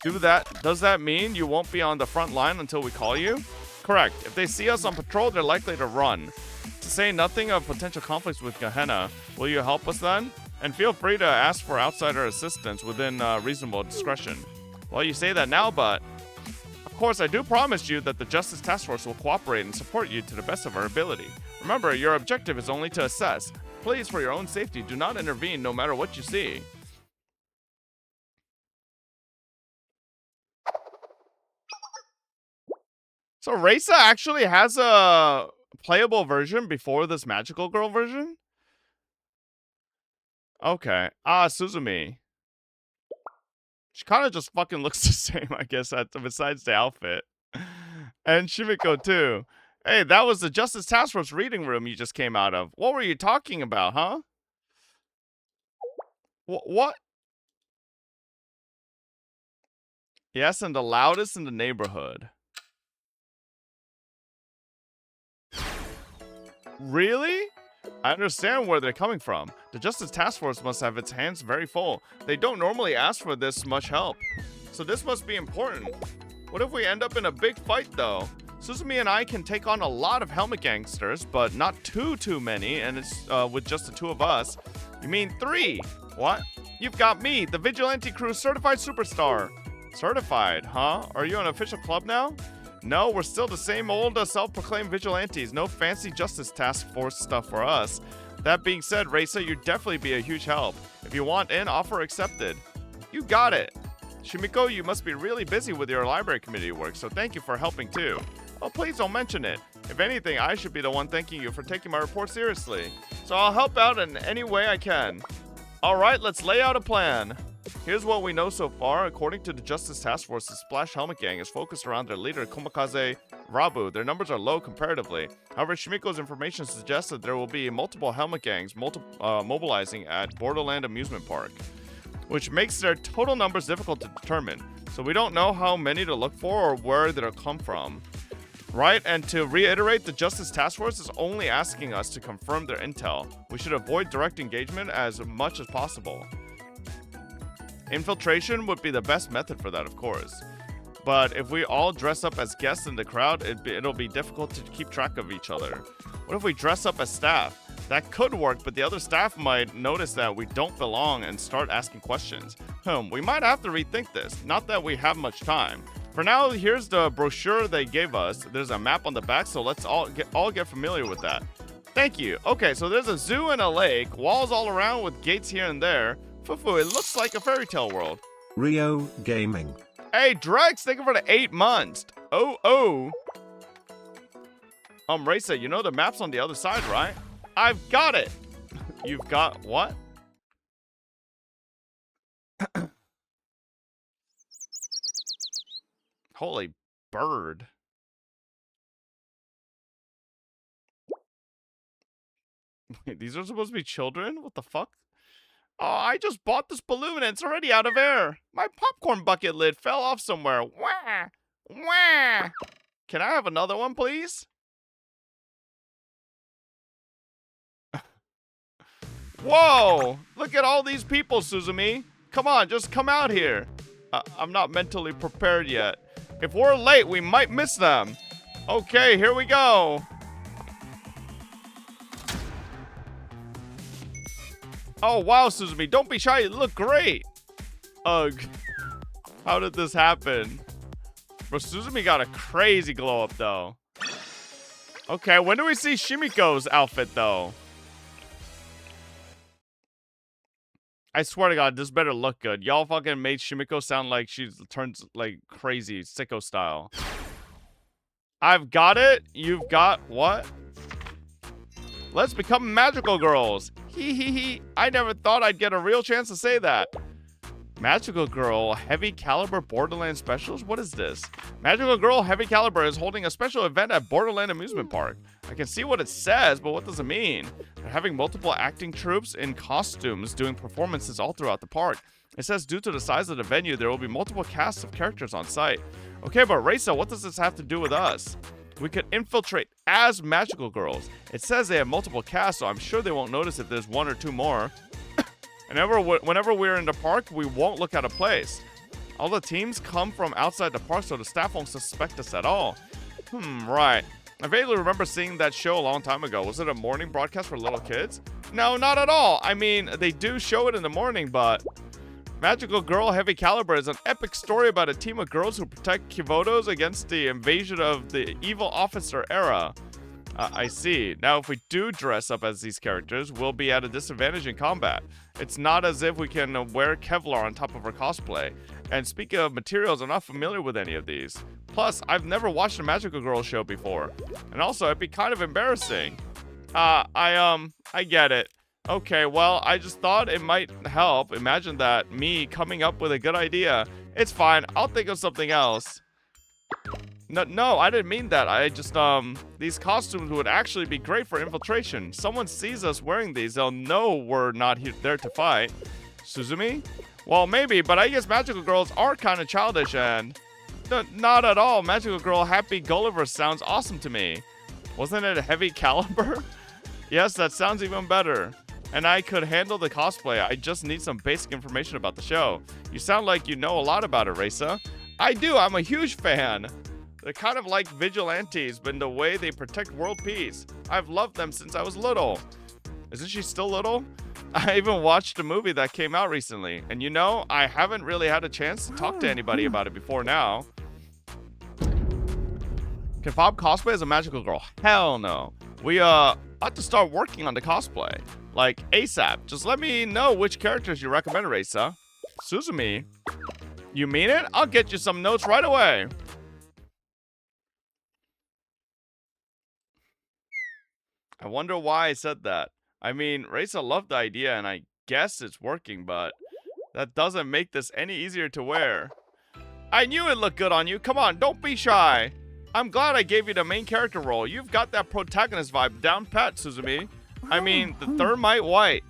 Does that mean you won't be on the front line until we call you? Correct. If they see us on patrol, they're likely to run. To say nothing of potential conflicts with Gehenna, will you help us then? And feel free to ask for outsider assistance within reasonable discretion. Well, you say that now, but... Of course, I do promise you that the Justice Task Force will cooperate and support you to the best of our ability. Remember, your objective is only to assess. Please, for your own safety, do not intervene no matter what you see. So Reisa actually has a playable version before this magical girl version? Okay. Suzumi. She kind of just fucking looks the same, I guess, besides the outfit. And Shimiko, too. Hey, that was the Justice Task Force reading room you just came out of. What were you talking about, huh? What? Yes, and the loudest in the neighborhood. Really? I understand where they're coming from. The Justice Task Force must have its hands very full. They don't normally ask for this much help. So this must be important. What if we end up in a big fight, though? Suzumi and I can take on a lot of helmet gangsters, but not too many, and it's with just the two of us. You mean 3? What? You've got me, the Vigilante Crew Certified Superstar. Certified, huh? Are you an official club now? No, we're still the same old self-proclaimed vigilantes. No fancy Justice Task Force stuff for us. That being said, Reisa, you'd definitely be a huge help. If you want in, offer accepted. You got it. Shimiko, you must be really busy with your library committee work, so thank you for helping too. Oh, please don't mention it. If anything, I should be the one thanking you for taking my report seriously. So I'll help out in any way I can. Alright, let's lay out a plan. Here's what we know so far. According to the Justice Task Force, the Splash Helmet Gang is focused around their leader, Komakaze Rabu. Their numbers are low comparatively. However, Shimiko's information suggests that there will be multiple helmet gangs mobilizing at Borderland Amusement Park, which makes their total numbers difficult to determine. So we don't know how many to look for or where they'll come from. Right, and to reiterate, the Justice Task Force is only asking us to confirm their intel. We should avoid direct engagement as much as possible. Infiltration would be the best method for that, of course. But if we all dress up as guests in the crowd, it'll be difficult to keep track of each other. What if we dress up as staff? That could work, but the other staff might notice that we don't belong and start asking questions. We might have to rethink this. Not that we have much time. For now, here's the brochure they gave us. There's a map on the back, so let's all get familiar with that. Thank you. Okay, so there's a zoo and a lake, walls all around with gates here and there. Fufu, it looks like a fairy tale world. Rio Gaming. Hey, Drex, thank you for the 8 months. Oh. Reisa, you know the map's on the other side, right? I've got it. You've got what? Holy bird. Wait, these are supposed to be children? What the fuck? Oh, I just bought this balloon and it's already out of air. My popcorn bucket lid fell off somewhere. Wah! Wah! Can I have another one, please? Whoa! Look at all these people, Suzumi. Come on, just come out here. I'm not mentally prepared yet. If we're late, we might miss them. Okay, here we go. Oh, wow, Suzumi. Don't be shy. You look great. Ugh. How did this happen? Bro, Suzumi got a crazy glow up, though. Okay, when do we see Shimiko's outfit, though? I swear to God, this better look good. Y'all fucking made Shimiko sound like she turns like crazy, sicko style. I've got it. You've got what? Let's become magical girls. Hee hee hee. I never thought I'd get a real chance to say that. Magical Girl Heavy Caliber Borderland Specials? What is this? Magical Girl Heavy Caliber is holding a special event at Borderland Amusement Park. I can see what it says, but what does it mean? They're having multiple acting troops in costumes doing performances all throughout the park. It says due to the size of the venue, there will be multiple casts of characters on site. Okay, but Reisa, what does this have to do with us? We could infiltrate as Magical Girls. It says they have multiple casts, so I'm sure they won't notice if there's one or two more. And whenever we're in the park, we won't look out of place. All the teams come from outside the park, so the staff won't suspect us at all. Right. I vaguely remember seeing that show a long time ago. Was it a morning broadcast for little kids? No, not at all. I mean, they do show it in the morning, but... Magical Girl Heavy Caliber is an epic story about a team of girls who protect Kivotos against the invasion of the evil officer era. I see. Now, if we do dress up as these characters, we'll be at a disadvantage in combat. It's not as if we can wear Kevlar on top of our cosplay. And speaking of materials, I'm not familiar with any of these. Plus, I've never watched a Magical Girl show before. And also, it'd be kind of embarrassing. I get it. Okay, well, I just thought it might help. Imagine that, me coming up with a good idea. It's fine, I'll think of something else. No, I didn't mean that. I just, these costumes would actually be great for infiltration. Someone sees us wearing these, they'll know we're not there to fight. Suzumi? Well, maybe, but I guess Magical Girls are kind of childish and... not at all. Magical Girl Happy Gulliver sounds awesome to me. Wasn't it a Heavy Caliber? Yes, that sounds even better. And I could handle the cosplay. I just need some basic information about the show. You sound like you know a lot about it, Reisa. I do. I'm a huge fan. They're kind of like vigilantes, but in the way they protect world peace. I've loved them since I was little. Isn't she still little? I even watched a movie that came out recently. And you know, I haven't really had a chance to talk to anybody about it before now. Can Bob cosplay as a Magical Girl? Hell no. We, ought to start working on the cosplay. Like, ASAP. Just let me know which characters you recommend, Reisa. Suzumi? You mean it? I'll get you some notes right away. I wonder why I said that. I mean, Reisa loved the idea, and I guess it's working, but that doesn't make this any easier to wear. I knew it looked good on you. Come on, don't be shy. I'm glad I gave you the main character role. You've got that protagonist vibe down pat, Suzumi. I mean, the Thermite White.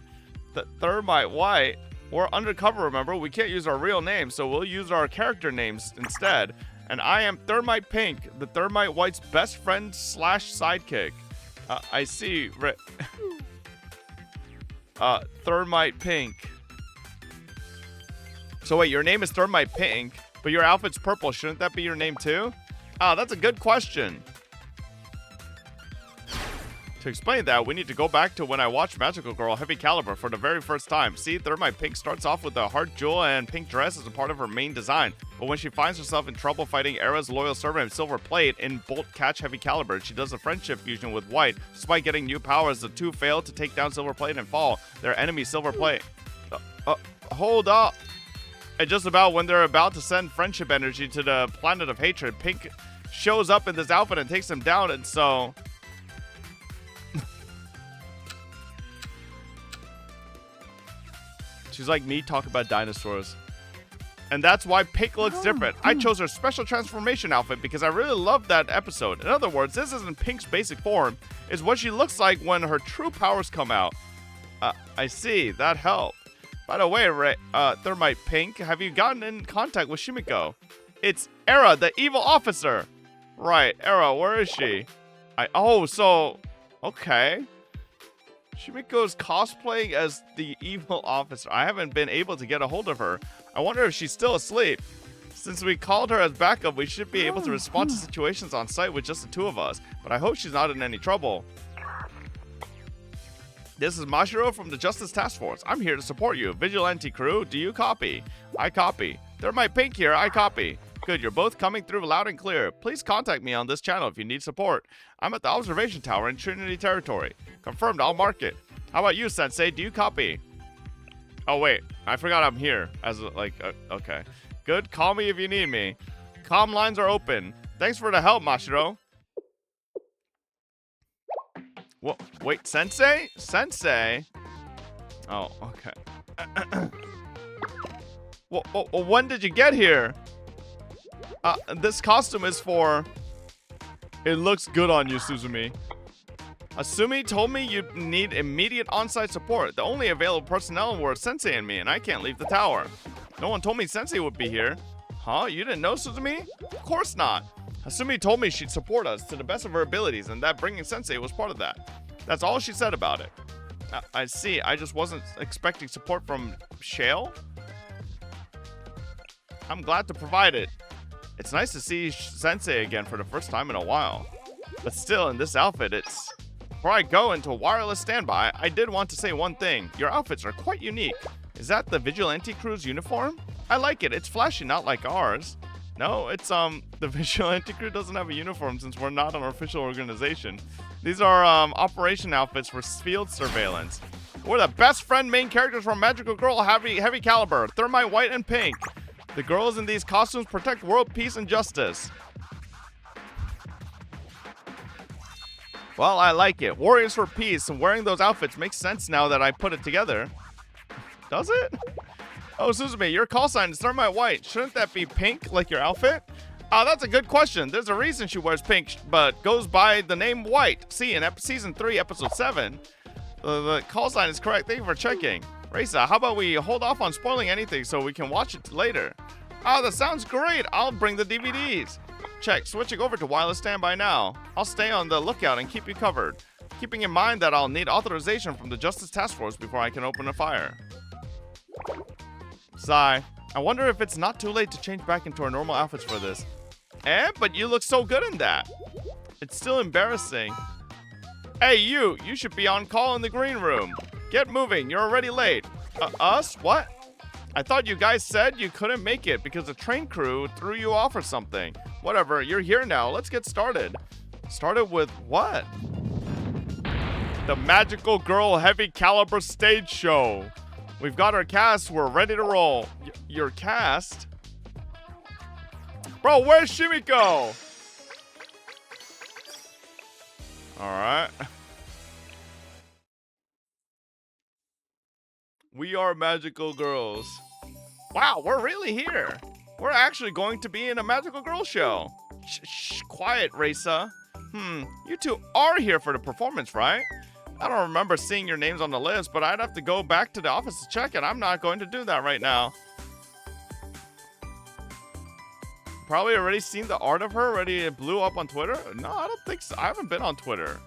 The Thermite White. We're undercover, remember? We can't use our real names, so we'll use our character names instead. And I am Thermite Pink, the Thermite White's best friend / sidekick. I see. Thermite Pink. So wait, your name is Thermite Pink, but your outfit's purple. Shouldn't that be your name too? That's a good question. To explain that, we need to go back to when I watched Magical Girl Heavy Caliber for the very first time. See, Thermite Pink starts off with a heart jewel and pink dress as a part of her main design. But when she finds herself in trouble fighting Era's loyal servant Silver Plate in Bolt Catch Heavy Caliber, she does a friendship fusion with White. Despite getting new powers, the two fail to take down Silver Plate and fall. Their enemy, Silver Plate. Hold up. And just about when they're about to send friendship energy to the planet of hatred, Pink shows up in this outfit and takes them down, and so... She's like me talk about dinosaurs. And that's why Pink looks different. I chose her special transformation outfit because I really loved that episode. In other words, this isn't Pink's basic form. It's what she looks like when her true powers come out. I see. That helped. By the way, Thermite Pink, have you gotten in contact with Shimiko? It's Era, the evil officer. Right, Era, where is she? Okay. Shimiko's cosplaying as the evil officer. I haven't been able to get a hold of her. I wonder if she's still asleep. Since we called her as backup, we should be able to respond to situations on site with just the two of us. But I hope she's not in any trouble. This is Mashiro from the Justice Task Force. I'm here to support you. Vigilante crew, do you copy? I copy. Thermite Pink here, I copy. Good, you're both coming through loud and clear. Please contact me on this channel if you need support. I'm at the observation tower in Trinity Territory. Confirmed, I'll mark it. How about you, Sensei? Do you copy? Oh, wait. I forgot I'm here. Okay. Good, call me if you need me. Comm lines are open. Thanks for the help, Mashiro. What? Wait, Sensei? Sensei? Oh, okay. Well, when did you get here? This costume is for... It looks good on you, Suzumi. Asumi told me you need immediate on-site support. The only available personnel were Sensei and me, and I can't leave the tower. No one told me Sensei would be here. Huh? You didn't know, Suzumi? Of course not. Asumi told me she'd support us to the best of her abilities, and that bringing Sensei was part of that. That's all she said about it. I see. I just wasn't expecting support from Shale. I'm glad to provide it. It's nice to see Sensei again for the first time in a while. But still, in this outfit, it's... Before I go into wireless standby, I did want to say one thing. Your outfits are quite unique. Is that the Vigilante Crew's uniform? I like it. It's flashy, not like ours. No, it's, the Vigilante Crew doesn't have a uniform since we're not an official organization. These are, operation outfits for field surveillance. We're the best friend main characters from Magical Girl Heavy Caliber, Thermite White and Pink. The girls in these costumes protect world peace and justice. Well, I like it. Warriors for peace, and wearing those outfits makes sense now that I put it together. Does it? Oh, Suzumi, your call sign is Thermite White. Shouldn't that be pink, like your outfit? That's a good question. There's a reason she wears pink, but goes by the name White. See, in Season 3, Episode 7, the call sign is correct. Thank you for checking. Reisa, how about we hold off on spoiling anything so we can watch it later? That sounds great. I'll bring the DVDs. Check. Switching over to wireless standby now. I'll stay on the lookout and keep you covered. Keeping in mind that I'll need authorization from the Justice Task Force before I can open a fire. Sigh. I wonder if it's not too late to change back into our normal outfits for this. But you look so good in that. It's still embarrassing. Hey, you should be on call in the green room. Get moving. You're already late. Us? What? I thought you guys said you couldn't make it because the train crew threw you off or something. Whatever, you're here now. Let's get started. Started with what? The Magical Girl Heavy Caliber stage show. We've got our cast. We're ready to roll. Your cast? Bro, where's Shimiko? Alright. We are magical girls. Wow, we're really here. We're actually going to be in a magical girl show. Shh, quiet, Reisa. You two are here for the performance, right? I don't remember seeing your names on the list, but I'd have to go back to the office to check it. I'm not going to do that right now. Probably already seen the art of her already. It blew up on Twitter. No, I don't think so. I haven't been on Twitter.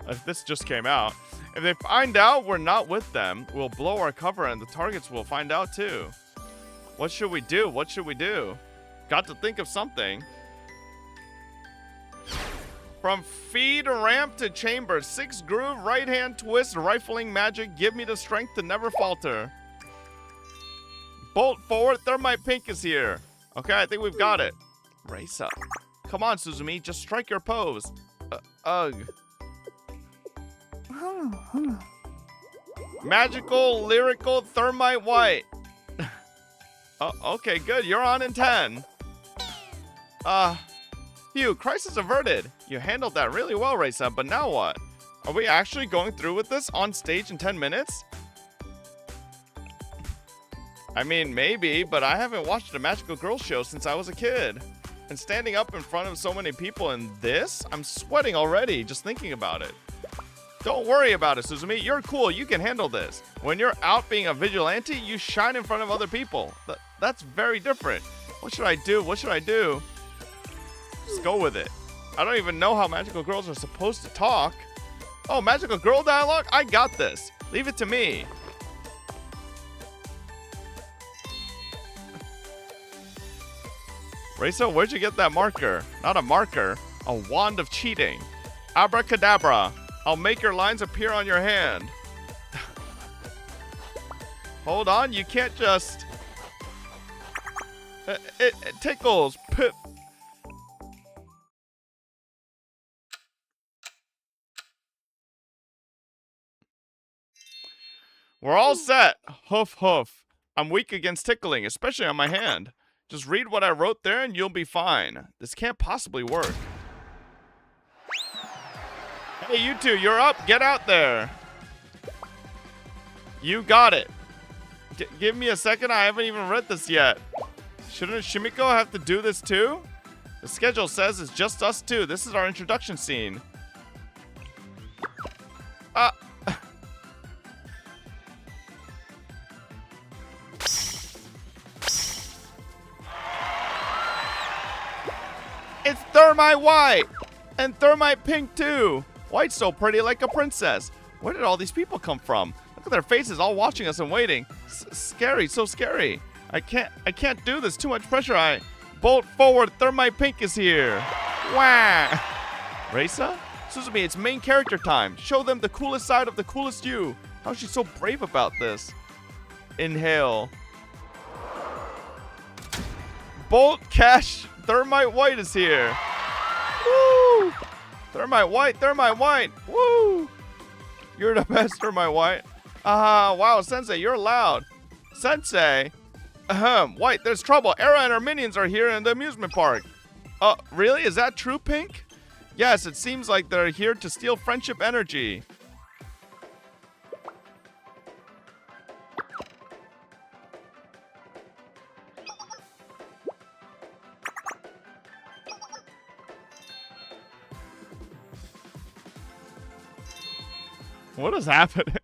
If this just came out. If they find out we're not with them, we'll blow our cover and the targets will find out too. What should we do? What should we do? Got to think of something. From feed ramp to chamber, 6 groove, right hand twist, rifling magic, give me the strength to never falter. Bolt forward, Thermite Pink is here. Okay, I think we've got it. Race up. Come on, Suzumi, just strike your pose. Ugh. Magical, lyrical, Thermite White. Okay, good. You're on in 10. Phew, crisis averted. You handled that really well, Reisa, but now what? Are we actually going through with this on stage in 10 minutes? I mean, maybe, but I haven't watched a Magical Girl show since I was a kid. And standing up in front of so many people in this? I'm sweating already just thinking about it. Don't worry about it, Suzumi. You're cool. You can handle this. When you're out being a vigilante, you shine in front of other people. That's very different. What should I do? What should I do? Just go with it. I don't even know how magical girls are supposed to talk. Oh, magical girl dialogue? I got this. Leave it to me. Reisa, where'd you get that marker? Not a marker. A wand of cheating. Abracadabra. I'll make your lines appear on your hand. Hold on, you can't just... It tickles. We're all set. Hoof, hoof. I'm weak against tickling, especially on my hand. Just read what I wrote there and you'll be fine. This can't possibly work. Hey, you two, you're up. Get out there. You got it. Give me a second. I haven't even read this yet. Shouldn't Shimiko have to do this too? The schedule says it's just us two. This is our introduction scene. It's Thermite White! And Thermite Pink too! White's so pretty like a princess. Where did all these people come from? Look at their faces all watching us and waiting. Scary, so scary. I can't do this. Too much pressure. Bolt forward, Thermite Pink is here. Wah! Reisa? Suzumi, it's main character time. Show them the coolest side of the coolest you. How's she so brave about this? Inhale. Bolt Cash, Thermite White is here. Woo! Thermite White. Woo! You're the best, Thermite White. Wow, Sensei, you're loud. Sensei? White, there's trouble. Era and her minions are here in the amusement park. Really? Is that true, Pink? Yes, it seems like they're here to steal friendship energy. What is happening?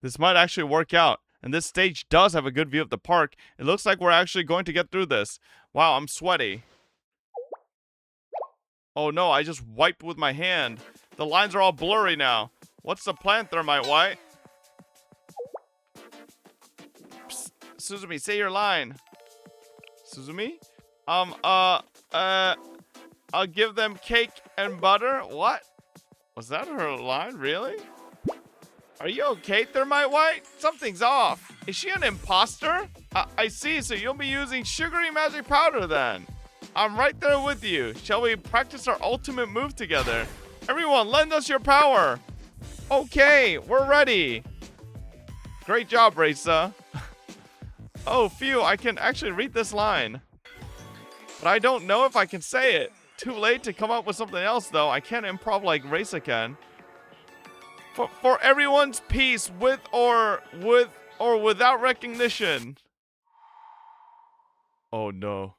This might actually work out. And this stage does have a good view of the park. It looks like we're actually going to get through this. Wow, I'm sweaty. Oh no, I just wiped with my hand. The lines are all blurry now. What's the plan, Thermite White? Psst, Suzumi, say your line. Suzumi? I'll give them cake and butter. What? Was that her line? Really? Are you okay, Thermite White? Something's off. Is she an imposter? I see, so you'll be using sugary magic powder then. I'm right there with you. Shall we practice our ultimate move together? Everyone, lend us your power. Okay, we're ready. Great job, Reisa. Oh, phew, I can actually read this line. But I don't know if I can say it. Too late to come up with something else, though. I can't improv like Reisa can. For everyone's peace, with or without recognition. Oh no.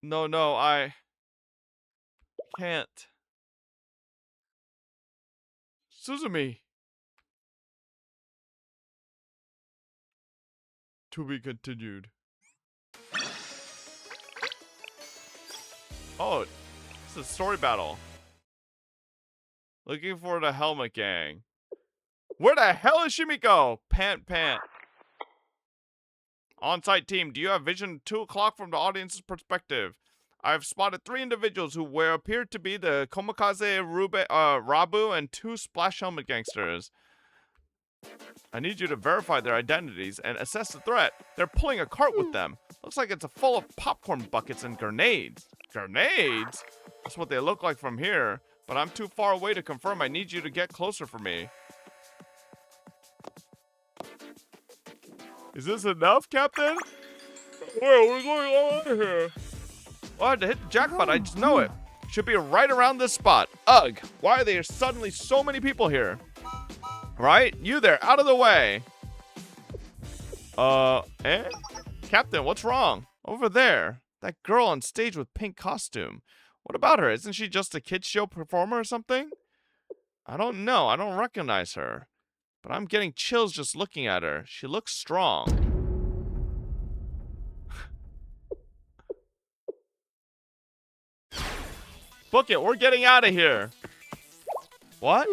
No, I can't. Suzumi. To be continued. Oh, it's a story battle. Looking for the Helmet Gang. Where the hell is Shimiko? Pant. On-site team, do you have vision 2 o'clock from the audience's perspective? I've spotted 3 individuals who appear to be the Komakaze Rabu and 2 Splash Helmet Gangsters. I need you to verify their identities and assess the threat. They're pulling a cart with them. Looks like it's full of popcorn buckets and grenades. Grenades? That's what they look like from here, but I'm too far away to confirm. I need you to get closer for me. Is this enough, Captain? Where are we going on here? Well, I had to hit the jackpot, I just know it. Should be right around this spot. Ugh, why are there suddenly so many people here? Right? You there, out of the way. Captain, what's wrong? Over there. That girl on stage with pink costume. What about her? Isn't she just a kids show performer or something? I don't know. I don't recognize her. But I'm getting chills just looking at her. She looks strong. Book it. We're getting out of here. What?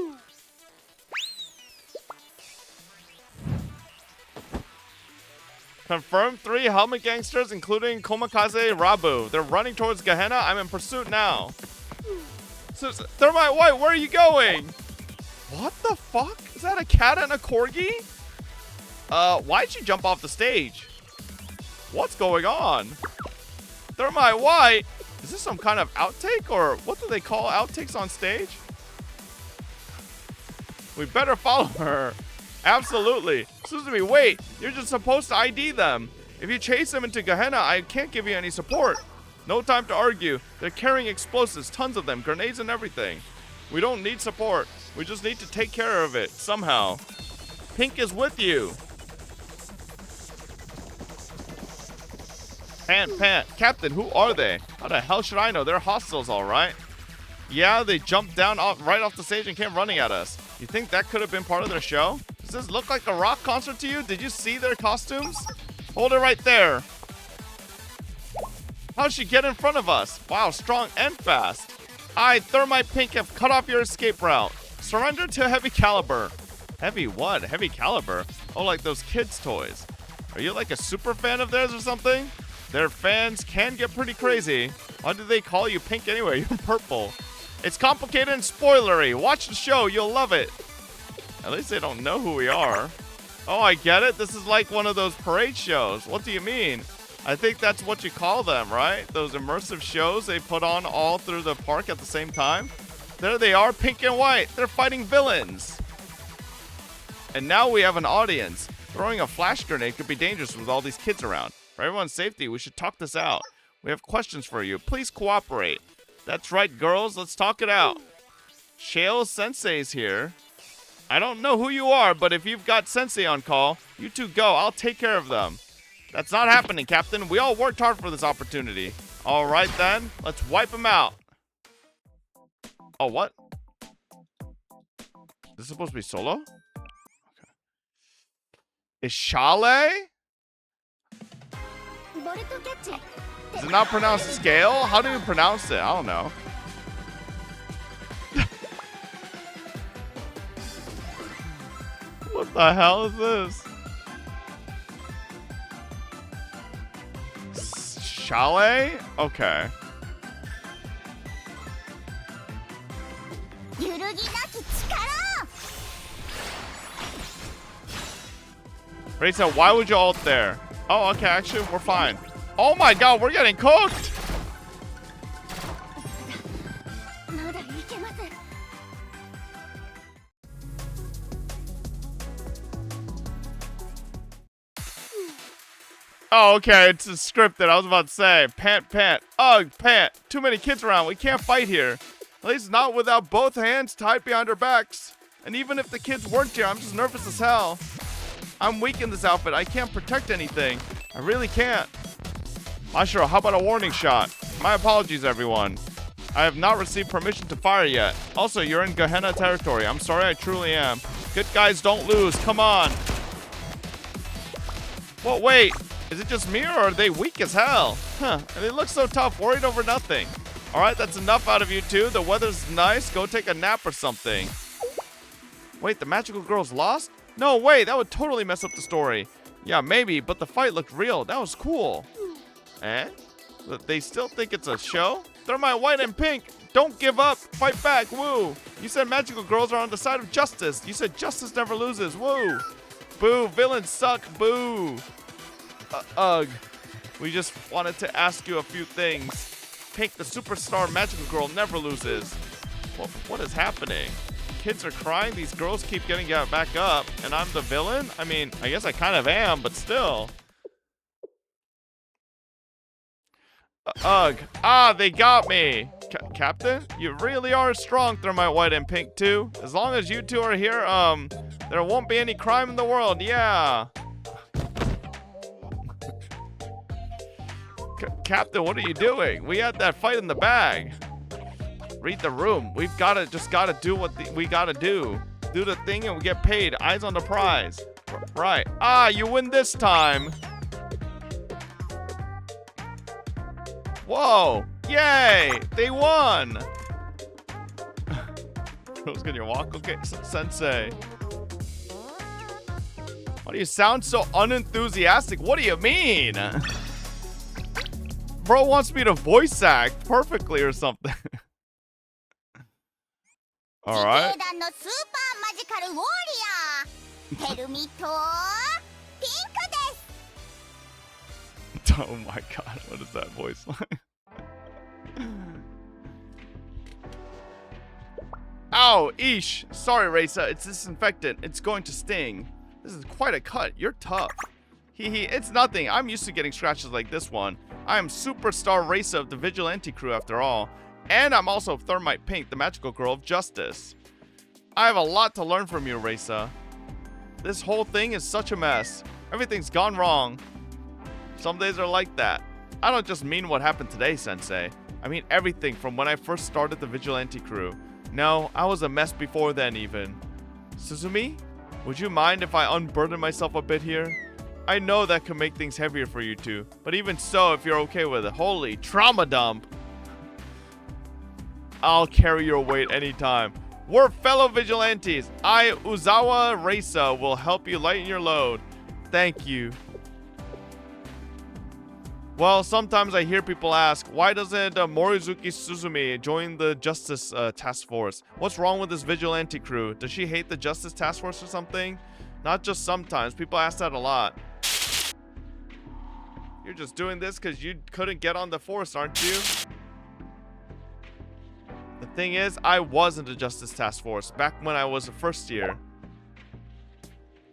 Confirmed 3 helmet gangsters, including Komakaze Rabu. They're running towards Gehenna. I'm in pursuit now. Thermite White, where are you going? What the fuck? Is that a cat and a corgi? Why'd you jump off the stage? What's going on? Thermite White? Is this some kind of outtake, or what do they call outtakes on stage? We better follow her. Absolutely. Suzume, wait. You're just supposed to ID them. If you chase them into Gehenna, I can't give you any support. No time to argue. They're carrying explosives, tons of them, grenades and everything. We don't need support. We just need to take care of it somehow. Pink is with you. Pant. Captain, who are they? How the hell should I know? They're hostiles, all right. Yeah, they jumped down right off the stage and came running at us. You think that could have been part of their show? Does this look like a rock concert to you? Did you see their costumes? Hold it right there. How'd she get in front of us? Wow, strong and fast. I, Thermite Pink, have cut off your escape route. Surrender to Heavy Caliber. Heavy what? Heavy Caliber? Oh, like those kids' toys. Are you like a super fan of theirs or something? Their fans can get pretty crazy. Why do they call you Pink anyway? You're purple. It's complicated and spoilery. Watch the show. You'll love it. At least they don't know who we are. Oh, I get it. This is like one of those parade shows. What do you mean? I think that's what you call them, right? Those immersive shows they put on all through the park at the same time. There they are, pink and white. They're fighting villains. And now we have an audience. Throwing a flash grenade could be dangerous with all these kids around. For everyone's safety, we should talk this out. We have questions for you. Please cooperate. That's right, girls. Let's talk it out. Shale Sensei's here. I don't know who you are, but if you've got Sensei on call, you two go. I'll take care of them. That's not happening, Captain. We all worked hard for this opportunity. All right, then. Let's wipe them out. Oh, what? This is supposed to be solo? Okay. Is Shale? Is it not pronounced scale? How do you pronounce it? I don't know. What the hell is this? Shale? Okay. Risa, why would you ult there? Oh, okay, actually, we're fine. Oh my god, we're getting cooked! Oh, okay, it's scripted. I was about to say. Pant. Ugh, pant. Too many kids around. We can't fight here. At least not without both hands tied behind our backs. And even if the kids weren't here, I'm just nervous as hell. I'm weak in this outfit. I can't protect anything. I really can't. Ashura, how about a warning shot? My apologies, everyone. I have not received permission to fire yet. Also, you're in Gehenna territory. I'm sorry, I truly am. Good guys don't lose. Come on. Well, wait. Is it just me or are they weak as hell? Huh, and they look so tough, worried over nothing. Alright, that's enough out of you two. The weather's nice. Go take a nap or something. Wait, the magical girl's lost? No way, that would totally mess up the story. Yeah, maybe, but the fight looked real. That was cool. Eh? They still think it's a show? Thermite white and pink. Don't give up. Fight back. Woo. You said magical girls are on the side of justice. You said justice never loses. Woo. Boo. Villains suck. Boo. Ugh. We just wanted to ask you a few things. Pink, the superstar magical girl, never loses. What is happening? Kids are crying. These girls keep getting back up. And I'm the villain? I mean, I guess I kind of am, but still. Ugh. Ah, they got me. Captain, you really are strong, Thermite white and pink too. As long as you two are here, there won't be any crime in the world. Yeah. Captain, what are you doing? We had that fight in the bag. Read the room. We've just gotta do what we gotta do. Do the thing and we get paid. Eyes on the prize. Right. Ah, you win this time. Whoa. Yay. They won. Girls, can you walk? Okay, Sensei. Why do you sound so unenthusiastic? What do you mean? Bro wants me to voice act perfectly or something. All right. Oh my god, what is that voice like? Ow, eesh. Sorry, Risa, it's disinfectant. It's going to sting. This is quite a cut. You're tough. Hee, it's nothing. I'm used to getting scratches like this one. I am Superstar Racer of the Vigilante crew after all. And I'm also Thermite Pink, the magical girl of justice. I have a lot to learn from you, Raisa. This whole thing is such a mess. Everything's gone wrong. Some days are like that. I don't just mean what happened today, Sensei. I mean everything from when I first started the Vigilante crew. No, I was a mess before then even. Suzumi, would you mind if I unburden myself a bit here? I know that could make things heavier for you two, but even so, if you're okay with it, holy trauma dump. I'll carry your weight anytime. We're fellow vigilantes. I, Uzawa Reisa, will help you lighten your load. Thank you. Well, sometimes I hear people ask, why doesn't Morizuki Suzumi join the Justice Task Force? What's wrong with this vigilante crew? Does she hate the Justice Task Force or something? Not just sometimes. People ask that a lot. You're just doing this because you couldn't get on the force, aren't you? The thing is, I was in the Justice Task Force back when I was a first year.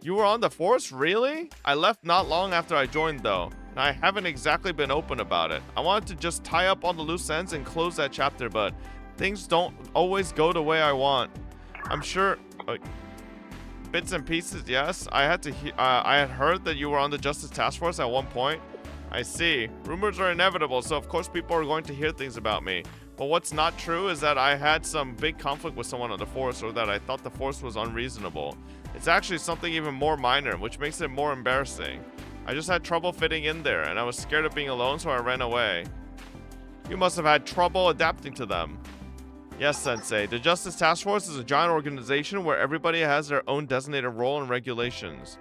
You were on the force? Really? I left not long after I joined though, and I haven't exactly been open about it. I wanted to just tie up all the loose ends and close that chapter, but things don't always go the way I want. I'm sure... bits and pieces, yes. I had heard that you were on the Justice Task Force at one point. I see. Rumors are inevitable, so of course people are going to hear things about me. But what's not true is that I had some big conflict with someone on the force, or that I thought the force was unreasonable. It's actually something even more minor, which makes it more embarrassing. I just had trouble fitting in there, and I was scared of being alone, so I ran away. You must have had trouble adapting to them. Yes, Sensei. The Justice Task Force is a giant organization where everybody has their own designated role and regulations.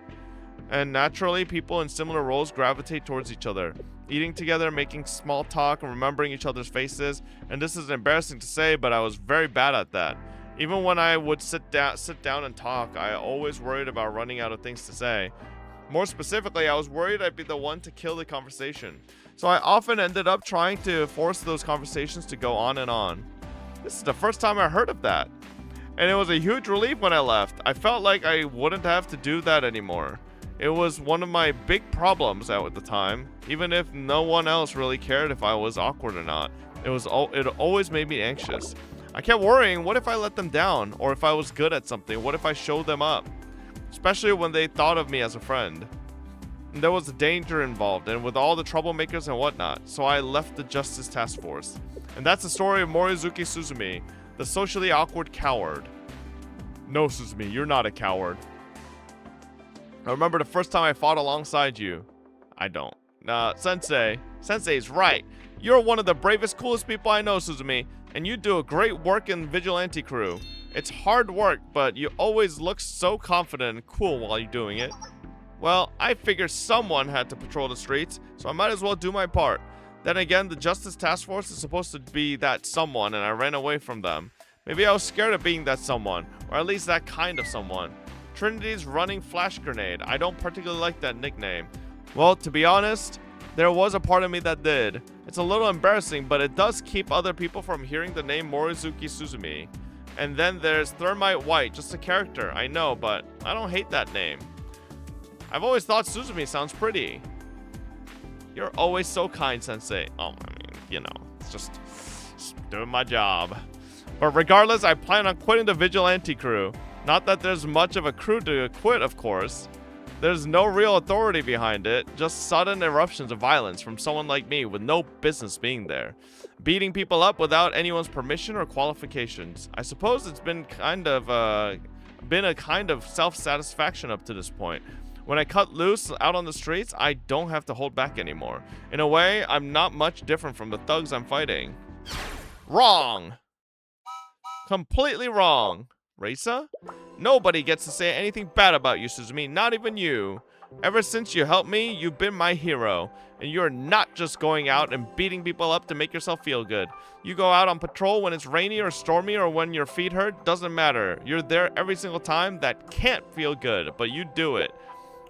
And naturally, people in similar roles gravitate towards each other. Eating together, making small talk, and remembering each other's faces. And this is embarrassing to say, but I was very bad at that. Even when I would sit down and talk, I always worried about running out of things to say. More specifically, I was worried I'd be the one to kill the conversation. So I often ended up trying to force those conversations to go on and on. This is the first time I heard of that. And it was a huge relief when I left. I felt like I wouldn't have to do that anymore. It was one of my big problems at the time, even if no one else really cared if I was awkward or not. It always made me anxious. I kept worrying, what if I let them down? Or if I was good at something, what if I showed them up? Especially when they thought of me as a friend. And there was a danger involved, and with all the troublemakers and whatnot, so I left the Justice Task Force. And that's the story of Morizuki Suzumi, the socially awkward coward. No, Suzumi, you're not a coward. I remember the first time I fought alongside you. I don't. Sensei's right. You're one of the bravest, coolest people I know, Suzumi, and you do a great work in the Vigilante crew. It's hard work, but you always look so confident and cool while you're doing it. Well, I figured someone had to patrol the streets, so I might as well do my part. Then again, the Justice Task Force is supposed to be that someone, and I ran away from them. Maybe I was scared of being that someone, or at least that kind of someone. Trinity's running flash grenade. I don't particularly like that nickname. Well, to be honest, there was a part of me that did. It's a little embarrassing, but it does keep other people from hearing the name Morizuki Suzumi. And then there's Thermite White, just a character, I know, but I don't hate that name. I've always thought Suzumi sounds pretty. You're always so kind, Sensei. Oh, I mean, you know, it's just doing my job. But regardless, I plan on quitting the Vigilante crew. Not that there's much of a crew to quit, of course. There's no real authority behind it, just sudden eruptions of violence from someone like me with no business being there. Beating people up without anyone's permission or qualifications. I suppose it's been a kind of self-satisfaction up to this point. When I cut loose out on the streets, I don't have to hold back anymore. In a way, I'm not much different from the thugs I'm fighting. Wrong! Completely wrong. Reisa? Nobody gets to say anything bad about you, Suzumi, not even you. Ever since you helped me, you've been my hero. And you're not just going out and beating people up to make yourself feel good. You go out on patrol when it's rainy or stormy or when your feet hurt, doesn't matter. You're there every single time. That can't feel good, but you do it.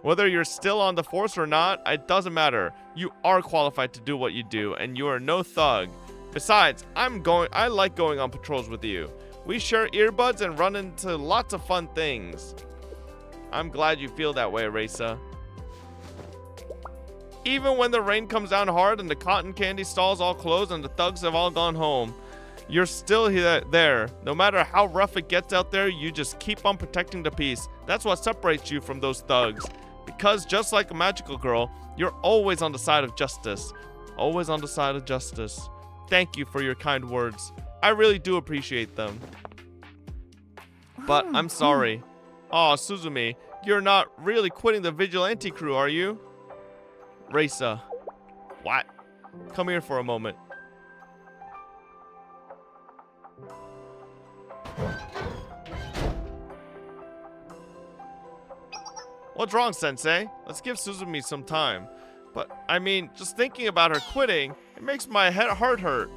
Whether you're still on the force or not, it doesn't matter. You are qualified to do what you do, and you are no thug. Besides, I like going on patrols with you. We share earbuds and run into lots of fun things. I'm glad you feel that way, Reisa. Even when the rain comes down hard and the cotton candy stalls all closed and the thugs have all gone home, you're still there. No matter how rough it gets out there, you just keep on protecting the peace. That's what separates you from those thugs. Because just like a magical girl, you're always on the side of justice. Always on the side of justice. Thank you for your kind words. I really do appreciate them. But I'm sorry. Aw, Suzumi, you're not really quitting the vigilante crew, are you? Reisa. What? Come here for a moment. What's wrong, Sensei? Let's give Suzumi some time. But, I mean, just thinking about her quitting, it makes my heart hurt.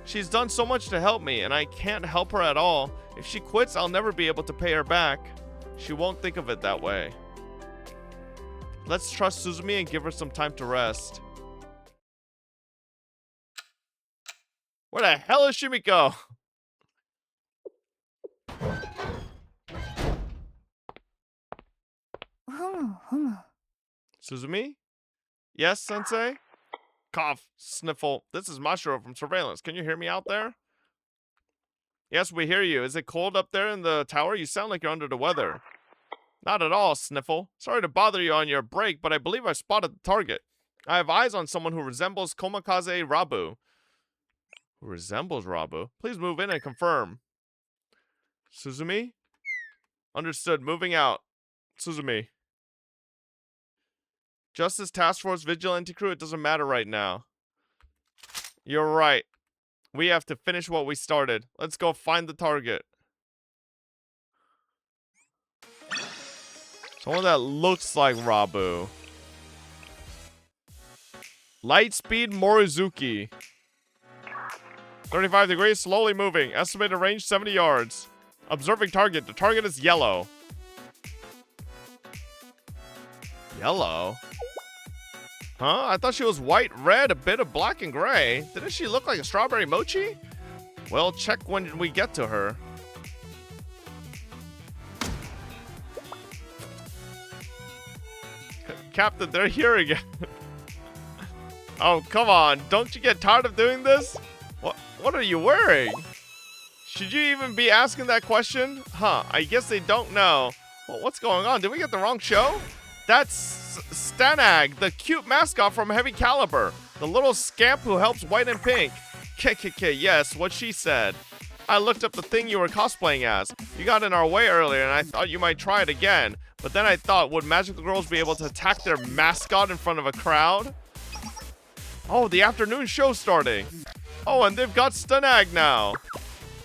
She's done so much to help me, and I can't help her at all. If she quits, I'll never be able to pay her back. She won't think of it that way. Let's trust Suzumi and give her some time to rest. Where the hell is Shimiko? Suzumi? Yes, Sensei? Cough, sniffle. This is Mashiro from Surveillance. Can you hear me out there? Yes, we hear you. Is it cold up there in the tower? You sound like you're under the weather. Not at all, Sniffle. Sorry to bother you on your break, but I believe I spotted the target. I have eyes on someone who resembles Komakaze Rabu. Who resembles Rabu? Please move in and confirm. Suzumi? Understood. Moving out. Suzumi. Justice Task Force Vigilante Crew, it doesn't matter right now. You're right. We have to finish what we started. Let's go find the target. Someone that looks like Rabu. Lightspeed Morizuki. 35 degrees, slowly moving. Estimated range 70 yards. Observing target. The target is yellow. Yellow? Huh? I thought she was white, red, a bit of black and gray. Didn't she look like a strawberry mochi? Well, check when we get to her. Captain, they're here again. Oh, come on. Don't you get tired of doing this? What are you wearing? Should you even be asking that question? Huh, I guess they don't know. Well, what's going on? Did we get the wrong show? That's Stanag, the cute mascot from Heavy Caliber. The little scamp who helps White and Pink. Yes, what she said. I looked up the thing you were cosplaying as. You got in our way earlier and I thought you might try it again. But then I thought, would magical girls be able to attack their mascot in front of a crowd? Oh, the afternoon show's starting. Oh, and they've got Stanag now.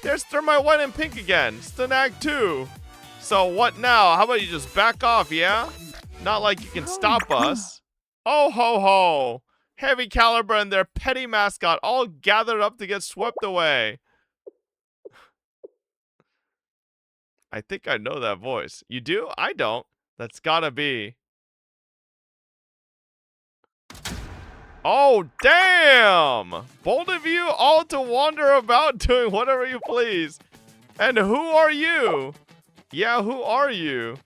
They're my White and Pink again. Stanag 2. So what now? How about you just back off, yeah? Not like you can stop us. Oh ho ho. Heavy Caliber and their petty mascot all gathered up to get swept away. I think I know that voice. You do? I don't. That's gotta be. Oh, damn! Bold of you all to wander about doing whatever you please. And who are you? Yeah, who are you?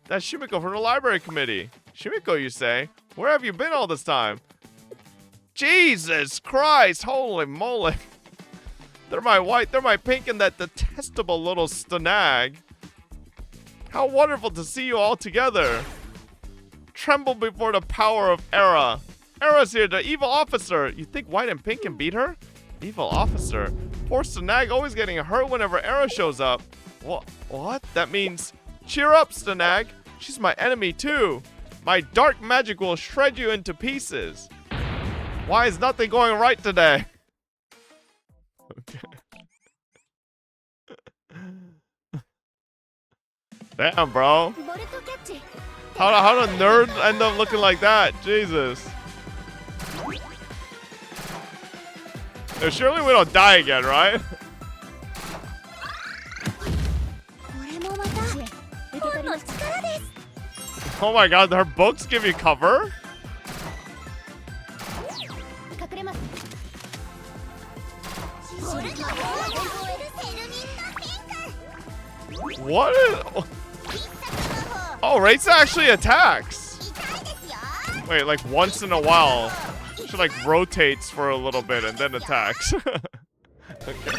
That's Shimiko from the library committee. Shimiko, you say? Where have you been all this time? Jesus Christ! Holy moly! They're my white, they're my pink, and that detestable little Stanag. How wonderful to see you all together. Tremble before the power of Era. Era's here, the evil officer. You think White and Pink can beat her? Evil officer? Poor Stanag always getting hurt whenever Era shows up. What? That means... Cheer up, Stanag. She's my enemy too. My dark magic will shred you into pieces. Why is nothing going right today? Okay. Damn, bro. How did nerd end up looking like that? Jesus. No, surely we don't die again, right? Oh my god, her books give you cover? What is... Oh, Race actually attacks. Wait, like once in a while. She like rotates for a little bit and then attacks. Okay.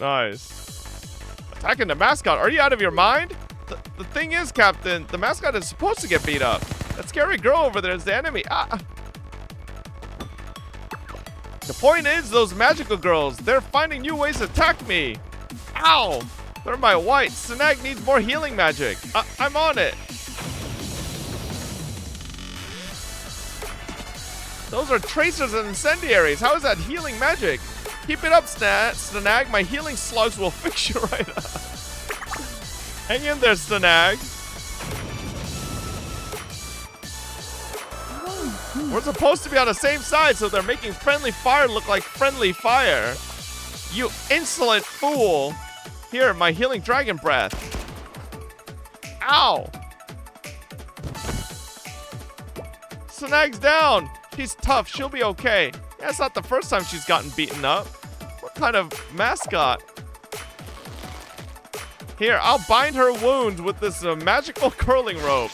Nice. Attacking the mascot. Are you out of your mind? The thing is, Captain, the mascot is supposed to get beat up. That scary girl over there is the enemy. Ah. The point is, those magical girls, they're finding new ways to attack me. Ow! They're my white. Snag needs more healing magic. I'm on it. Those are tracers and incendiaries. How is that healing magic? Keep it up, Snag. My healing slugs will fix you right up. Hang in there, Snag. We're supposed to be on the same side, so they're making friendly fire look like friendly fire. You insolent fool. Here, my healing dragon breath. Ow. Snag's down. She's tough. She'll be okay. Yeah, it's not the first time she's gotten beaten up. What kind of mascot? Here, I'll bind her wounds with this magical curling rope.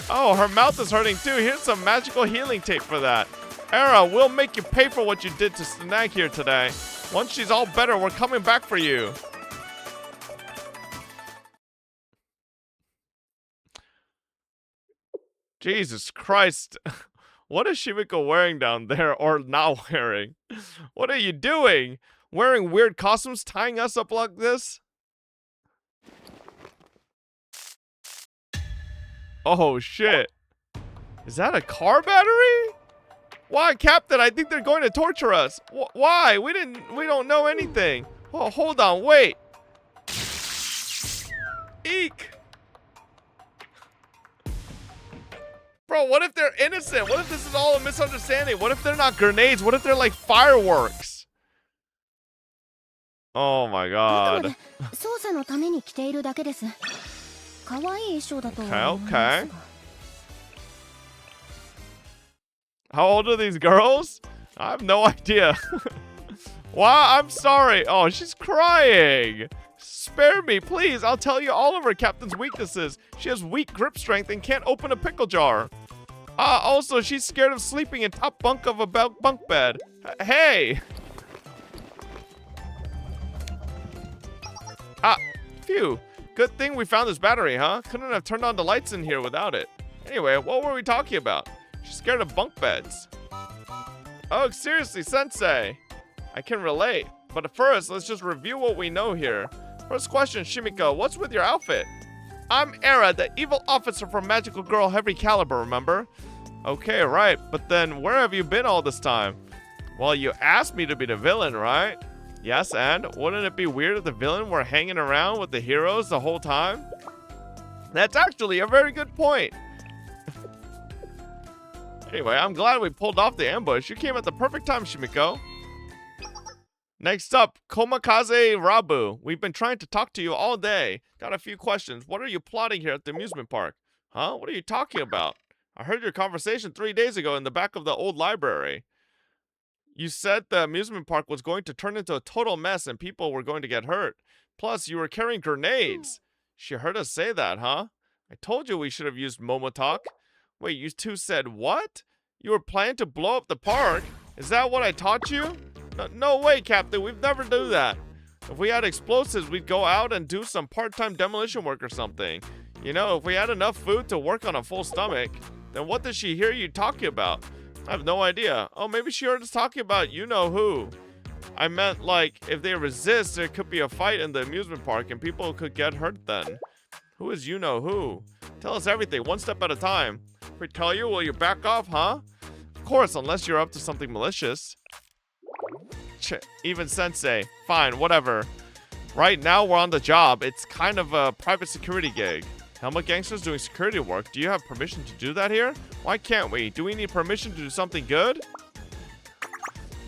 Oh, her mouth is hurting too. Here's some magical healing tape for that. Era, we'll make you pay for what you did to Snag here today. Once she's all better, we're coming back for you. Jesus Christ. What is Shimiko wearing down there or not wearing? What are you doing? Wearing weird costumes, tying us up like this? Oh shit. Is that a car battery? Why, Captain? I think they're going to torture us. Why? We don't know anything. Oh, hold on, wait. Eek. Bro, what if they're innocent? What if this is all a misunderstanding? What if they're not grenades? What if they're like fireworks? Oh my god. Okay. How old are these girls? I have no idea. Wow, I'm sorry. Oh, she's crying. Spare me, please. I'll tell you all of her captain's weaknesses. She has weak grip strength and can't open a pickle jar. Also, she's scared of sleeping in top bunk of a bunk bed. Hey! Phew. Good thing we found this battery, huh? Couldn't have turned on the lights in here without it. Anyway, what were we talking about? She's scared of bunk beds. Oh, seriously, Sensei. I can relate. But first, let's just review what we know here. First question, Shimiko, what's with your outfit? I'm Era, the evil officer from Magical Girl Heavy Caliber, remember? Okay, right. But then, where have you been all this time? Well, you asked me to be the villain, right? Yes, and? Wouldn't it be weird if the villain were hanging around with the heroes the whole time? That's actually a very good point. Anyway, I'm glad we pulled off the ambush. You came at the perfect time, Shimiko. Next up, Komakaze Rabu. We've been trying to talk to you all day. Got a few questions. What are you plotting here at the amusement park? Huh? What are you talking about? I heard your conversation 3 days ago in the back of the old library. You said the amusement park was going to turn into a total mess and people were going to get hurt. Plus, you were carrying grenades. She heard us say that, huh? I told you we should have used Momotalk. Wait, you two said what? You were planning to blow up the park? Is that what I taught you? No way, Captain. We'd never do that. If we had explosives, we'd go out and do some part-time demolition work or something. You know, if we had enough food to work on a full stomach. Then what did she hear you talking about? I have no idea. Oh, maybe she heard us talking about you-know-who. I meant, like, if they resist, there could be a fight in the amusement park and people could get hurt then. Who is you-know-who? Tell us everything, one step at a time. If we tell you, will you back off, huh? Of course, unless you're up to something malicious. Even Sensei. Fine, whatever. Right now, we're on the job. It's kind of a private security gig. Helmet Gangsters doing security work. Do you have permission to do that here? Why can't we? Do we need permission to do something good?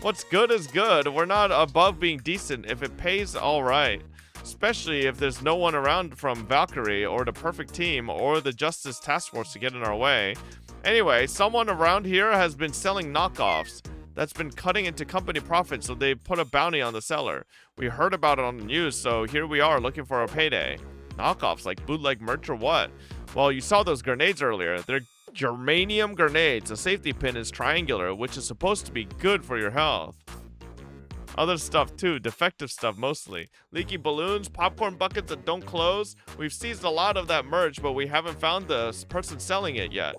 What's good is good. We're not above being decent if it pays all right. Especially if there's no one around from Valkyrie or the Perfect Team or the Justice Task Force to get in our way. Anyway, someone around here has been selling knockoffs. that's been cutting into company profits, so they put a bounty on the seller. We heard about it on the news, so here we are looking for a payday. Knockoffs like bootleg merch or what? Well, you saw those grenades earlier. They're germanium grenades. The safety pin is triangular, which is supposed to be good for your health. Other stuff too, defective stuff mostly. Leaky balloons, popcorn buckets that don't close. We've seized a lot of that merch, but we haven't found the person selling it yet.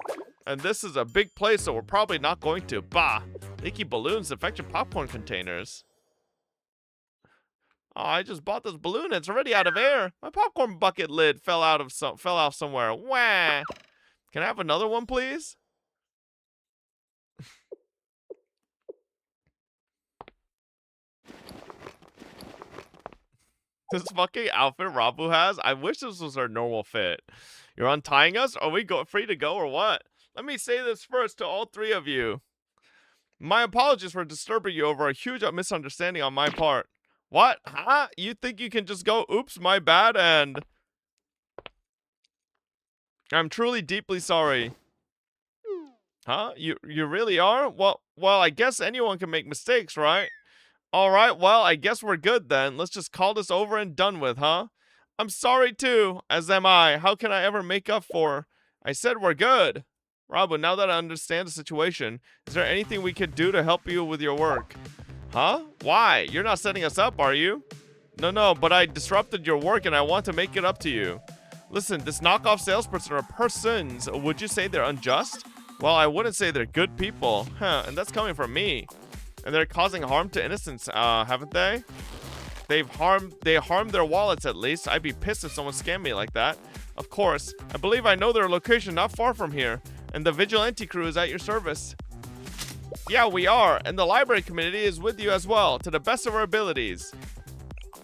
And this is a big place, so we're probably not going to. Bah! Leaky balloons, defective popcorn containers. Oh, I just bought this balloon. It's already out of air. My popcorn bucket lid fell off somewhere. Wah! Can I have another one, please? This fucking outfit Rabu has, I wish this was our normal fit. You're untying us? Are we free to go or what? Let me say this first to all three of you. My apologies for disturbing you over a huge misunderstanding on my part. What? Huh? You think you can just go, oops, my bad, and... I'm truly deeply sorry. Huh? You really are? Well, I guess anyone can make mistakes, right? Alright, well, I guess we're good then. Let's just call this over and done with, huh? I'm sorry too, as am I. How can I ever make up for? I said we're good. Rabu, now that I understand the situation, is there anything we could do to help you with your work? Huh? Why? You're not setting us up, are you? No, but I disrupted your work and I want to make it up to you. Listen, this knockoff salesperson are persons. Would you say they're unjust? Well, I wouldn't say they're good people. Huh, and that's coming from me. And they're causing harm to innocents, haven't they? They harmed their wallets at least. I'd be pissed if someone scammed me like that. Of course. I believe I know their location not far from here. And the vigilante crew is at your service. Yeah, we are. And the library community is with you as well, to the best of our abilities.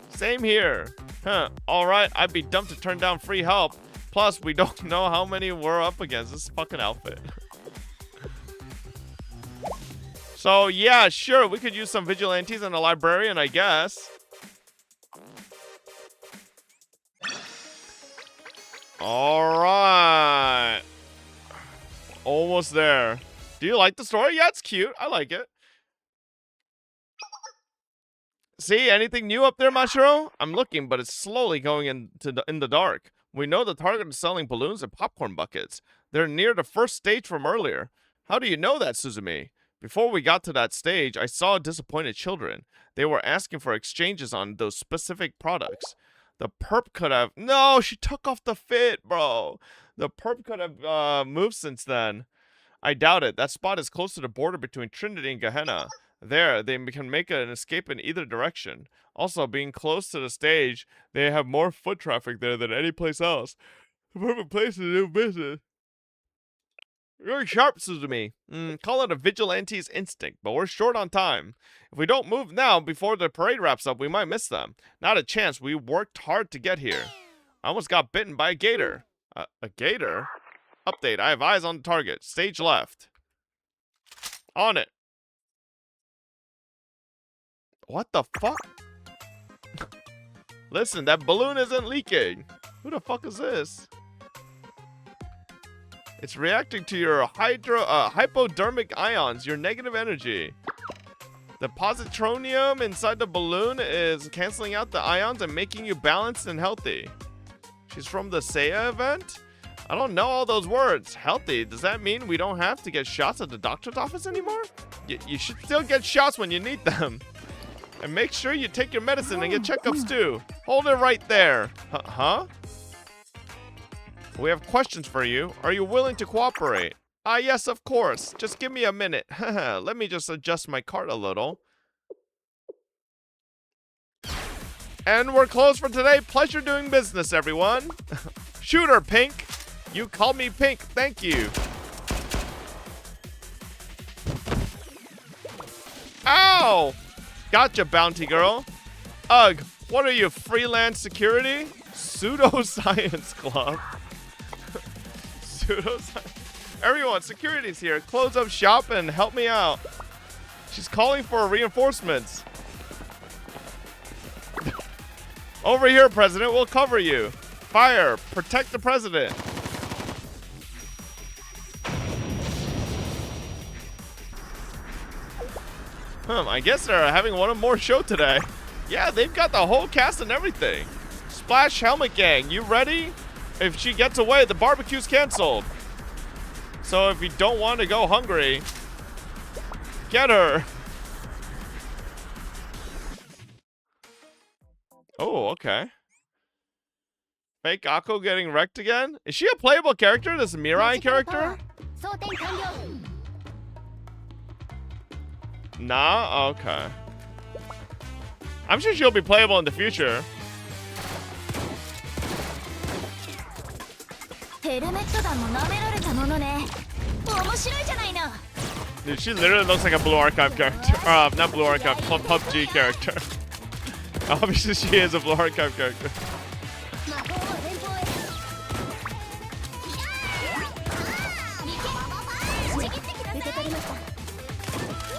Same here. Huh. Alright, I'd be dumb to turn down free help. Plus, we don't know how many we're up against this fucking outfit. So, yeah, sure, we could use some vigilantes and a librarian, I guess. Alright. Almost there. Do you like the story? Yeah, it's cute. I like it. See, anything new up there, Mashiro? I'm looking, but it's slowly going in the dark. We know the target is selling balloons and popcorn buckets. They're near the first stage from earlier. How do you know that, Suzumi? Before we got to that stage, I saw disappointed children. They were asking for exchanges on those specific products. The perp could have... No, she took off the fit, bro. The perp could have moved since then. I doubt it. That spot is close to the border between Trinity and Gehenna. There, they can make an escape in either direction. Also, being close to the stage, they have more foot traffic there than any place else. The perfect place to do business. Very sharp, Suzumi. Call it a vigilante's instinct, but we're short on time. If we don't move now, before the parade wraps up, we might miss them. Not a chance. We worked hard to get here. I almost got bitten by a gator. A gator? Update. I have eyes on the target. Stage left. On it. What the fuck? Listen, that balloon isn't leaking. Who the fuck is this? It's reacting to your hypodermic ions, your negative energy. The positronium inside the balloon is canceling out the ions and making you balanced and healthy. She's from the Seiya event? I don't know all those words. Healthy, does that mean we don't have to get shots at the doctor's office anymore? You should still get shots when you need them. And make sure you take your medicine and get checkups too. Hold it right there. Huh? We have questions for you. Are you willing to cooperate? Yes, of course. Just give me a minute. Let me just adjust my cart a little. And we're closed for today. Pleasure doing business, everyone. Shooter, Pink. You call me Pink. Thank you. Ow! Gotcha, bounty girl. Ugh, what are you, freelance security? Pseudoscience club. Everyone, security's here. Close up shop and help me out. She's calling for reinforcements. Over here, President. We'll cover you. Fire. Protect the President. I guess they're having one more show today. Yeah, they've got the whole cast and everything. Splash Helmet Gang, you ready? If she gets away, the barbecue's canceled. So if you don't want to go hungry, get her. Oh, okay. Fake Akko getting wrecked again? Is she a playable character? This Mirai character? Nah? Okay. I'm sure she'll be playable in the future. Dude, she literally looks like a Blue Archive character. Not Blue Archive, PUBG character. Obviously, she is a Blue Archive character.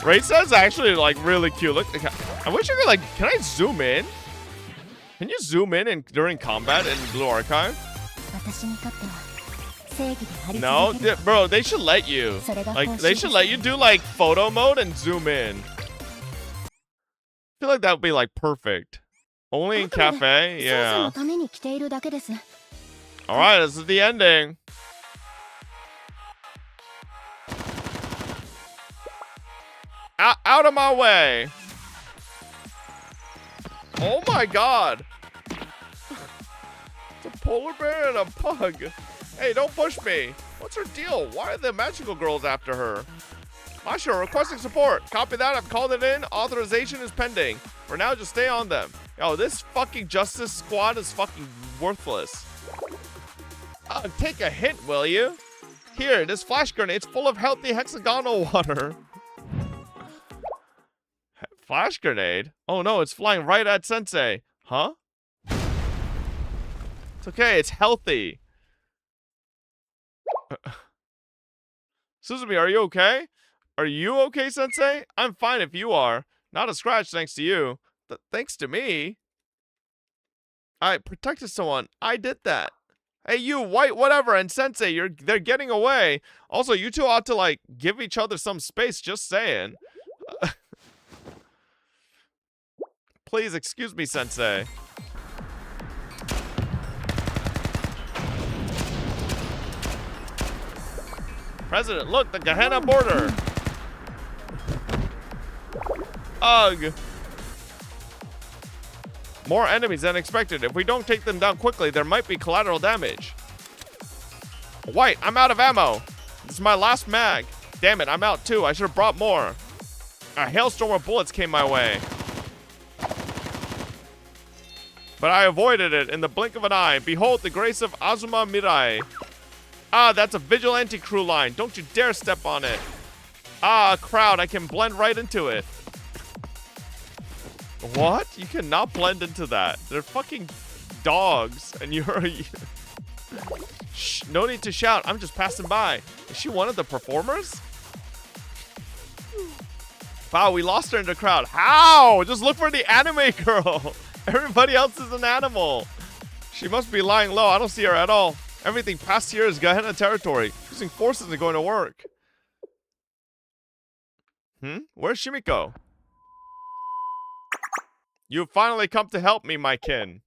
Raisa's actually like really cute. Look, I wish I could like. Can I zoom in? Can you zoom in during combat in Blue Archive? No, bro. They should let you. Like, they should let you do like photo mode and zoom in. I feel like that would be like perfect. Only in cafe, yeah. All right, this is the ending. Out of my way. Oh my god. It's a polar bear and a pug. Hey, don't push me. What's her deal? Why are the magical girls after her? Masha, requesting support. Copy that. I've called it in. Authorization is pending. For now, just stay on them. Yo, this fucking Justice Squad is fucking worthless. Take a hint, will you? Here, this flash grenade's full of healthy hexagonal water. Flash grenade? Oh no, it's flying right at Sensei. Huh? It's okay, it's healthy. Suzumi, are you okay? Are you okay, Sensei? I'm fine if you are. Not a scratch thanks to you. Thanks to me? I protected someone. I did that. Hey, you, white whatever, and Sensei, they're getting away. Also, you two ought to, like, give each other some space, just saying. Please excuse me, Sensei. President, look, the Gehenna border. Ugh. More enemies than expected. If we don't take them down quickly, there might be collateral damage. White, I'm out of ammo. This is my last mag. Damn it, I'm out too. I should have brought more. A hailstorm of bullets came my way. But I avoided it in the blink of an eye. Behold the grace of Azuma Mirai. Ah, that's a vigilante crew line. Don't you dare step on it. Ah, a crowd. I can blend right into it. What? You cannot blend into that. They're fucking dogs. And you're... Shh, no need to shout. I'm just passing by. Is she one of the performers? Wow, we lost her in the crowd. How? Just look for the anime girl. Everybody else is an animal. She must be lying low. I don't see her at all. Everything past here is Gehenna territory. Using forces and going to work. Where's Shimiko? You've finally come to help me, my kin.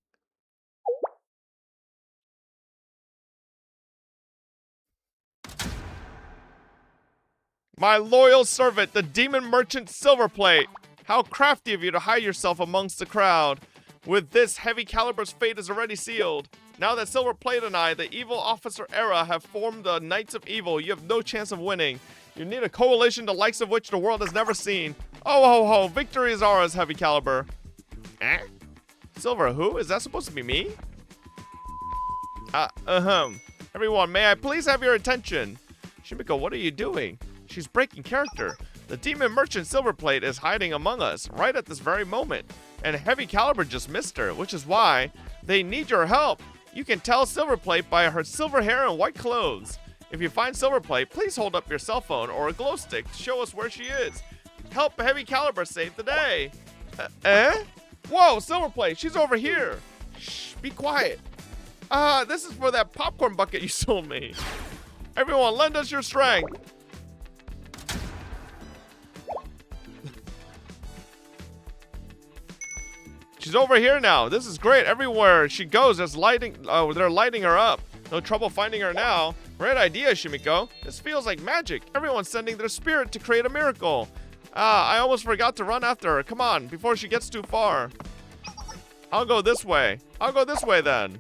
My loyal servant, the demon merchant Silverplate. How crafty of you to hide yourself amongst the crowd. With this, Heavy Caliber's fate is already sealed. Now that Silverplate and I, the evil officer Era, have formed the Knights of Evil, you have no chance of winning. You need a coalition the likes of which the world has never seen. Oh ho ho, victory is ours, Heavy Caliber. Silver, who? Is that supposed to be me? Everyone, may I please have your attention? Shimiko, what are you doing? She's breaking character. The demon merchant Silverplate is hiding among us, right at this very moment. And Heavy Caliber just missed her, which is why they need your help. You can tell Silverplate by her silver hair and white clothes. If you find Silverplate, please hold up your cell phone or a glow stick to show us where she is. Help Heavy Caliber save the day. Whoa, Silverplate, she's over here. Shh, be quiet. This is for that popcorn bucket you sold me. Everyone, lend us your strength. She's over here now. This is great. Everywhere she goes, there's lighting. Oh, they're lighting her up. No trouble finding her now. Great idea, Shimiko. This feels like magic. Everyone's sending their spirit to create a miracle. I almost forgot to run after her. Come on, before she gets too far. I'll go this way. I'll go this way then.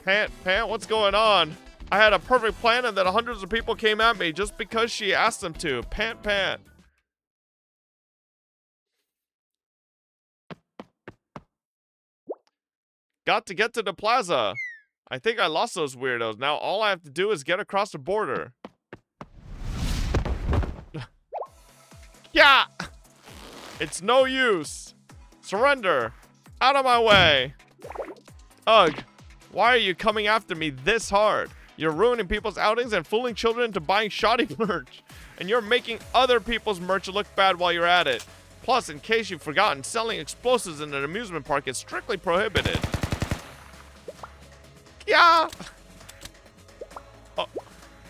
Pant, what's going on? I had a perfect plan and then hundreds of people came at me just because she asked them to. Pant. Got to get to the plaza. I think I lost those weirdos. Now all I have to do is get across the border. Yeah! It's no use. Surrender. Out of my way. Ugh. Why are you coming after me this hard? You're ruining people's outings and fooling children into buying shoddy merch. And you're making other people's merch look bad while you're at it. Plus, in case you've forgotten, selling explosives in an amusement park is strictly prohibited. Yeah! Oh,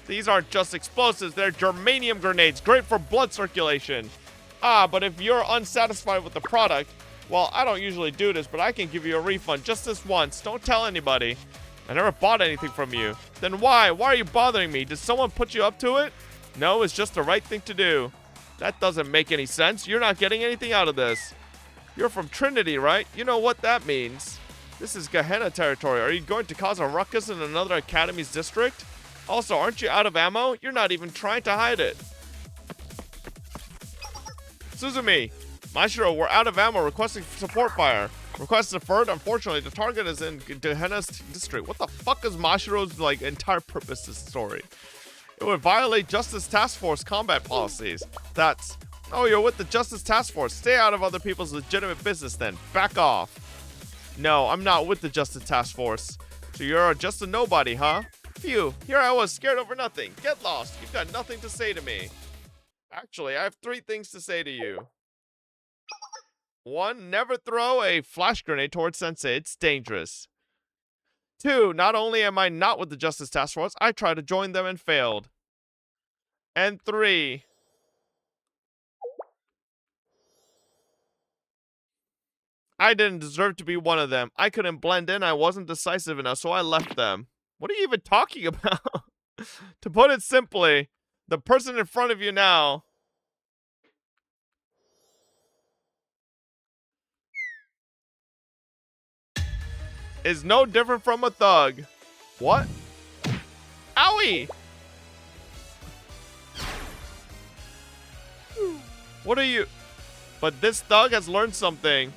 these aren't just explosives, they're germanium grenades, great for blood circulation. But if you're unsatisfied with the product, well, I don't usually do this, but I can give you a refund just this once. Don't tell anybody. I never bought anything from you. Then why? Why are you bothering me? Did someone put you up to it? No, it's just the right thing to do. That doesn't make any sense. You're not getting anything out of this. You're from Trinity, right? You know what that means. This is Gehenna territory. Are you going to cause a ruckus in another academy's district? Also, aren't you out of ammo? You're not even trying to hide it. Suzumi, Mashiro, we're out of ammo. Requesting support fire. Request deferred. Unfortunately, the target is in Gehenna's district. What the fuck is Mashiro's entire purpose to this story? It would violate Justice Task Force combat policies. That's... Oh, you're with the Justice Task Force. Stay out of other people's legitimate business then. Back off. No, I'm not with the Justice Task Force. So you're just a nobody, huh? Phew, here I was, scared over nothing. Get lost. You've got nothing to say to me. Actually, I have 3 things to say to you. 1, never throw a flash grenade towards Sensei. It's dangerous. 2, not only am I not with the Justice Task Force, I tried to join them and failed. And 3, I didn't deserve to be one of them. I couldn't blend in. I wasn't decisive enough, so I left them. What are you even talking about? To put it simply, the person in front of you now is no different from a thug. What? Owie! What are you? But this thug has learned something.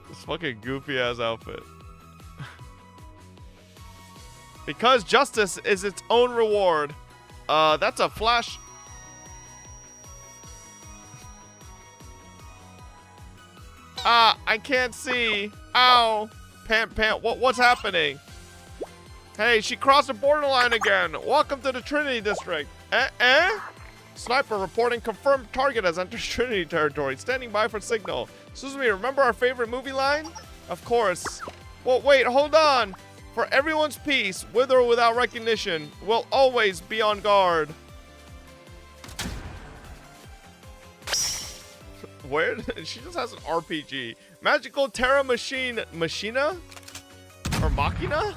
This fucking goofy ass outfit. Because justice is its own reward. That's a flash. I can't see. Ow. Pant, what's happening? Hey, she crossed the borderline again. Welcome to the Trinity District. Sniper reporting confirmed target has entered Trinity territory. Standing by for signal. Suzumi, remember our favorite movie line? Of course. Well, wait, hold on. For everyone's peace, with or without recognition, we'll always be on guard. Where? She just has an RPG. Magical Terra Machina? Or Machina?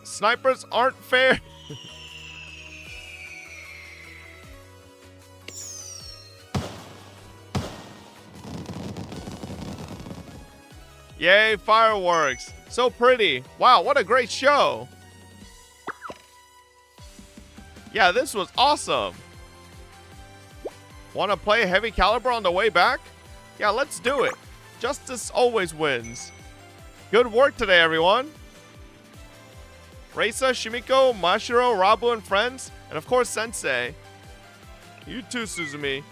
Snipers aren't fair. Yay, fireworks. So pretty. Wow, what a great show. Yeah, this was awesome. Want to play heavy caliber on the way back? Yeah, let's do it. Justice always wins. Good work today, everyone. Reisa, Shimiko, Mashiro, Rabu, and friends. And of course, Sensei. You too, Suzumi.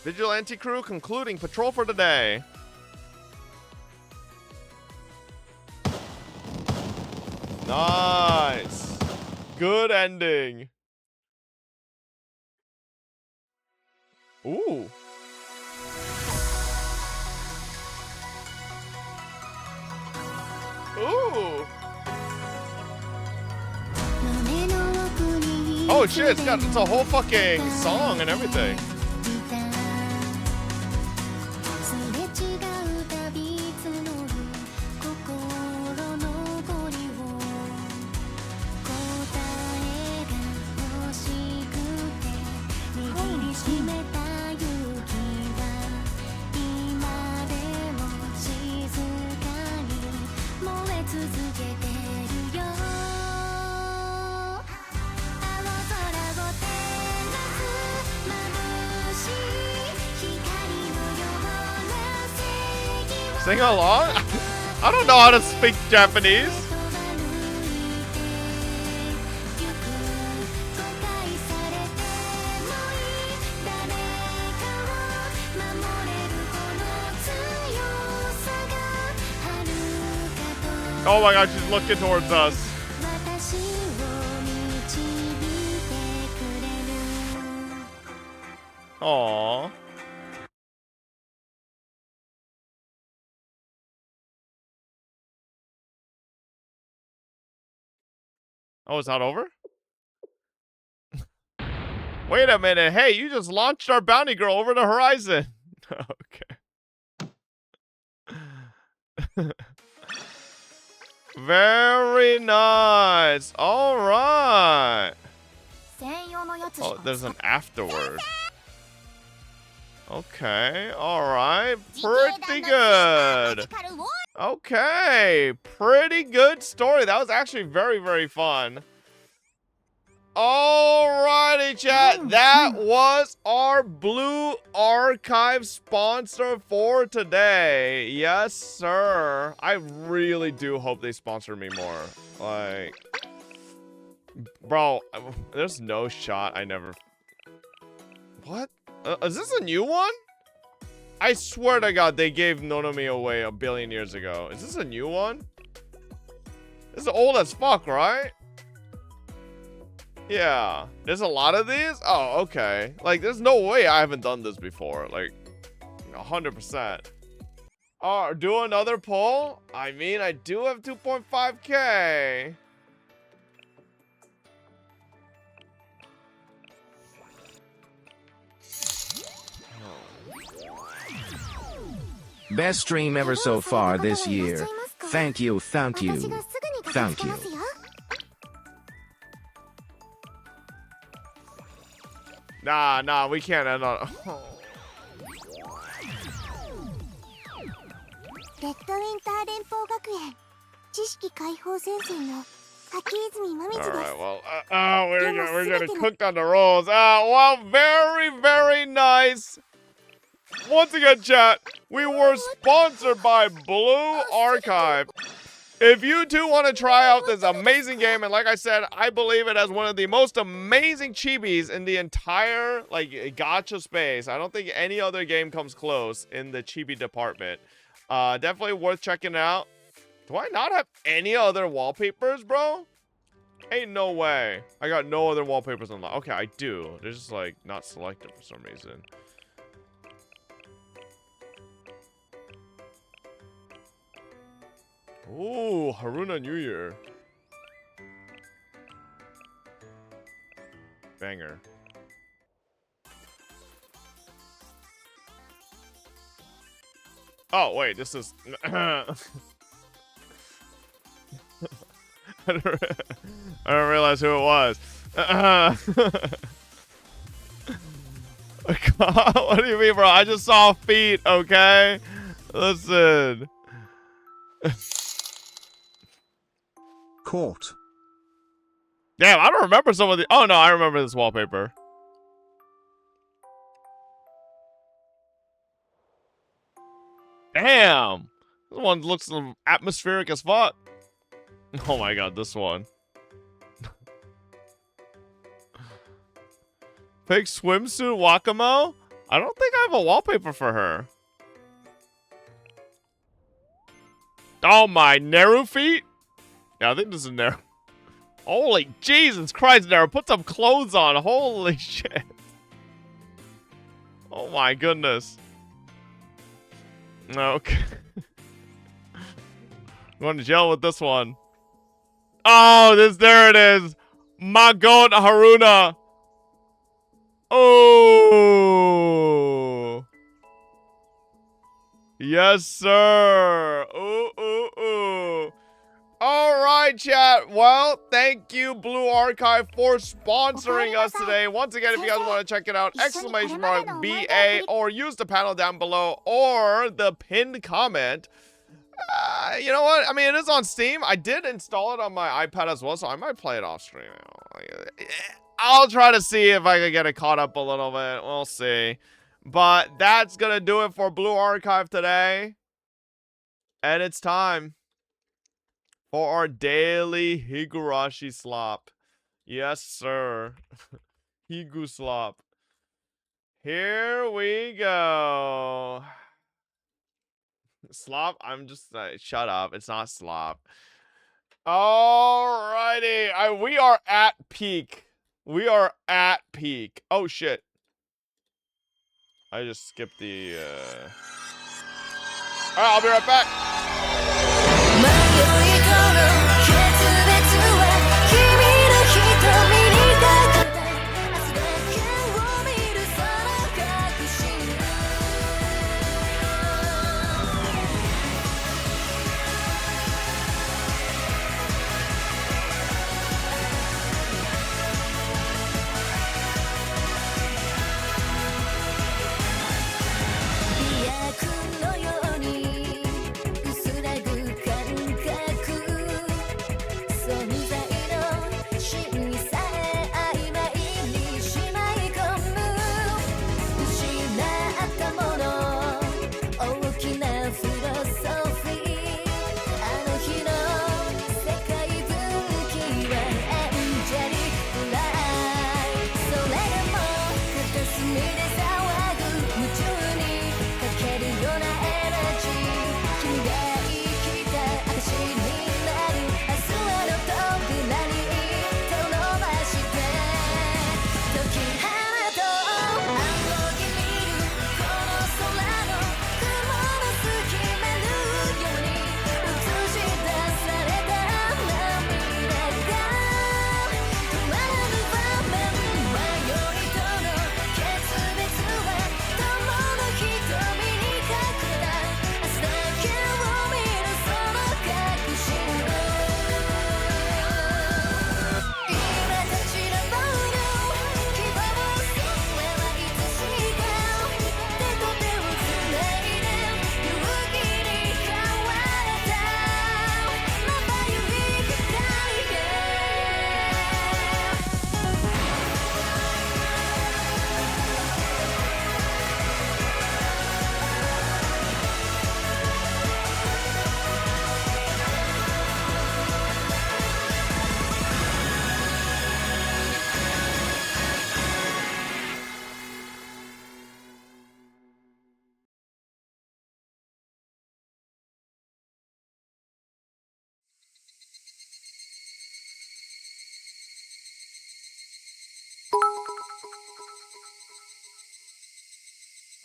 Vigilante crew concluding patrol for the day. Nice. Good ending. Ooh. Ooh. Oh shit, it's a whole fucking song and everything. Sing along? I don't know how to speak Japanese. Oh my god, she's looking towards us. Aww. Oh, it's not over? Wait a minute. Hey, you just launched our bounty girl over the horizon. Okay. Very nice. All right. Oh, there's an afterward. Okay. All right. Pretty good. Okay. Pretty good story. That was actually very, very fun. Alrighty, chat. That was our Blue Archive sponsor for today. Yes, sir. I really do hope they sponsor me more. Like, bro, there's no shot I never... What? Is this a new one? I swear to God, they gave Nonomi away a billion years ago. Is this a new one? This is old as fuck, right? Yeah, there's a lot of these? Oh, okay. Like, there's no way I haven't done this before. Like, 100%. Oh, do another poll? I mean, I do have 2.5K. Best stream ever so far this year. Thank you, thank you, thank you. Nah, we can't end on... Alright, well, we're gonna cook on the rolls. Well, very, very nice. Once again, chat, we were sponsored by Blue Archive. If you too want to try out this amazing game, and like I said, I believe it has one of the most amazing chibis in the entire, like, gacha space. I don't think any other game comes close in the chibi department. Definitely worth checking out. Do I not have any other wallpapers, bro? Ain't no way. I got no other wallpapers unlocked. Okay, I do. They're just, like, not selected for some reason. Ooh, Haruna New Year. Banger. Oh, wait, this is... I don't realize who it was. What do you mean, bro? I just saw feet, okay? Listen. Caught. Damn, I don't remember some of the... Oh, no, I remember this wallpaper. Damn. This one looks atmospheric as fuck. Oh my god, this one. Pink swimsuit Wakamo? I don't think I have a wallpaper for her. Oh my, Neru feet? Yeah, I think this is Neru. Holy Jesus Christ, Nero, put some clothes on. Holy shit. Oh my goodness. Okay. Going to jail with this one. Oh, there it is. Magot Haruna. Oh. Yes, sir. Ooh, ooh, ooh. All right, chat. Well, thank you, Blue Archive, for sponsoring us today. Once again, if you guys want to check it out, exclamation mark BA, or use the panel down below, or the pinned comment. You know what? I mean, it is on Steam. I did install it on my iPad as well, so I might play it off stream. I'll try to see if I can get it caught up a little bit. We'll see. But that's going to do it for Blue Archive today. And it's time for our daily Higurashi slop. Yes, sir. Higu slop. Here we go. Slop? I'm just shut up. It's not slop. Alrighty. We are at peak. We are at peak. Oh shit. I just skipped the Alright, I'll be right back.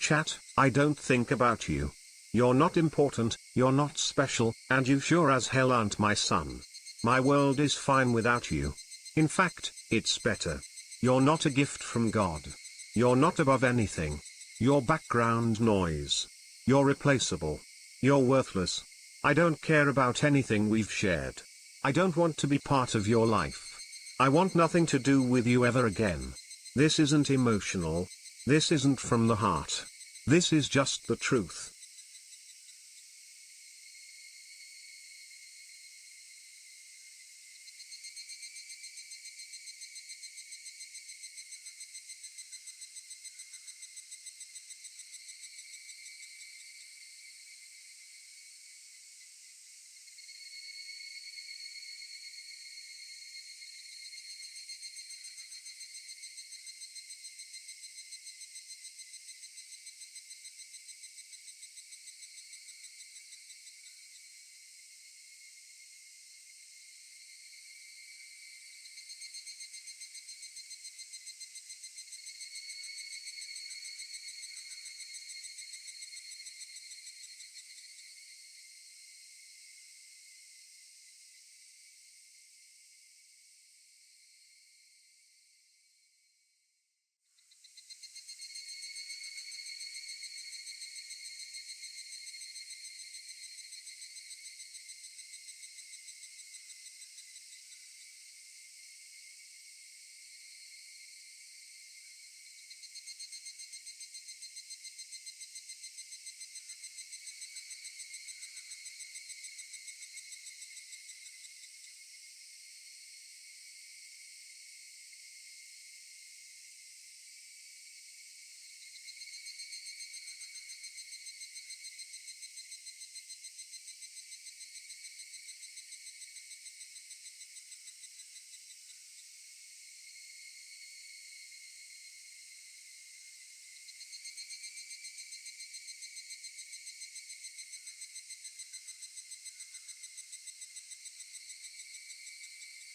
Chat, I don't think about you. You're not important, you're not special, and you sure as hell aren't my son. My world is fine without you. In fact, it's better. You're not a gift from God. You're not above anything. You're background noise. You're replaceable. You're worthless. I don't care about anything we've shared. I don't want to be part of your life. I want nothing to do with you ever again. This isn't emotional. This isn't from the heart. This is just the truth.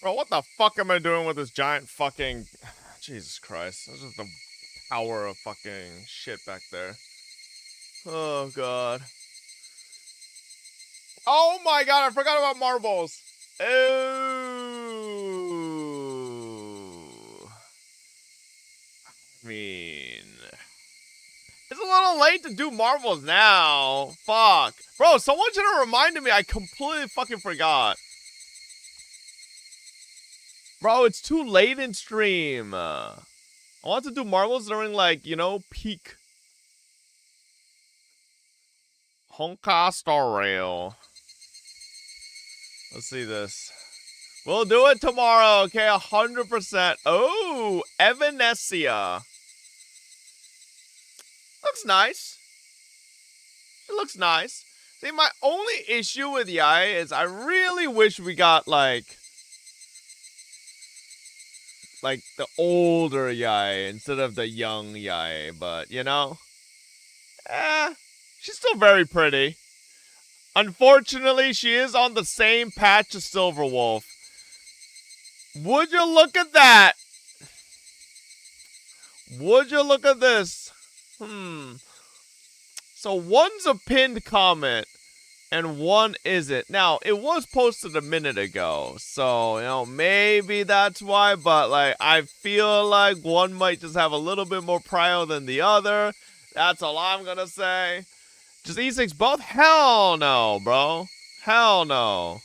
Bro, what the fuck am I doing with this giant fucking... Jesus Christ. This is the tower of fucking shit back there. Oh, God. Oh, my God. I forgot about marbles. Oh. I mean... It's a little late to do marbles now. Fuck. Bro, someone should have reminded me. I completely fucking forgot. Bro, it's too late in stream. I want to do marbles during, like, you know, peak Honka Star Rail. Let's see this. We'll do it tomorrow, okay? 100%. Oh, Evanesia. Looks nice. It looks nice. See, my only issue with Yai is I really wish we got, like the older Yai instead of the young Yai, but, you know? She's still very pretty. Unfortunately, she is on the same patch as Silverwolf. Would you look at that? Would you look at this? So one's a pinned comment, and one isn't. Now, it was posted a minute ago, so, you know, maybe that's why, but, like, I feel like one might just have a little bit more prio than the other. That's all I'm gonna say. Just E6 both? Hell no, bro. Hell no.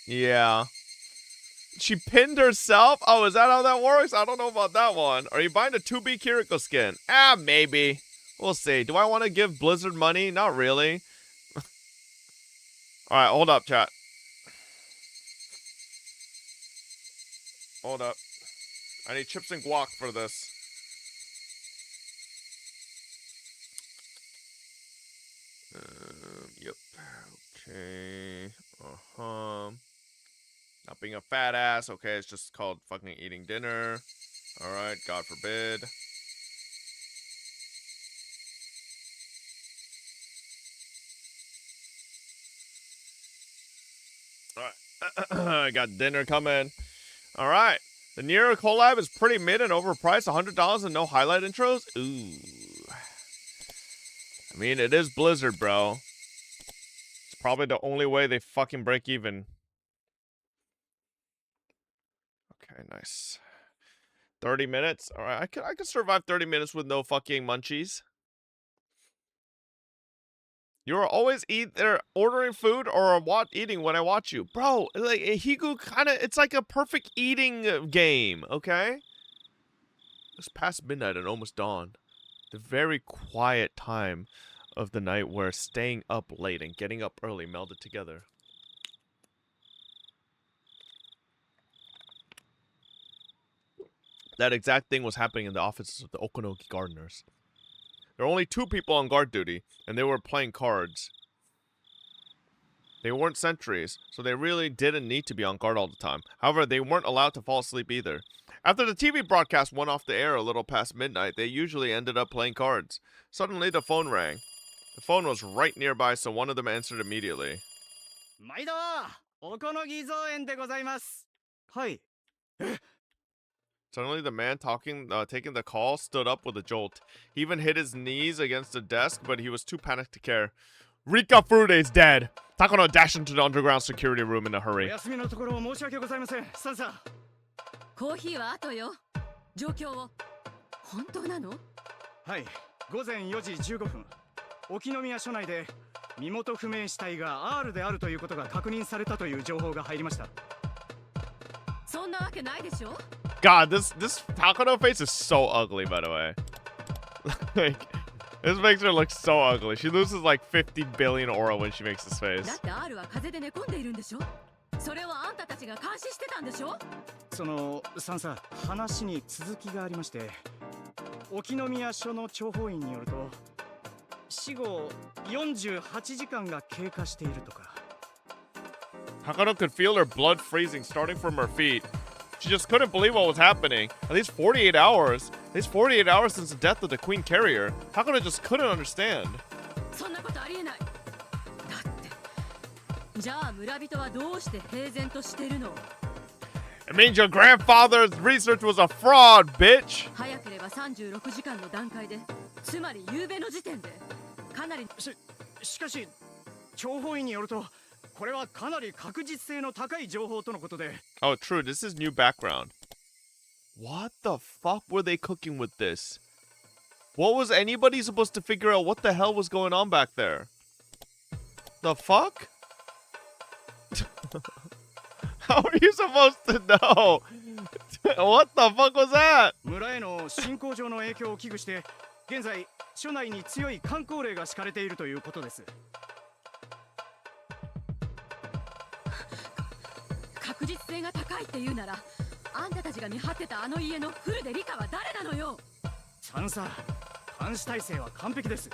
Yeah. She pinned herself? Oh, is that how that works? I don't know about that one. Are you buying a 2B Kiriko skin? Maybe. We'll see. Do I want to give Blizzard money? Not really. Alright, hold up, chat. Hold up. I need chips and guac for this. Yep. Okay. Not being a fat ass. Okay, it's just called fucking eating dinner. Alright, God forbid. Alright. I got dinner coming. Alright. The Nier collab is pretty mid and overpriced. $100 and no highlight intros? Ooh. I mean, it is Blizzard, bro. It's probably the only way they fucking break even. Okay, nice. 30 minutes? Alright, I could survive 30 minutes with no fucking munchies. You're always either ordering food or eating when I watch you. Bro, like, Higu kinda, it's like a perfect eating game, okay? It's past midnight and almost dawn. The very quiet time of the night where staying up late and getting up early melded together. That exact thing was happening in the offices of the Okonoki gardeners. There were only 2 people on guard duty, and they were playing cards. They weren't sentries, so they really didn't need to be on guard all the time. However, they weren't allowed to fall asleep either. After the TV broadcast went off the air a little past midnight, they usually ended up playing cards. Suddenly, the phone rang. The phone was right nearby, so one of them answered immediately. Suddenly, the man taking the call stood up with a jolt. He even hit his knees against the desk, but he was too panicked to care. Rika Furude is dead. Takono dashed into the underground security room in a hurry. God, this Takono face is so ugly, by the way. Like, this makes her look so ugly. She loses like 50 billion aura when she makes this face. Takono could feel her blood freezing starting from her feet. She just couldn't believe what was happening. At least 48 hours. At least 48 hours since the death of the Queen Carrier. Takono just couldn't understand. It means your grandfather's research was a fraud, bitch. 早ければ36時間の段階で、つまり夕べの時点でかなり。しかし諜報員によると、これはかなり確実性の高い情報とのことで。Oh, true. This is new background. What the fuck were they cooking with this? What was anybody supposed to figure out what the hell was going on back there? The fuck? How are you supposed to know? What the fuck was that? 村への進行上の影響を危惧して、現在署内に強い観光令が敷かれているということです。確実性が高いって言うなら、あんたたちが見張ってたあの家のフルでリカは誰なのよ。サンサ、監視体制は完璧です。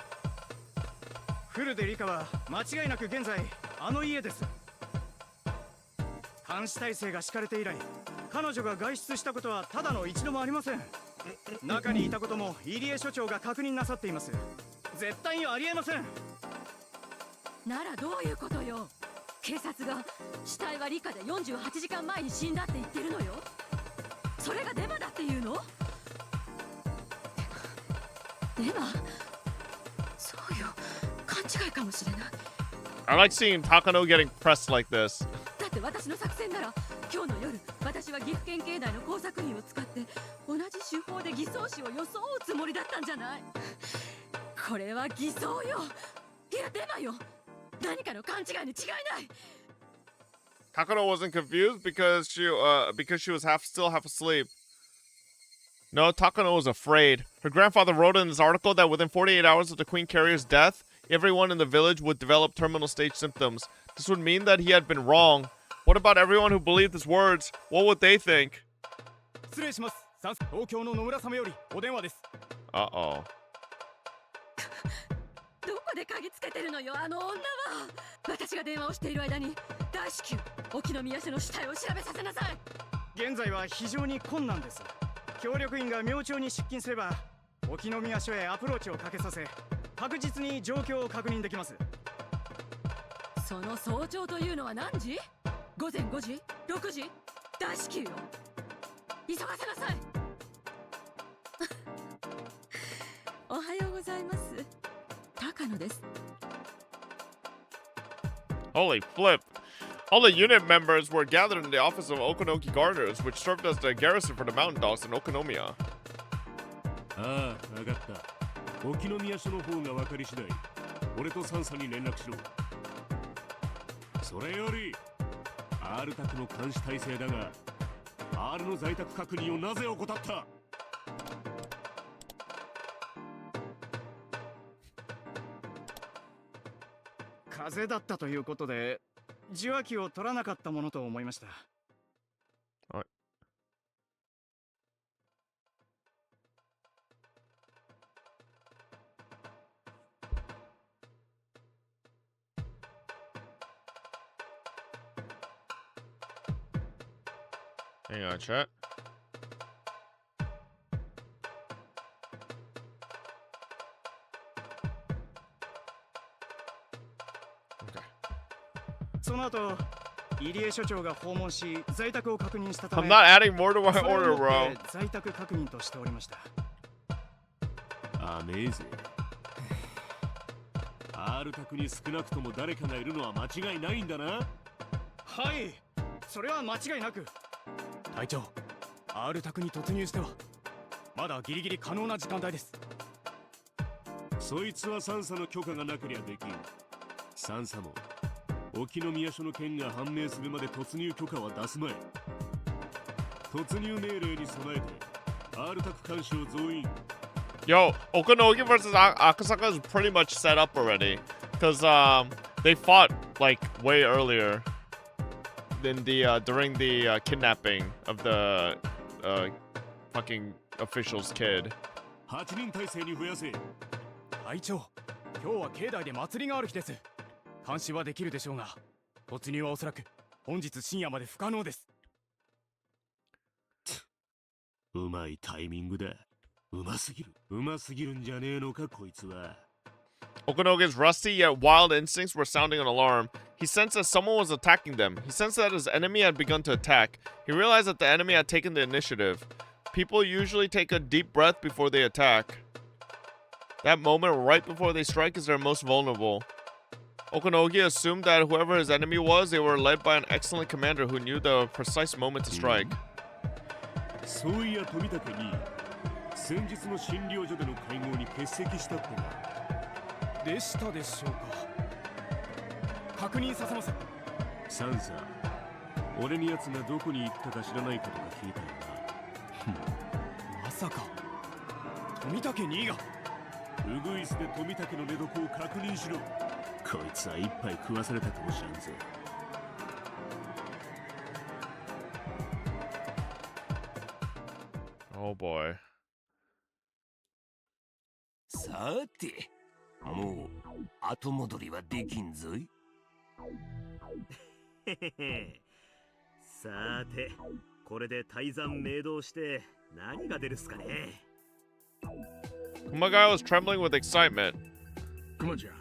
フルでリカは間違いなく現在あの家です。監視体制が敷かれて以来、彼女が外出したことはただの一度もありません。中にいたことも入江所長が確認なさっています。絶対にありえません。ならどういうことよ。警察が死体はリカで48時間前に死んだって言ってるのよ。それがデマだっていうの？デマ？そうよ、勘違いかもしれない。I like seeing Takano getting pressed like this. だって私の作戦なら、今日の夜私は岐阜県警内の工作員を使って同じ手法で偽装師を装うつもりだったんじゃない。これは偽装よ。いやデマよ。何かの勘違いに違いない。Takano wasn't confused because she was still half asleep. No, Takano was afraid. Her grandfather wrote in this article that within 48 hours of the Queen Carrier's death, everyone in the village would develop terminal stage symptoms. This would mean that he had been wrong. What about everyone who believed his words? What would they think? 失礼します。東京の野村様よりお電話です。Uh-oh. どこで嗅ぎつけてるのよ、あの女は。私が電話をしている間に大至急沖宮署の死体を調べさせなさい。現在は非常に困難です。協力員が明朝に出勤すれば沖宮署へアプローチをかけさせ、確実に状況を確認できます。その早朝というのは何時？午前5時？6時？大至急よ。急がせなさい。おはようございます。高野です。 Holy flip. All the unit members were gathered in the office of Okinoki Gardeners, which served as the garrison for the mountain dogs in Okinomiya. ああ、わかった。沖宮署の方が分かり次第、俺とサンサに連絡しろ。それより、R 宅の監視体制だが、R の在宅確認をなぜ怠った？風邪だったということで、受話器を取らなかったものと思いました。はい。Hang on, chat. Okay. その後、入江所長が訪問し、在宅を確認したため、 I'm not adding more to my order, bro. 在宅確認としておりました。アメーゼ。R 宅に少なくとも誰かがいるのは間違いないんだな。はい、それは間違いなく。隊長、R 宅に突入してはまだギリギリ可能な時間帯です。そいつはサンサの許可がなければできん。サンサも沖宮署の件が判明するまで突入許可は出すまい。突入命令に備えて R 宅監視を増員。 Yo, Okinogi versus Akasaka is pretty much set up already, because they fought like way earlier than the during the kidnapping of the fucking official's kid. 8人体制に増やせ。隊長、今日は境内で祭りがある日です。監視はできるでしょうが、突入はおそらく本日深夜まで不可能です。うまいタイミングだ。うますぎる。うますぎるんじゃねえのかこいつは。 Okinogi's rusty yet wild instincts were sounding an alarm. He sensed that someone was attacking them. He sensed that his enemy had begun to attack. He realized that the enemy had taken the initiative. People usually take a deep breath before they attack. That moment right before they strike is their most vulnerable. Okanogi assumed that whoever his enemy was, they were led by an excellent commander who knew the precise moment to strike. そういや富武に先日の診療所での会合に欠席したってな。でしたでしょうか。確認させます。サンサ、俺に奴がどこに行ったか知らないかとか聞いたよな。まさか富武兄がウグイスで富武の寝床を確認しろ。こいつは一杯食わされたかもしれんぜ。Oh boy. さて、もう後戻りはできんぞい。さて、これで泰山明堂して何が出るっすかね。Kumagai was trembling with excitement. クマちゃん、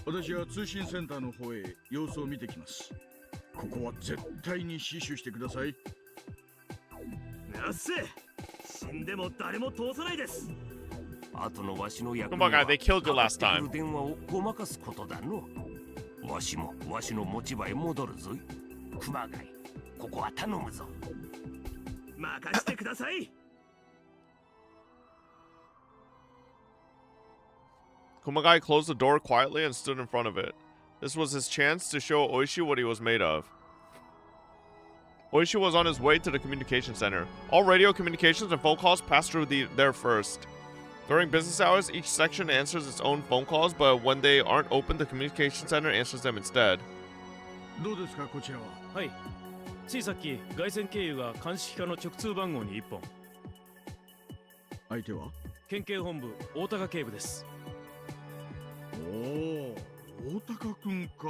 私は通信センターの方へ様子を見てきます。ここは絶対に死守してください。なっせ、死んでも誰も通さないです。後のわしの役 Kumagai, they killed you last time. 電話をごまかすことだの。わしもわしの持ち場へ戻るぞい。熊谷、ここは頼むぞ。任してください。Kumagai closed the door quietly and stood in front of it. This was his chance to show Oishi what he was made of. Oishi was on his way to the communication center. All radio communications and phone calls pass through there first. During business hours, each section answers its own phone calls, but when they aren't open, the communication center answers them instead. どうですか、こちらは。はい。ついさっき、外線経由が鑑識課の直通番号に1本。相手は県警本部、大高警部です。おお、大高くんか。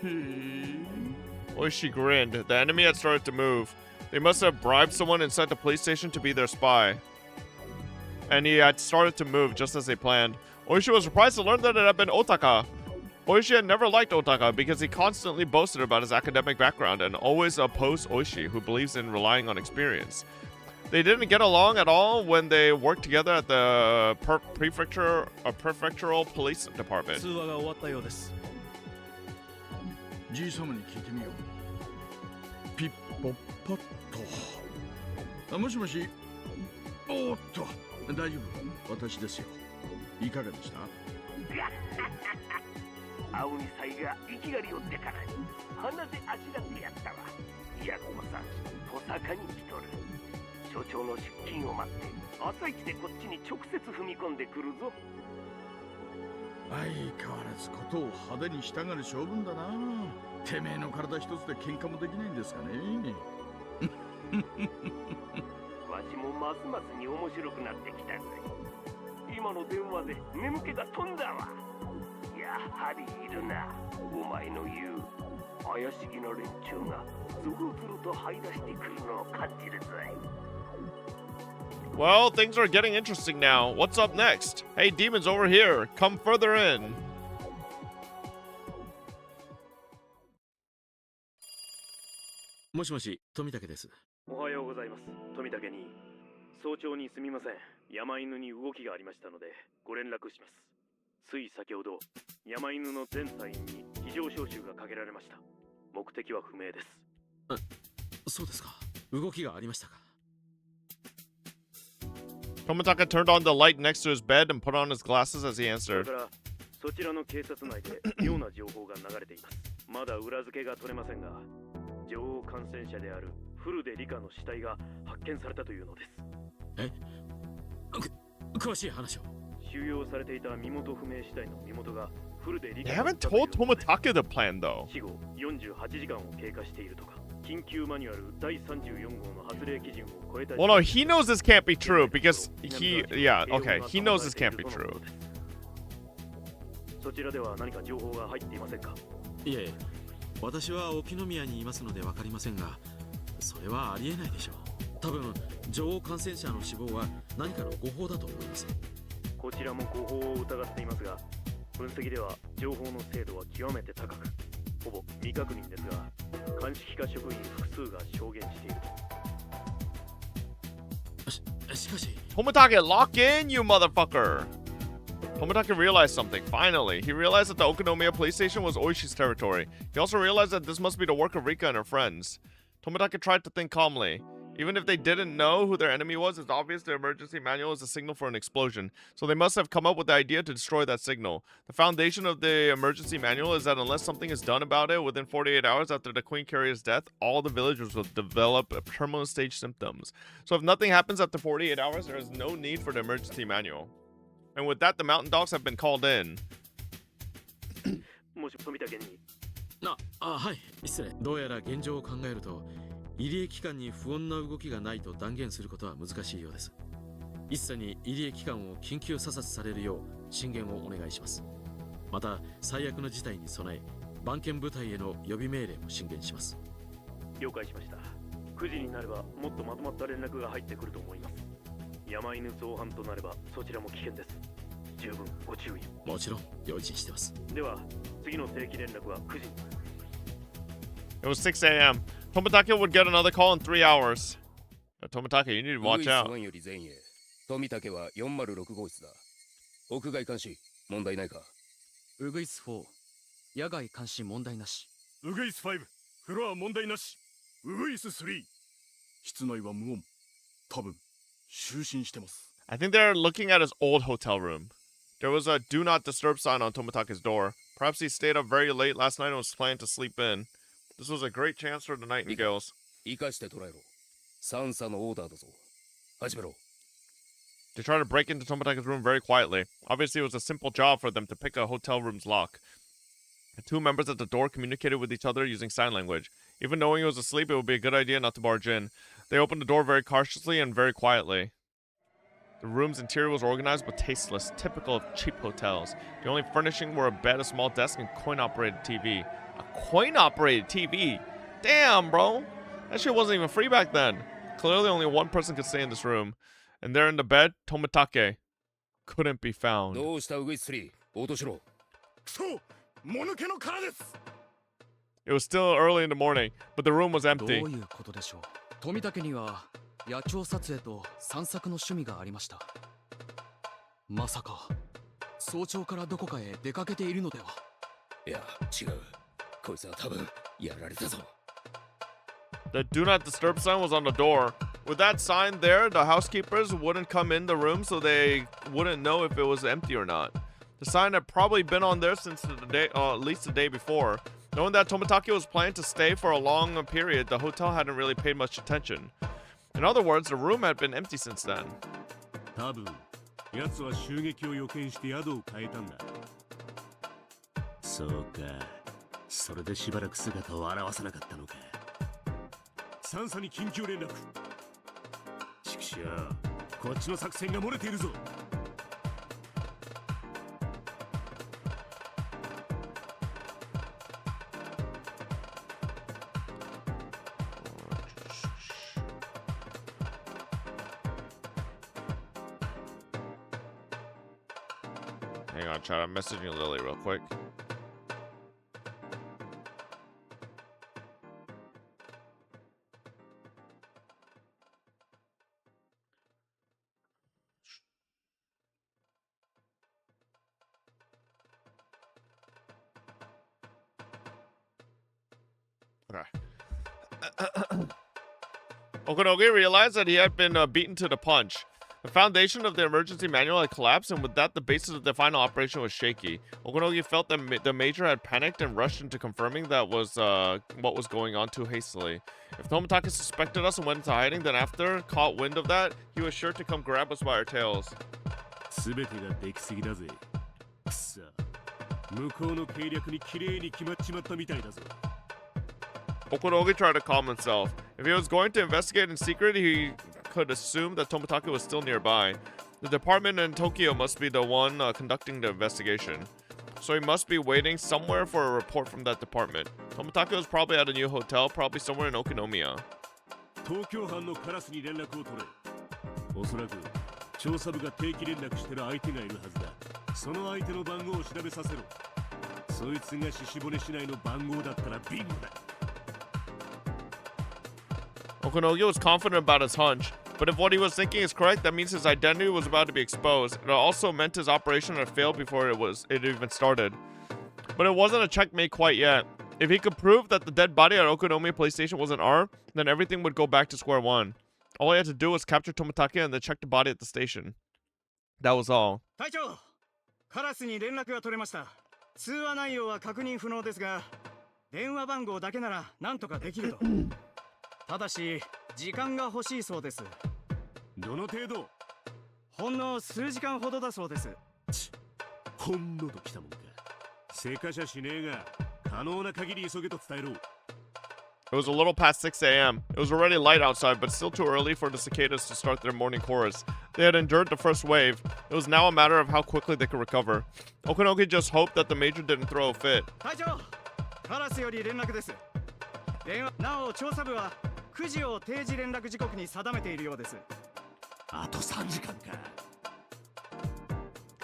へえ。Oishi grinned. The enemy had started to move. They must have bribed someone inside the police station to be their spy. And he had started to move just as they planned. Oishi was surprised to learn that it had been Otaka. Oishi had never liked Otaka because he constantly boasted about his academic background and always opposed Oishi, who believes in relying on experience. They didn't get along at all when they worked together at the prefectural police department. 通話が終わったようです。じい様に聞いてみよう。ピッポッパッと。あ、もしもし。おっと、大丈夫。私ですよ。いかがでした？青にさいが生きがりをってから鼻であしらってやったわ。いやここさ、小坂に来とる。所長の出勤を待って朝一でこっちに直接踏み込んでくるぞ。相変わらずことを派手にしたがる性分だな。てめえの体一つで喧嘩もできないんですかね。わしもますますに面白くなってきたぜ。今の電話で眠気が飛んだわ。やはりいるな、お前の言う怪しげな連中がゾロゾロと這い出してくるのを感じるぞい。Well, things are getting interesting now. What's up next? Hey, demons over here. Come further in. もしもし、富武です。おはようございます。富武に早朝にすみません。山犬に動きがありましたのでご連絡します。つい先ほど山犬の全隊員に非常招集がかけられました。目的は不明です。そうですか。動きがありましたか。Tomitaka turned on the light next to his bed and put on his glasses as he answered. そちらの警察内で妙な情報が流れています。まだ裏付けが取れませんが、女王感染者であるフルデリカの死体が発見されたというのです。え？詳しい話を。収容されていた身元不明死体の身元がフルデリカ。 They haven't told Tomitaka the plan though. 死後48時間を経過しているとか。緊急マニュアル第34号の発令基準を超えた。 Well, no, he knows this can't be true because yeah, okay, he knows this can't be true. そちらでは何か情報が入っていませんか？いえ、私は沖宮にいますのでわかりませんが、それはありえないでしょう。多分女王感染者の死亡は何かの誤報だと思います。こちらも誤報を疑っていますが、分析では情報の精度は極めて高く、ほぼ未確認ですが、鑑識課職員複数が証言していると。しかし、 Tomitake, lock in, you motherfucker! Tomitake realized something, finally. He realized that the Okonomiya police station was Oishi's territory. He also realized that this must be the work of Rika and her friends. Tomitake tried to think calmly. Even if they didn't know who their enemy was, it's obvious the emergency manual is a signal for an explosion. So they must have come up with the idea to destroy that signal. The foundation of the emergency manual is that unless something is done about it within 48 hours after the Queen Carrier's death, all the villagers will develop terminal stage symptoms. So if nothing happens after 48 hours, there is no need for the emergency manual. And with that, the mountain dogs have been called in. もし富武に。はい、失礼。どうやら現状を考えると、入江機関に不穏な動きがないと断言することは難しいようです。一切に入江機関を緊急査察されるよう進言をお願いします。また、最悪の事態に備え、番犬部隊への予備命令も進言します。了解しました。9時になればもっとまとまった連絡が入ってくると思います。山犬造反となればそちらも危険です。十分ご注意を。もちろん用心してます。では次の定期連絡は9時に。It was 6 a.m. Tomitake would get another call in 3 hours. Tomitake, you need to watch out. 富武は406号室だ。屋外監視、問題ないか。ウグイス4、野外監視問題なし。ウグイス5、フロア問題なし。ウグイス3、室内は無音。多分、就寝してます。I think they're looking at his old hotel room. There was a do not disturb sign on Tomitake's door. Perhaps he stayed up very late last night and was planning to sleep in. This was a great chance for the Nightingales. 生かして捉えろ。三佐のオーダーだぞ。始めろ。They tried to break into Tomitake's room very quietly. Obviously, it was a simple job for them to pick a hotel room's lock. The two members at the door communicated with each other using sign language. Even knowing he was asleep, it would be a good idea not to barge in. They opened the door very cautiously and very quietly. The room's interior was organized but tasteless, typical of cheap hotels. The only furnishing were a bed, a small desk, and coin-operated TV. A coin-operated TV? Damn, bro! That shit wasn't even free back then. Clearly only one person could stay in this room. And there in the bed, Tomitake couldn't be found. It was still early in the morning, but the room was empty. どういうことでしょう。富武には野鳥撮影と散策の趣味がありました。まさか早朝からどこかへ出かけているのでは。いや、違う。こいつは多分やられたぞ。The do not disturb sign was on the door. With that sign there, the housekeepers wouldn't come in the room, so they wouldn't know if it was empty or not. The sign had probably been on there since the day, at least the day before. Knowing that Tomitake was planning to stay for a long period, the hotel hadn't really paid much attention. In other words, the room had been empty since then. 多分、奴は襲撃を予見して宿を変えたんだ。そうか、それでしばらく姿を現さなかったのか。三佐に緊急連絡。ちくしょう、こっちの作戦が漏れているぞ。Hang on, chat. I'm messaging Lily real quick. Okay. Okonogi realized that he had been beaten to the punch. The foundation of the emergency manual had collapsed, and with that, the basis of the final operation was shaky. Okonogi felt that the major had panicked and rushed into confirming that was what was going on too hastily. If Tomitake suspected us and went into hiding, then after caught wind of that, he was sure to come grab us by our tails. 全てができすぎだぜ。くそ、向こうの計略に綺麗に決まっちまったみたいだぞ。Okonogi tried to calm himself. If he was going to investigate in secret, he could assume that Tomitake was still nearby. The department in Tokyo must be the one conducting the investigation. So he must be waiting somewhere for a report from that department. Tomitake was probably at a new hotel, probably somewhere in Okinomiya. 東京班のカラスに連絡を取れ。おそらく調査部が定期連絡してる相手がいるはずだ。その相手の番号を調べさせろ。そいつが獅子骨市内の番号だったらビンゴだ。 Okunogi was confident about his hunch, but if what he was thinking is correct, that means his identity was about to be exposed. It also meant his operation had failed before it even started. But it wasn't a checkmate quite yet. If he could prove that the dead body at Okonomi Police Station wasn't R, then everything would go back to square one. All he had to do was capture Tomitake and then check the body at the station. That was all. 隊長、カラスに連絡が取れました。通話内容は確認不能ですが、電話番号だけなら何とかできると。ただし、時間が欲しいそうです。どの程度？ほんの数時間ほどだそうです。ほんのときたもんか。せかしゃしねえが、可能な限り急げと伝えろ。 It was a little past 6 a.m. It was already light outside, but still too early for the cicadas to start their morning chorus. They had endured the first wave. It was now a matter of how quickly they could recover. Okunogi just hoped that the major didn't throw a fit. 隊長、カラスより連絡です。電話、なお調査部は9時を定時連絡時刻に定めているようです。あと3時間か。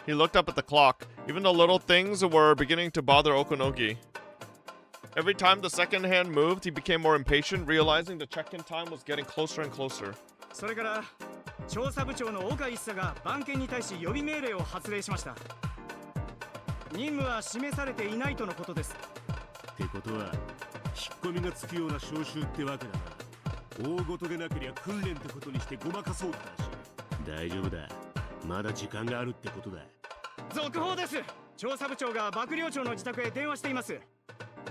He looked up at the clock. Even the little things were beginning to bother Okunogi. Every time the second hand moved, he became more impatient, realizing the check-in time was getting closer and closer. それから調査部長の岡一佐が番犬に対し予備命令を発令しました。任務は示されていないとのことです。ってことは、引っ込みがつくような招集ってわけだな。大事でなけりゃ訓練ってことにしてごまかそうって話。大丈夫だ。まだ時間があるってことだ。続報です。調査部長が幕僚長の自宅へ電話しています。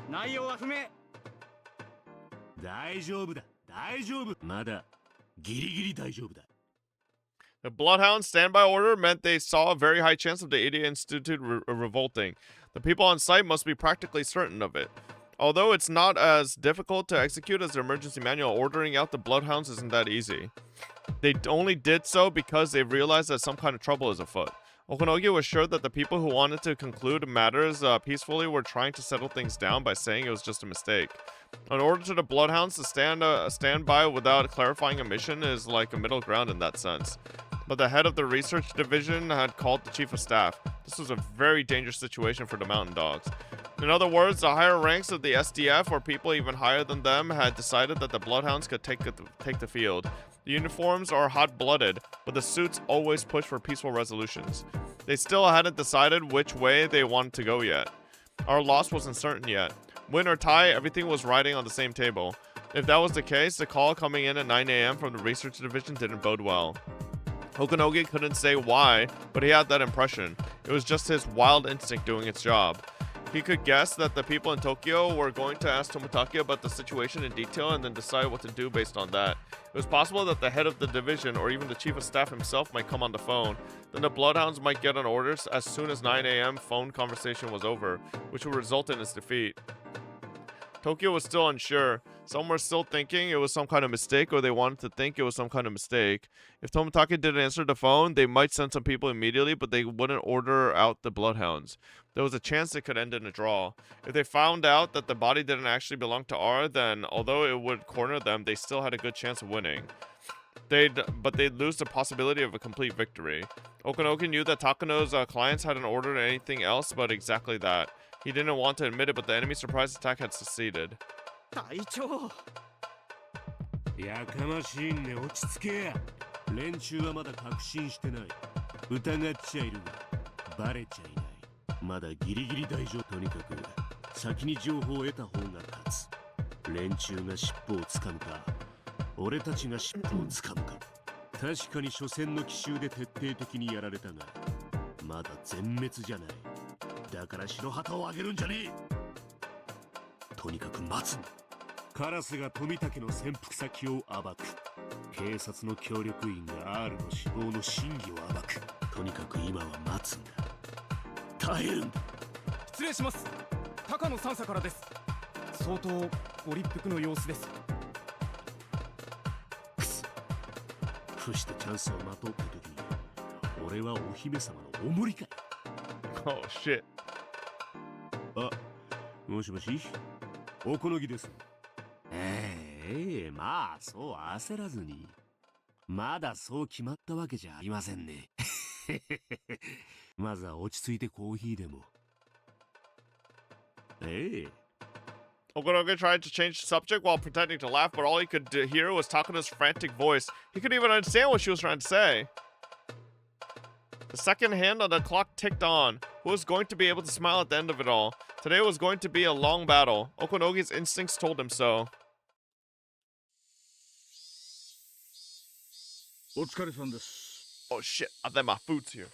内容は不明。大丈夫だ。大丈夫。まだギリギリ大丈夫だ。 The Bloodhound's standby order meant they saw a very high chance of the Idiot Institute revolting. The people on site must be practically certain of it. Although it's not as difficult to execute as the emergency manual, ordering out the Bloodhounds isn't that easy. They only did so because they realized that some kind of trouble is afoot. Okunogi was sure that the people who wanted to conclude matters peacefully were trying to settle things down by saying it was just a mistake. In order to the Bloodhounds to stand by without clarifying a mission is like a middle ground in that sense. But the head of the research division had called the chief of staff. This was a very dangerous situation for the mountain dogs. In other words, the higher ranks of the SDF or people even higher than them had decided that the Bloodhounds could take the field. The uniforms are hot-blooded, but the suits always push for peaceful resolutions. They still hadn't decided which way they wanted to go yet. Our loss wasn't certain yet. Win or tie, everything was riding on the same table. If that was the case, the call coming in at 9 a.m. from the research division didn't bode well. Okunogi couldn't say why, but he had that impression. It was just his wild instinct doing its job. He could guess that the people in Tokyo were going to ask Tomitake about the situation in detail and then decide what to do based on that. It was possible that the head of the division or even the chief of staff himself might come on the phone. Then the Bloodhounds might get an order as soon as 9 a.m. phone conversation was over, which would result in his defeat. Tokyo was still unsure. Some were still thinking it was some kind of mistake, or they wanted to think it was some kind of mistake. If Tomitake didn't answer the phone, they might send some people immediately, but they wouldn't order out the Bloodhounds. There was a chance it could end in a draw. If they found out that the body didn't actually belong to R, then although it would corner them, they still had a good chance of winning. But they'd lose the possibility of a complete victory. Okunogi knew that Takano's clients hadn't ordered anything else but exactly that. He didn't want to admit it, but the enemy surprise attack had succeeded. 隊長。やかましいね、落ち着けや。連中はまだ確信してない。疑っちゃいるが、バレちゃいない。まだギリギリ大丈夫。とにかく、先に情報を得た方が勝つ。連中が尻尾を掴むか、俺たちが尻尾を掴むか。確かに初戦の奇襲で徹底的にやられたが、まだ全滅じゃない。だから白旗を上げるんじゃねえ。とにかく待つんだ。カラスが富武の潜伏先を暴く。警察の協力員が R の死亡の真偽を暴く。とにかく今は待つんだ。耐えるんだ。失礼します。高野三佐からです。相当ご立腹の様子です。くそ。伏してチャンスを待とうって時に、俺はお姫様のおもりかい。Oh shit. あ、もしもし、おこのぎです。まあそう焦らずに。まだそう決まったわけじゃありませんね。まずは落ち着いてコーヒーでも。ええ。 Okunogi tried to change the subject while pretending to laugh, but all he could hear was Takuna's frantic voice. He couldn't even understand what she was trying to say. The second hand on the clock ticked on. Who was going to be able to smile at the end of it all? Today was going to be a long battle. Okunogi's instincts told him so. お疲れさんです。 Oh shit, I think my food's here.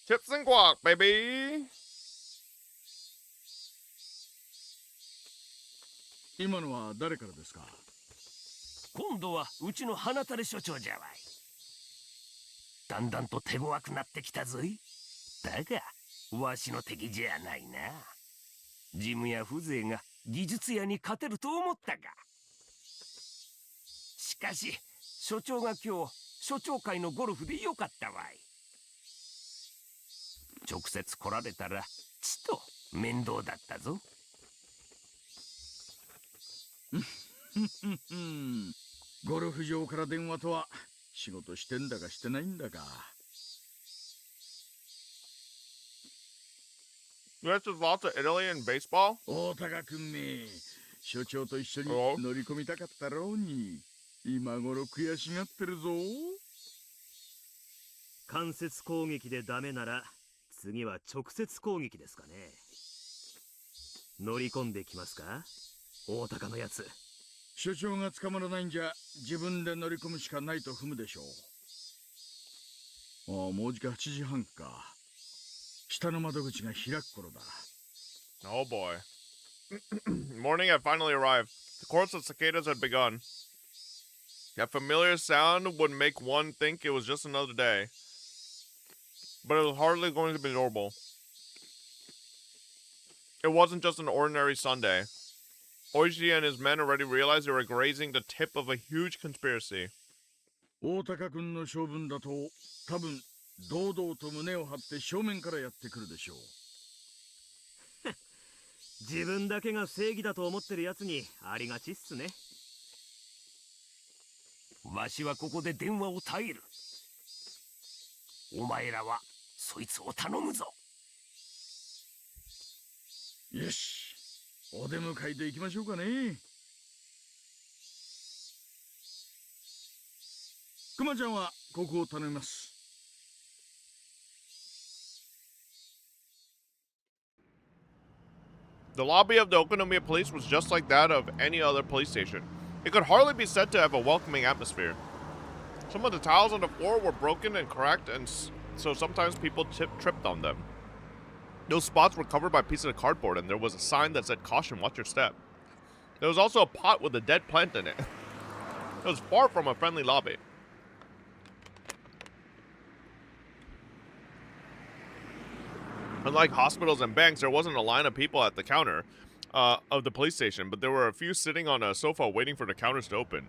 Tips and guac, baby. 今のは誰からですか？今度はうちの花垂れ所長じゃわい。だんだんと手強くなってきたぞい。だがわしの敵じゃないな。事務や風情が技術屋に勝てると思ったが、しかし所長が今日所長会のゴルフでよかったわい。直接来られたらちと面倒だったぞ。ゴルフ場から電話とは仕事してんだかしてないんだか。There's lots of Italy and baseball. 大高君め、所長と一緒に乗り込みたかったろうに、今頃悔しがってるぞ。間接攻撃でダメなら次は直接攻撃ですかね。乗り込んできますか、大高のやつ。所長が捕まらないんじゃ自分で乗り込むしかないと踏むでしょう。ああ、もうじか8時半か。下の窓口が開く頃だ。Oh boy. Morning had finally arrived. The chorus of cicadas had begun. That familiar sound would make one think it was just another day. But it was hardly going to be normal. It wasn't just an ordinary Sunday. Oishi and his men already realized they were grazing the tip of a huge conspiracy. 大高君の性分だと多分堂々と胸を張って正面からやってくるでしょう。自分だけが正義だと思ってるやつにありがちっすね。わしはここで電話を耐える。お前らはそいつを頼むぞ。よし、お出迎えで行きましょうかね。クマちゃんはここを頼みます。The lobby of the Okonomiya police was just like that of any other police station. It could hardly be said to have a welcoming atmosphere. Some of the tiles on the floor were broken and cracked, and so sometimes people tripped on them. Those spots were covered by pieces of cardboard, and there was a sign that said, "Caution, watch your step." There was also a pot with a dead plant in it. It was far from a friendly lobby. Unlike hospitals and banks, there wasn't a line of people at the counter of the police station, but there were a few sitting on a sofa waiting for the counters to open.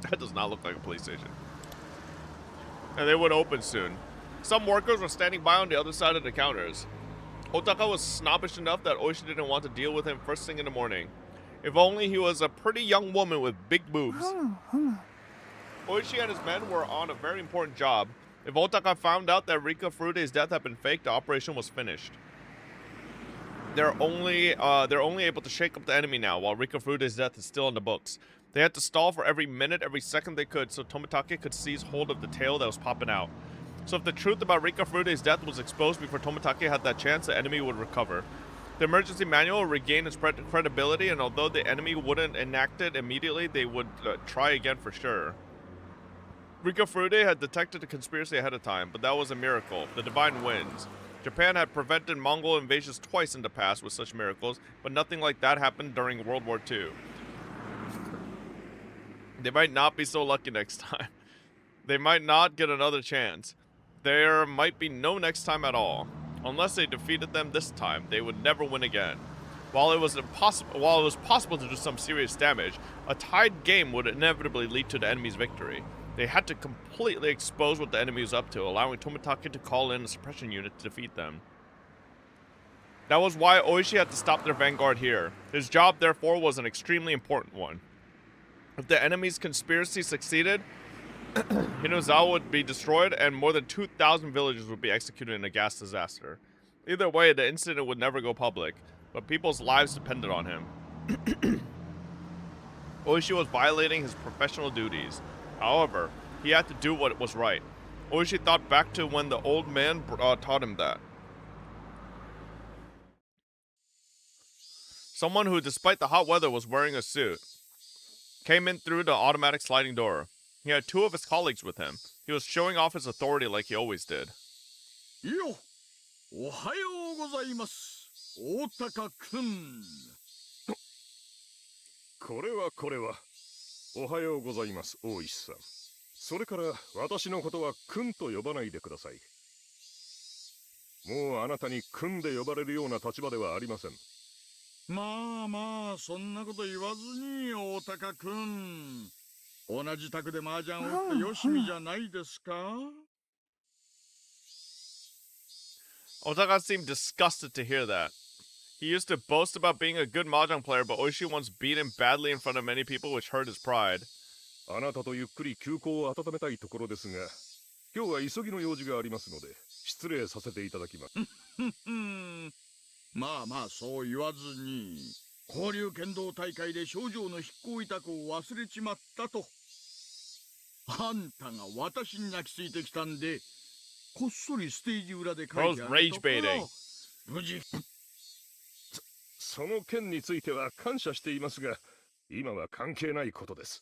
That does not look like a police station. And they would open soon. Some workers were standing by on the other side of the counters. Otaka was snobbish enough that Oishi didn't want to deal with him first thing in the morning. If only he was a pretty young woman with big boobs. Oishi and his men were on a very important job. If Otaka found out that Rika Furude's death had been faked, the operation was finished. They're only able to shake up the enemy now, while Rika Furude's death is still in the books. They had to stall for every minute, every second they could, so Tomitake could seize hold of the tail that was popping out. So if the truth about Rika Furude's death was exposed before Tomitake had that chance, the enemy would recover. The emergency manual regained its credibility, and although the enemy wouldn't enact it immediately, they would try again for sure. Rika Furude had detected a conspiracy ahead of time, but that was a miracle. The divine wins. Japan had prevented Mongol invasions twice in the past with such miracles, but nothing like that happened during World War II. They might not be so lucky next time. They might not get another chance. There might be no next time at all. Unless they defeated them this time, they would never win again. While it was possible to do some serious damage, a tied game would inevitably lead to the enemy's victory. They had to completely expose what the enemy was up to, allowing Tomitake to call in a suppression unit to defeat them. That was why Oishi had to stop their vanguard here. His job, therefore, was an extremely important one. If the enemy's conspiracy succeeded, Hinozawa would be destroyed and more than 2,000 villagers would be executed in a gas disaster. Either way, the incident would never go public, but people's lives depended on him. Oishi was violating his professional duties. However, he had to do what was right. Oishi thought back to when the old man taught him that. Someone who, despite the hot weather, was wearing a suit, came in through the automatic sliding door. He had two of his colleagues with him. He was showing off his authority like he always did. Yo! Ohayou gozaimasu, Otaka-kun. これは。おはようございます、大石さん。それから私のことは君と呼ばないでください。もうあなたに君で呼ばれるような立場ではありません。まあ、そんなこと言わずに、大高くん。同じ宅で麻雀を打ってよしみじゃないですか? Otaka seemed disgusted to hear that. He used to boast about being a good mahjong player, but Oishi once beat him badly in front of many people, which hurt his pride. あなたとゆっくり休校を温めたいところですが、今日は急ぎの用事がありますので、失礼させていただきます。まあ、そう言わずに、交流剣道大会で少女の筆行委託を忘れちまったと。あんたが私に泣きついてきたんで、こっそりステージ裏で書いてあるとから、無事。その件については感謝していますが、今は関係ないことです。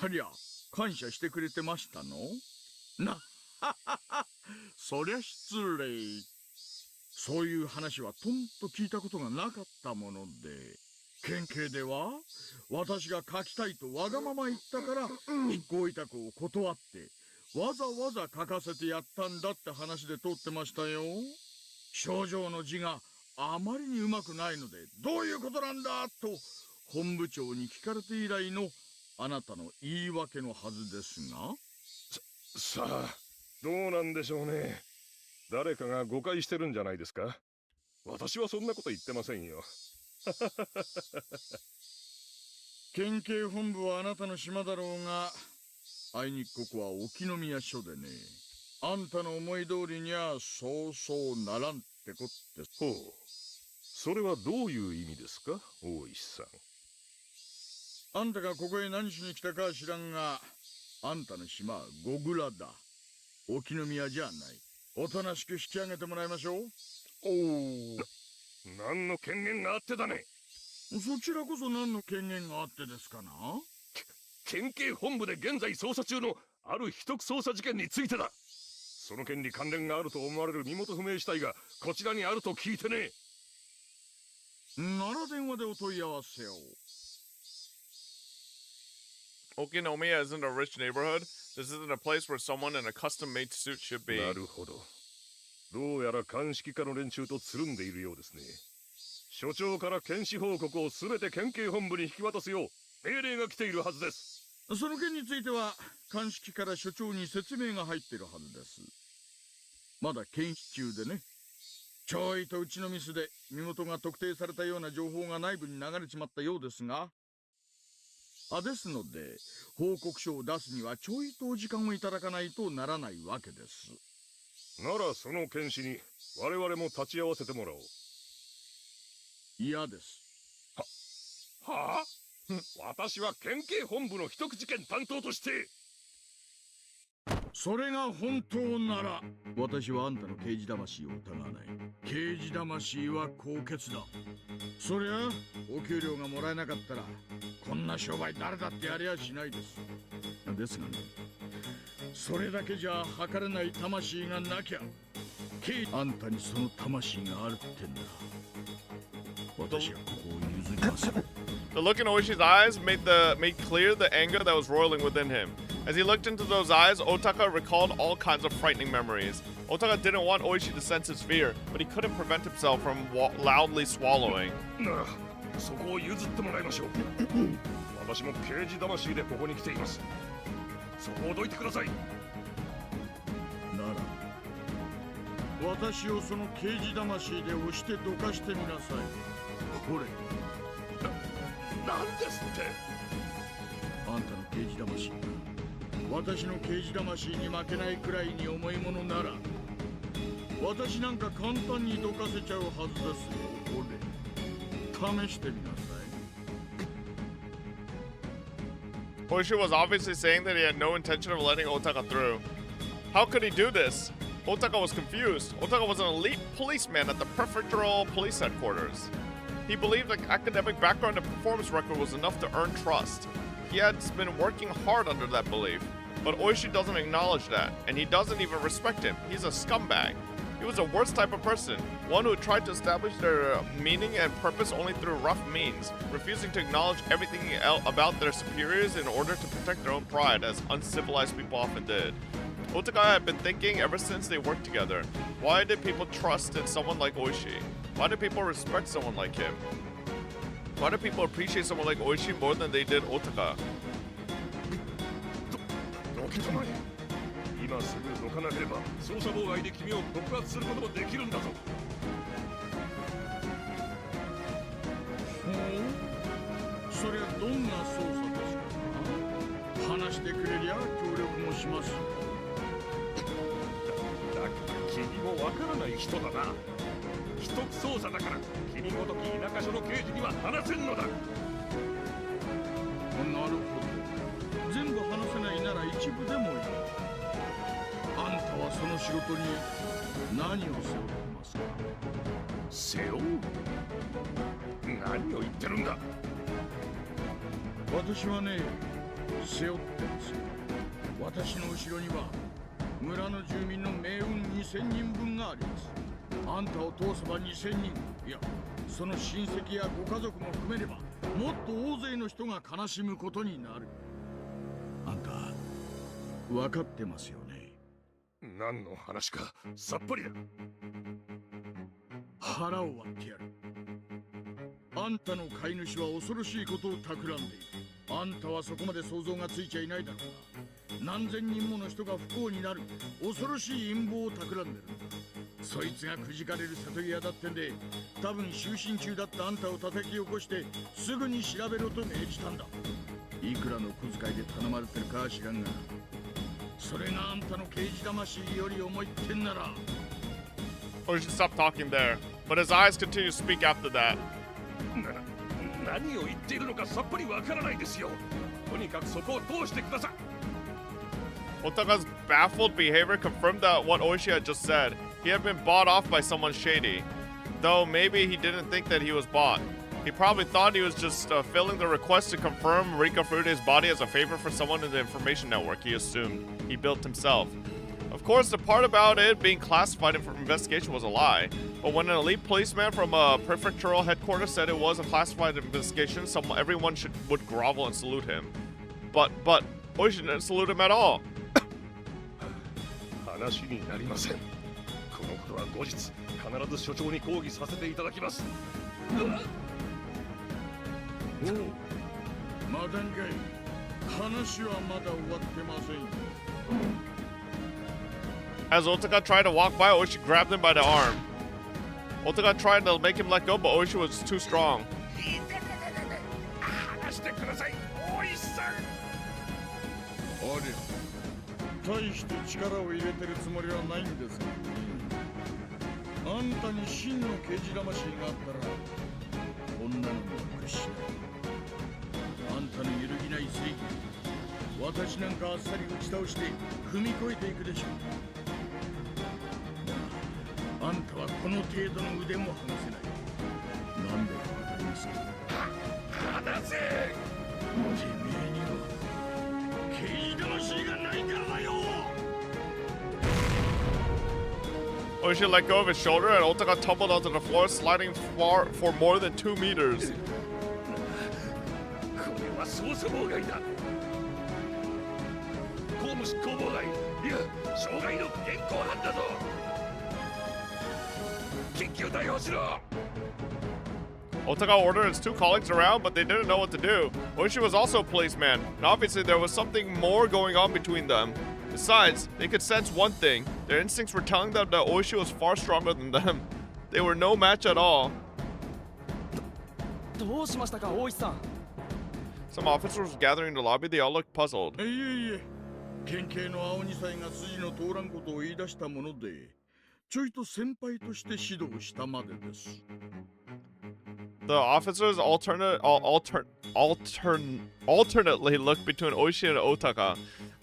ありゃ、感謝してくれてましたの？そりゃ失礼。そういう話はとんと聞いたことがなかったもので、県警では私が書きたいとわがまま言ったから筆行委託を断ってわざわざ書かせてやったんだって話で通ってましたよ。症状の字があまりにうまくないのでどういうことなんだと本部長に聞かれて以来のあなたの言い訳のはずですが。さあ、どうなんでしょうね。誰かが誤解してるんじゃないですか。私はそんなこと言ってませんよ。県警本部はあなたの島だろうが、あいにくここは沖宮署でね。あんたの思い通りにはそうならんってこって。ほう。それはどういう意味ですか、大石さん。あんたがここへ何しに来たかは知らんが、あんたの島はゴグラだ。沖宮じゃない。おとなしく引き上げてもらいましょう。おお。何の権限があってだね。そちらこそ何の権限があってですかな。県警本部で現在捜査中のある秘匿捜査事件についてだ。その件に関連があると思われる身元不明死体がこちらにあると聞いてね。なら電話でお問い合わせを。Okinomiya isn't a rich neighborhood. This isn't a place where someone in a custom-made suit should be. なるほど。どうやら鑑識課の連中とつるんでいるようですね。所長から検視報告をすべて県警本部に引き渡すよう命令が来ているはずです。その件については鑑識から所長に説明が入っているはずです。まだ検視中でね。ちょいとうちのミスで身元が特定されたような情報が内部に流れちまったようですが。ですので報告書を出すにはちょいとお時間をいただかないとならないわけです。ならその検視に我々も立ち会わせてもらおう。嫌です。はあ私は県警本部の秘匿事件担当として。それが本当なら私はあんたの刑事魂を疑わない。刑事魂は高潔だ。そりゃお給料がもらえなかったらこんな商売誰だってやりゃしないです。ですがね、それだけじゃ測れない魂がなきゃあんたにその魂があるってんだ。私はここを譲りません。The look in Oishi's eyes made clear the anger that was roiling within him. As he looked into those eyes, Otaka recalled all kinds of frightening memories. Otaka didn't want Oishi to sense his fear, but he couldn't prevent himself from loudly swallowing. そこを譲ってもらいましょう。私も刑事魂でここに来ています。そこをどいてください。なら私をその刑事魂で押してどかしてみなさい。ほれ。なんですって。あんたの刑事魂が私の刑事魂に負けないくらいに重いものなら私なんか簡単にどかせちゃうはずですよ。ほれ、試してみなさい。Oishi was obviously saying that he had no intention of letting Otaka through. How could he do this? Otaka was confused. Otaka was an elite policeman at the prefectural police headquarters. He believed an academic background and performance record was enough to earn trust. He had been working hard under that belief. But Oishi doesn't acknowledge that, and he doesn't even respect him. He's a scumbag. He was the worst type of person, one who tried to establish their meaning and purpose only through rough means, refusing to acknowledge everything about their superiors in order to protect their own pride, as uncivilized people often did. Otaka had been thinking ever since they worked together, why did people trust in someone like Oishi? Why do people respect someone like him? Why do people appreciate someone like Oishi more than they did Otaka? 今すぐどかなければ捜査妨害で君を告発することもできるんだぞ。それはどんな捜査ですか？話してくれりゃ協力もします。だから君もわからない人だな。秘匿捜査だから君ごとき田舎署の刑事には話せんのだ。なるほど。全部話せないなら一部でもいい。あんたはその仕事に何を背負ってますか？背負う？何を言ってるんだ？私はね、背負ってますよ。私の後ろには村の住民の命運2000人分があります。あんたを通せば2000人、いや、その親戚やご家族も含めればもっと大勢の人が悲しむことになる。あんた、分かってますよね。何の話かさっぱりだ。腹を割ってやる。あんたの飼い主は恐ろしいことを企んでいる。あんたはそこまで想像がついちゃいないだろうが、何千人もの人が不幸になる恐ろしい陰謀を企んでるんだ。そいつがくじかれる瀬戸際だってんで、多分就寝中だったあんたを叩き起こしてすぐに調べろと命じたんだ。いくらの小遣いで頼まれてるかは知らんが、それがあんたの刑事魂より重いってんなら。Or you should stop talking there. But his eyes continue to speak after that. 何を言っているのかさっぱりわからないですよ。とにかくそこを通してください。Otaka's baffled behavior confirmed that what Oishi had just said. He had been bought off by someone shady. Though maybe he didn't think that he was bought. He probably thought he was just filling the request to confirm Rika Furude's body as a favor for someone in the information network he assumed he built himself. Of course, the part about it being classified for investigation was a lie. But when an elite policeman from a prefectural headquarters said it was a classified investigation, everyone would grovel and salute him. But Oishi didn't salute him at all. 話になりません。このことは後日必ず所長に抗議させていただきます。おう、まだんかい。話はまだ終わってませんよ。As Otaka tried to walk by, Oishi grabbed him by the arm. Otaka tried to make him let go, but Oishi was too strong. 話してください、Oishiさん。ありゃ、大して力を入れてるつもりはないんですけどね。あんたに真の刑事魂があったらこんなのも屈しない。あんたの揺るぎない正義、私なんかあっさり打ち倒して踏み越えていくでしょう。あんたはこの程度の腕も離せない。なんでかわかりますか？離せ！てめえには刑事魂がないからだよ。 Oishi let go of his shoulder and Otaka tumbled onto the floor, sliding far for more than 2 meters. これは捜査妨害だ。公務執行妨害、いや傷害の現行犯だぞ。緊急逮捕しろ。 Otaka ordered his 2 colleagues around, but they didn't know what to do. Oishi was also a policeman, and obviously there was something more going on between them. Besides, they could sense one thing. Their instincts were telling them that Oishi was far stronger than them. They were no match at all. Some officers gathering in the lobby, they all looked puzzled. 県警の青二歳が筋の通らんことを言い出したもので、ちょいと先輩として指導したまでです。 The officers alternately looked between Oishi and Otaka.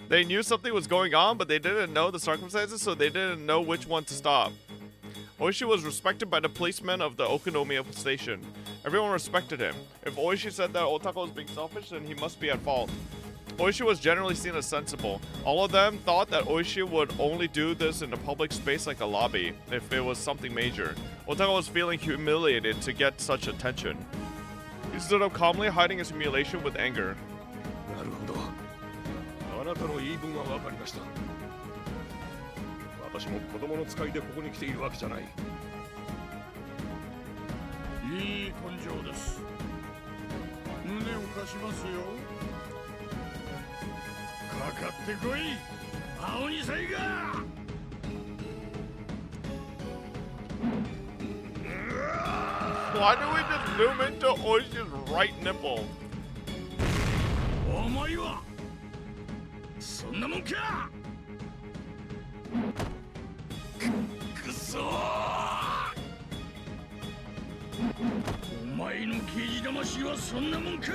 They knew something was going on, but they didn't know the circumstances, so they didn't know which one to stop. Oishi was respected by the policemen of the Okonomiya station. Everyone respected him. If Oishi said that Otaka was being selfish, then he must be at fault. Oishi was generally seen as sensible. All of them thought that Oishi would only do this in a public space like a lobby, if it was something major. Otaka was feeling humiliated to get such attention. He stood up calmly, hiding his humiliation with anger. なるほど。あなたの言い分は分かりました。私も子供の使いでここに来ているわけじゃない。いい根性です。胸を貸しますよ。 かかってこい、青二歳が。Why do we just zoom into Oishi's right nipple? お前はそんなもんか。くそー。お前の刑事魂はそんなもんか。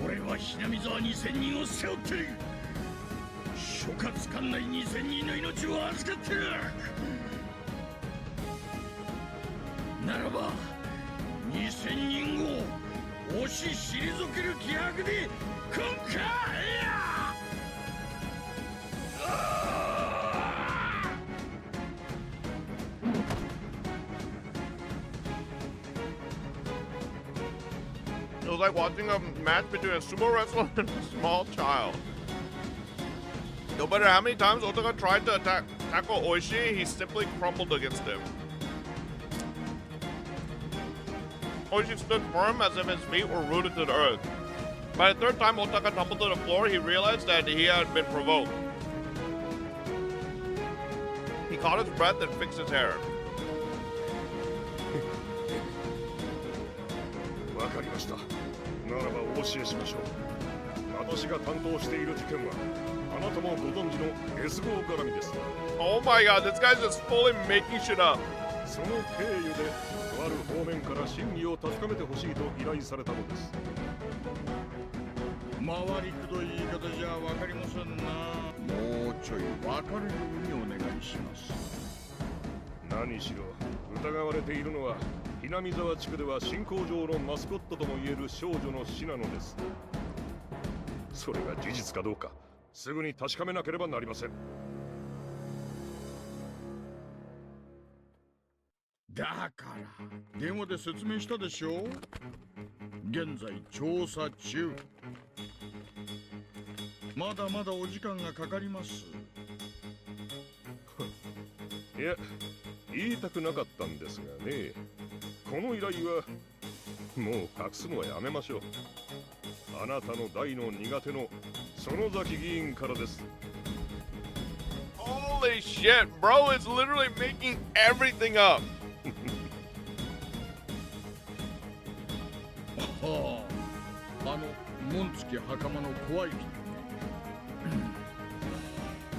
俺はひなみ沢2000人を背負ってる。 諸葛管内2000人の命を預かってる。ならば2000人を押し退ける気迫で今回や。It was like watching a match between a sumo wrestler and a small child. No matter how many times Otaka tried to tackle Oishi, he simply crumbled against him. Oishi stood firm as if his feet were rooted to the earth. By the 3rd time Otaka tumbled to the floor, he realized that he had been provoked. He caught his breath and fixed his hair. わかりました。ならばお教えしましょう。私が担当している事件は、あなたもご存知の S 号絡みです。Oh my god, this guy's just fully making shit up. その経由で、とある方面から真偽を確かめてほしいと依頼されたのです。回りくどい言い方じゃわかりませんな。もうちょいわかるようにお願いします。何しろ、疑われているのは、ひなみ沢地区では新工場のマスコットともいえる少女の死なのです。それが事実かどうか、すぐに確かめなければなりません。だから電話で説明したでしょ。現在調査中。まだまだお時間がかかります。いや、言いたくなかったんですがね。この依頼はもう隠すのはやめましょう。あなたの大の苦手の園崎議員からです。 Holy shit, bro is literally making everything up. はあ、紋付き袴の怖い人。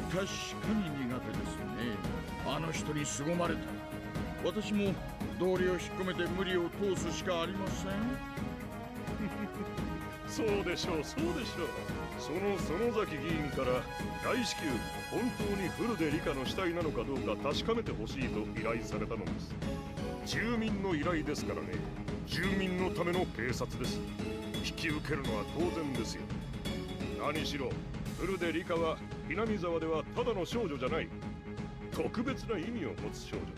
確かに苦手ですね。あの人に凄まれたら、私も道理を引っ込めて無理を通すしかありません。そうでしょう、そうでしょう。その園崎議員から大至急本当にフルで理科の死体なのかどうか確かめてほしいと依頼されたのです。住民の依頼ですからね。住民のための警察です。引き受けるのは当然ですよ。何しろフルで理科は南沢ではただの少女じゃない、特別な意味を持つ少女で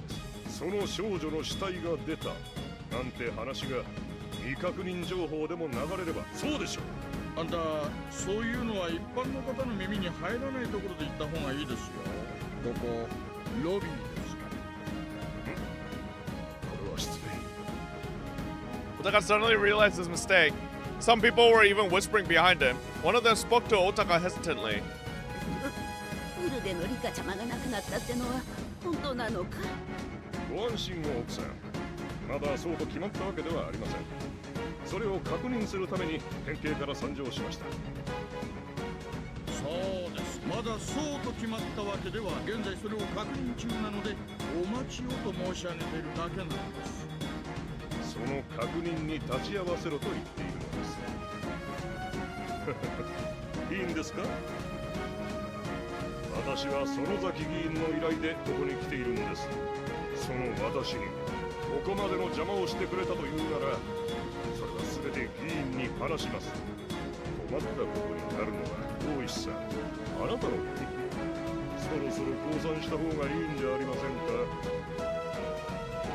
す。その少女の死体が出たなんて話が未確認情報でも流れればそうでしょう。あんた、そういうのは一般の方の耳に入らないところで言った方がいいですよ。ここロビーですから。これは失礼。 Otaka suddenly realized his mistake. Some people were even whispering behind him. One of them spoke to Otaka hesitantly. フルでのリカちゃまが亡くなったってのは本当なのか？ご安心を奥さん。まだそうと決まったわけではありません。それを確認するために県警から参上しました。そうです。まだそうと決まったわけでは、現在それを確認中なのでお待ちをと申し上げているだけなんです。その確認に立ち会わせろと言っているのです。いいんですか？私は園崎議員の依頼でここに来ているんです。その私にここまでの邪魔をしてくれたというなら、それは全て議員に話します。困ったことになるのは大石さん、あなたの国。そろそろ降参した方がいいんじゃありませんか？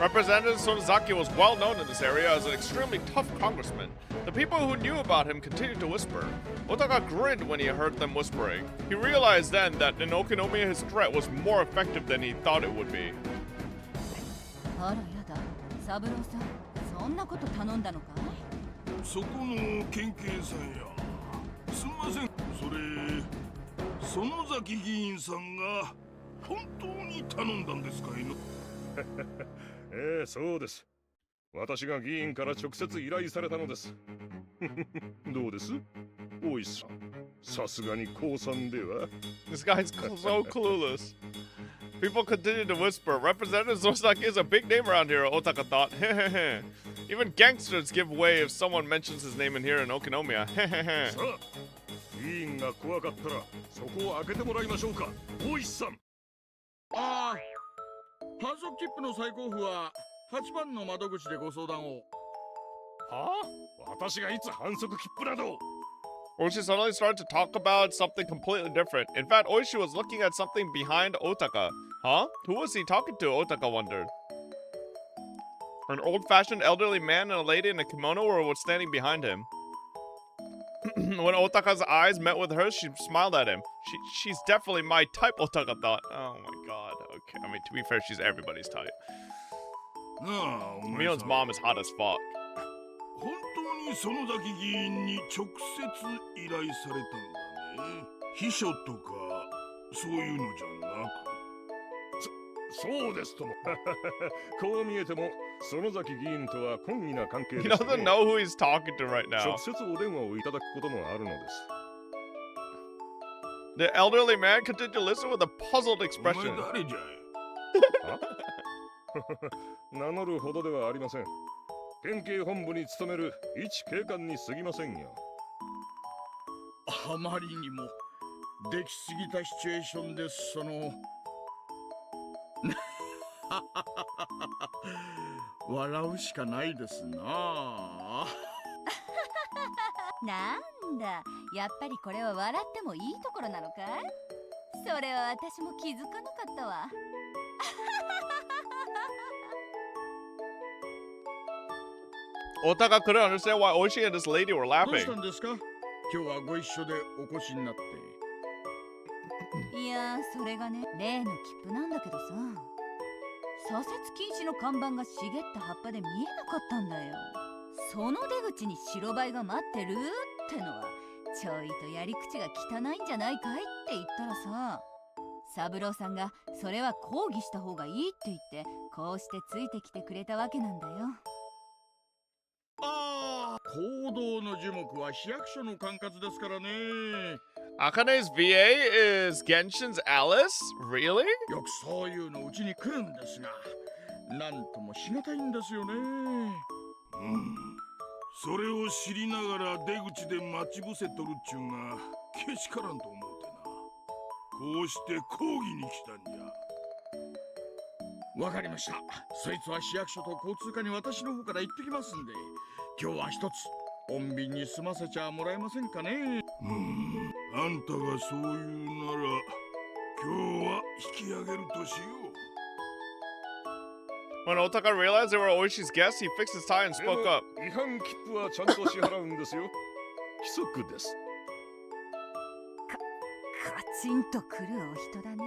Representative Sonozaki was well known in this area as an extremely tough congressman. The people who knew about him continued to whisper. Otaka grinned when he heard them whispering. He realized then that in Okinomiya his threat was more effective than he thought it would be. あらやだ、三郎さん、そんなこと頼んだのかい？そこの県警さんや。すみません。それ、園崎議員さんが本当に頼んだんですかいの？ええ、そうです。私が議員から直接依頼されたのです。どうです？大石さん、さすがに降参では。 This guy's so clueless. People continued to whisper. Representative Sonozaki is a big name around here, Otaka thought. Even gangsters give way if someone mentions his name in here in Okinomiya. さあ、議員が怖かったらそこを開けてもらいましょうか、大石さん。ああ、反則切符の再交付は8番の窓口でご相談を。はあ？私がいつ反則切符など。 Oishi suddenly started to talk about something completely different. In fact, Oishi was looking at something behind Otaka. Huh? Who was he talking to? Otaka wondered. An old-fashioned elderly man and a lady in a kimono were standing behind him. When Otaka's eyes met with hers, she smiled at him. She's definitely my type, Otaka thought. Oh my god. Okay, I mean, to be fair, she's everybody's type. Mion's mom is hot as fuck. 本当に園崎議員に直接依頼されたんだね。秘書とかそういうのじゃなく。そうですとも。こう見えても園崎議員とは懇意な関係です He ね。 doesn't know who he's talking to right now. 直接お電話をいただくこともあるのです。 The elderly man continued to listen with a puzzled expression. お前誰じゃい？名乗るほどではありません。県警本部に勤める一警官に過ぎませんよ。あまりにもできすぎたシチュエーションです。その笑うしかないですな。なんだ、やっぱりこれは笑ってもいいところなのかい？それは私も気づかなかったわ。Otaka couldn't understand why Oishi and this lady were どう laughing. したんですか？今日はご一緒でお越しになって。いやー、それがね、例の切符なんだけどさ、左折禁止の看板が茂った葉っぱで見えなかったんだよ。その出口に白バイが待ってるってのはちょいとやり口が汚いんじゃないかいって言ったらさ、三郎さんがそれは抗議した方がいいって言ってこうしてついてきてくれたわけなんだよ。ああ、行動の樹木は市役所の管轄ですからね。Akane's VA is Genshin's Alice? Really? よくそういうのうちに来るんですが、なんともしがたいんですよね。それを知りながら出口で待ち伏せとるっちゅうがけしからんと思うてな。こうして抗議に来たんじゃ。わかりました。そいつは市役所と交通課に私の方から行ってきますんで、今日は一つ穏便に済ませちゃもらえませんかね。あんたがそう言うなら今日は引き上げるとしよう。 When Otaka realized they were Oishi's guests, he fixed his tie and spoke up. 違反切符はちゃんと支払うんですよ。規則です。カチンとくるお人だね。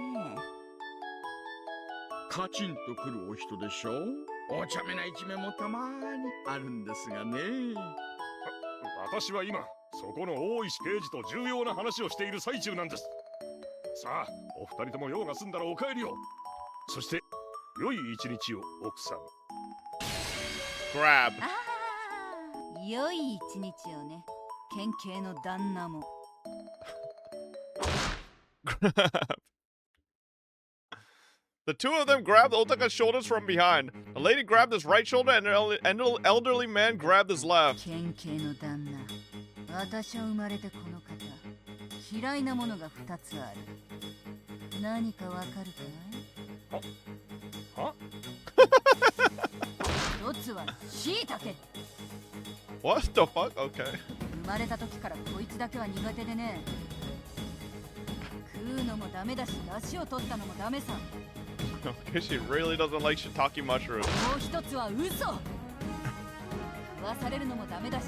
カチンとくるお人でしょ。お茶目な一面もたまにあるんですがね。私は今そこの大石刑事と重要な話をしている最中なんです。さあ、お二人とも用が済んだらお帰りを。そして良い一日を、奥さん。Grab. 良い一日をね。県警の旦那も。The two of them grabbed Otaka's shoulders from behind. The lady grabbed his right shoulder and an elderly man grabbed his left. 県警の旦那。私は生まれてこの方。嫌いなものが2つある。何かわかるかい？は？一つは椎茸。What the fuck? Okay. 生まれた時からこいつだけは苦手でね。食うのもダメだし、出汁を取ったのもダメさ。Okay, she really doesn't like shiitake mushrooms. もう一つは嘘。食わされるのもダメだし、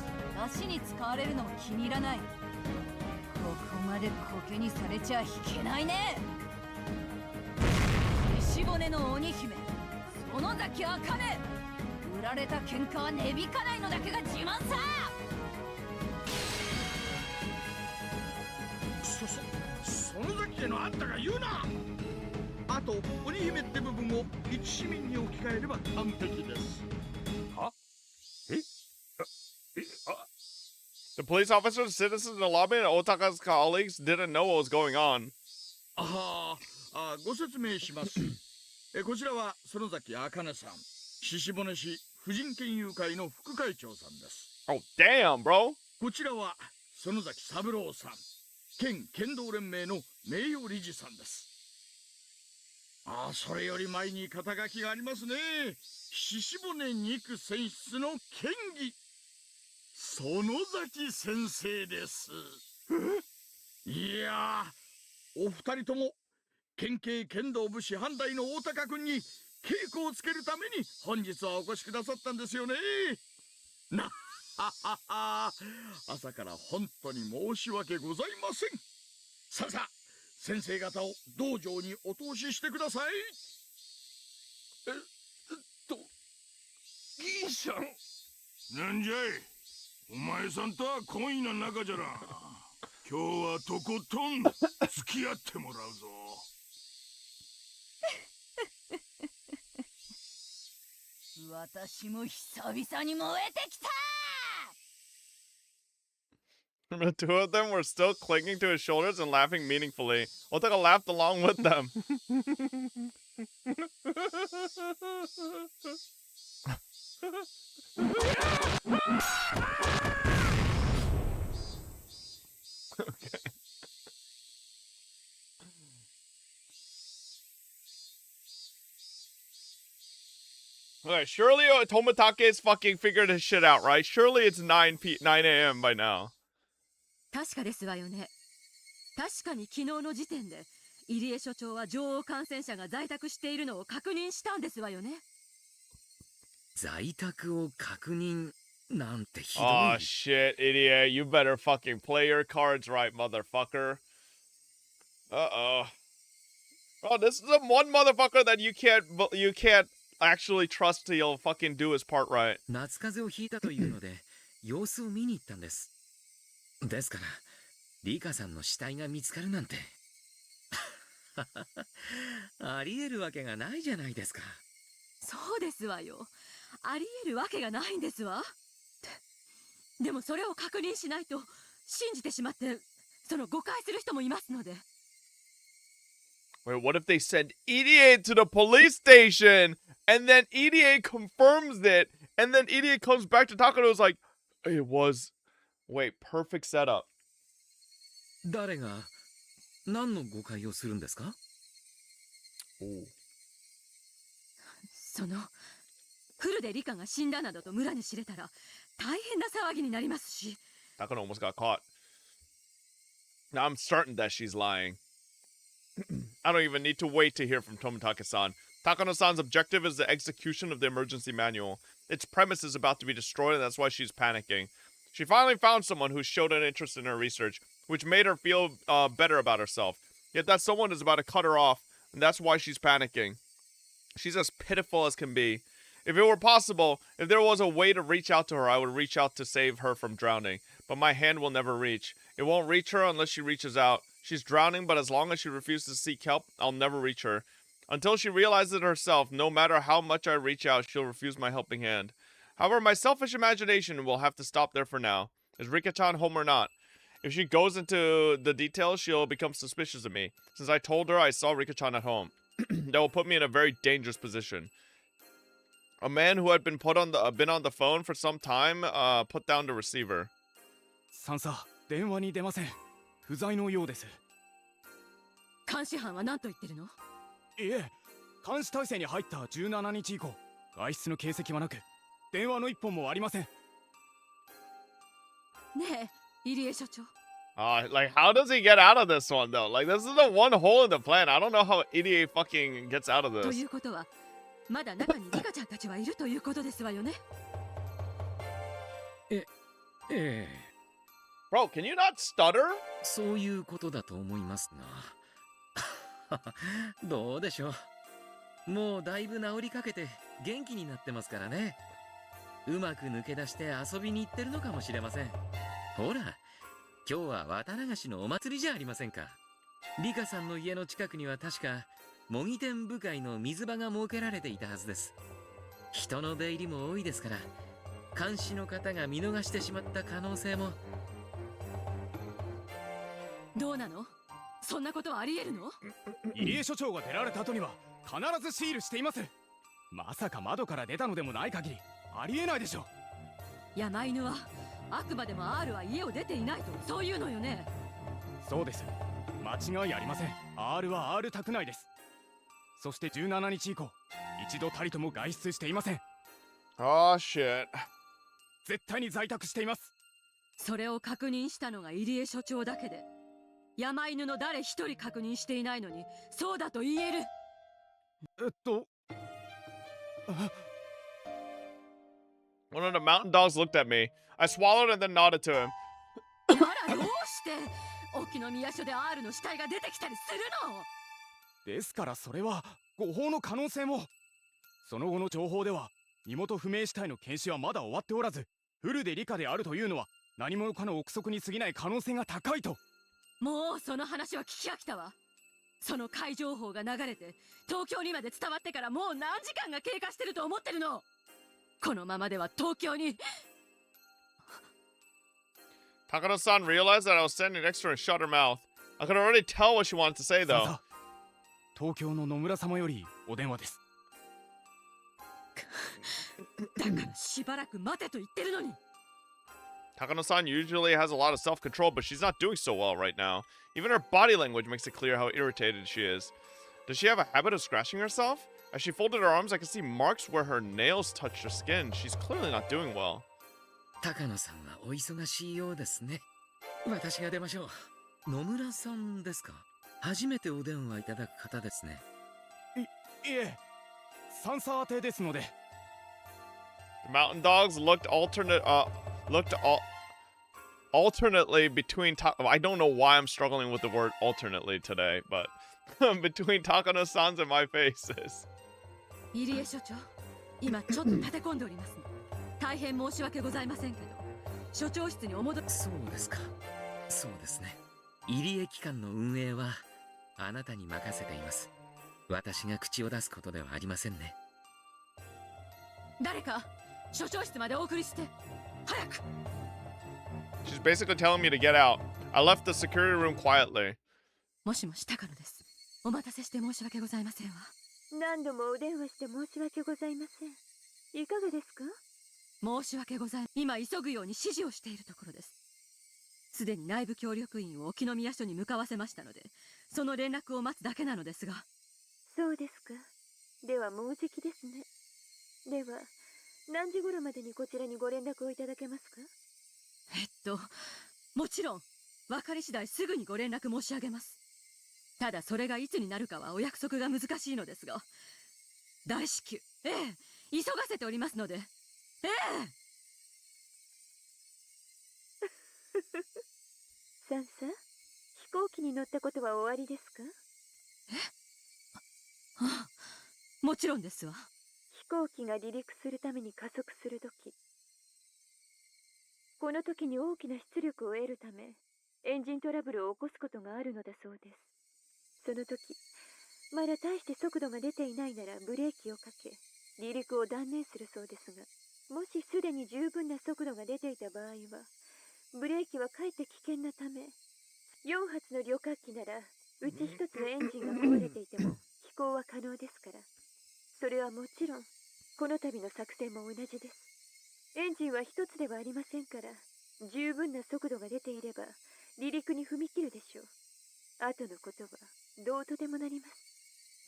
出汁に使われるのも気に入らない。ここまでコケにされちゃいけないね。石骨の鬼姫、園崎茜。売られた喧嘩は値引かないのだけが自慢さ。園崎家のあんたが言うな。あと鬼姫って部分を一市民に置き換えれば完璧です。は？え？The police officers, citizens in the lobby, and Otaka's colleagues didn't know what was going on. ご説明します。こちらは園崎茜さん、獅子骨市婦人権友会の副会長さんです。Oh, damn, bro. こちらは園崎三郎さん、県剣道連盟の名誉理事さんです。それより前に肩書きがありますね。獅子骨肉選出の県議、園崎先生です。いやー、お二人とも県警剣道部師範代の大高君に稽古をつけるために本日はお越しくださったんですよね。朝から本当に申し訳ございません。さあ先生方を道場にお通ししてください。銀さん。なんじゃい、お前さんとは懇意な仲じゃな。今日はとことん付き合ってもらうぞ。私も久々に燃えてきた。The two of them were still clinging to his shoulders and laughing meaningfully. Otaka laughed along with them. Okay. Okay, surely Tomatake's fucking figured his shit out, right? Surely it's 9 a.m. by now. 確かですわよね。確かに昨日の時点で入江所長は女王感染者が在宅しているのを確認したんですわよね。在宅を確認なんてひどい。Oh shit, idiot. You better fucking play your cards right, motherfucker. Uh-oh. Oh, this is the one motherfucker that you can't actually trust till he'll fucking do his part right. 夏風邪をひいたというので様子を見に行ったんです。ですからリカさんの死体が見つかるなんてありえるわけがないじゃないですか。そうですわよ。ありえるわけがないんですわ。でもそれを確認しないと信じてしまってその誤解する人もいますので。Wait, what if they send EDA to the police station and then EDA confirms it and then EDA comes back to Takano's like, It was... Wait, perfect setup. 誰が何の誤解をするんですか？そのフルでリカが死んだなどと村に知れたら大変な騒ぎになりますし。 Takano almost got caught. Now I'm certain that she's lying. I don't even need to wait to hear from Tomitake-san. Takano-san's objective is the execution of the emergency manual. Its premise is about to be destroyed, and that's why she's panicking. She finally found someone who showed an interest in her research, which made her feel better about herself. Yet that someone is about to cut her off, and that's why she's panicking. She's as pitiful as can be. If it were possible, if there was a way to reach out to her, I would reach out to save her from drowning. But my hand will never reach. It won't reach her unless she reaches out. She's drowning, but as long as she refuses to seek help, I'll never reach her. Until she realizes it herself, no matter how much I reach out, she'll refuse my helping hand. However, my selfish imagination will have to stop there for now. Is Rika-chan home or not? If she goes into the details, she'll become suspicious of me, since I told her I saw Rika-chan at home. That will put me in a very dangerous position. A man who had been on the phone for some time put down the receiver. 三佐、電話に出ません。不在のようです。監視班は何と言ってるの？いえ、監視体制に入った17日以降、外出の形跡はなく、電話の一本もありません。ねえ、入江所長。Like, how does he get out of this one, though? Like, this is the one hole in the plan. I don't know how Irie fucking gets out of this. ということは、まだ中にリカちゃんたちはいるということですわよね。Bro, can you not stutter? そういうことだと思いますが。どうでしょう。もうだいぶ治りかけて元気になってますからね。うまく抜け出して遊びに行ってるのかもしれません。ほら、今日は綿流しのお祭りじゃありませんか。リカさんの家の近くには確か模擬店部会の水場が設けられていたはずです。人の出入りも多いですから、監視の方が見逃してしまった可能性も。どうなの？そんなことはあり得るの？入江所長が出られた後には必ずシールしています。まさか窓から出たのでもない限りありえないでしょ。山犬はあくまでも R は家を出ていないとそういうのよね。そうです。間違いありません。R は R 宅内です。そして17日以降、一度たりとも外出していません。Oh shit。絶対に在宅しています。それを確認したのが入江所長だけで、山犬の誰一人確認していないのにそうだと言える。One of the mountain dogs looked at me. I swallowed and then nodded to him. あら、どうして沖宮署で R の死体が出てきたりするの？ですからそれは誤報の可能性も。その後の情報では身元不明死体の検視はまだ終わっておらず、フルで理科であるというのは何者かの憶測に過ぎない可能性が高いと。もうその話は聞き飽きたわ。その怪情報が流れて東京にまで伝わってからもう何時間が経過してると思ってるの？このままでは東京に。Takano-san realized that I was standing next to her and shut her mouth. I could already tell what she wanted to say, though. 東京の野村様よりお電話です。だからしばらく待てと言ってるのに。Takano-san usually has a lot of self-control, but she's not doing so well right now. Even her body language makes it clear how irritated she is. Does she have a habit of scratching herself? As she folded her arms, I could see marks where her nails touched her skin. She's clearly not doing well. 高野さんはお忙しいようですね。私が出ましょう。野村さんですか？初めてお電話いただく方ですね。いえ、三佐宛てですので。The mountain dogs looked alternately between I don't know why I'm struggling with the word alternately today, but between Takano-san's and my faces. 入江所長、今ちょっと立て込んでおりますの。大変申し訳ございませんけど、所長室にお戻り。そうですか。そうですね。入江機関の運営はあなたに任せています。私が口を出すことではありませんね。誰か所長室までお送りして。早く。She's basically telling me to get out. I left the security room quietly. もしもし高野です。お待たせして申し訳ございませんわ。何度もお電話して申し訳ございません。いかがですか？申し訳ございません。今急ぐように指示をしているところです。すでに内部協力員を沖宮署に向かわせましたので、その連絡を待つだけなのですが。そうですか。ではもうじきですね。では何時頃までにこちらにご連絡をいただけますか？もちろん分かり次第すぐにご連絡申し上げます。ただそれがいつになるかはお約束が難しいのですが、大至急、急がせておりますので。サンサ、飛行機に乗ったことはおありですか？もちろんですわ。飛行機が離陸するために加速するとき、この時に大きな出力を得るためエンジントラブルを起こすことがあるのだそうです。その時まだ大して速度が出ていないならブレーキをかけ離陸を断念するそうですが、もしすでに十分な速度が出ていた場合はブレーキはかえって危険なため、4発の旅客機ならうち1つのエンジンが壊れていても飛行は可能ですから。それはもちろんこの度の作戦も同じです。エンジンは1つではありませんから、十分な速度が出ていれば離陸に踏み切るでしょう。後のことはどうとでもなります。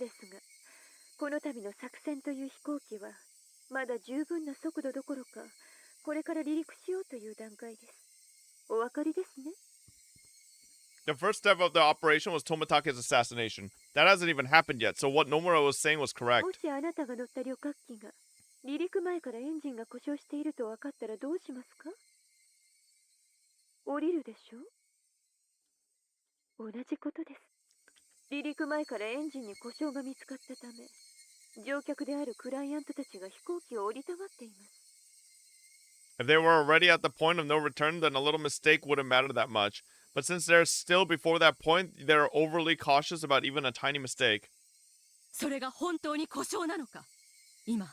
ですがこの度の作戦という飛行機はまだ十分な速度どころか、これから離陸しようという段階です。お分かりですね。The first step of the operation was Tomatake's assassination. That hasn't even happened yet, so what Nomura was saying was correct. もしあなたが乗った旅客機が離陸前からエンジンが故障していると分かったらどうしますか？降りるでしょう？同じことです。離陸前からエンジンに故障が見つかったため、乗客であるクライアントたちが飛行機を降りたがっています。If they were already at the point of no return, then a little mistake wouldn't matter that much. But since they're still before that point, they're overly cautious about even a tiny mistake. それが本当に故障なのか、今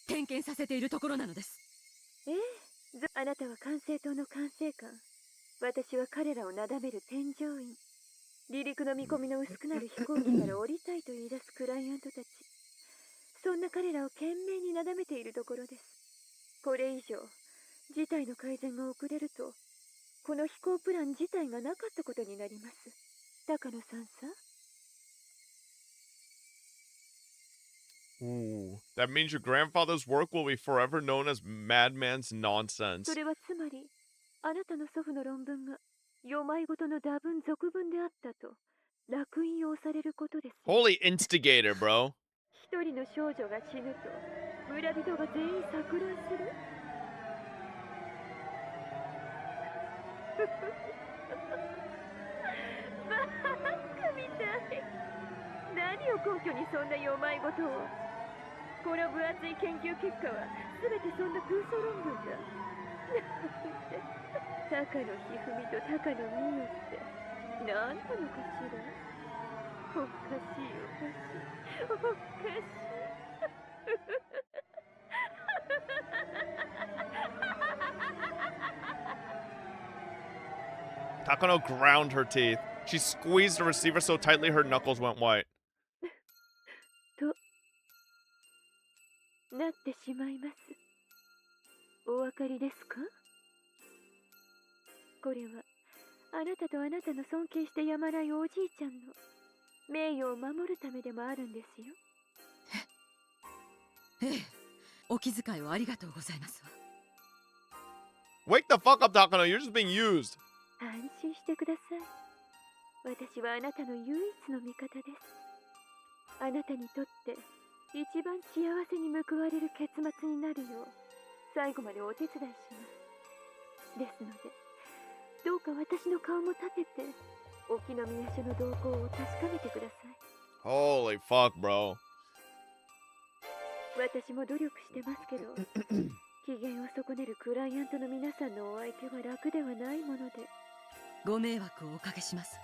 点検させているところなのです。あなたは管制塔の管制官、私は彼らをなだめる添乗員。離陸の見込みの薄くなる飛行機から降りたいと言い出すクライアントたち、そんな彼らを懸命になだめているところです。これ以上事態の改善が遅れると、この飛行プラン自体がなかったことになります。高野さんさ。Ooh, that means your grandfather's work will be forever known as Madman's nonsense. それはつまり、あなたの祖父の論文が世まいごとの打分俗文であったと烙印を押されることです。Holy instigator, bro. 一人の少女が死ぬと村人が全員錯乱する。バカみたい。何を根拠にそんな世まいごとを。この分厚い研究結果は全てそんな空想論文だ。高野ひふみと高野美代って何なのかしら。おかしいおかしいおかしい。Takano ground her teeth. She squeezed the receiver so tightly her knuckles went white. となってしまいます。お分かりですか？これはあなたとあなたの尊敬してやまないおじいちゃんの名誉を守るためでもあるんですよ。お気遣いをありがとうございますわ。 Wake the fuck up, Takano. You're just being used. 安心してください。私はあなたの唯一の味方です。あなたにとって一番幸せに報われる結末になるよう最後までお手伝いします。ですのでどうか私の顔も立てて沖宮署の動向を確かめてください。 Holy fuck, bro. 私も努力してますけど機嫌を損ねるクライアントの皆さんのお相手は楽ではないもので。ご迷惑をおかけします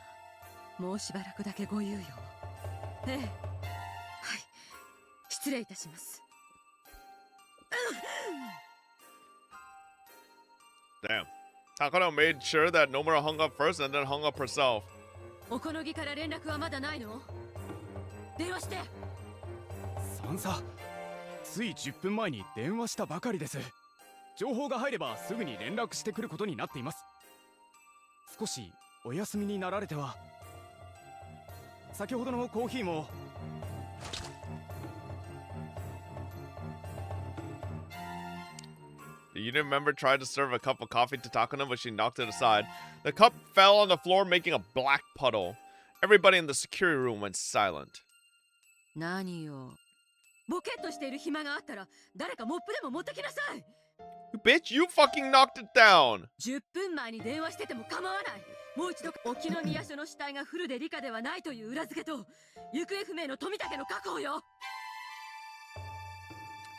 が、もうしばらくだけご猶予を。はい、失礼いたします。Damn. Takano made sure that Nomura hung up first and then hung up herself. おこのぎから連絡はまだないの？電話して。さんさ、つい10分前に電話したばかりです。情報が入ればすぐに連絡してくることになっています。少しお休みになられては。先ほどのコーヒーも。The unit member tried to serve a cup of coffee to Takano, but she knocked it aside. The cup fell on the floor, making a black puddle. Everybody in the security room went silent. 何よ。ボケっとしている暇があったら誰かモップでも持ってきなさい。Bitch, you fucking knocked it down! 10分前に電話してても構わない。もう一度沖宮署の死体がフルで理科ではないという裏付けと行方不明の富武の確保よ。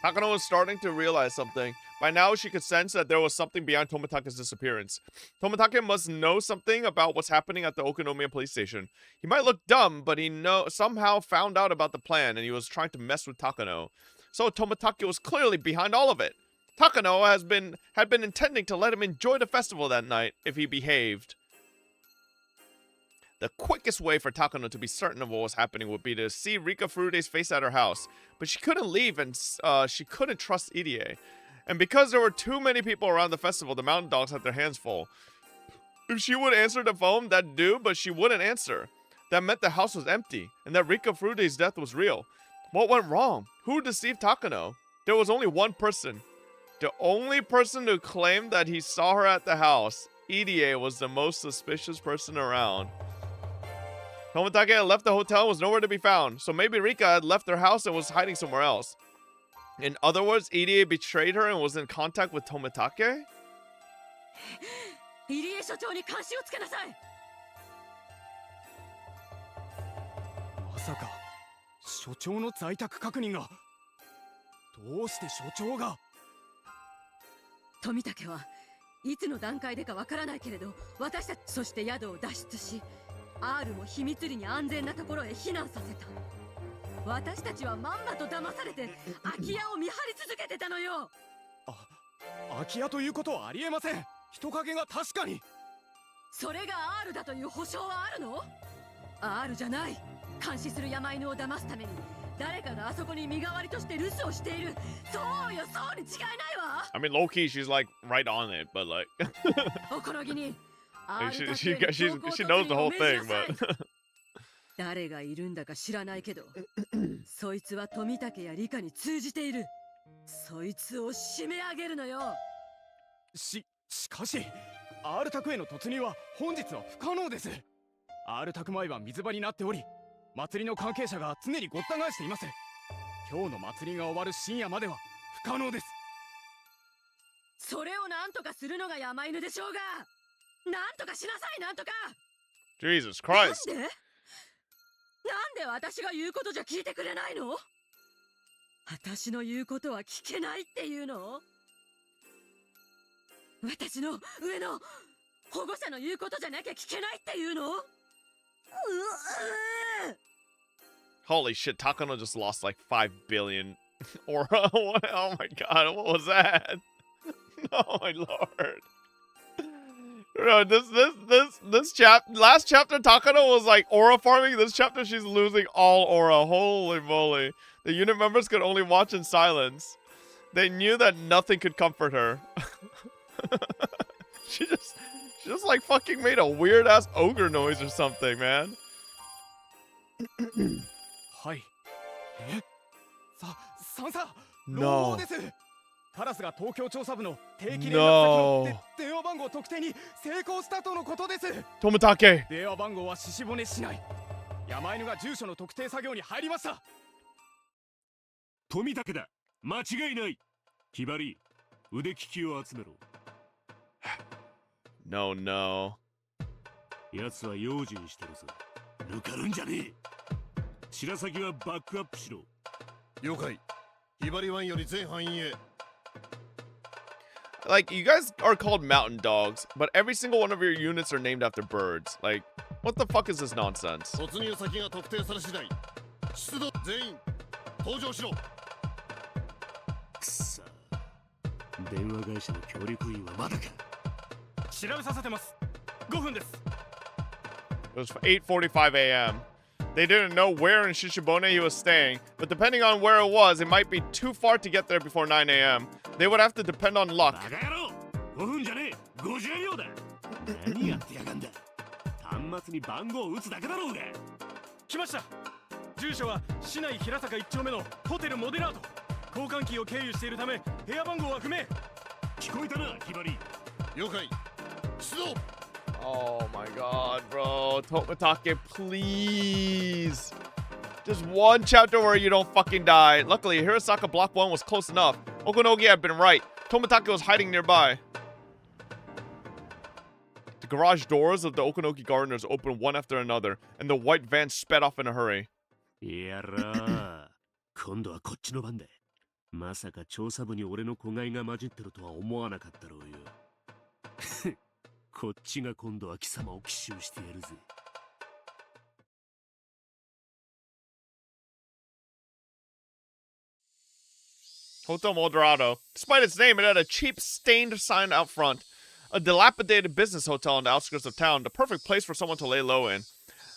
Takano was starting to realize something. By now, she could sense that there was something behind Tomatake's disappearance. Tomatake must know something about what's happening at the Okonomiya police station. He might look dumb, but he somehow found out about the plan, and he was trying to mess with Takano. So Tomatake was clearly behind all of it. Takano had been intending to let him enjoy the festival that night if he behaved. The quickest way for Takano to be certain of what was happening would be to see Rika Furude's face at her house. But she couldn't leave, and she couldn't trust Irie. And because there were too many people around the festival, the mountain dogs had their hands full. If she would answer the phone, that'd do, but she wouldn't answer. That meant the house was empty, and that Rika Furude's death was real. What went wrong? Who deceived Takano? There was only one person. The only person who claimed that he saw her at the house. Irie was the most suspicious person around. Tomatake had left the hotel and was nowhere to be found, so maybe Rika had left their house and was hiding somewhere else. In other words, Irie betrayed her and was in contact with Tomatake? 入江所長に監視をつけなさい。まさか所長の在宅確認が。どうして所長が。富武はいつの段階でかわからないけれど、私たちそして宿を脱出し、R も秘密裏に安全なところへ避難させた。私たちはまんまと騙されて空き家を見張り続けてたのよ。空き家ということはありえません。人影が確かに。それが R だという保証はあるの？ R じゃない。監視する山犬を騙すために誰かがあそこに身代わりとして留守をしている。そうよ、そうに違いないわ。I mean, low key, she's like right on it, but like she knows the whole thing, but 誰がいるんだか知らないけど、そいつは富武や理科に通じている。そいつを締め上げるのよ。しかし R 宅への突入は本日は不可能です。 R 宅前は水場になっており、祭りの関係者が常にごった返しています。今日の祭りが終わる深夜までは不可能です。それを何とかするのが山犬でしょうが。なんとかしなさい、なんとか。 Jesus Christ. なんで私が言うことじゃ聞いてくれないの？私の言うことは聞けないっていうの？私の上の保護者の言うことじゃなきゃ聞けないっていうの？Holy shit, Takano just lost like 5 billion aura. Oh my god, what was that? Oh my lord. No, last chapter Takano was like aura farming. This chapter she's losing all aura. Holy moly. The unit members could only watch in silence. They knew that nothing could comfort her. She just like fucking made a weird ass ogre noise or something, man. はい。サンサ、 No. 朗報です。カラスが東京調査部の定期連絡先の電話番号特定に成功したとのことです。Tomatake. 電話番号は獅子骨市内。山犬が住所の特定作業に入りました。富武だ。間違いない。ひばり、腕利きを集めろ。No, no. 奴は用心してるぞ。抜かるんじゃねえ。白崎はバックアップしろ。了解。ひばり湾より全範囲へ。Like, you guys are called mountain dogs, but every single one of your units are named after birds. Like, what the fuck is this nonsense? 突入先が特定され次第、出動全員登場しろ。くそ。電話会社の協力員はまだか。調べさせてます。5分です。It was 8:45 a.m. They didn't know where in Shishibone he was staying, but depending on where it was, it might be too far to get there before 9 a.m. They would have to depend on luck. 5分じゃねえ50秒だ何やってやがんだ端末に番号を打つだけだろうが来ました住所は市内平坂1丁目のホテルモデラート交換機を経由しているため部屋番号は不明聞こえたなひばり了解出動 Oh my god, bro. Tomatake, please. Just one chapter where you don't fucking die. Luckily, Hirosaka Block 1 was close enough. Okonogi had been right. Tomatake was hiding nearby. The garage doors of the Okonogi Gardeners opened one after another, and the white van sped off in a hurry. やら今度はこっちの番だまさか調査部に俺の子飼いが混じってるとは思わなかったろうよこっちが今度は貴様を奇襲してやるぜ Hotel Moldorado. Despite its name, it had a cheap, stained sign out front. A dilapidated business hotel on the outskirts of town, the perfect place for someone to lay low in.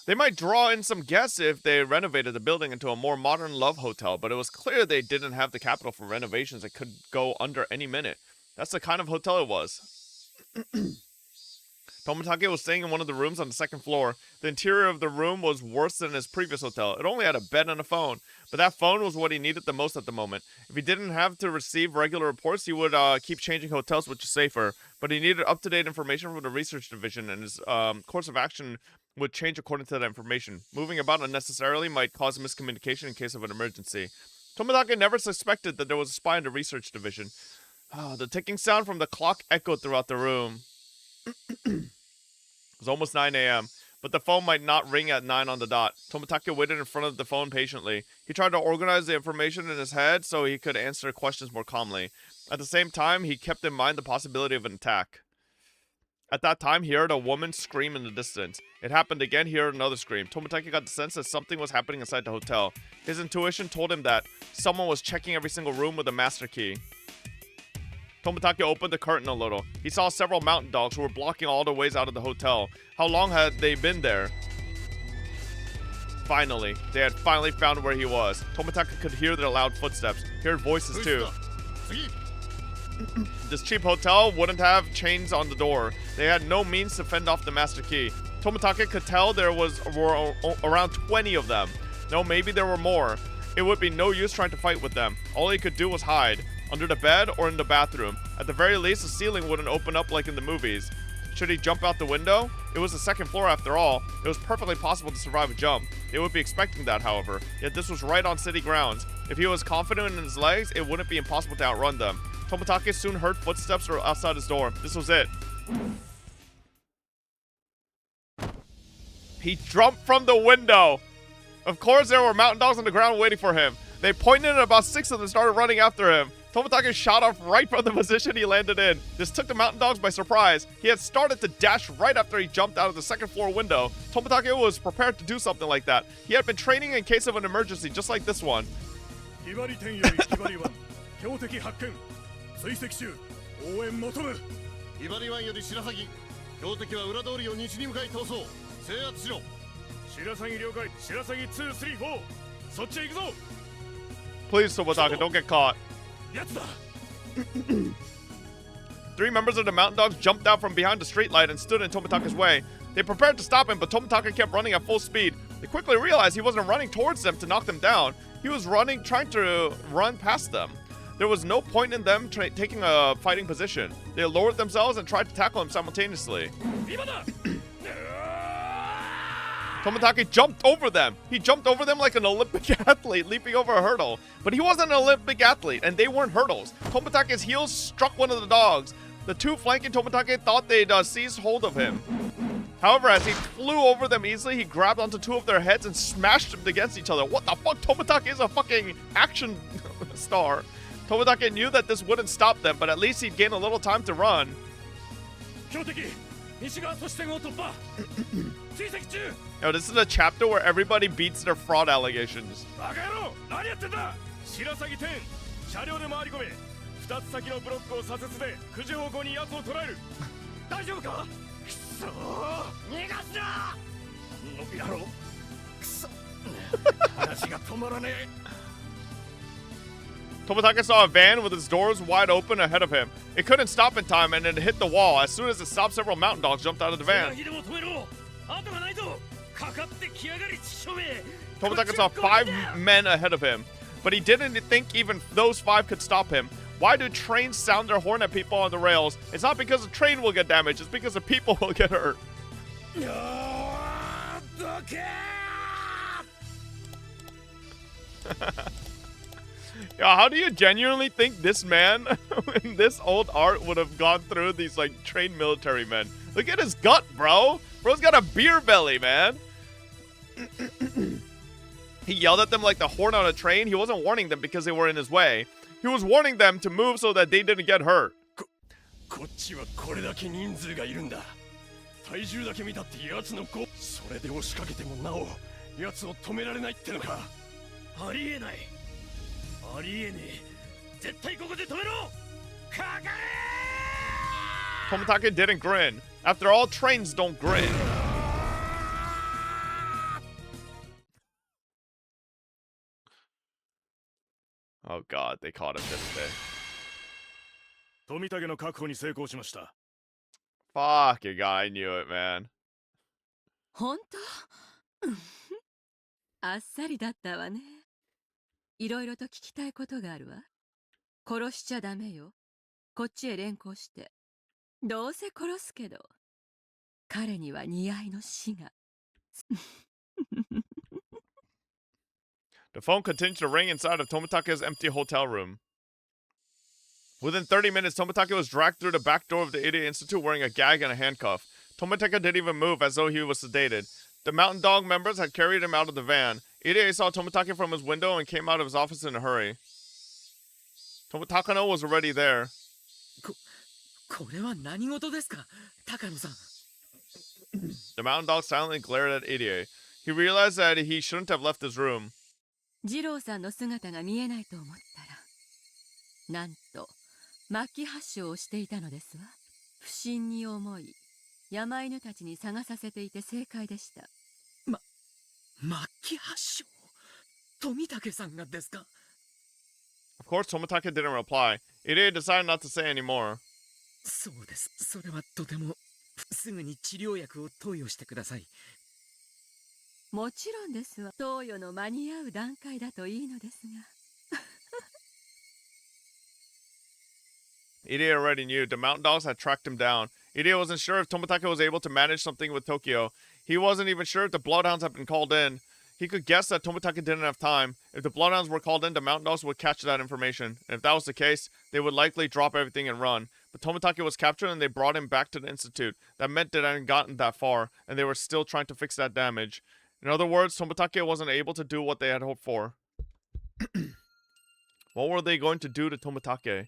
They might draw in some guests if they renovated the building into a more modern love hotel, but it was clear they didn't have the capital for renovations that could go under any minute. That's the kind of hotel it was. Tomatake was staying in one of the rooms on the second floor. The interior of the room was worse than his previous hotel. It only had a bed and a phone, but that phone was what he needed the most at the moment. If he didn't have to receive regular reports, he would keep changing hotels, which is safer. But he needed up-to-date information from the research division, and his course of action would change according to that information. Moving about unnecessarily might cause miscommunication in case of an emergency. Tomatake never suspected that there was a spy in the research division. The ticking sound from the clock echoed throughout the room. It was almost 9 a.m., but the phone might not ring at 9 on the dot. Tomatake waited in front of the phone patiently. He tried to organize the information in his head so he could answer questions more calmly. At the same time, he kept in mind the possibility of an attack. At that time, he heard a woman scream in the distance. It happened again, he heard another scream. Tomatake got the sense that something was happening inside the hotel. His intuition told him that someone was checking every single room with a master key. Tomatake opened the curtain a little. He saw several mountain dogs who were blocking all the ways out of the hotel. How long had they been there? Finally, they had finally found where he was. Tomatake could hear their loud footsteps. He heard voices too. This cheap hotel wouldn't have chains on the door. They had no means to fend off the master key. Tomatake could tell there were around 20 of them. No, maybe there were more. It would be no use trying to fight with them. All he could do was hide. Under the bed or in the bathroom. At the very least, the ceiling wouldn't open up like in the movies. Should he jump out the window? It was the second floor after all. It was perfectly possible to survive a jump. They would be expecting that, however. Yet this was right on city grounds. If he was confident in his legs, it wouldn't be impossible to outrun them. Tomatake soon heard footsteps outside his door. This was it. He jumped from the window. Of course, there were mountain dogs on the ground waiting for him. They pointed and about 6 of them started running after him. Tomatake shot off right from the position he landed in. This took the mountain dogs by surprise. He had started to dash right after he jumped out of the second floor window. Tomatake was prepared to do something like that. He had been training in case of an emergency, just like this one. Please, Tomatake, don't get caught. 3 members of the mountain dogs jumped out from behind the streetlight and stood in Tomatake's way. They prepared to stop him, but Tomatake kept running at full speed. They quickly realized he wasn't running towards them to knock them down. He was trying to run past them. There was no point in them taking a fighting position. They lowered themselves and tried to tackle him simultaneously. Tomatake jumped over them. He jumped over them like an Olympic athlete leaping over a hurdle. But he wasn't an Olympic athlete, and they weren't hurdles. Tomatake's heels struck one of the dogs. The 2 flanking Tomatake thought they'd seized hold of him. However, as he flew over them easily, he grabbed onto 2 of their heads and smashed them against each other. What the fuck? Tomatake is a fucking action star. Tomatake knew that this wouldn't stop them, but at least he'd gain a little time to run. Yo, this is a chapter where everybody beats their fraud allegations. 止まらねえ。 Tomitake saw a van with its doors wide open ahead of him. It couldn't stop in time and it hit the wall. As soon as it stopped, several mountain dogs jumped out of the van. Tomitake saw 5 men ahead of him, but he didn't think even those 5 could stop him. Why do trains sound their horn at people on the rails? It's not because the train will get damaged, it's because the people will get hurt. Yeah, how do you genuinely think this man in this old art would have gone through these like trained military men? Look at his gut, bro. Bro's got a beer belly, man. He yelled at them like the horn on a train. He wasn't warning them because they were in his way. He was warning them to move so that they didn't get hurt. こっちはこれだけ人数がいるんだ。体重だけ見たって奴の子、それで押しかけてもなお奴を止められないってのか。ありえない。ありえねえ。絶対ここで止めろ。かかれ。 Tomitake didn't grin. After all, trains don't grin. Oh god, they caught him, didn't they? 富武の確保に成功しました。 Fuck you, guy. I knew it, man. 本当あっさりだったわね。いろいろと聞きたいことがあるわ。殺しちゃダメよ。こっちへ連行して。どうせ殺すけど、彼には似合いの死が。The phone continued to ring inside of Tomitake's empty hotel room. Within 30 minutes, Tomitake was dragged through the back door of the Idiot Institute wearing a gag and a handcuff. Tomitake didn't even move as though he was sedated. The Mountain Dog members had carried him out of the van. Idiot saw Tomitake from his window and came out of his office in a hurry. Takano was already there. これは何事ですか、高野さん。 The Mountain Dog silently glared at Idiot. He realized that he shouldn't have left his room. 二郎さんの姿が見えないと思ったら、なんと末期発症をしていたのですわ。不審に思い、山犬たちに探させていて正解でした。末期発症、富武さんがですか？ Of course, Tomitake didn't reply. Idiot decided not to say anymore. そうです。それはとても。すぐに治療薬を投与してください。もちろんですわ。投与の間に合う段階だといいのですが。Idiot already knew. The Mountain Dogs had tracked him down. Idiot wasn't sure if Tomitake was able to manage something with Tokyo. He wasn't even sure if the Bloodhounds had been called in. He could guess that Tomitake didn't have time. If the Bloodhounds were called in, the Mountain Dogs would catch that information. And if that was the case, they would likely drop everything and run. But Tomitake was captured and they brought him back to the Institute. That meant that I hadn't gotten that far, and they were still trying to fix that damage. In other words, Tomitake wasn't able to do what they had hoped for. What were they going to do to Tomitake?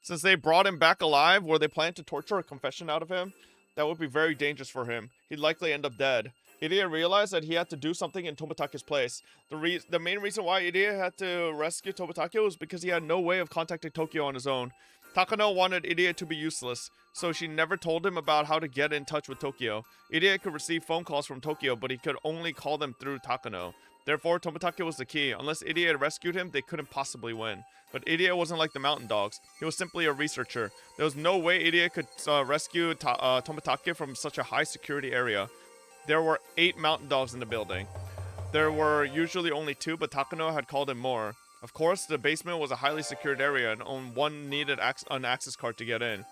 Since they brought him back alive, were they planning to torture a confession out of him? That would be very dangerous for him. He'd likely end up dead. Idiot realized that he had to do something in Tomitake's place. The main reason why Idiot had to rescue Tomitake was because he had no way of contacting Tokyo on his own. Takano wanted Idiot to be useless, so she never told him about how to get in touch with Tokyo. Idiot could receive phone calls from Tokyo, but he could only call them through Takano. Therefore, Tomitake was the key. Unless Idiot had rescued him, they couldn't possibly win. But Idiot wasn't like the Mountain Dogs. He was simply a researcher. There was no way Idiot could rescue Tomitake from such a high security area. There were 8 Mountain Dogs in the building. There were usually only 2, but Takano had called in more. Of course, the basement was a highly secured area, and only one needed an access card to get in.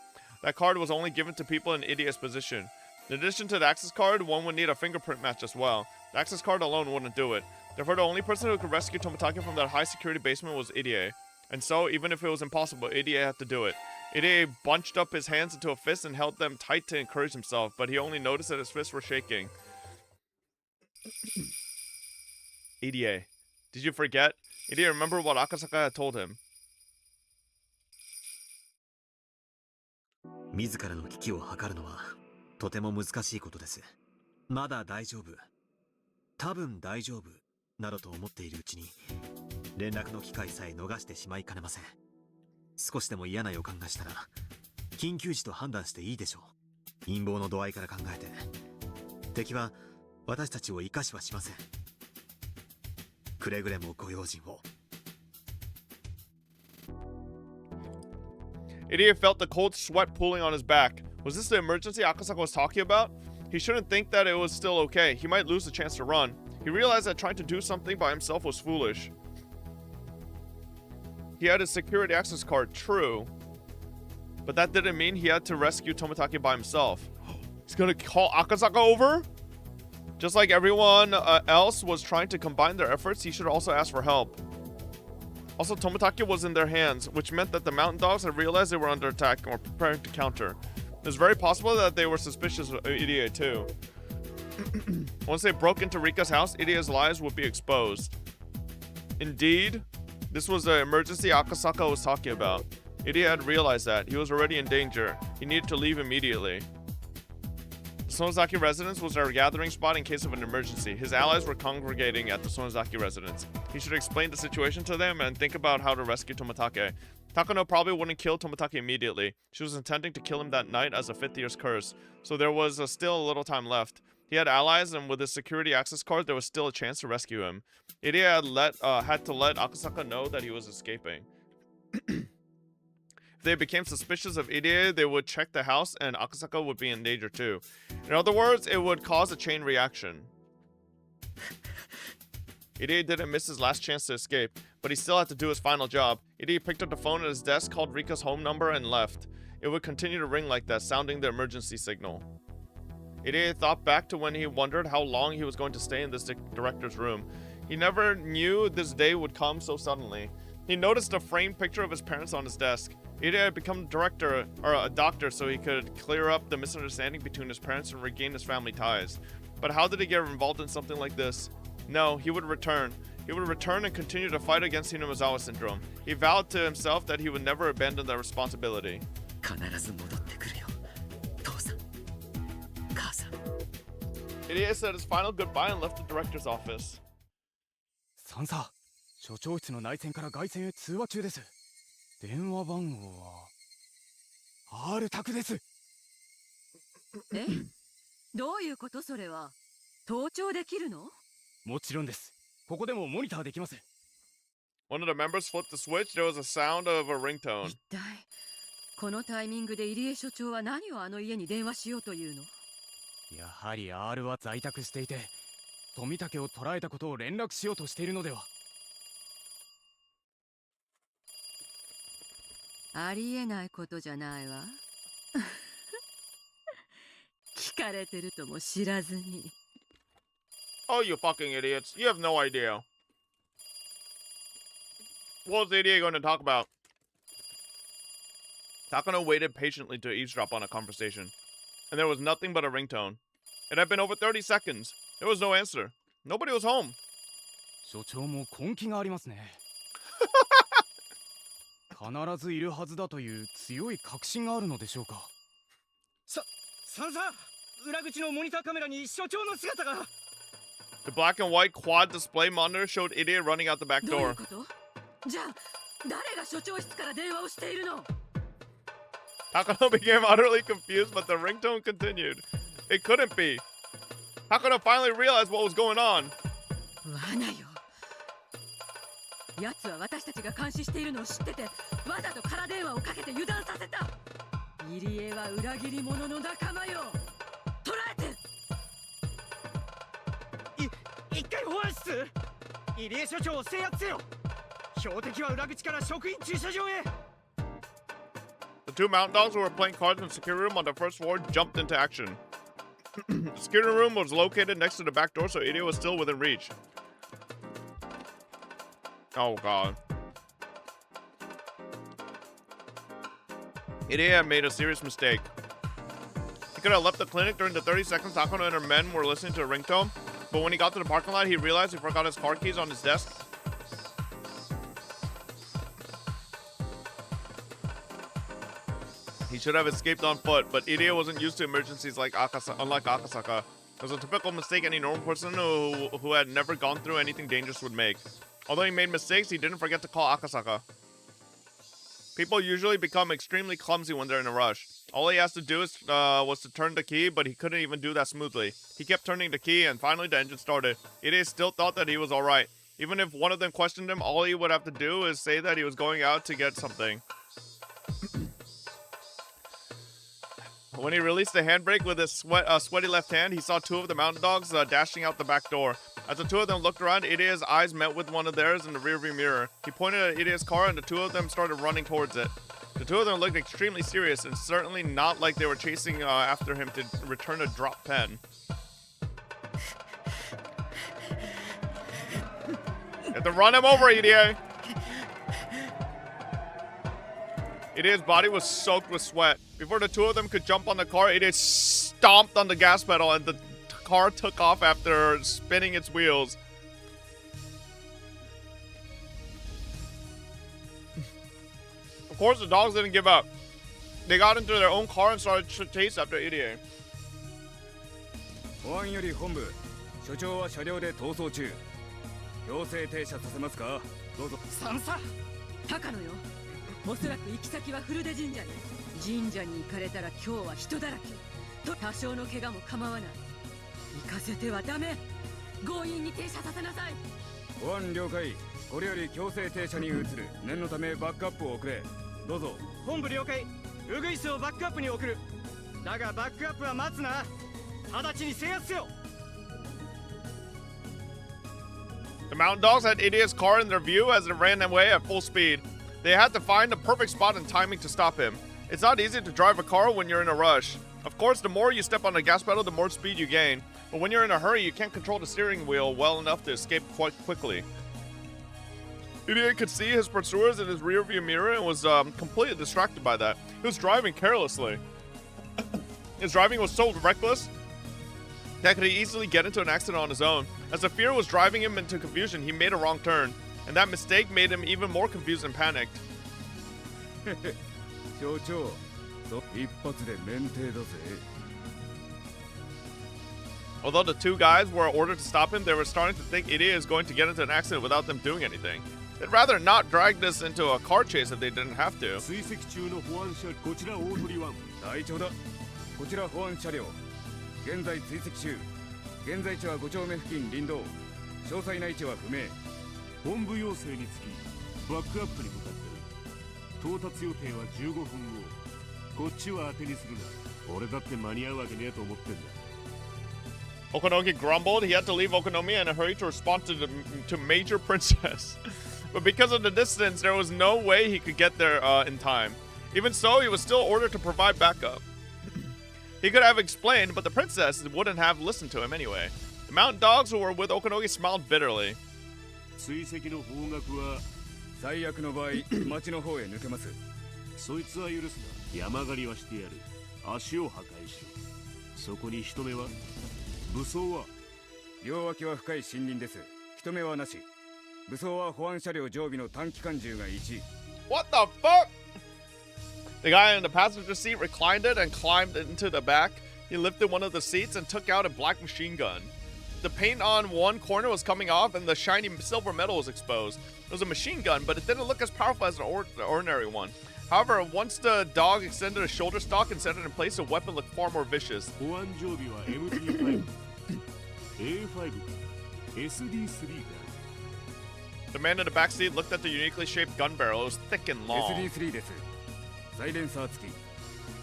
That card was only given to people in Idiot's position. In addition to the access card, one would need a fingerprint match as well. The access card alone wouldn't do it. Therefore, the only person who could rescue Tomitake from that high security basement was Idiot. And so, even if it was impossible, Idiot had to do it. Idiot bunched up his hands into a fist and held them tight to encourage himself, but he only noticed that his fists were shaking. Idiot, did you forget? Idiot remembered what Akasaka had told him. 自らの危機を図るのはとても難しいことです。まだ大丈夫、多分大丈夫などと思っているうちに連絡の機会さえ逃してしまいかねません。少しでも嫌な予感がしたら緊急時と判断していいでしょう。陰謀の度合いから考えて敵は私たちを生かしはしません。くれぐれもご用心を。 Idiot felt the cold sweat pooling on his back. Was this the emergency Akasaka was talking about? He shouldn't think that it was still okay. He might lose the chance to run. He realized that trying to do something by himself was foolish. He had his security access card, true. But that didn't mean he had to rescue Tomitake by himself. He's gonna call Akasaka over? Just like everyone else was trying to combine their efforts, he should also ask for help. Also, Tomitake was in their hands, which meant that the mountain dogs had realized they were under attack and were preparing to counter. It's very possible that they were suspicious of Irie too. Once they broke into Rika's house, Irie's lies would be exposed. Indeed, this was the emergency Akasaka was talking about. Irie had realized that. He was already in danger. He needed to leave immediately. The Sonozaki residence was their gathering spot in case of an emergency. His allies were congregating at the Sonozaki residence. He should explain the situation to them and think about how to rescue Tomitake. Takano probably wouldn't kill Tomitake immediately. She was intending to kill him that night as a 5th year's curse, so there was still a little time left. He had allies, and with his security access card, there was still a chance to rescue him. Irie had to let Akasaka know that he was escaping. If they became suspicious of Irie, they would check the house, and Akasaka would be in danger too. In other words, it would cause a chain reaction. Irie didn't miss his last chance to escape, but he still had to do his final job. Irie picked up the phone at his desk, called Rika's home number, and left. It would continue to ring like that, sounding the emergency signal. Irie thought back to when he wondered how long he was going to stay in this director's room. He never knew this day would come so suddenly. He noticed a framed picture of his parents on his desk. Irie had become a doctor so he could clear up the misunderstanding between his parents and regain his family ties. But how did he get involved in something like this? No, he would return. He would return and continue to fight against Hinamizawa syndrome. He vowed to himself that he would never abandon that responsibility. Irie said his final goodbye and left the director's office. さんさ、所長室の内線から外線へ通話中です。電話番号は R 宅です。え？どういうことそれは？盗聴できるの？もちろんです。ここでもモニターできます。One of the members flipped the switch. There was a sound of a ringtone. 一体このタイミングで入江所長は何をあの家に電話しようというの？やはり R は在宅していて、富武を捕らえたことを連絡しようとしているのでは。ありえないことじゃないわ。聞かれてるとも知らずに。Oh, you fucking idiots. You have no idea. What was the idiot going to talk about? Takano waited patiently to eavesdrop on a conversation, and there was nothing but a ringtone. It had been over 30 seconds. There was no answer. Nobody was home. 所長も根気がありますね。必ずいるはずだという強い確信があるのでしょうか。さんさ、裏口のモニターカメラに所長の姿が。The black and white quad display monitor showed idiot running out the back door. どういうこと？じゃあ誰が所長室から電話をしているの？Takano became utterly confused, but the ringtone continued. It couldn't be. Takano finally realized what was going on. 罠よ。奴は私たちが監視しているのを知ってて、わざと空電話をかけて油断させた。入江は裏切り者の仲間よ。捕らえて。一回保安室。入江所長を制圧せよ。標的は裏口から職員駐車場へ。The two mountain dogs who were playing cards in the security room on the first floor jumped into action. The security room was located next to the back door, so idiot was still within reach. Oh god. Idiot had made a serious mistake. He could have left the clinic during the 30 seconds Takano and her men were listening to a ringtone, but when he got to the parking lot, he realized he forgot his car keys on his desk. He should have escaped on foot, but Irie wasn't used to emergencies unlike Akasaka. It was a typical mistake any normal person who had never gone through anything dangerous would make. Although he made mistakes, he didn't forget to call Akasaka. People usually become extremely clumsy when they're in a rush. All he has to do was to turn the key, but he couldn't even do that smoothly. He kept turning the key, and finally the engine started. Irie still thought that he was alright. Even if one of them questioned him, all he would have to do is say that he was going out to get something. When he released the handbrake with his sweaty left hand, he saw two of the mountain dogs dashing out the back door. As the two of them looked around, Idea's eyes met with one of theirs in the rearview mirror. He pointed at Idea's car and the two of them started running towards it. The two of them looked extremely serious and certainly not like they were chasing after him to return a drop pen. You have to run him over, Idea! Idea's body was soaked with sweat. Before the two of them could jump on the car, Idea stomped on the gas pedal and the car took off after spinning its wheels. Of course, the dogs didn't give up. They got into their own car and started to chase after Idea. 保安より本部、所長は車両で逃走中。強制停車させますか？どうぞ。三佐、高野よ。おそらく行き先は古出神社ね。神社に行かれたら今日は人だらけ。と多少の怪我も構わない。行かせてはダメ。強引に停車させなさい。保安了解。これより強制停車に移る。念のためバックアップを送れ。どうぞ。本部了解。ウグイスをバックアップに送る。だがバックアップは待つな。直ちに制圧せよ。The mountain dogs had Idea's car in their view as it ran away at full speed. They had to find the perfect spot and timing to stop him. It's not easy to drive a car when you're in a rush. Of course, the more you step on the gas pedal, the more speed you gain. But when you're in a hurry, you can't control the steering wheel well enough to escape quite quickly. Idea could see his pursuers in his rearview mirror and was completely distracted by that. He was driving carelessly. His driving was so reckless that could easily get into an accident on his own. As the fear was driving him into confusion, he made a wrong turn. And that mistake made him even more confused and panicked. Although the two guys were ordered to stop him, they were starting to think Idea is going to get into an accident without them doing anything. They'd rather not drag this into a car chase if they didn't have to. 現在追跡中。現在地は5丁目付近林道。詳細な位置は不明。本部要請につきバックアップに向かってる。到達予定は15分後。こっちは当てにするな。俺だって間に合うわけねえと思ってんだ。Okonogi grumbled. He had to leave Okonomiya in a hurry to respond to Major Princess. But because of the distance, there was no way he could get there in time. Even so, he was still ordered to provide backup. He could have explained, but the princess wouldn't have listened to him anyway. The mountain dogs who were with Okonogi smiled bitterly. 追跡の方角は最悪の場合、町の方へ抜けます。そいつは許すな。山狩りはしてやる。足を破壊しろ。そこに人目は？武装は？両脇は深い森林です。人目はなし。武装は保安車両常備の短期間銃が1。What the fuck? The guy in the passenger seat reclined it and climbed into the back. He lifted one of the seats and took out a black machine gun. The paint on one corner was coming off and the shiny silver metal was exposed. It was a machine gun, but it didn't look as powerful as an ordinary one. However, once the dog extended a shoulder stock and set it in place, the weapon looked far more vicious. The man in the back seat looked at the uniquely shaped gun barrel. It was thick and long. SD3 です。サイレンサー付き。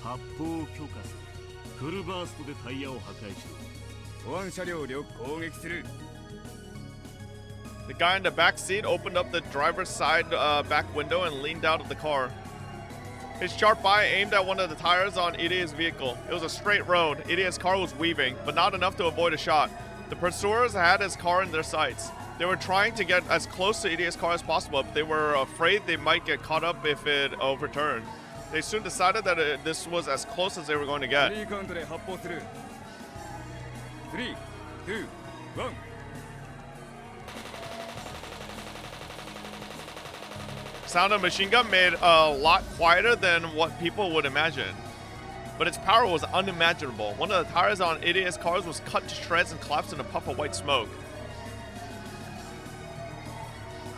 発砲を許可する。フルバーストでタイヤを破壊しろ。保安車両を攻撃する。The guy in the back seat opened up the driver's side back window and leaned out of the car. His sharp eye aimed at one of the tires on Idea's vehicle. It was a straight road. Idea's car was weaving, but not enough to avoid a shot. The pursuers had his car in their sights. They were trying to get as close to Idea's car as possible, but they were afraid they might get caught up if it overturned. They soon decided that this was as close as they were going to get. 3 2 1 Sound of a machine gun made a lot quieter than what people would imagine. But its power was unimaginable. One of the tires on Idea's cars was cut to shreds and collapsed in a puff of white smoke.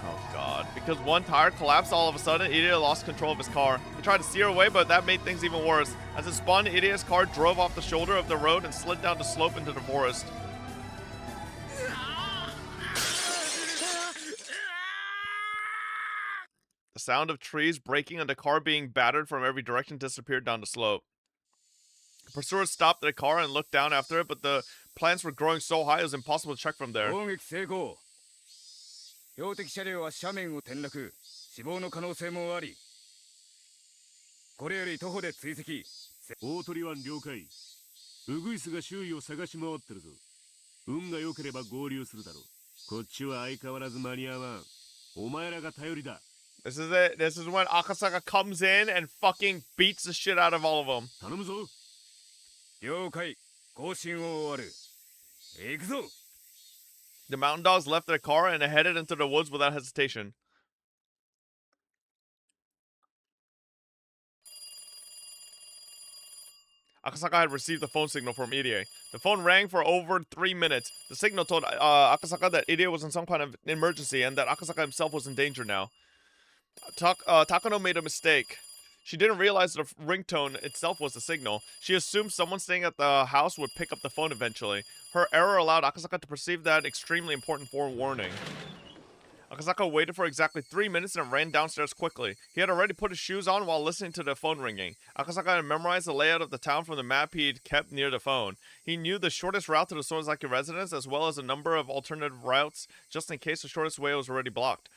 Oh god. Because one tire collapsed all of a sudden, Idea lost control of his car. He tried to steer away, but that made things even worse. As it spun, Idea's car drove off the shoulder of the road and slid down the slope into the forest. sound of trees breaking and the car being battered from every direction disappeared down the slope. The pursuers stopped their car and looked down after it, but the plants were growing so high it was impossible to check from there. 攻撃成功。標的車両は斜面を転落。死亡の可能性もあり。これより徒歩で追跡。大鳥湾了解。ウグイスが周囲を探し回ってるぞ。運が良ければ合流するだろう。こっちは相変わらず間に合わん。お前らが頼りだ。This is it. This is when Akasaka comes in and fucking beats the shit out of all of them. 頼むぞ。了解。更新を終わる。行くぞ。The mountain dogs left their car and headed into the woods without hesitation. Akasaka had received the phone signal from Irie. The phone rang for over 3 minutes. The signal told Akasaka that Irie was in some kind of emergency and that Akasaka himself was in danger now. Takano made a mistake. She didn't realize the ringtone itself was the signal. She assumed someone staying at the house would pick up the phone eventually. Her error allowed Akasaka to perceive that extremely important forewarning. Akasaka waited for exactly 3 minutes and ran downstairs quickly. He had already put his shoes on while listening to the phone ringing. Akasaka had memorized the layout of the town from the map he'd kept near the phone. He knew the shortest route to the Sonozaki residence as well as a number of alternative routes just in case the shortest way was already blocked.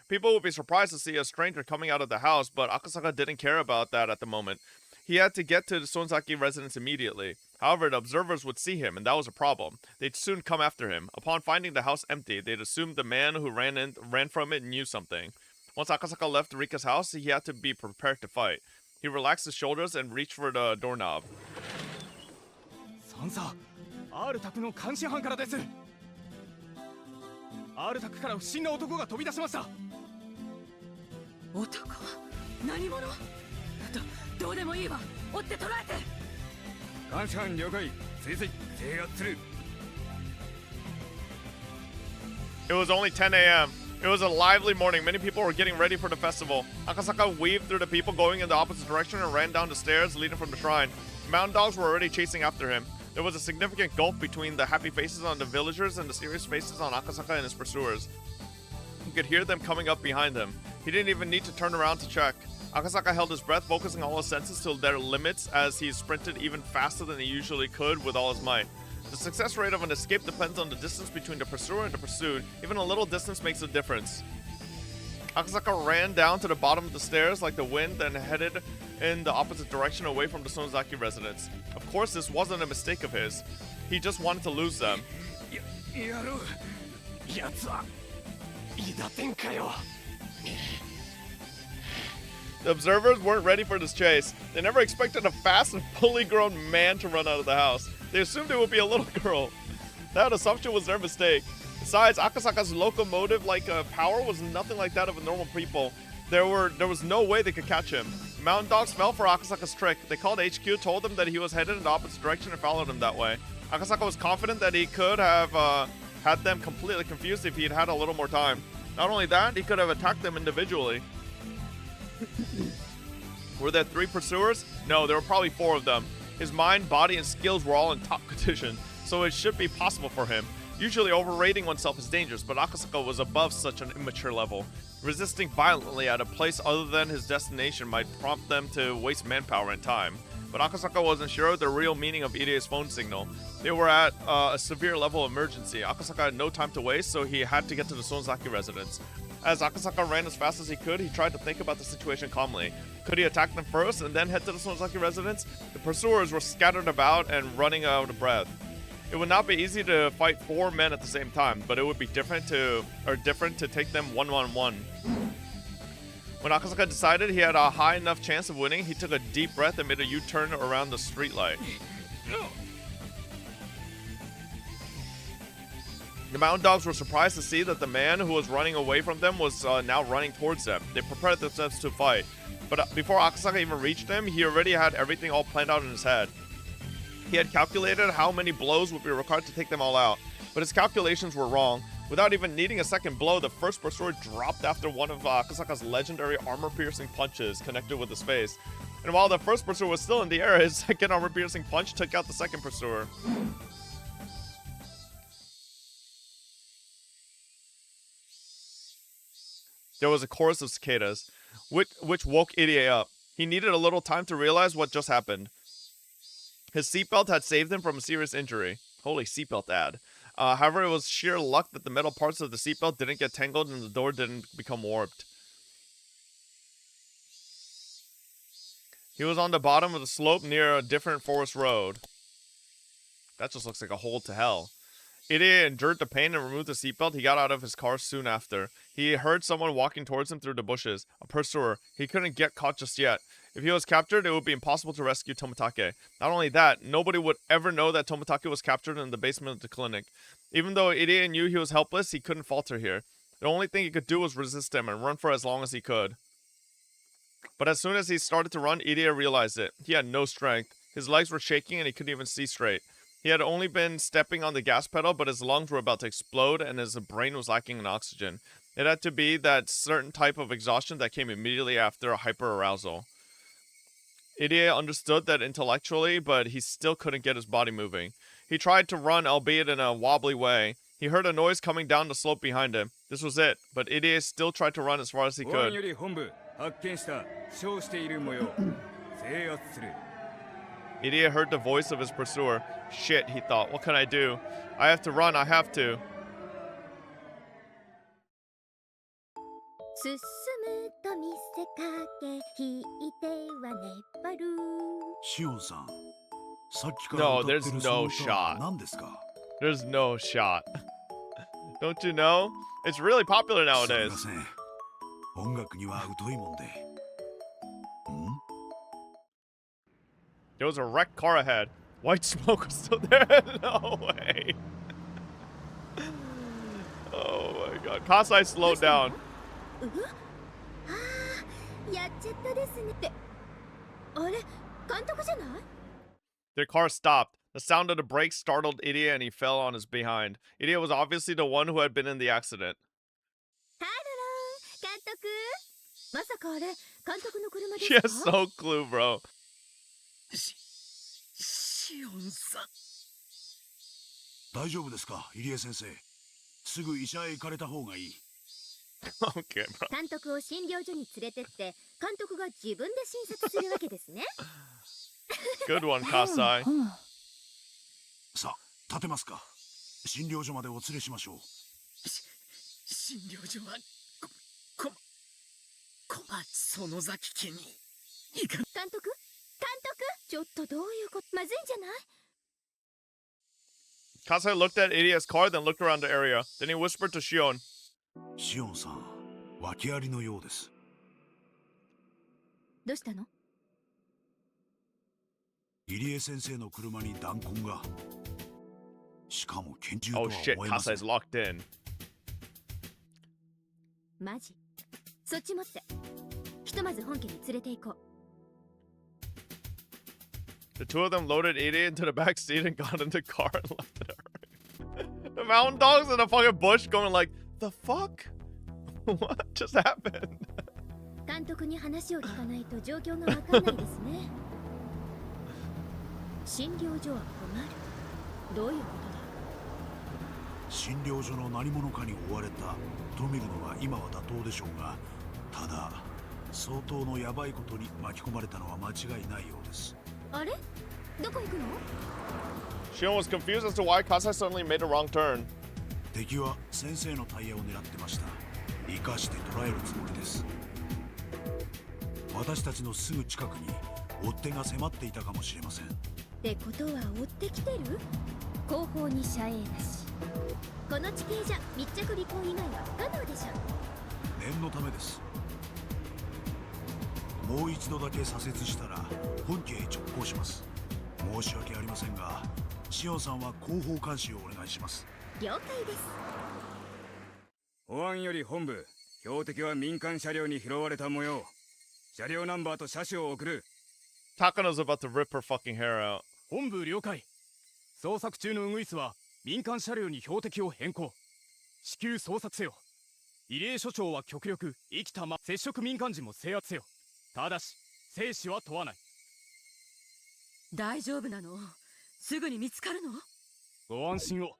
People would be surprised to see a stranger coming out of the house, but Akasaka didn't care about that at the moment. He had to get to the Sonozaki residence immediately. However, the observers would see him, and that was a problem. They'd soon come after him. Upon finding the house empty, they'd assume the man who ran from it knew something. Once Akasaka left Rika's house, he had to be prepared to fight. He relaxed his shoulders and reached for the doorknob. さんさ、R宅の監視班からです。R宅から不審な男が飛び出しました。男？何者？どうでもいいわ。追って捕らえて。監視班了解。追跡制圧する。It was only 10 a.m. It was a lively morning. Many people were getting ready for the festival. Akasaka weaved through the people going in the opposite direction and ran down the stairs leading from the shrine. Mountain dogs were already chasing after him. There was a significant gulf between the happy faces on the villagers and the serious faces on Akasaka and his pursuers. He could hear them coming up behind him. He didn't even need to turn around to check. Akasaka held his breath, focusing all his senses to their limits as he sprinted even faster than he usually could with all his might. The success rate of an escape depends on the distance between the pursuer and the pursued. Even a little distance makes a difference. Akasaka ran down to the bottom of the stairs like the wind and headed in the opposite direction away from the Sonozaki residence. Of course, this wasn't a mistake of his. He just wanted to lose them. The observers weren't ready for this chase. They never expected a fast and fully grown man to run out of the house. They assumed it would be a little girl. That assumption was their mistake. Besides, Akasaka's locomotive-like power was nothing like that of normal people. There was no way they could catch him. Mountain dogs fell for Akasaka's trick. They called HQ, told him that he was headed in the opposite direction, and followed him that way. Akasaka was confident that he could have had them completely confused if he had had a little more time. Not only that, he could have attacked them individually. Were there 3 pursuers? No, there were probably 4 of them. His mind, body, and skills were all in top condition, so it should be possible for him. Usually overrating oneself is dangerous, but Akasaka was above such an immature level. Resisting violently at a place other than his destination might prompt them to waste manpower and time. But Akasaka wasn't sure of the real meaning of Irie's phone signal. They were at a severe level of emergency. Akasaka had no time to waste, so he had to get to the Sonozaki residence. As Akasaka ran as fast as he could, he tried to think about the situation calmly. Could he attack them first and then head to the Sonozaki residence? The pursuers were scattered about and running out of breath. It would not be easy to fight 4 men at the same time, but it would be different to take them one-on-one. When Akasaka decided he had a high enough chance of winning, he took a deep breath and made a U-turn around the streetlight. The mountain dogs were surprised to see that the man who was running away from them was now running towards them. They prepared themselves to fight. But before Akasaka even reached him, he already had everything all planned out in his head. He had calculated how many blows would be required to take them all out, but his calculations were wrong. Without even needing a second blow, the first pursuer dropped after one of Akasaka's legendary armor-piercing punches connected with his face. And while the first pursuer was still in the air, his second armor-piercing punch took out the second pursuer. there was a chorus of cicadas, which woke Irie up. He needed a little time to realize what just happened. His seatbelt had saved him from a serious injury. Holy seatbelt ad. However, it was sheer luck that the metal parts of the seatbelt didn't get tangled and the door didn't become warped. He was on the bottom of the slope near a different forest road. That just looks like a hole to hell. Irie endured the pain and removed the seatbelt. He got out of his car soon after. He heard someone walking towards him through the bushes. A pursuer. He couldn't get caught just yet. If he was captured, it would be impossible to rescue Tomitake. Not only that, nobody would ever know that Tomitake was captured in the basement of the clinic. Even though Irie knew he was helpless, he couldn't falter here. The only thing he could do was resist him and run for as long as he could. But as soon as he started to run, Irie realized it. He had no strength. His legs were shaking and he couldn't even see straight. He had only been stepping on the gas pedal, but his lungs were about to explode and his brain was lacking in oxygen. It had to be that certain type of exhaustion that came immediately after a hyperarousal. Irie understood that intellectually, but he still couldn't get his body moving. He tried to run, albeit in a wobbly way. He heard a noise coming down the slope behind him. This was it, but Irie still tried to run as far as he could. Irie heard the voice of his pursuer. Shit, he thought. What can I do? I have to run, I have to. No, there's no shot. There's no shot. Don't you know? It's really popular nowadays. There was a wrecked car ahead. White smoke was still there. No way. Oh my god. Kasai slowed down. Their car stopped. The sound of the brakes startled Irie and he fell on his behind. Irie was obviously the one who had been in the accident. She has no clue, bro. Okay, bro. Good one, Kasai. Kasai looked at Irie's car, then looked around the area. Then he whispered to Shion. Shion-san, 訳ありのようです。どうしたの？入江先生の車に弾痕が。しかも拳銃とは Oh shit, 思えません。 Kasai's locked in. マジ？そっち持って。ひとまず本家に連れて行こう。The two of them loaded Irie into the back seat and got in the car and left it. The mountain dogs in a fucking bush going like, the fuck? What just happened? 監督に話を聞かないと状況がわかんないですね。診療所は困る。どういうことだ？診療所の何者かに追われたと見るのが今は妥当でしょうが、ただ相当のヤバいことに巻き込まれたのは間違いないようです。あれ？どこ行くの？ Shion was confused as to why Kasai suddenly made a wrong turn. 敵は先生のタイヤを狙ってました。生かして捕らえるつもりです。私たちのすぐ近くに追っ手が迫っていたかもしれません。ってことは追ってきてる？後方に遮影だし。この地形じゃ密着尾行以外は不可能でしょ。念のためです。もう一度だけ左折したら本家へ直行します。申し訳ありませんが、シオンさんは後方監視をお願いします。了解です。保安より本部、標的は民間車両に拾われた模様。車両ナンバーと車種を送る。Takano's about to rip her fucking hair out. 本部了解。捜索中のウグイスは民間車両に標的を変更。至急捜索せよ。異例所長は極力生きたま接触民間人も制圧せよ。ただし生死は問わない。大丈夫なの？すぐに見つかるの？ご安心を。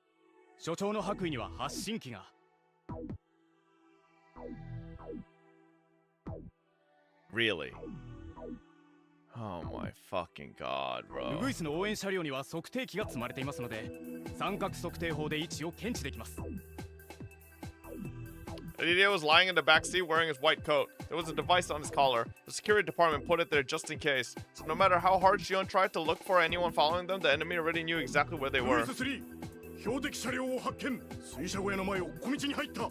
所長の白衣には発信機が。Really? Oh my fucking god, bro. ウグイスの応援車両には測定器が積まれていますので、三角測定法で位置を検知できます。Idia was lying in the back seat wearing his white coat. There was a device on his collar. The security department put it there just in case. So no matter how hard Shion tried to look for anyone following them, the enemy already knew exactly where they were. 標的車両を発見。水車小屋の前を小道に入った。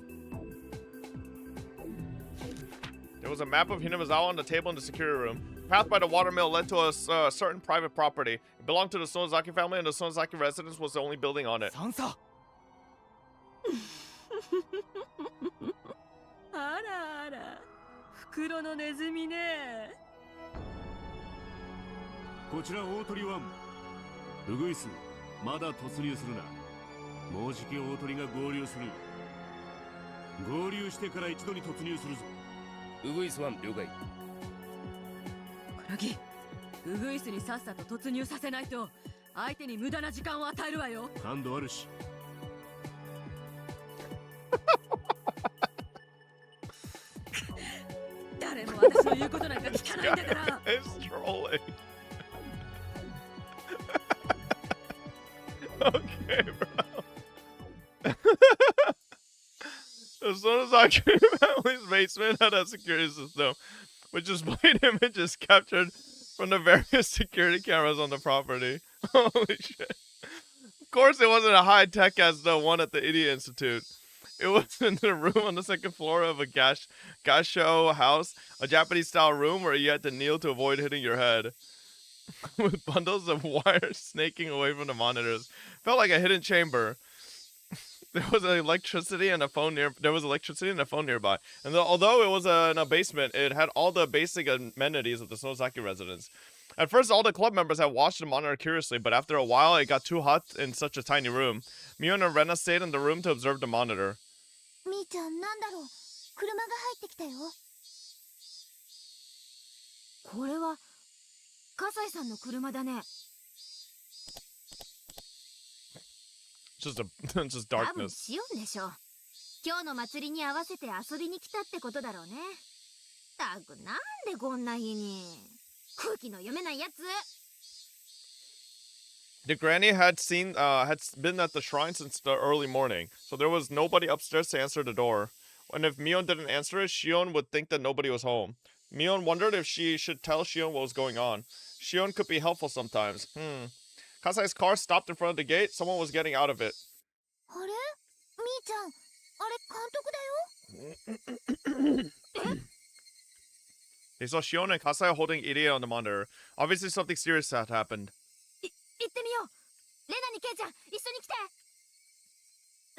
There was a map of Hinamizawa on the table in the security room. The path by the watermill led to a certain private property. It belonged to the Sonozaki family, and the Sonozaki residence was the only building on it. Sansa! あらあら、袋のネズミね。こちら大鳥湾。ウグイス、まだ突入するな。もうじき大鳥が合流する。合流してから一度に突入するぞ。ウグイス湾了解。クラギ、ウグイスにさっさと突入させないと相手に無駄な時間を与えるわよ。感度あるし。誰も私の言うことなんか聞かないんだから。It's trolling. Okay, bro. The Sonozaki family's basement had a security system, which displayed images captured from the various security cameras on the property. Holy shit. Of course, it wasn't as high tech as the one at the Idiot Institute. It was in the room on the second floor of a gasho house, a Japanese-style room where you had to kneel to avoid hitting your head. With bundles of wire snaking away from the monitors. Felt like a hidden chamber. There was electricity and a phone nearby. And although it was in a basement, it had all the basic amenities of the Sonozaki residence. At first, all the club members had watched the monitor curiously, but after a while, it got too hot in such a tiny room. Mio and Rena stayed in the room to observe the monitor. みーちゃん、なんだろう。車が入ってきたよ。これは笠井さんの車だね。Just darkness. 多分シオンでしょ。今日の祭りに合わせて遊びに来たってことだろうね。たくなんでこんな日に。空気の読めないやつ。The granny had been at the shrine since the early morning, so there was nobody upstairs to answer the door. And if Mion didn't answer it, Shion would think that nobody was home. Mion wondered if she should tell Shion what was going on. Shion could be helpful sometimes. Kasai's car stopped in front of the gate. Someone was getting out of it. あれ？みーちゃん、あれ監督だよ。They saw Shion and Kasai holding Irie on the monitor. Obviously something serious had happened. 行ってみよう。レナにケイちゃん、一緒に来て。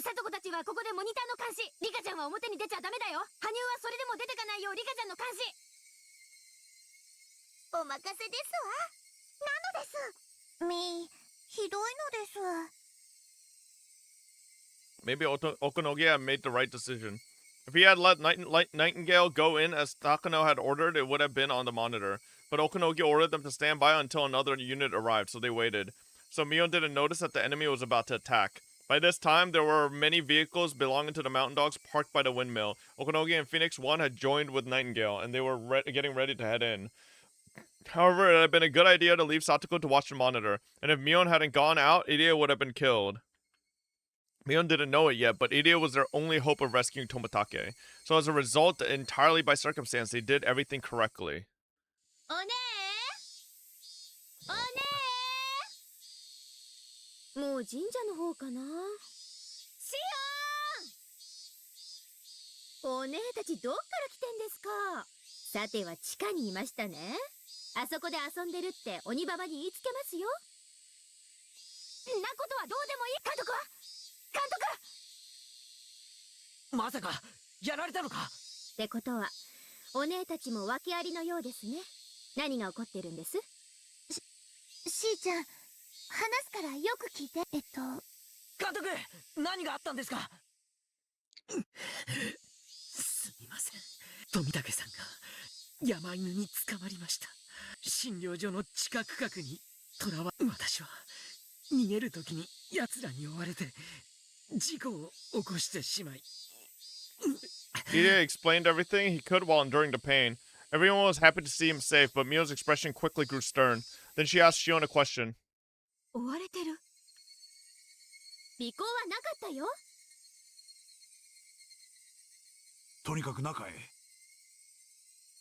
サトコたちはここでモニターの監視。リカちゃんは表に出ちゃダメだよ。羽生はそれでも出てかないようリカちゃんの監視。お任せですわ。なのです。みー、ひどいのです。Maybe Okunogi had made the right decision. If he had let Nightingale go in as Takano had ordered, it would have been on the monitor. But Okunogi ordered them to stand by until another unit arrived, so they waited. So Mion didn't notice that the enemy was about to attack. By this time, there were many vehicles belonging to the Mountain Dogs parked by the windmill. Okunogi and Phoenix 1 had joined with Nightingale, and they were getting ready to head in. However, it had been a good idea to leave Satoko to watch the monitor, and if Mion hadn't gone out, Irie would have been killed. Mion didn't know it yet, but Irie was their only hope of rescuing Toмотake. So as a result, entirely by circumstance, they did everything correctly. おねえもう神社の方かな。シオンお姉たちどっから来てんですか。さては地下にいましたね。あそこで遊んでるって鬼ババに言いつけますよ。んなことはどうでもいい。監督は監督まさかやられたのか。ってことはお姉たちも訳ありのようですね。何が起こってるんです？しーちゃん、話すからよく聞いて。監督、何があったんですか。すみません。富武さんが山犬に捕まりました。診療所の地下区画に囚わ私は逃げるときに奴らに追われて事故を起こしてしまい。Irie explained everything he could while enduring the pain. Everyone was happy to see him safe, but Mio's expression quickly grew stern. Then she asked Shion a question. 追われてる。尾行はなかったよ。とにかく中へ。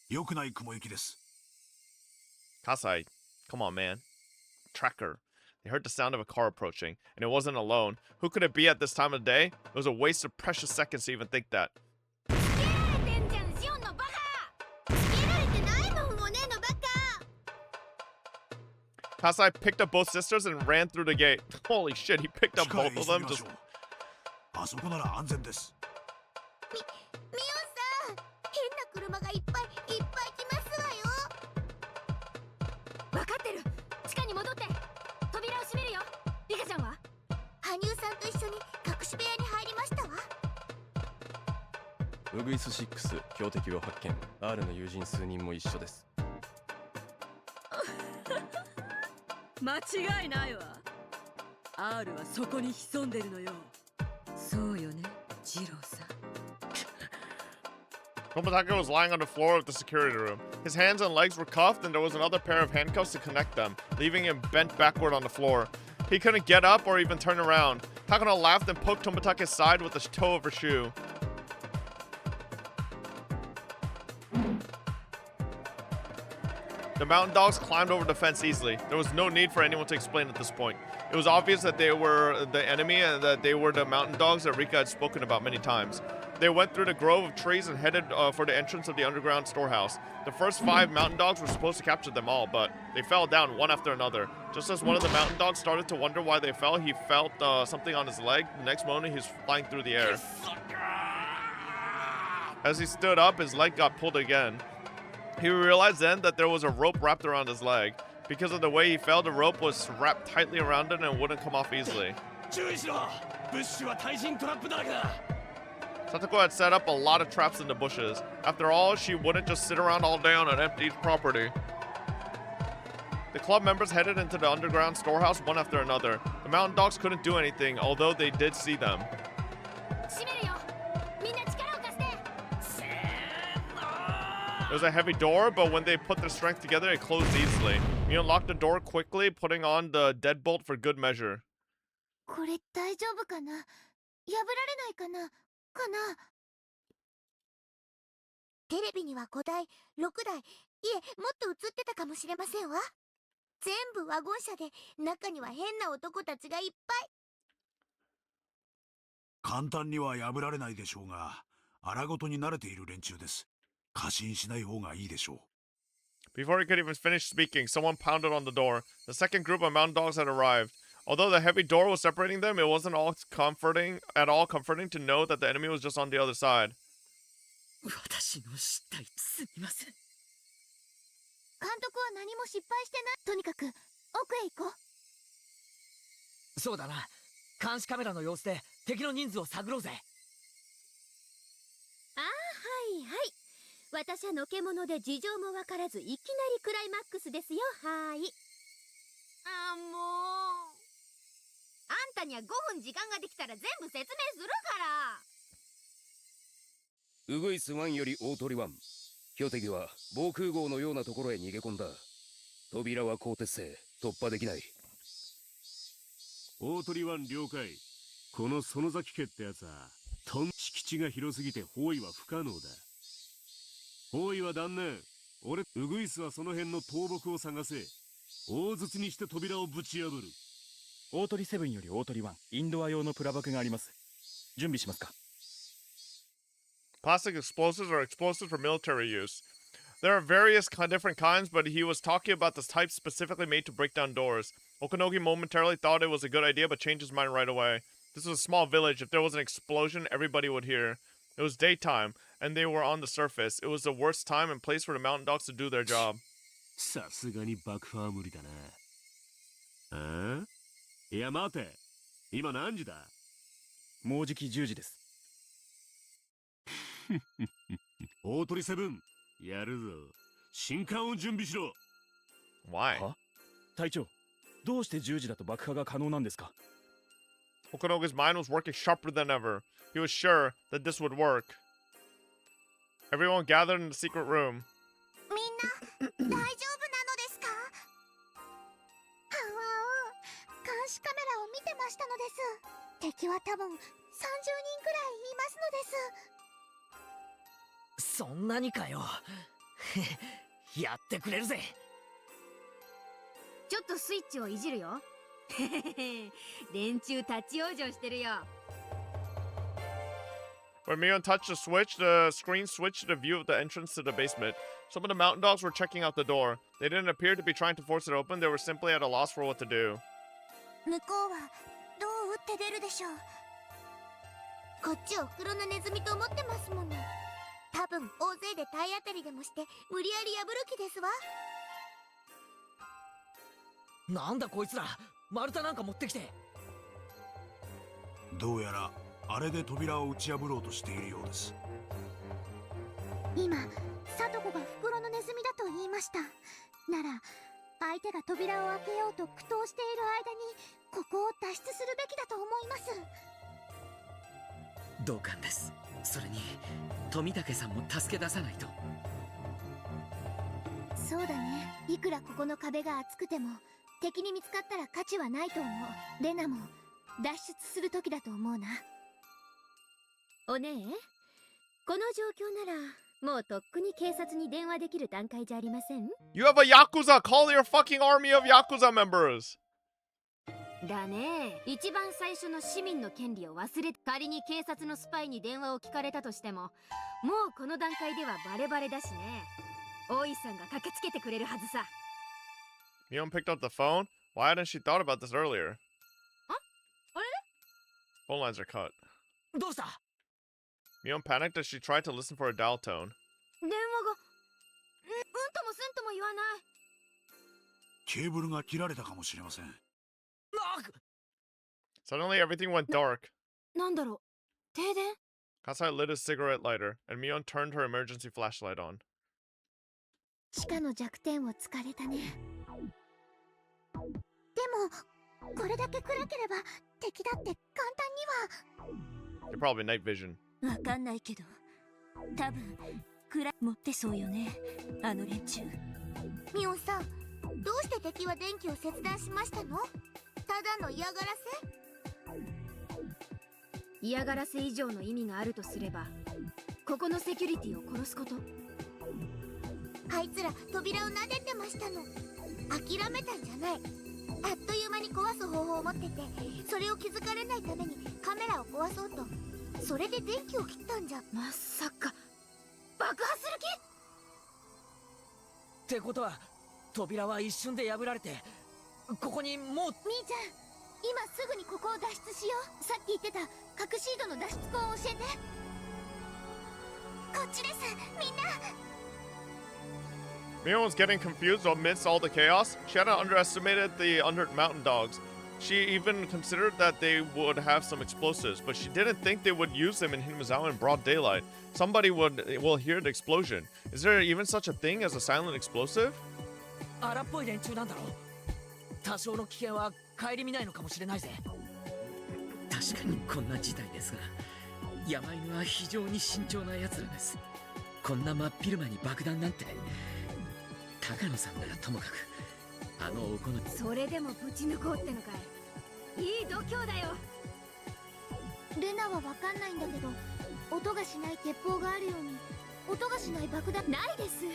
良くない雲行きです。Kasai, come on, man. Tracker. They heard the sound of a car approaching, and it wasn't alone. Who could it be at this time of day? It was a waste of precious seconds to even think that. Kasai picked up both sisters and ran through the gate. Holy shit, he picked up both of them just... あそこなら安全です。ミオさん、変な車がいっぱい来ますわよ。わかってる。地下に戻って扉を閉めるよ。リカちゃんは？羽生さんと一緒に隠し部屋に入りましたわ。ウグイス6標的を発見。R の友人数人も一緒です。間違いないわ。R はそこに潜んでるのよ。そうよね、ジローさん。Tomitake was lying on the floor of the security room. His hands and legs were cuffed, and there was another pair of handcuffs to connect them, leaving him bent backward on the floor. He couldn't get up or even turn around. Takano laughed and poked Tomitake's side with the toe of her shoe. The mountain dogs climbed over the fence easily. There was no need for anyone to explain at this point. It was obvious that they were the enemy and that they were the mountain dogs that Rika had spoken about many times. They went through the grove of trees and headed for the entrance of the underground storehouse. The first 5 mountain dogs were supposed to capture them all, but they fell down one after another. Just as one of the mountain dogs started to wonder why they fell, he felt something on his leg. The next moment, he was flying through the air. As he stood up, his leg got pulled again. He realized then that there was a rope wrapped around his leg. Because of the way he fell, the rope was wrapped tightly around it and wouldn't come off easily. Satoko had set up a lot of traps in the bushes. After all, she wouldn't just sit around all day on an empty property. The club members headed into the underground storehouse one after another. The mountain dogs couldn't do anything, although they did see them. It was a heavy door, but when they put their strength together, it closed easily. He unlocked the door quickly, putting on the deadbolt for good measure. これ大丈夫かな？破られないかな？テレビには5台、6台、いえ、もっと映ってたかもしれませんわ。全部ワゴン車で、中には変な男たちがいっぱい。簡単には破られないでしょうが、荒ごとに慣れている連中です。過信しない方がいいでしょう。Before he could even finish speaking, someone pounded on the door. The second group of mountain dogs had arrived. Although the heavy door was separating them, it wasn't comforting to know that the enemy was just on the other side. 私の失態すみません。監督は何も失敗してない。とにかく奥へ行こう。そうだな。監視カメラの様子で敵の人数を探ろうぜ。はいはい。私はのけ者で事情もわからずいきなりクライマックスですよ。はい。もう。あんたには5分時間ができたら全部説明するから。ウグイス1より大鳥1。標的は防空壕のようなところへ逃げ込んだ。扉は鋼鉄製、突破できない。大鳥1了解。この園崎家ってやつは、敷地が広すぎて包囲は不可能だ。包囲は断念。ウグイスはその辺の倒木を探せ。大筒にして扉をぶち破る。大鳥7より大鳥1、インドア用のプラバクがあります。準備しますか？ Plastic explosives are explosives for military use. There are various different kinds, but he was talking about this type specifically made to break down doors. Okanogi momentarily thought it was a good idea, but changed his mind right away. This was a small village. If there was an explosion, everybody would hear. It was daytime, and they were on the surface. It was the worst time and place for the mountain dogs to do their job. さすがに爆破は無理だな。いや待て。今何時だ？もうじき10時です。大鳥7、やるぞ。新刊を準備しろ。Why? 隊長、どうして10時だと爆破が可能なんですか？ Okanogi's mind was working sharper than ever. He was sure that this would work. Everyone gathered in the secret room. 大丈夫なのですか？はわお、監視カメラを見てましたのです。敵は多分30人くらいいますのです。そんなにかよ。やってくれるぜ。ちょっとスイッチをいじるよ。連中立ち往生してるよ。When Mion touched the switch, the screen switched to the view of the entrance to the basement. Some of the mountain dogs were checking out the door. They didn't appear to be trying to force it open, they were simply at a loss for what to do. 向こうはどう打って出るでしょう。こっちおふくろのネズミと思ってますもの。多分大勢で体当たりでもして無理やり破る気ですわ。なんだこいつら、丸太なんか持ってきて。どうやらあれで扉を打ち破ろうとしているようです。今サトコが袋のネズミだと言いました。なら相手が扉を開けようと苦闘している間にここを脱出するべきだと思います。同感です。それに富武さんも助け出さないと。そうだね。いくらここの壁が厚くても敵に見つかったら価値はないと思う。レナも脱出する時だと思うな。おねえ、この状況ならもうとっくに警察に電話できる段階じゃありません？ You have a Yakuza! Call your fucking army of Yakuza members! だね。一番最初の市民の権利を忘れ、仮に警察のスパイに電話を聞かれたとしても、もうこの段階ではバレバレだしね。大井さんが駆けつけてくれるはずさ。Mion picked up the phone? Why hadn't she thought about this earlier? あれ？ Phone lines are cut. どうした？ Mion panicked as she tried to listen for a dial tone. 電話が、うんともすんとも言わない。ケーブルが切られたかもしれません。Suddenly everything went dark. なんだろう、停電？ Kasai lit his cigarette lighter, and Mion turned her emergency flashlight on. 地下の弱点を突かれたね。でもこれだけ暗ければ敵だって簡単には。You're probably night vision. わかんないけど、多分暗い持ってそうよね、あの連中。ミオンさん、どうして敵は電気を切断しましたの？ただの嫌がらせ？嫌がらせ以上の意味があるとすれば、ここのセキュリティを殺すこと？あいつら扉を撫でてましたの。諦めたんじゃない。あっという間に壊す方法を持ってて、それを気づかれないためにカメラを壊そうと。それで電気を切ったんじゃ。まさか爆破する気？ってことは扉は一瞬で破られて、ここにもう。みーちゃん、今すぐにここを脱出しよう。さっき言ってた核シードの脱出口を教えて。こっちです、みんな。Mion was getting confused amidst all the chaos. She hadn't underestimated the mountain dogs. She even considered that they would have some explosives, but she didn't think they would use them in Himizawa in broad daylight. Somebody will hear the explosion. Is there even such a thing as a silent explosive? 荒っぽい連中なんだろう。多少の危険は顧みないのかもしれないぜ。確かにこんな事態ですが、山犬は非常に慎重な奴らです。こんな真っ昼間に爆弾なんて。高野さんならともかく、あのおこの。それでもぶち抜こうってのかい。いい度胸だよ。ルナはわかんないんだけど、音がしない鉄砲があるように音がしない爆弾ないです。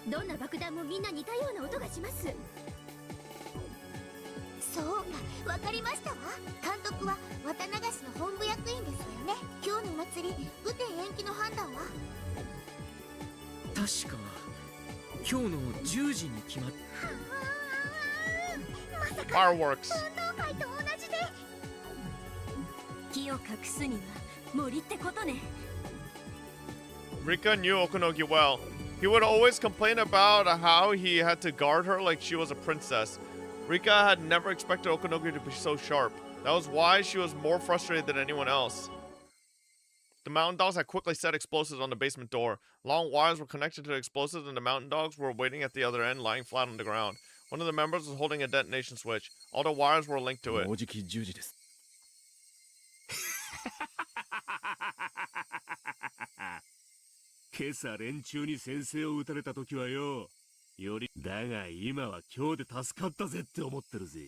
どんな爆弾もみんな似たような音がします。そうか、わかりましたわ。監督は綿流しの本部役員ですよね。今日の祭り、雨天延期の判断は？確か今日の10時に決まっ。まさか Fireworks. 運動会と同じで。木を隠すには森ってことね。 Rika knew Okunogi well. He would always complain about how he had to guard her like she was a princess. Rika had never expected Okunogi to be so sharp. That was why she was more frustrated than anyone else. The mountain dogs had quickly set explosives on the basement door. Long wires were connected to the explosives and the mountain dogs were waiting at the other end, lying flat on the ground. One of the members was holding a detonation switch. All the wires were linked to it. もうじき10時です。今朝連中に先生を撃たれた時はよ、よりだが今は今日で助かったぜって思ってるぜ。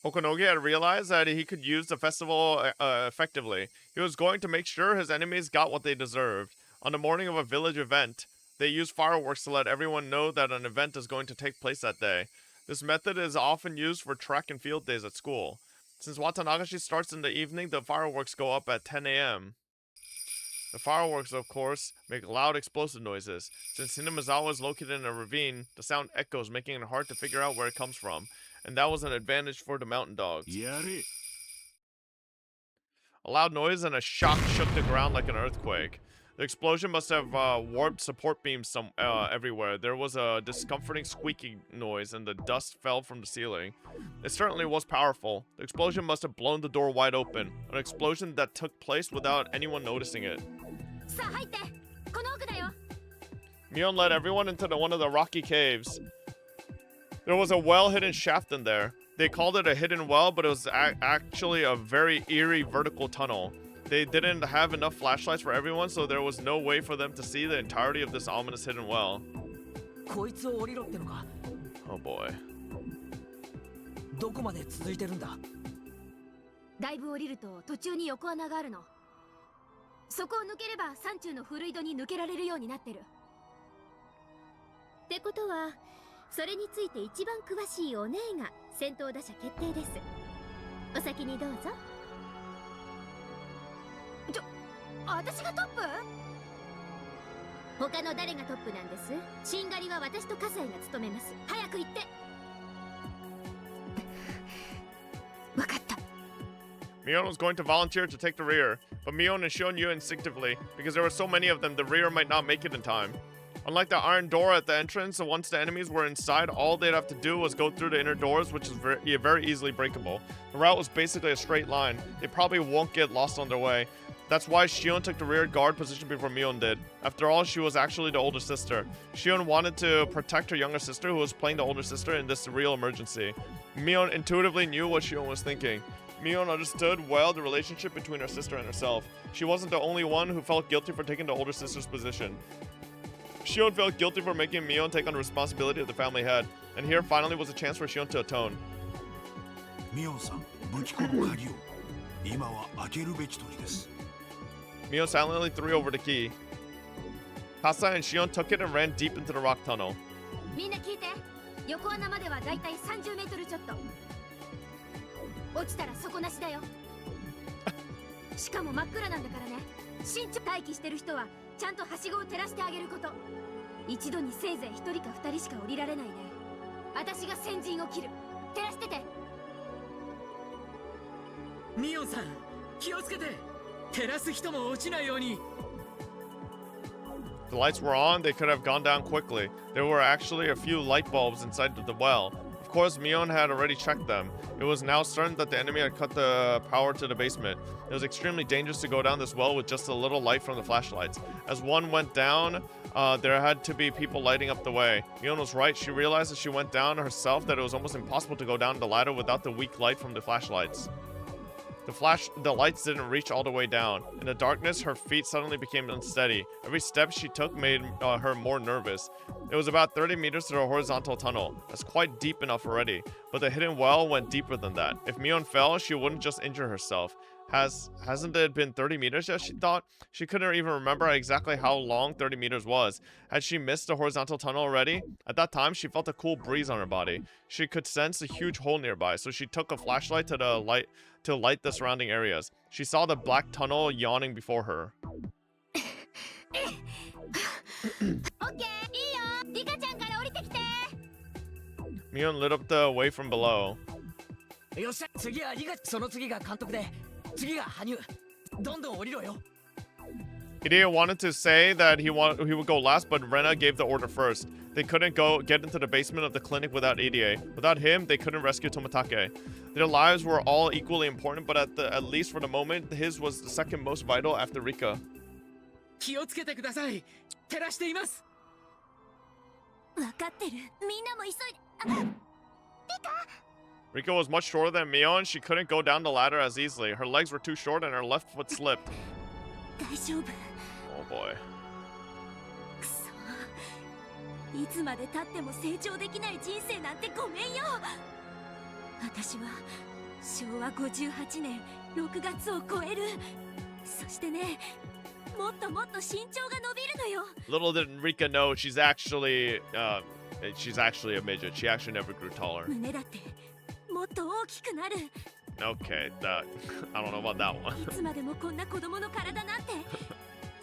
Okonogi had realized that he could use the festival effectively. He was going to make sure his enemies got what they deserved. On the morning of a village event, they used fireworks to let everyone know that an event is going to take place that day. This method is often used for track and field days at school. Since Watanagashi starts in the evening, the fireworks go up at 10 a.m. The fireworks, of course, make loud explosive noises. Since Hinamizawa is located in a ravine, the sound echoes, making it hard to figure out where it comes from. And that was an advantage for the mountain dogs. A loud noise and a shock shook the ground like an earthquake. The explosion must have warped support beams everywhere. There was a discomforting squeaking noise and the dust fell from the ceiling. It certainly was powerful. The explosion must have blown the door wide open. An explosion that took place without anyone noticing it. Mion led everyone into one of the rocky caves. There was a well-hidden shaft in there. They called it a hidden well, but it was actually a very eerie vertical tunnel. They didn't have enough flashlights for everyone, so there was no way for them to see the entirety of this ominous hidden well. Oh boy. どこまで続いてるんだ。だいぶ降りると途中に横穴があるの。そこを抜ければ山中の古井戸に抜けられるようになってる。ってことは、それについて一番詳しいお姉が先頭打者決定です。お先にどうぞ。私がトップ？他の誰がトップなんです？しんがりは私と葛西が務めます。早く行って。わかった。Mion was going to volunteer to take the rear, but Mion and Shion knew instinctively, because there were so many of them, the rear might not make it in time. Unlike the iron door at the entrance, so once the enemies were inside, all they'd have to do was go through the inner doors, which is very easily breakable. The route was basically a straight line. They probably won't get lost on their way. That's why Shion took the rear guard position before Mion did. After all, she was actually the older sister. Shion wanted to protect her younger sister, who was playing the older sister in this real emergency. Mion intuitively knew what Shion was thinking. Mion understood well the relationship between her sister and herself. She wasn't the only one who felt guilty for taking the older sister's position. Shion felt guilty for making Mion take on the responsibility of the family head, and here finally was a chance for Shion to atone. Mion-san, 武器庫の鍵を今は開けるべき時です。 Mion silently threw over the key. Kasai and Shion took it and ran deep into the rock tunnel. みんな聞いて。横穴まではだいたい30メートルちょっと。落ちたら底なしだよ。しかも真っ暗なんだからね。慎重待機してる人はちゃんとはしごを照らしてあげること。一度にせいぜい1人か2人しか降りられないね。私が先陣を切る。照らしてて。ミオンさん、気をつけて。照らす人も落ちないように。 The lights were on, they could have gone down quickly. There were actually a few light bulbs inside the well. Of course, Mion had already checked them. It was now certain that the enemy had cut the power to the basement. It was extremely dangerous to go down this well with just a little light from the flashlights. As one went down, there had to be people lighting up the way. Mion was right. She realized as she went down herself that it was almost impossible to go down the ladder without the weak light from the flashlights. The lights didn't reach all the way down. In the darkness, her feet suddenly became unsteady. Every step she took made her more nervous. It was about 30 meters through a horizontal tunnel. That's quite deep enough already. But the hidden well went deeper than that. If Mion fell, she wouldn't just injure herself. Hasn't it been 30 meters yet, she thought? She couldn't even remember exactly how long 30 meters was. Had she missed the horizontal tunnel already? At that time, she felt a cool breeze on her body. She could sense a huge hole nearby, so she took a flashlight to light the surrounding areas. She saw the black tunnel yawning before her. Mion lit up the way from below. よっしゃ、次はリカ、その次が監督で、次が羽生。どんどん降りろよ。 Hideo wanted to say that he would go last, but Rena gave the order first. They couldn't get into the basement of the clinic without Hideo. Without him, they couldn't rescue Tomatake. Their lives were all equally important, but at least for the moment, his was the second most vital after Rika. 気をつけてください。照らしています。分かってる。みんなも急いで。Rika was much shorter than Mion. She couldn't go down the ladder as easily. Her legs were too short and her left foot slipped. Oh boy. いつまで経っても成長できない人生なんてごめんよ。私は昭和58年6月を超える。そしてね、もっともっと身長が伸びるのよ。 Little did Rika know she's actually a midget. She actually never grew taller. 胸だってもっと大きくなる。 Okay, I don't know about that one. いつまでもこんな子供の体なんて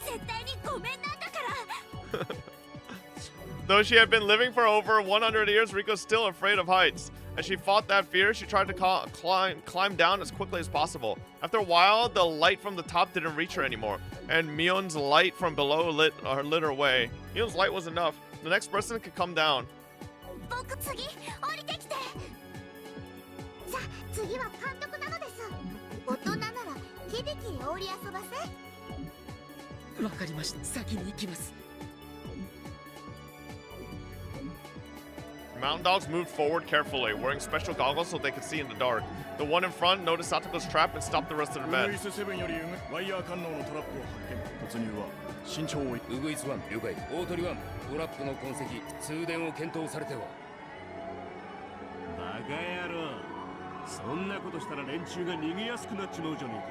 絶対にごめんなんだから。 Though she had been living for over 100 years, Riko's still afraid of heights. As she fought that fear, she tried to climb down as quickly as possible. After a while, the light from the top didn't reach her anymore, and Mion's light from below lit her way. Mion's light was enough. The next person could come down. 僕次降りてきて。さあ次は監督なのです。大人なら響きへ降り遊ばせ。わかりました。先に行きます。 Mountain dogs moved forward carefully, wearing special goggles so they could see in the dark. The one in front noticed Satoko's trap and stopped the rest of the men. ウグイス7よりワイヤー観音のトラップを発見。突入は慎重を。ウグイス1了解。大鳥1トラップの痕跡通電を検討されては。バカ野郎、そんなことしたら連中が逃げやすくなっちまうじゃね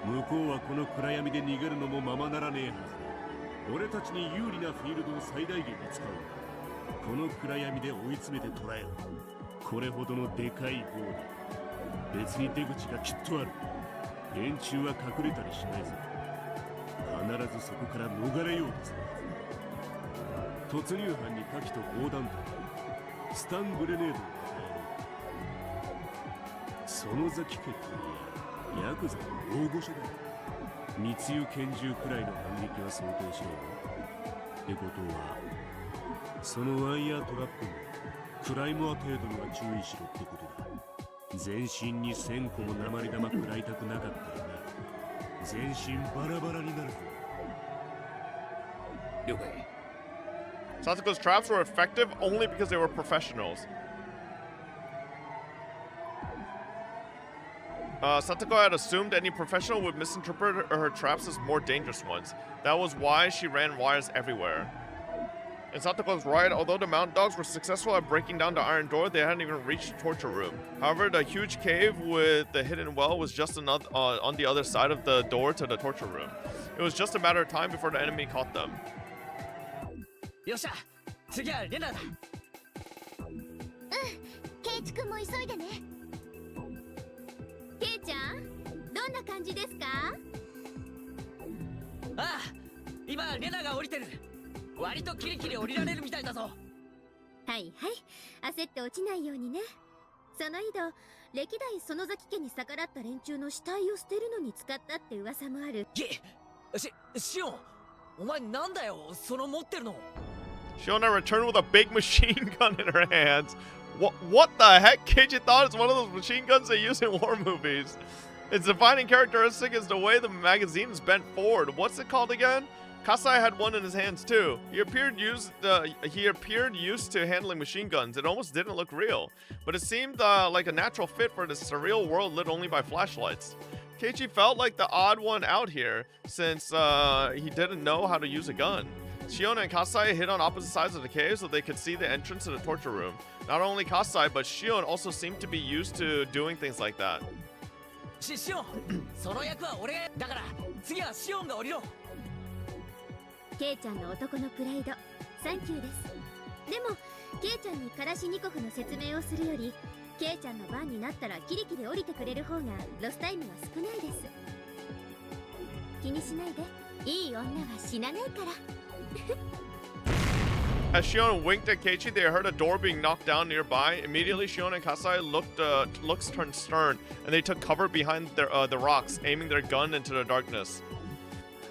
えか。向こうはこの暗闇で逃げるのもままならねえはずだ。俺たちに有利なフィールドを最大限に使う。この暗闇で追い詰めて捕らえる。これほどのでかい方だ。別に出口がきっとある。連中は隠れたりしないぞ。必ずそこから逃れようとするはず。突入班に火器と砲弾とスタングレネードを与える。その座機決定やヤクザの大御所だ。密輸拳銃くらいの反撃は想定しろよ。ってことはそのワイヤートラップもクライマー程度には注意しろってことだ。全身に1000個も鉛玉食らいたくなかったらな。全身バラバラになるぞ。了解。 Satoko's traps were effective only because they were professionals. Satoko had assumed any professional would misinterpret her traps as more dangerous ones. That was why she ran wires everywhere. And Satoko's right, although the mountain dogs were successful at breaking down the iron door, they hadn't even reached the torture room. However, the huge cave with the hidden well was just on the other side of the door to the torture room. It was just a matter of time before the enemy caught them. よっしゃ、次はレナだ。ケイチ君も急いでね。ケイちゃん、どんな感じですか？ああ、今レナが降りてる。割とキリキリ降りられるみたいだぞ。はいはい、焦って落ちないようにね。その井戸、歴代園崎家に逆らった連中の死体を捨てるのに使ったって噂もある。シオン、お前なんだよ、その持ってるの。Shiona returned with a big machine gun in her hands. What the heck? Keiji thought it's one of those machine guns they use in war movies. Its defining characteristic is the way the magazine is bent forward. What's it called again? Kasai had one in his hands too. He appeared used to handling machine guns. It almost didn't look real, but it seemed like a natural fit for this surreal world lit only by flashlights. Keiichi felt like the odd one out here since he didn't know how to use a gun. Shiona and Kasai hid on opposite sides of the cave so they could see the entrance to the torture room. Not only Kasai, but Shion also seemed to be used to doing things like that. シオン、その役は俺が。だから次はシオンが降りろ。ケイちゃんの男のプライド、サンキューです。でも、ケイちゃんにカラシニコフの説明をするより、ケイちゃんの番になったらキリキリ降りてくれる方がロスタイムは少ないです。気にしないで、いい女は死なないから。As Shion winked at Keiichi, they heard a door being knocked down nearby. Immediately, Shion and Kasai looks turned stern, and they took cover behind the rocks, aiming their gun into the darkness.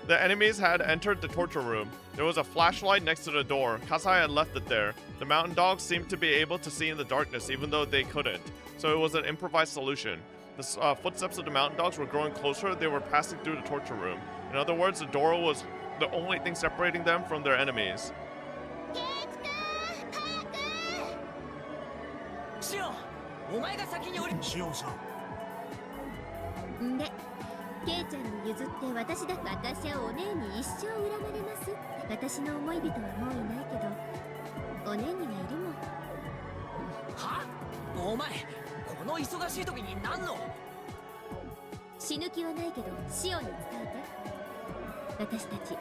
The enemies had entered the torture room. There was a flashlight next to the door. Kasai had left it there. The mountain dogs seemed to be able to see in the darkness, even though they couldn't. So it was an improvised solution. The footsteps of the mountain dogs were growing closer. They were passing through the torture room. In other words, the door was the only thing separating them from their enemies. シオン、お前が先に降り。シオンさんで、ケイちゃんに譲って私はお姉に一生恨まれます。私の思い人はもういないけど、おねんにはいるもん。は？お前この忙しい時に何の？死ぬ気はないけどシオンに伝えて。私たち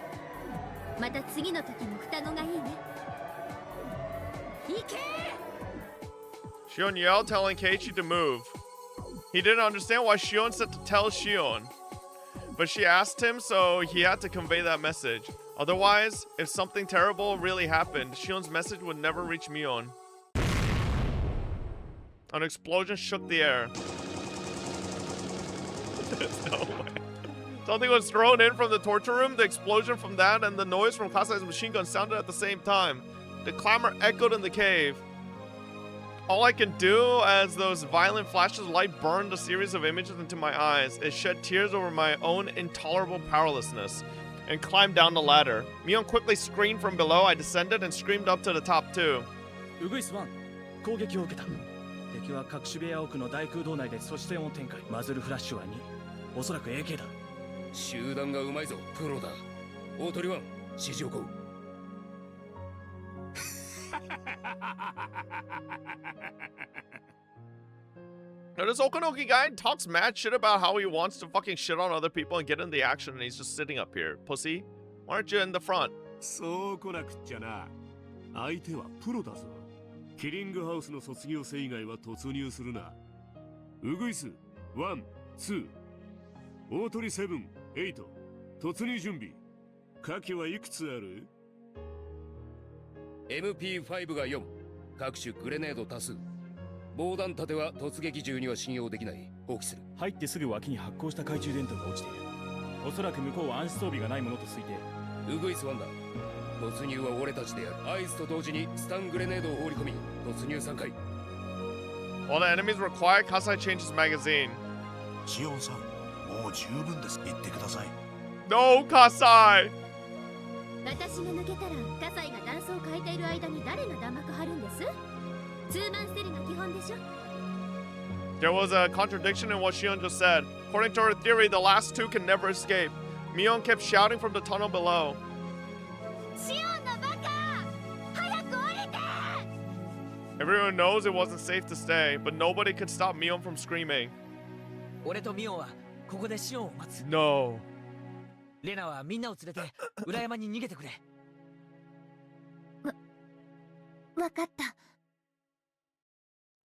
また次の時も双子がいいね。行け！ Shion yelled, telling Keiichi to move. He didn't understand why Shion said to tell Shion, but she asked him, so he had to convey that message. Otherwise, if something terrible really happened, Shion's message would never reach Mion. An explosion shook the air. There's no way. Something was thrown in from the torture room. The explosion from that and the noise from Kasai's machine gun sounded at the same time. The clamor echoed in the cave. All I can do as those violent flashes of light burned a series of images into my eyes is shed tears over my own intolerable powerlessness and climbed down the ladder. Mion quickly screamed from below. I descended and screamed up to the top too. ウグイス1、攻撃を受けた。敵は隠し部屋奥の大空洞内で阻止戦を展開。マズルフラッシュは2、おそらく AK だ。集団がうまいぞ、プロだ。大鳥1、指示を行う。Now this Okanoki guy talks mad shit about how he wants to fucking shit on other people and get in the action, and he's just sitting up here. Pussy, why aren't you in the front? そう来なくっちゃな。相手はプロだぞ。キリングハウスの卒業生以外は突入するな。ウグイス1、2、大鳥7、8、突入準備。火器はいくつある？ MP5 が4、各種グレネード多数。防弾盾は突撃銃には信用できない。放棄する。入ってすぐ脇に発光した懐中電灯が落ちている。おそらく向こうは暗視装備がないものと推定。ウグイス1だ。突入は俺たちでやる。合図と同時にスタングレネードを放り込み、突入3回。While the enemies were quiet, Kasai changed his magazine. シオンさん、もう十分です。言ってください。No, Kasai! 私が抜けたら、葛西が弾倉を変えている間に誰が弾幕張るんです？ツーマンセルが基本でしょ。 There was a contradiction in what Shion just said. According to her theory, the last two can never escape. Mion kept shouting from the tunnel below. シオンのバカ！早く降りて！ Everyone knows it wasn't safe to stay, but nobody could stop Mion from screaming. 俺とミオンはここでシオンを待つ。 No. レナはみんなを連れて裏山に逃げてくれ。わかった。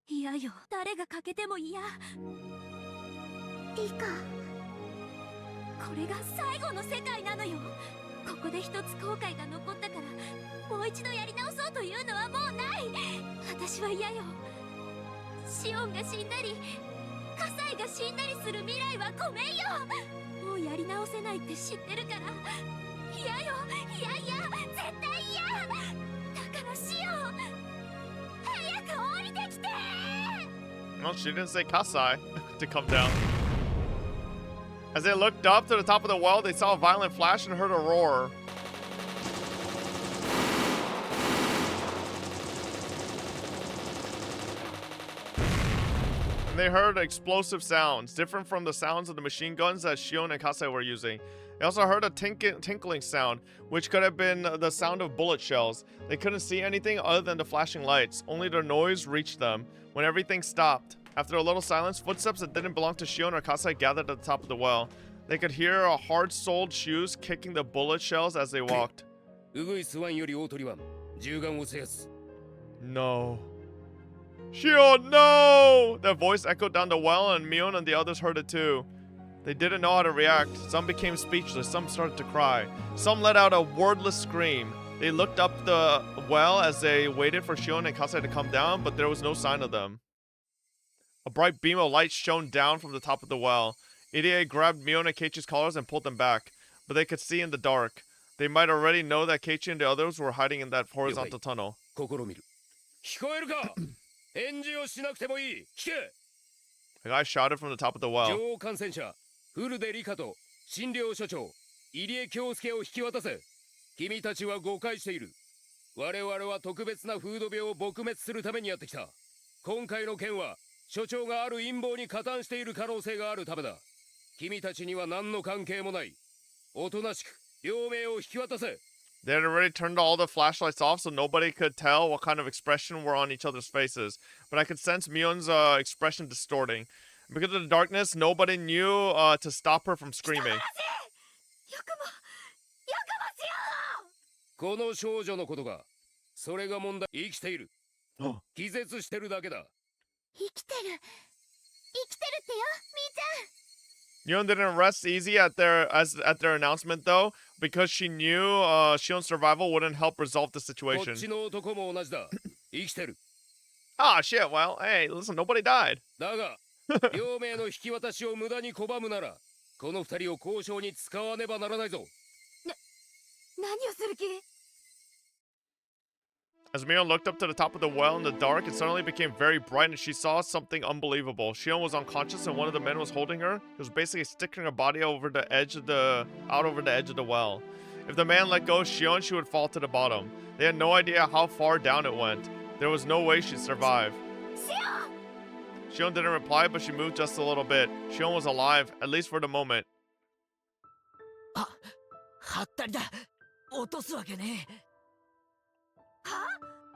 嫌よ、誰が欠けても嫌。リカ。これが最後の世界なのよ。ここで一つ後悔が残ったから、もう一度やり直そうというのはもうない。私は嫌よ。シオンが死んだり、葛西が死んだりする未来はごめんよ。もうやり直せないって知ってるから。嫌よ、嫌、絶対嫌。だからシオン、早く降りてきて。 Well, she didn't say Kasai to come down. As they looked up to the top of the well, they saw a violent flash and heard a roar. And they heard explosive sounds, different from the sounds of the machine guns that Shion and Kasai were using. They also heard a tinkling sound, which could have been the sound of bullet shells. They couldn't see anything other than the flashing lights. Only the noise reached them. When everything stopped, after a little silence, footsteps that didn't belong to Shion or Kasai gathered at the top of the well. They could hear a hard-soled shoes kicking the bullet shells as they walked. No. Shion, no! Their voice echoed down the well, and Mion and the others heard it too. They didn't know how to react. Some became speechless, some started to cry. Some let out a wordless scream. They looked up the well as they waited for Shion and Kasai to come down, but there was no sign of them. A bright beam of light shone down from the top of the well. Irie grabbed Mion and Keiichi's collars and pulled them back, but they could see in the dark. They might already know that Keiichi and the others were hiding in that horizontal tunnel. The guy shouted from the top of the well. フルデリカと診療所長入江京介を引き渡せ。君たちは誤解している。我々は特別な風土病を撲滅するためにやってきた。今回の件は所長がある陰謀に加担している可能性があるためだ。君たちには何の関係もない。おとなしく両名を引き渡せ。They had already turned all the flashlights off, so nobody could tell what kind of expression were on each other's faces. But I could sense Mion's expression distorting. Because of the darkness, nobody knew to stop her from screaming. この少女のことが、それが問題。生きている。気絶してるだけだ。生きてるってよ、みーちゃん。 Mion didn't rest easy at their announcement though, because she knew Shion's survival wouldn't help resolve the こ situation. っちの男も同じだ。生きてる。 Ah, shit. Well, hey, listen, nobody died. だが、両名の引き渡しを無駄に拒むなら、この二人を交渉に使わねばならないぞ。何をする気？ As Mion looked up to the top of the well in the dark, it suddenly became very bright and she saw something unbelievable. Shion was unconscious and one of the men was holding her. He was basically sticking her body over the edge of the well. If the man let go of Shion, she would fall to the bottom. They had no idea how far down it went. There was no way she'd survive. Shion didn't reply, but she moved just a little bit. Shion was alive, at least for the moment. はったりだ。落とすわけね。は？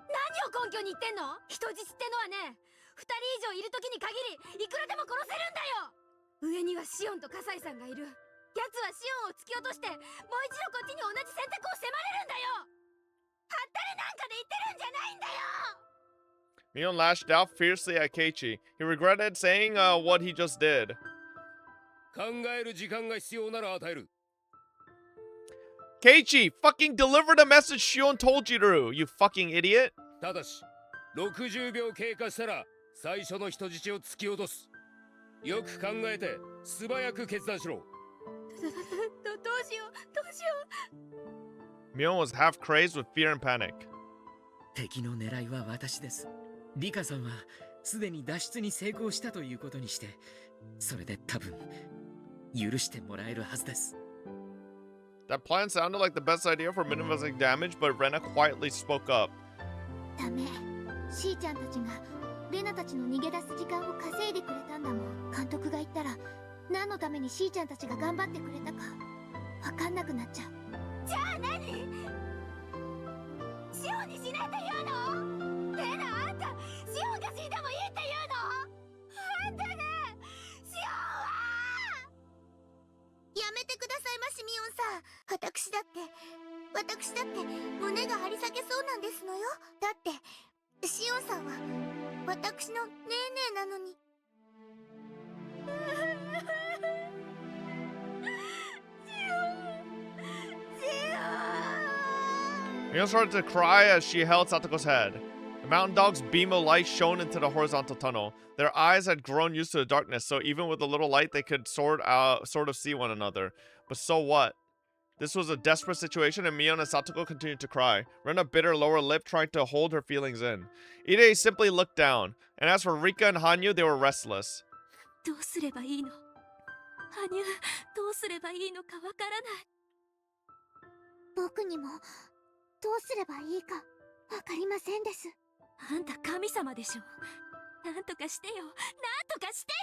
何を根拠に言ってんの？人質ってのはね、2人以上いる時に限りいくらでも殺せるんだよ。上にはシオンと葛西さんがいる。奴はシオンを突き落としてもう一度こっちに同じ選択を迫れるんだよ。はったりなんかで言ってるんじゃないんだよ。 Mion lashed out fiercely at Keiichi. He regretted saying what he just did. 考える時間が必要なら与える。 Keiichi, fucking deliver the message Shion told you to, you fucking idiot. ただし、60秒経過したら最初の人質を突き落とす。よく考えて素早く決断しろ。どうしよう。 Mion was half crazed with fear and panic. 敵の狙いは私です。リカさんはすでに脱出に成功したということにして、それで多分許してもらえるはずです。 That plan sounded like the best idea for minimizing damage, but Rena quietly spoke up. ダメ。しーちゃんたちがレナたちの逃げ出す時間を稼いでくれたんだもん。監督が言ったら何のためにしーちゃんたちが頑張ってくれたかわかんなくなっちゃう。じゃあ何？シオンにしないと言うの？レナ、あんたシオンが死んでもいいって言うの？あんたね、シオンはやめてくださいまし、ミオンさん。私だって胸が張り裂けそうなんですのよ。だってシオンさんは私のねえねえなのに。Mion started to cry as she held Satoko's head. The mountain dog's beam of light shone into the horizontal tunnel. Their eyes had grown used to the darkness, so even with a little light, they could sort of see one another. But so what? This was a desperate situation, and Mion and Satoko continued to cry. Rena bit her lower lip, trying to hold her feelings in. Ide simply looked down, and as for Rika and Hanyu, they were restless. どうすればいいの？羽生、どうすればいいのかわからない。僕にもどうすればいいかわかりませんです。あんた神様でしょ。なんとかしてよ。なんとかしてよ。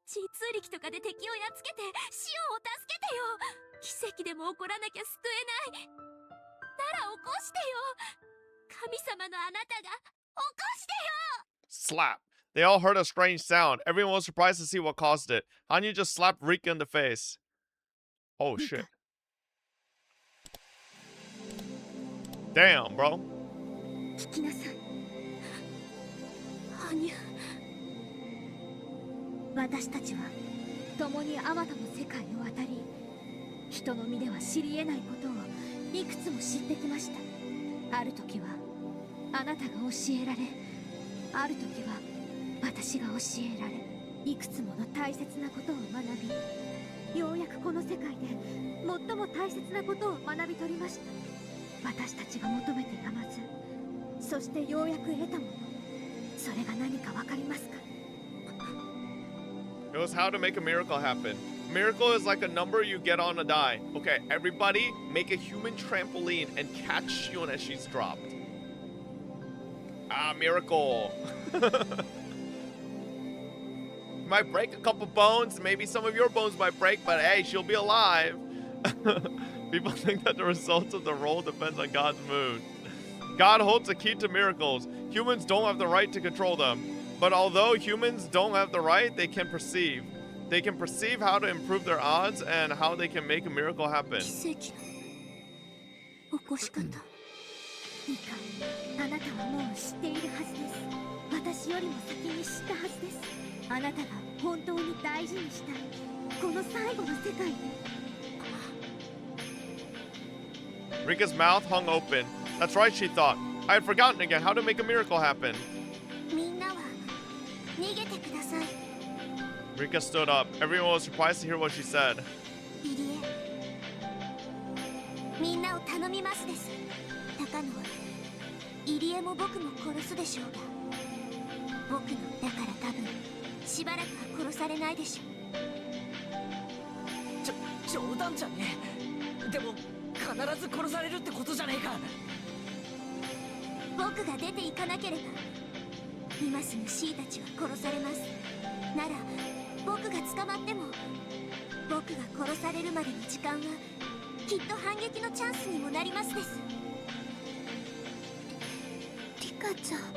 地通力とかで敵をやっつけてシオンを助けてよ。奇跡でも起こらなきゃ救えない。なら起こしてよ。神様のあなたが起こしてよ。 Slap. They all heard a strange sound. Everyone was surprised to see what caused it. Hanyu just slapped Rika in the face. Oh shit. Damn, bro. 聞きなさい。羽生。私たちは共にあまたの世界を渡り、人の身では知り得ないことをいくつも知ってきました。ある時はあなたが教えられ、ある時は私が教えられ、いくつもの大切なことを学び、ようやくこの世界で最も大切なことを学び取りました。私たちが求めてやまず、そしてようやく得たもの、それが何かわかりますか？ It was how to make a miracle happen. Miracle is like a number you get on a die. Okay, everybody make a human trampoline and catch Shion as she's dropped. Ah, miracle. Might break a couple bones. Maybe some of your bones might break, but hey, she'll be alive. People think that the results of the roll depends on God's mood. God holds the key to miracles. Humans don't have the right to control them. But although humans don't have the right, they can perceive. They can perceive how to improve their odds and how they can make a miracle happen. 起こし方。いいか、あなたはもう知っているはずです。私よりも先に知ったはずです。あなたが本当に大事にしたいこの最後の世界で。Rika's mouth hung open. That's right, she thought. I had forgotten again how to make a miracle happen. みんなは逃げてください。 Rika stood up. Everyone was surprised to hear what she said. 入江、みんなを頼みますです。高野は入江も僕も殺すでしょうが、僕のだから多分しばらくは殺されないでしょう。冗談じゃねえ。でも必ず殺されるってことじゃねえか。僕が出て行かなければ今すぐシーたちは殺されます。なら僕が捕まっても僕が殺されるまでの時間はきっと反撃のチャンスにもなりますです。リカちゃん、考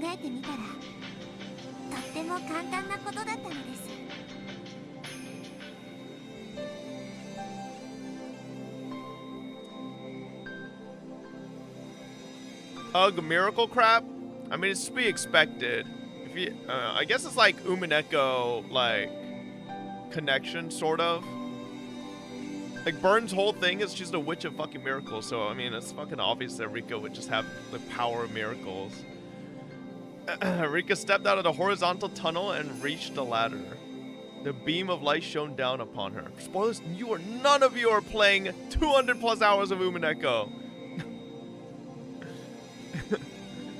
えてみたらとっても簡単なことだったのです。Ugh, miracle crap? I mean, it's to be expected. If you, I guess it's like Umineko, like, connection, sort of. Like, Burn's whole thing is she's the witch of fucking miracles, so, I mean, it's fucking obvious that Rika would just have the power of miracles. Rika stepped out of the horizontal tunnel and reached the ladder. The beam of light shone down upon her. Spoilers, none of you are playing 200 plus hours of Umineko.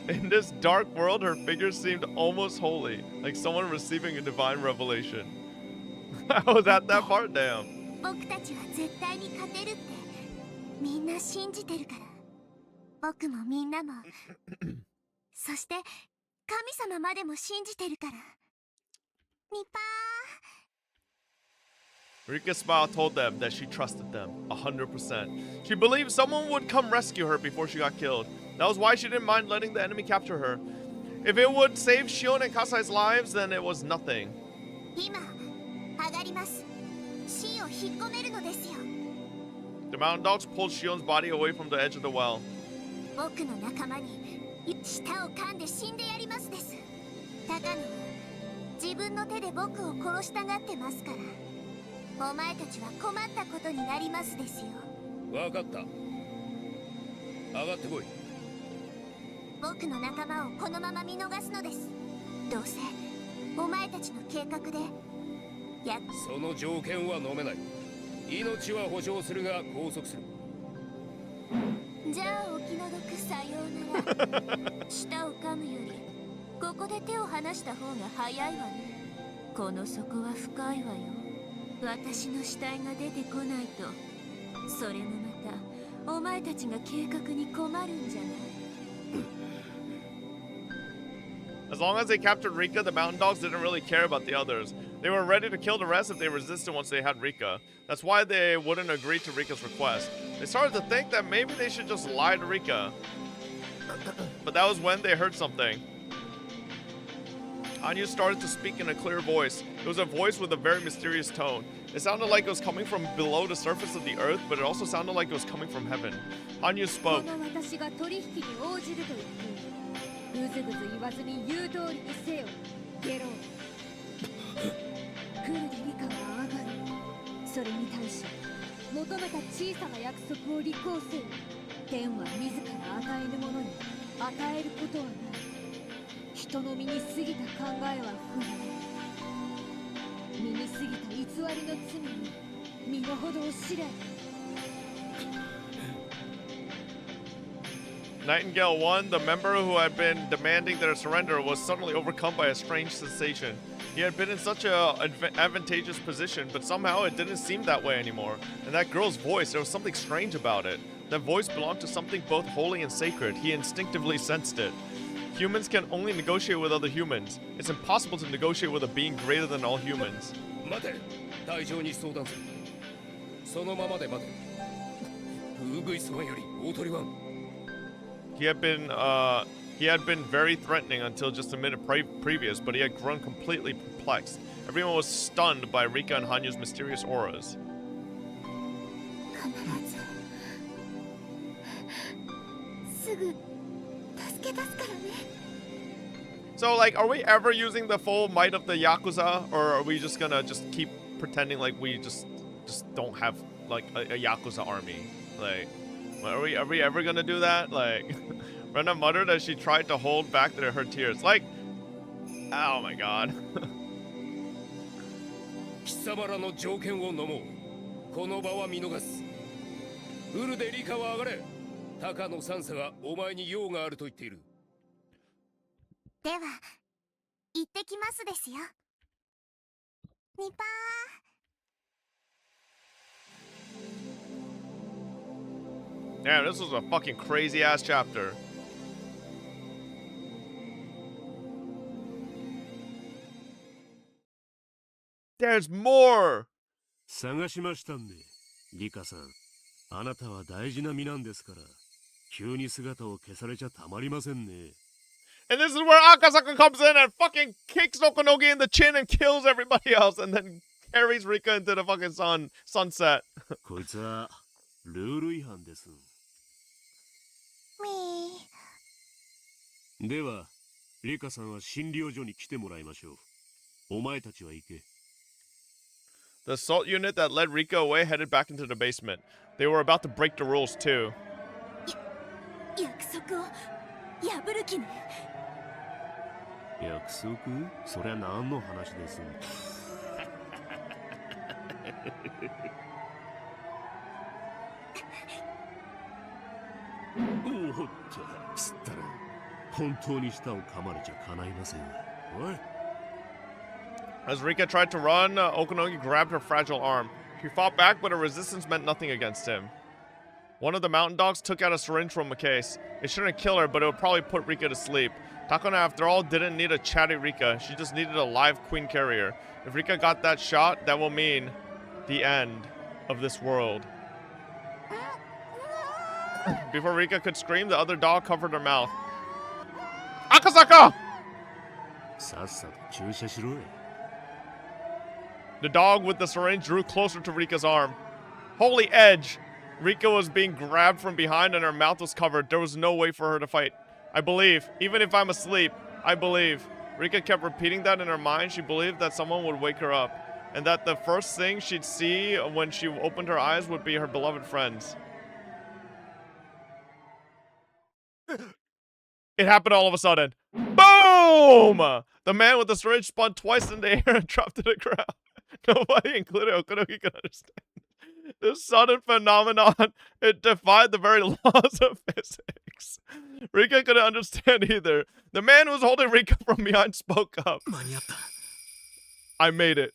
In this dark world, her figure seemed almost holy, like someone receiving a divine revelation. I was at that part, damn. 僕たちは絶対に勝てるってみんな信じてるから。僕もみんなもそして神様までも信じてるから。ニパー。 Rika's smile told them that she trusted them 100%. She believed someone would come rescue her before she got killed. That was why she didn't mind letting the enemy capture her. If it would save Shion and Kasai's lives, then it was nothing. 今上がります。シンを引っ込めるのですよ。 The mountain dogs pulled Shion's body away from the edge of the well. 僕の仲間に舌を噛んで死んでやりますです。高野は自分の手で僕を殺したがってますから。お前たちは困ったことになりますですよ。わかった。上がってこい。僕の仲間をこのまま見逃すのです。どうせお前たちの計画でその条件は飲めない。命は保証するが拘束する。じゃあお気の毒さようなら。舌を噛むよりここで手を離した方が早いわね。この底は深いわよ。私の死体が出てこないとそれもまたお前たちが計画に困るんじゃない。As long as they captured Rika, the mountain dogs didn't really care about the others. They were ready to kill the rest if they resisted once they had Rika. That's why they wouldn't agree to Rika's request. They started to think that maybe they should just lie to Rika. But that was when they heard something. Anya started to speak in a clear voice. It was a voice with a very mysterious tone. It sounded like it was coming from below the surface of the earth, but it also sounded like it was coming from heaven. Anya spoke. ぐずぐず言わずに言う通りにせよ、ゲロ。フルでリカは上がる。それに対し求めた小さな約束を履行せよ。天は自ら与えぬ者に与えることはない。人の身に過ぎた考えは不明。身に過ぎた偽りの罪に身の程を知れ。Nightingale 1, the member who had been demanding their surrender, was suddenly overcome by a strange sensation. He had been in such an advantageous position, but somehow it didn't seem that way anymore. And that girl's voice, there was something strange about it. That voice belonged to something both holy and sacred. He instinctively sensed it. Humans can only negotiate with other humans. It's impossible to negotiate with a being greater than all humans. 待て、隊長に相談する。そのままで待て。ウグイスワンより大鳥ワン。He had been very threatening until just a minute previous, but he had grown completely perplexed. Everyone was stunned by Rika and Hanyu's mysterious auras. So, like, are we ever using the full might of the Yakuza, or are we just gonna keep pretending like we just don't have like a Yakuza army? Like, are we ever gonna do that? Like, Rena muttered as she tried to hold back her tears. Like, oh my god. 貴様らの条件を飲もう。この場は見逃す。フルでリカは上がれ。高野三叉がお前に用があると言っている。では、行ってきますですよ。ニパー。 Damn, this was a fucking crazy ass chapter. There's more! 探しましたんで、リカさん。あなたは大事な身なんですから、急に姿を消されちゃたまりませんね。And this is where Akasaka comes in and fucking kicks Okunogi in the chin and kills everybody else and then carries Rika into the fucking sunset. こいつはルール違反です。では、リカさんは診療所に来てもらいましょう。お前たちは行け。The assault unit that led Rika away headed back into the basement. They were about to break the rules too. 約束を破る気ね。約束？そりゃ何の話です。おおっと、つったら本当に舌を噛まれちゃかないません。おい。As Rika tried to run, Okunogi grabbed her fragile arm. He fought back, but her resistance meant nothing against him. One of the mountain dogs took out a syringe from a case. It shouldn't kill her, but it would probably put Rika to sleep. Takano, after all, didn't need a chatty Rika. She just needed a live queen carrier. If Rika got that shot, that will mean the end of this world. Before Rika could scream, the other dog covered her mouth. Akasaka! The dog with the syringe drew closer to Rika's arm. Holy edge! Rika was being grabbed from behind and her mouth was covered. There was no way for her to fight. I believe. Even if I'm asleep, I believe. Rika kept repeating that in her mind. She believed that someone would wake her up. And that the first thing she'd see when she opened her eyes would be her beloved friends. It happened all of a sudden. Boom! The man with the syringe spun twice in the air and dropped to the ground. Nobody, including Okunogi, could understand. This sudden phenomenon, it defied the very laws of physics. Rika couldn't understand either. The man who was holding Rika from behind spoke up. I made it.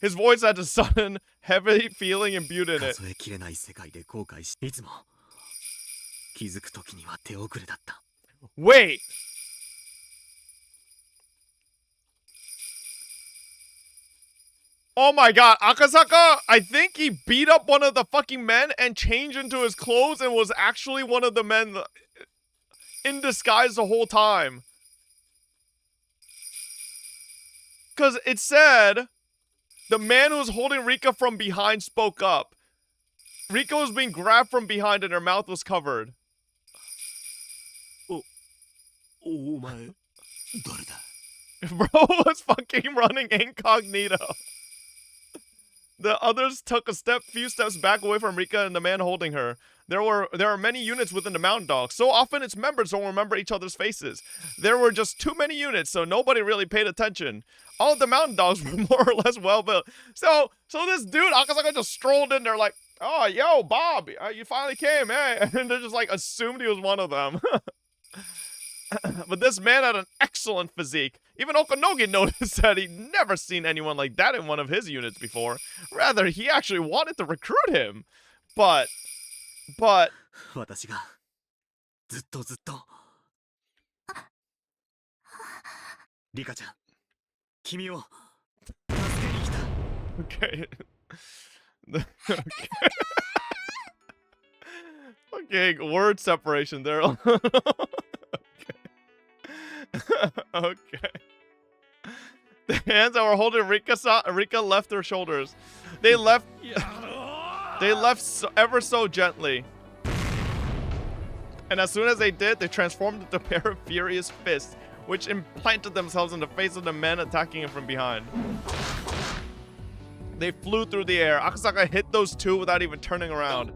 His voice had a sudden, heavy feeling imbued in it. Wait! Oh my god, Akasaka, I think he beat up one of the fucking men and changed into his clothes and was actually one of the men in disguise the whole time. Because it said, the man who was holding Rika from behind spoke up. Rika was being grabbed from behind and her mouth was covered. Bro was fucking running incognito. The others took few steps back away from Rika and the man holding her. There are many units within the Mountain Dog. So often its members don't remember each other's faces. There were just too many units, so nobody really paid attention. All of the Mountain Dogs were more or less well built. So this dude, Akasaka, just strolled in there like, oh, yo, Bob, you finally came, eh? And they just like assumed he was one of them. But this man had an excellent physique. Even Okunogi noticed that he'd never seen anyone like that in one of his units before. Rather, he actually wanted to recruit him. But... ずっとずっと。リカちゃん、君を助けに来た。Okay. Okay, word separation there. Okay. Okay. The hands that were holding Rika left their shoulders. They left ever so gently. And as soon as they did, they transformed into a pair of furious fists, which implanted themselves in the face of the men attacking him from behind. They flew through the air. Akasaka hit those two without even turning around.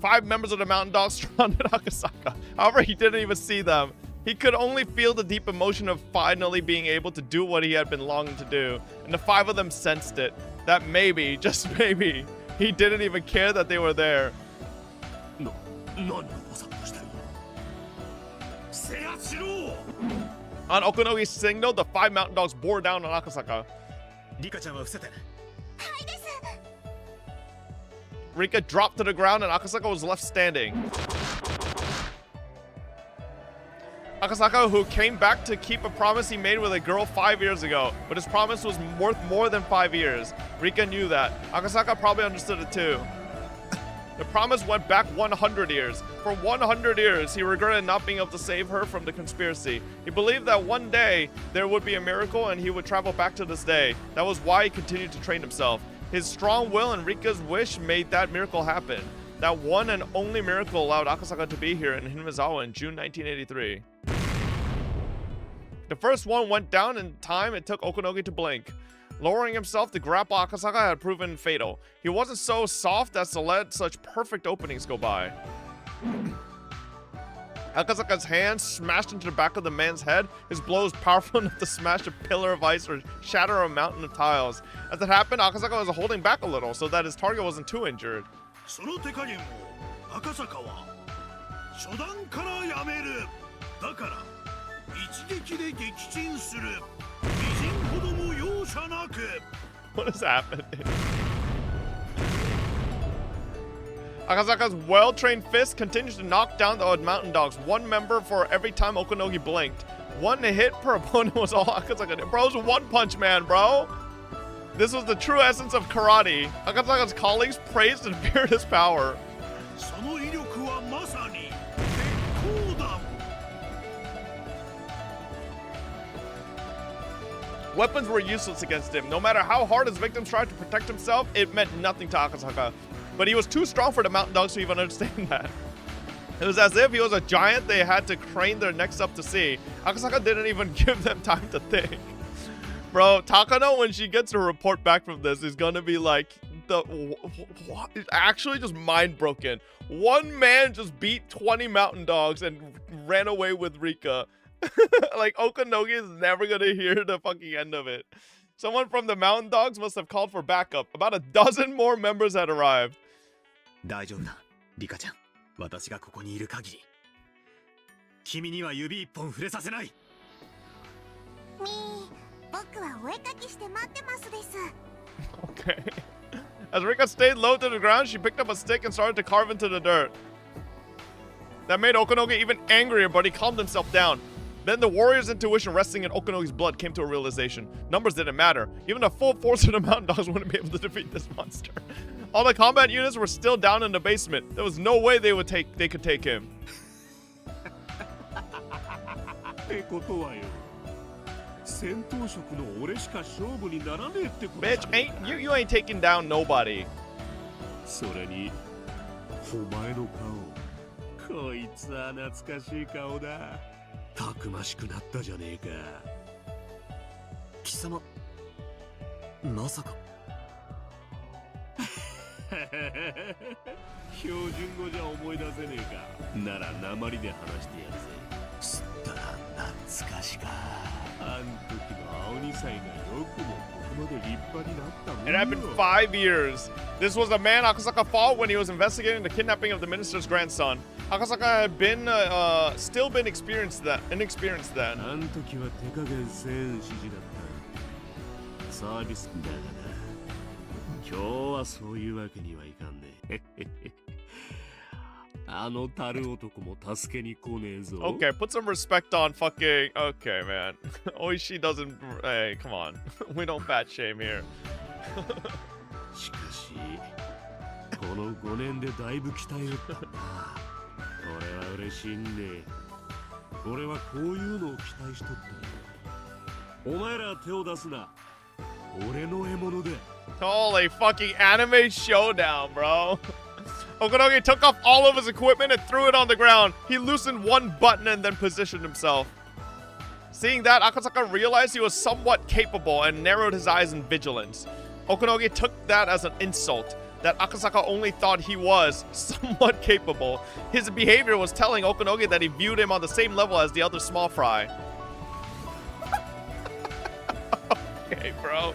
5 members of the Mountain Dogs surrounded Akasaka. However, he didn't even see them. He could only feel the deep emotion of finally being able to do what he had been longing to do. And the 5 of them sensed it. That maybe, just maybe, he didn't even care that they were there. On Okunogi's signal, the 5 Mountain Dogs bore down on Akasaka. Rika dropped to the ground and Akasaka was left standing. Akasaka, who came back to keep a promise he made with a girl 5 years ago, but his promise was worth more than 5 years. Rika knew that. Akasaka probably understood it too. The promise went back 100 years. For 100 years, he regretted not being able to save her from the conspiracy. He believed that one day there would be a miracle and he would travel back to this day. That was why he continued to train himself. His strong will and Rika's wish made that miracle happen. That one and only miracle allowed Akasaka to be here in Hinazawa in June 1983. The first one went down in time it took Okunogi to blink. Lowering himself to grapple Akasaka had proven fatal. He wasn't so soft as to let such perfect openings go by. Akasaka's hand smashed into the back of the man's head. His blow was powerful enough to smash a pillar of ice or shatter a mountain of tiles. As it happened, Akasaka was holding back a little so that his target wasn't too injured. What is happening? Akasaka's well-trained fist continues to knock down the Mountain Dogs, 1 member for every time Okunogi blinked. 1 hit per opponent was all Akasaka did. Bro's One Punch Man, bro. This was the true essence of karate. Akasaka's colleagues praised and feared his power. Weapons were useless against him. No matter how hard his victims tried to protect himself, it meant nothing to Akasaka. But he was too strong for the Mountain Dogs to even understand that. It was as if he was a giant they had to crane their necks up to see. Akasaka didn't even give them time to think. Bro, Takano, when she gets her report back from this, is gonna be like, actually just mind broken. 1 man just beat 20 Mountain Dogs and ran away with Rika. Like, Okunogi is never gonna hear the fucking end of it. Someone from the Mountain Dogs must have called for backup. About a dozen more members had arrived. 大丈夫だ、リカちゃん。私がここにいる限り、君には指一本触れさせない。みー、僕はお絵かきして待ってますです。Okay. As Rika stayed low to the ground, she picked up a stick and started to carve into the dirt. That made Okunogi even angrier, but he calmed himself down. Then the warrior's intuition resting in Okunogi's blood came to a realization. Numbers didn't matter. Even the full force of the Mountain Dogs wouldn't be able to defeat this monster. All the combat units were still down in the basement. There was no way they could take him. Bitch, you ain't taking down nobody. それにお前の顔、こいつは懐かしい顔だ。たくましくなったじゃねえか。貴様、まさか。標準語じゃ思い出せねえか。なら鉛で話してやるぜ。つったら懐かしか。あん時の青二歳がよくもここまで立派になったもんよ。 It had been 5 years. This was the man Akasaka fought when he was investigating the kidnapping of the minister's grandson. Akasaka had been, still been inexperienced then. あん時は手加減せん指示だった。サービスだがな。今日はそういうわけにはいかんね。あの樽男も助けに来ねえぞ。 Okay, put some respect on fucking... Okay, man. Oishi doesn't... Hey, come on. We don't fat shame here. しかし、この5年でだいぶ鍛えよったな。俺は嬉しいんで。俺はこういうのを期待しとったよ。お前ら手を出すな。俺の獲物で。 Holy fucking anime showdown, bro. Okunogi took off all of his equipment and threw it on the ground. He loosened one button and then positioned himself. Seeing that, Akasaka realized he was somewhat capable and narrowed his eyes in vigilance. Okunogi took that as an insult, that Akasaka only thought he was somewhat capable. His behavior was telling Okunogi that he viewed him on the same level as the other small fry. Okay, bro.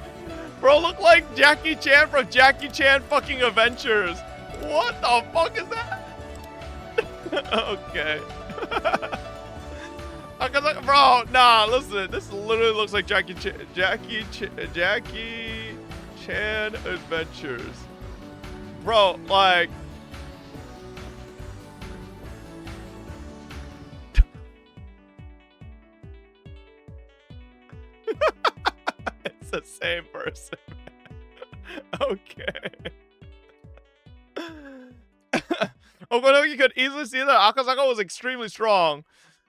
Bro, look like Jackie Chan from Jackie Chan fucking Adventures. What the fuck is that? Okay. Bro, nah, listen. This literally looks like Jackie Chan Adventures. Bro, like... It's the same person. Okay. Okunogi could easily see that Akasaka was extremely strong,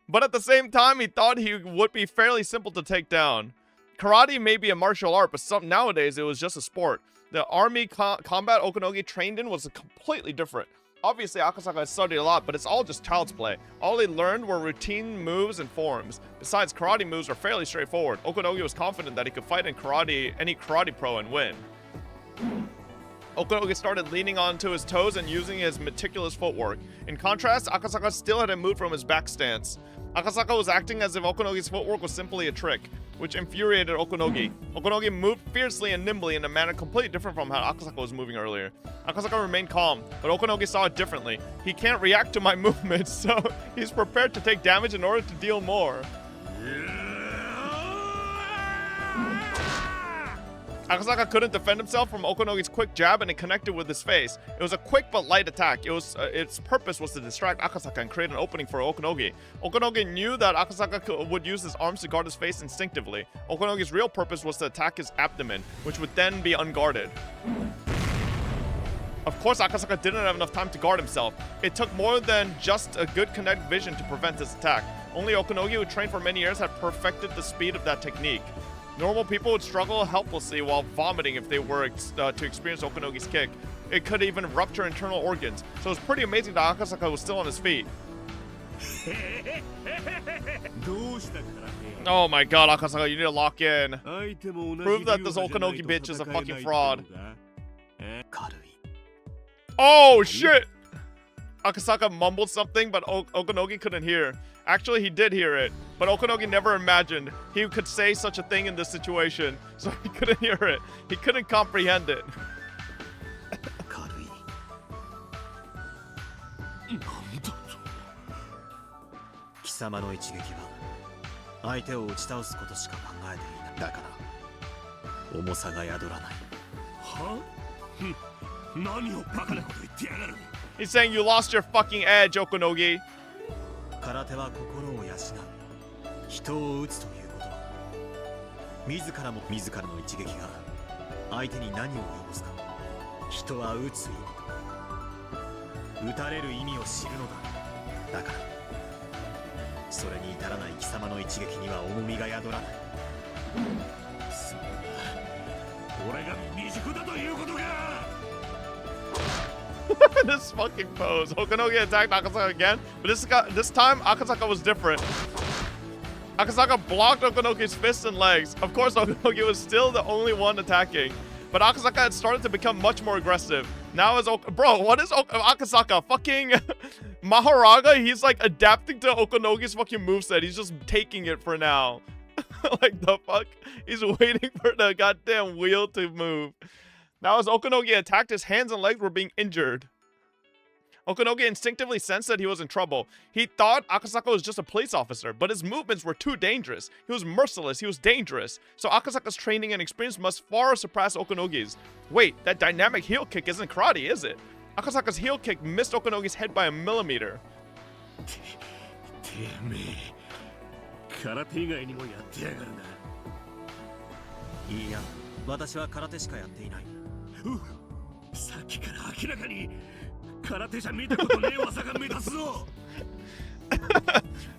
but at the same time, he thought he would be fairly simple to take down. Karate may be a martial art, but nowadays it was just a sport. The army combat Okunogi trained in was completely different. Obviously, Akasaka has studied a lot, but it's all just child's play. All he learned were routine moves and forms. Besides, karate moves were fairly straightforward. Okunogi was confident that he could fight in karate, any karate pro, and win. Okunogi started leaning onto his toes and using his meticulous footwork. In contrast, Akasaka still hadn't moved from his back stance. Akasaka was acting as if Okunogi's footwork was simply a trick, which infuriated Okunogi. Okunogi moved fiercely and nimbly in a manner completely different from how Akasaka was moving earlier. Akasaka remained calm, but Okunogi saw it differently. He can't react to my movements, so he's prepared to take damage in order to deal more. Akasaka couldn't defend himself from Okunogi's quick jab, and it connected with his face. It was a quick but light attack. Its purpose was to distract Akasaka and create an opening for Okunogi. Okunogi knew that Akasaka would use his arms to guard his face instinctively. Okunogi's real purpose was to attack his abdomen, which would then be unguarded. Of course, Akasaka didn't have enough time to guard himself. It took more than just a good connect vision to prevent this attack. Only Okunogi, who trained for many years, had perfected the speed of that technique. Normal people would struggle helplessly while vomiting if they were to experience Okunogi's kick. It could even rupture internal organs, so it's pretty amazing that Akasaka was still on his feet. Oh my god, Akasaka, you need to lock in. Prove that this Okunogi bitch is a fucking fraud. Oh shit! Akasaka mumbled something, but Okunogi couldn't hear. Actually, he did hear it, but Okunogi never imagined he could say such a thing in this situation, so he couldn't hear it. He couldn't comprehend it. 貴様の一撃は相手を打ち倒すことしか考えていない。だから重さが宿らない。は？何をバカなこと言ってやがる。 He's saying you lost your fucking edge, Okunogi. 空手は心を養う。人を打つということは自らの一撃が相手に何を及ぼすか。人は打つ意味と打たれる意味を知るのだ。だからそれに至らない貴様の一撃には重みが宿らない。そうだ。俺が未熟だということか。 This fucking pose. Okunogi attacked Akasaka again, but this time Akasaka was different. Akasaka blocked Okunogi's fists and legs. Of course, Okunogi was still the only one attacking, but Akasaka had started to become much more aggressive. Now is bro, what is Akasaka? Fucking Maharaga? He's like adapting to Okunogi's fucking moveset. He's just taking it for now. Like the fuck? He's waiting for the goddamn wheel to move. Now as Okunogi attacked, his hands and legs were being injured. Okunogi instinctively sensed that he was in trouble. He thought Akasaka was just a police officer, but his movements were too dangerous. He was merciless, he was dangerous. So Akasaka's training and experience must far surpass Okunogi's. Wait, that dynamic heel kick isn't karate, is it? Akasaka's heel kick missed Okunogi's head by a millimeter. てめえ空手以外にもやってやがるな。いや、私は空手しかやっていない。さっきから明らかに空手じゃ見たことねえ技が目立つぞ。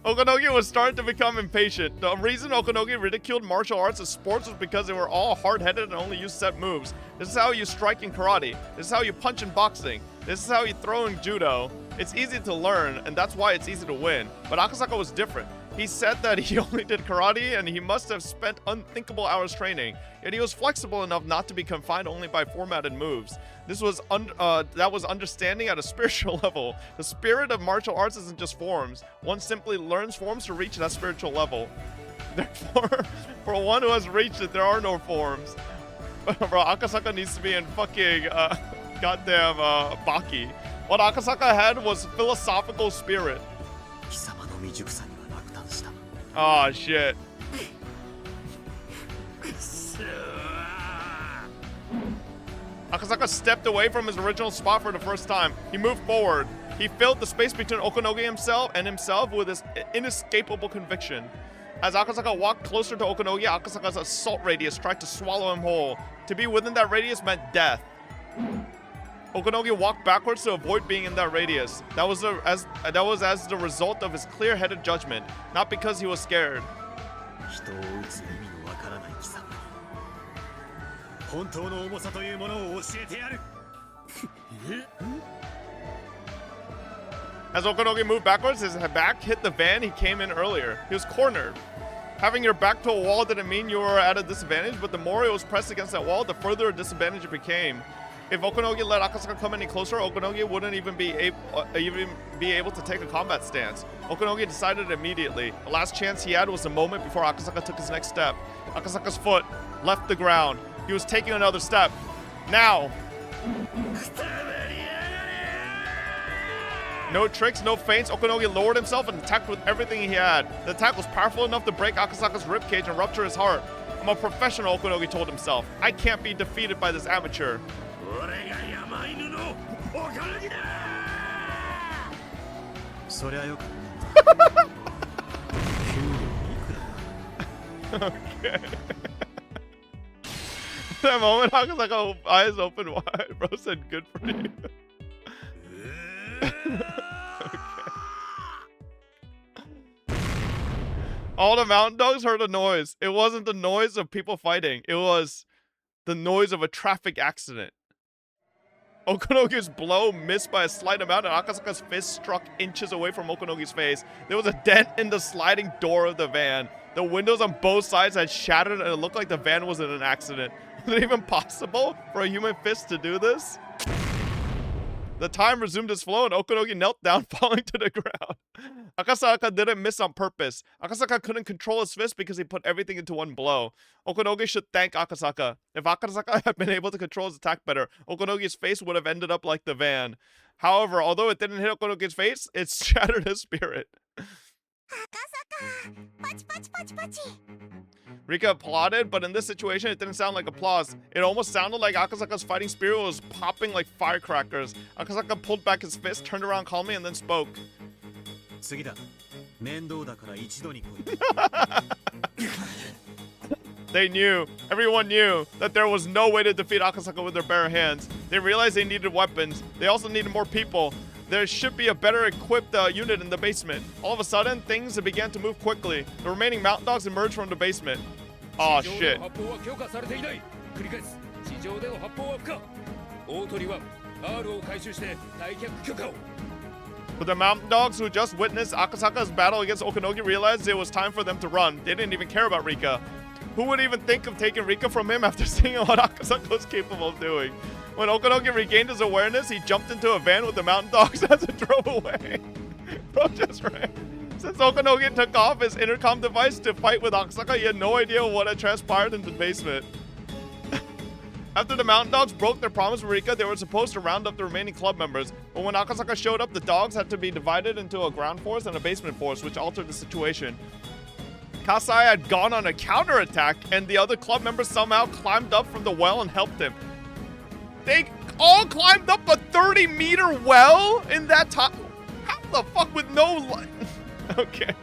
Okunogi was starting to become impatient. The reason Okunogi ridiculed martial arts as sports was because they were all hard-headed and only used set moves. This is how you strike in karate. This is how you punch in boxing. This is how you throw in judo. It's easy to learn, and that's why it's easy to win. But Akasaka was different. He said that he only did karate, and he must have spent unthinkable hours training. Yet he was flexible enough not to be confined only by formatted moves. This was that was understanding at a spiritual level. The spirit of martial arts isn't just forms. One simply learns forms to reach that spiritual level. Therefore, for one who has reached it, there are no forms. Bro, Akasaka needs to be in fucking goddamn Baki. What Akasaka had was philosophical spirit. Oh shit. Akasaka stepped away from his original spot for the first time. He moved forward. He filled the space between Okunogi himself with his inescapable conviction. As Akasaka walked closer to Okunogi, Akasaka's assault radius tried to swallow him whole. To be within that radius meant death. Okunogi walked backwards to avoid being in that radius. That was as the result of his clear-headed judgment, not because he was scared. As Okunogi moved backwards, his back hit the van he came in earlier. He was cornered. Having your back to a wall didn't mean you were at a disadvantage, but the more it was pressed against that wall, the further a disadvantage it became. If Okunogi let Akasaka come any closer, Okunogi wouldn't even be able to take a combat stance. Okunogi decided immediately. The last chance he had was the moment before Akasaka took his next step. Akasaka's foot left the ground. He was taking another step. Now! No tricks, no feints. Okunogi lowered himself and attacked with everything he had. The attack was powerful enough to break Akasaka's ribcage and rupture his heart. I'm a professional, Okunogi told himself. I can't be defeated by this amateur. Okay. That moment, Akasaka eyes open wide. Bro said, good for you. All the mountain dogs heard a noise. It wasn't the noise of people fighting. It was the noise of a traffic accident. Okunogi's blow missed by a slight amount, and Akasaka's fist struck inches away from Okunogi's face. There was a dent in the sliding door of the van. The windows on both sides had shattered, and it looked like the van was in an accident. Was it even possible for a human fist to do this? The time resumed its flow, and Okunogi knelt down, falling to the ground. Akasaka didn't miss on purpose. Akasaka couldn't control his fist because he put everything into one blow. Okunogi should thank Akasaka. If Akasaka had been able to control his attack better, Okunogi's face would have ended up like the van. However, although it didn't hit Okunogi's face, it shattered his spirit. Rika applauded, but in this situation, it didn't sound like applause. It almost sounded like Akasaka's fighting spirit was popping like firecrackers. Akasaka pulled back his fist, turned around calmly, and then spoke. They knew, everyone knew, that there was no way to defeat Akasaka with their bare hands. They realized they needed weapons. They also needed more people. There should be a better equipped unit in the basement. All of a sudden, things began to move quickly. The remaining mountain dogs emerged from the basement. Oh shit. But the mountain dogs who just witnessed Akasaka's battle against Okunogi realized it was time for them to run. They didn't even care about Rika. Who would even think of taking Rika from him after seeing what Akasaka was capable of doing? When Okunogi regained his awareness, he jumped into a van with the mountain dogs as it drove away. Bro just ran. Since Okunogi took off his intercom device to fight with Akasaka, he had no idea what had transpired in the basement. After the mountain dogs broke their promise with Rika, they were supposed to round up the remaining club members. But when Akasaka showed up, the dogs had to be divided into a ground force and a basement force, which altered the situation. Kasai had gone on a counterattack, and the other club members somehow climbed up from the well and helped him. They all climbed up a 30-meter well in that time? How the fuck with no light? Okay.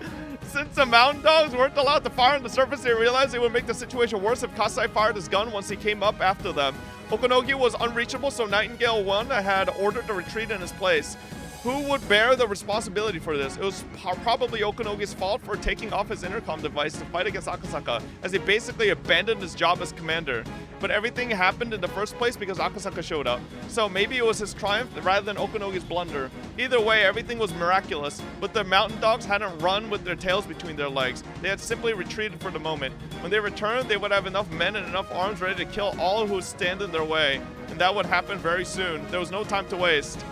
Since the mountain dogs weren't allowed to fire on the surface, they realized it would make the situation worse if Kasai fired his gun once he came up after them. Okonogi was unreachable, so Nightingale 1 had ordered a retreat in his place. Who would bear the responsibility for this? It was probably Okonogi's fault for taking off his intercom device to fight against Akasaka, as he basically abandoned his job as commander. But everything happened in the first place because Akasaka showed up. So maybe it was his triumph rather than Okonogi's blunder. Either way, everything was miraculous, but the mountain dogs hadn't run with their tails between their legs. They had simply retreated for the moment. When they returned, they would have enough men and enough arms ready to kill all who would stand in their way. And that would happen very soon. There was no time to waste.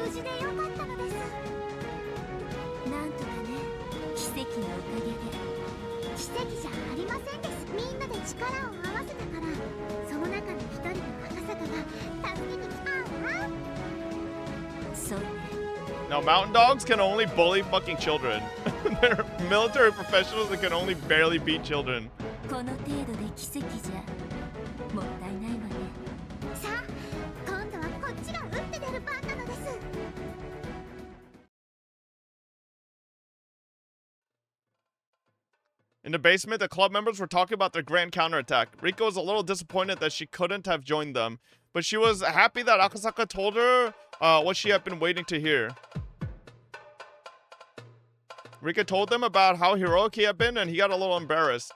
無事でよかったのです。なんとかね、奇跡のおかげで。奇跡じゃありませんです。みんなで力を合わせたから、その中の一人の赤坂が助けに来たわ。そうね。Now, mountain dogs can only bully fucking children. They're military professionals that can only barely beat children. この程度で奇跡じゃもったいないわね。さあ、今度はこっちが打って出る番なのです。In the basement, the club members were talking about their grand counterattack. Rika was a little disappointed that she couldn't have joined them, but she was happy that Akasaka told her what she had been waiting to hear. Rika told them about how heroic he had been, and he got a little embarrassed.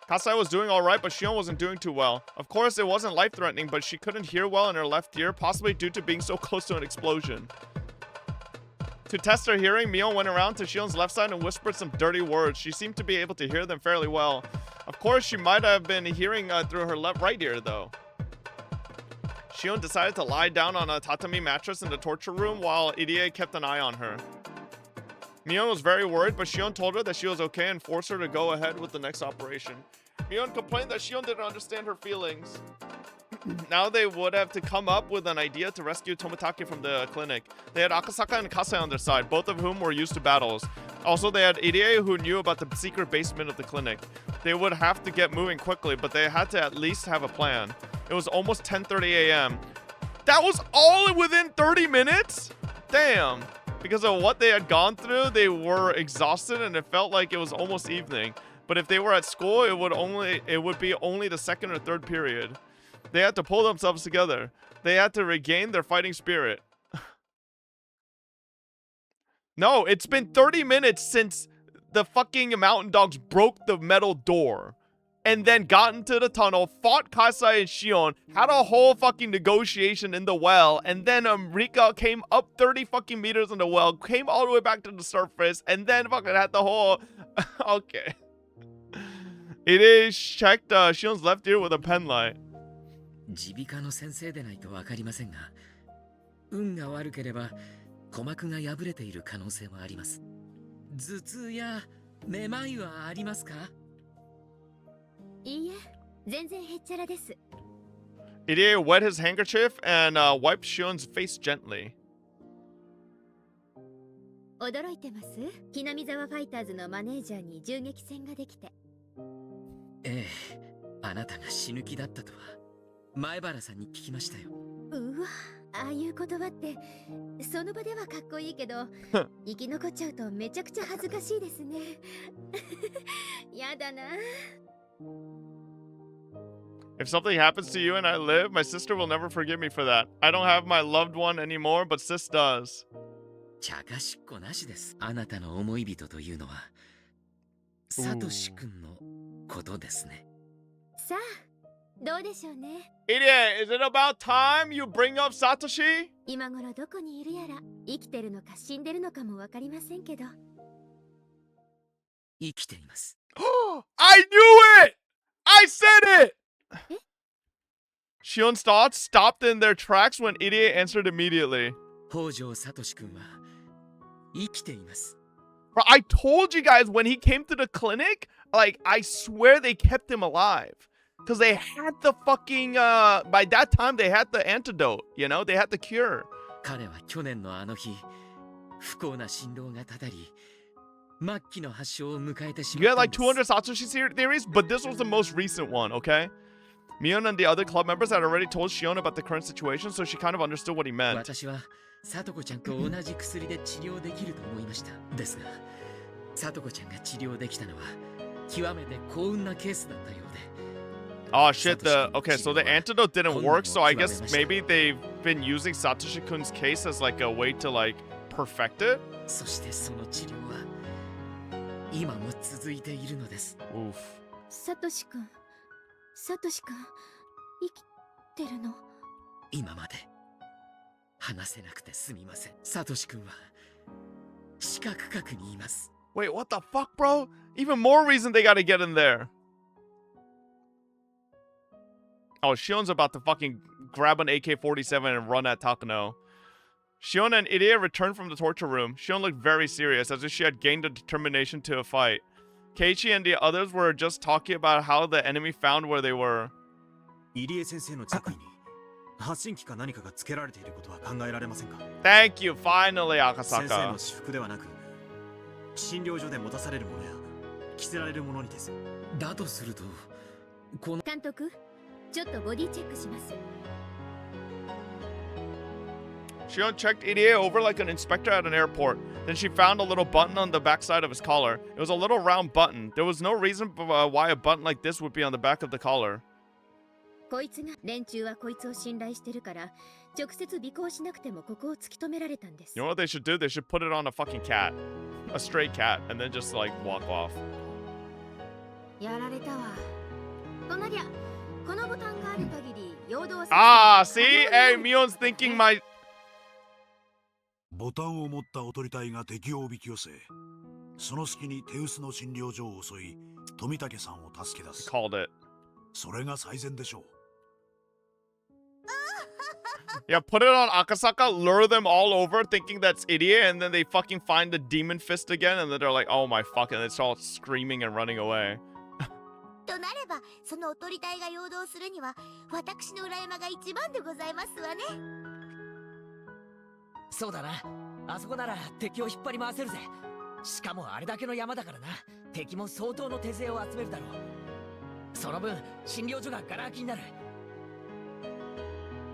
Kasai was doing alright, but Shion wasn't doing too well. Of course, it wasn't life-threatening, but she couldn't hear well in her left ear, possibly due to being so close to an explosion. To test her hearing, Mion went around to Shion's left side and whispered some dirty words. She seemed to be able to hear them fairly well. Of course, she might have been hearing through her right ear, though. Shion decided to lie down on a tatami mattress in the torture room while Irie kept an eye on her. Mion was very worried, but Shion told her that she was okay and forced her to go ahead with the next operation. Mion complained that Shion didn't understand her feelings. Now they would have to come up with an idea to rescue Tomitake from the clinic. They had Akasaka and Kasai on their side, both of whom were used to battles. Also, they had Irie, who knew about the secret basement of the clinic. They would have to get moving quickly, but they had to at least have a plan. It was almost 10:30 a.m. That was all within 30 minutes? Damn. Because of what they had gone through, they were exhausted and it felt like it was almost evening. But if they were at school, it would be only the second or third period. They had to pull themselves together. They had to regain their fighting spirit. No, it's been 30 minutes since the fucking mountain dogs broke the metal door. And then got into the tunnel, fought Kasai and Shion, had a whole fucking negotiation in the well, and then Rika came up 30 fucking meters in the well, came all the way back to the surface, and then fucking had the whole... Okay. It is checked Shion's left ear with a pen light. 耳鼻科の先生でないとわかりませんが、運が悪ければ鼓膜が破れている可能性もあります。頭痛やめまいはありますか？いいえ、全然へっちゃらです。Irie wet his handkerchief and wiped Shion's face gently. 驚いてます？木南沢ファイターズのマネージャーに銃撃戦ができて。ええ、あなたが死ぬ気だったとは前原さんに聞きましたよ。うわ、ああいう言葉ってその場ではかっこいいけど生き残っちゃうとめちゃくちゃ恥ずかしいですね。やだな。If something happens to you and I live, my sister will never forgive me for that. I don't have my loved one anymore, but sis does. 茶化しっこなしです。あなたの思い人というのはサトシ君のことですね。さあ、どうでしょうね。Irie, is it about time you bring up Satoshi? 今頃どこにいるやら、生きてるのか死んでるのかもわかりませんけど。生きています。I knew it! I said it! Shion's thoughts stopped in their tracks when Irie answered immediately. 北条サトシ君は生きています。Bro, I told you guys when he came to the clinic, like, I swear they kept him alive. Because they had the fucking, by that time they had the antidote, you know? They had the cure. 彼は去年のあの日、不幸な振動がたたり、末期の発症を迎えてしま You った had んです。 like 200 Satoshi theories, but this was the most recent one, okay? Mion and the other club members had already told Shion about the current situation, so she kind of understood what he meant. 私はさとこちゃんと同じ薬で治療できると思いました。ですが、さとこちゃんが治療できたのは極めて幸運なケースだったようで。Oh shit, okay, so the antidote didn't work, so I guess maybe they've been using Satoshi-kun's case as like a way to like perfect it? そしてその治療は今も続いているのです。Oof. サトシ君生きてるの？今まで話せなくてすみません。サトシ君は四角角にいます。 Wait, what the fuck, bro? Even more reason they gotta get in there. Oh, Shion's about to fucking grab an AK-47 and run at Takano. Shion and Irie returned from the torture room. Shion looked very serious, as if she had gained the determination to a fight. Keiichi and the others were just talking about how the enemy found where they were. 入江先生の着衣に発信機か何かがつけられていることは考えられませんか？ Thank you, finally, 先生 Akasaka. の私服ではなく、診療所で持たされるものや着せられるものにです。だとすると、この監督、ちょっとボディチェックします。 Shion checked Irie over like an inspector at an airport. Then she found a little button on the backside of his collar. It was a little round button. There was no reason why a button like this would be on the back of the collar. こいつが連中はこいつを信頼してるから直接尾行しなくてもここを突き止められたんです。 You know what they should do? They should put it on a fucking cat. A stray cat. And then just like walk off. やられたわ。となりゃ、このボタンがある限り陽動 Ah, see? Hey, Mion's thinking my... ボタンを持ったおとり隊が敵をおびき寄せ、その隙に手薄の診療所を襲い、富武さんを助け出す。 Called it. それが最善でしょう。 Yeah, put it on Akasaka, lure them all over thinking that's Irie, and then they fucking find the demon fist again, and then they're like, oh my fuck, and it's all screaming and running away. となれば、そのおとり隊が陽動するには、私の裏山が一番でございますわね。そうだな。あそこなら敵を引っ張り回せるぜ。しかもあれだけの山だからな。敵も相当の手勢を集めるだろう。その分、診療所がガラ空きになる。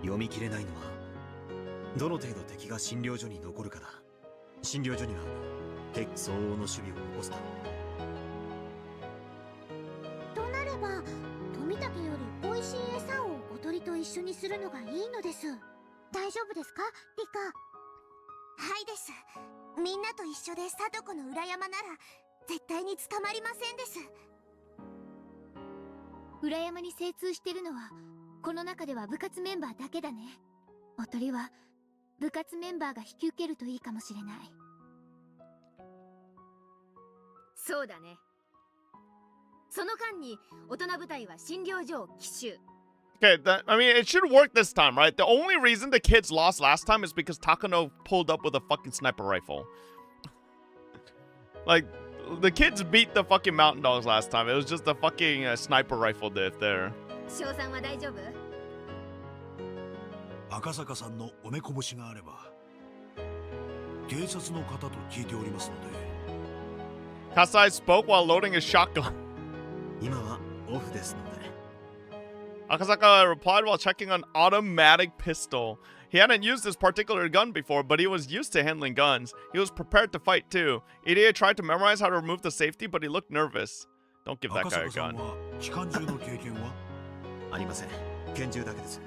読み切れないのは、どの程度敵が診療所に残るかだ。診療所には敵相応の守備を残すだろう。となれば、富武より美味しい餌をおとりと一緒にするのがいいのです。大丈夫ですか、リカ？はいです。みんなと一緒で貞子の裏山なら絶対に捕まりませんです。裏山に精通してるのはこの中では部活メンバーだけだね。おとりは部活メンバーが引き受けるといいかもしれない。そうだね。その間に大人部隊は診療所を奇襲。 Okay, I mean, it should work this time, right? The only reason the kids lost last time is because Takano pulled up with a fucking sniper rifle. Like, the kids beat the fucking mountain dogs last time. It was just a fucking sniper rifle diff there. 翔さんは大丈夫？赤坂さんのお目こぼしがあれば、警察の方と聞いておりますので。Kasai spoke while loading his shotgun. 今はオフですので。 Akasaka replied while checking an automatic pistol. He hadn't used this particular gun before, but he was used to handling guns. He was prepared to fight too. Irie tried to memorize how to remove the safety, but he looked nervous. Don't give that guy a gun. 機関銃の経験は？ありません。拳銃だけです。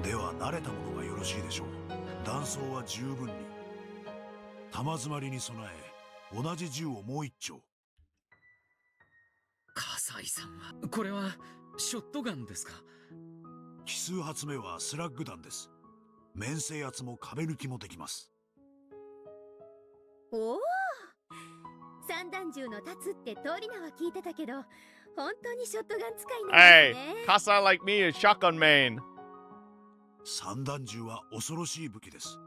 では慣れたものがよろしいでしょう。弾倉は十分に。弾詰まりに備え、同じ銃をもう一丁。笠井さんはこれはショットガンですか？奇数発目はスラッグ弾です。面制圧も壁抜きもできます。おお、散弾銃の立つって通り名は聞いてたけど、本当にショットガン使いなんですね。Hey, Kasai like me is shotgun main. 散弾銃は恐ろしい武器です。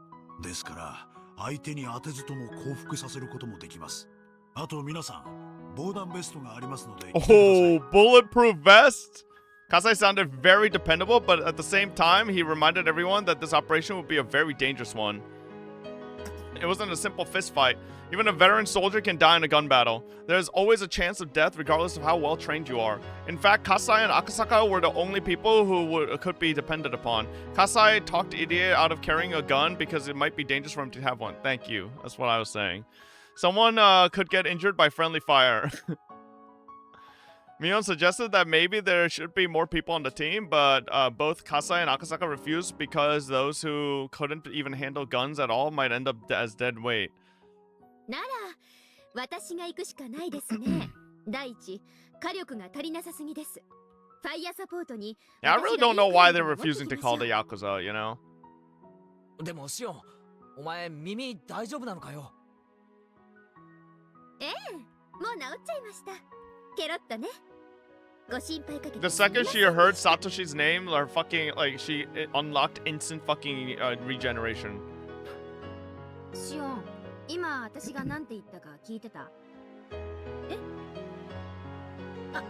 ですから相手に当てずとも降伏させることもできます。あと皆さん、防弾ベストがありますので。Oh, bulletproof vest? Kasai sounded very dependable, but at the same time, he reminded everyone that this operation would be a very dangerous one. it wasn't a simple fist fight. Even a veteran soldier can die in a gun battle. There's always a chance of death regardless of how well trained you are. In fact, Kasai and Akasaka were the only people who could be depended upon. Kasai talked Irie out of carrying a gun because it might be dangerous for him to have one. Thank you. That's what I was saying. Someone could get injured by friendly fire. Mion suggested that maybe there should be more people on the team, but both Kasai and Akasaka refused because those who couldn't even handle guns at all might end up as dead weight. なら私が行くしかないですね。第一、火力が足りなさすぎです。ファイヤーサポートに。Yeah, I really don't know why they're refusing to call the Yakuza, you know? でもシオン、お前耳大丈夫なのかよ。ええ、もう治っちゃいました。ケロッとね。ご心配かけて。 The second she heard Satoshi's name, or fucking, like, she unlocked instant fucking regeneration. シオン、今私がなんて言ったか聞いてた？え？あ、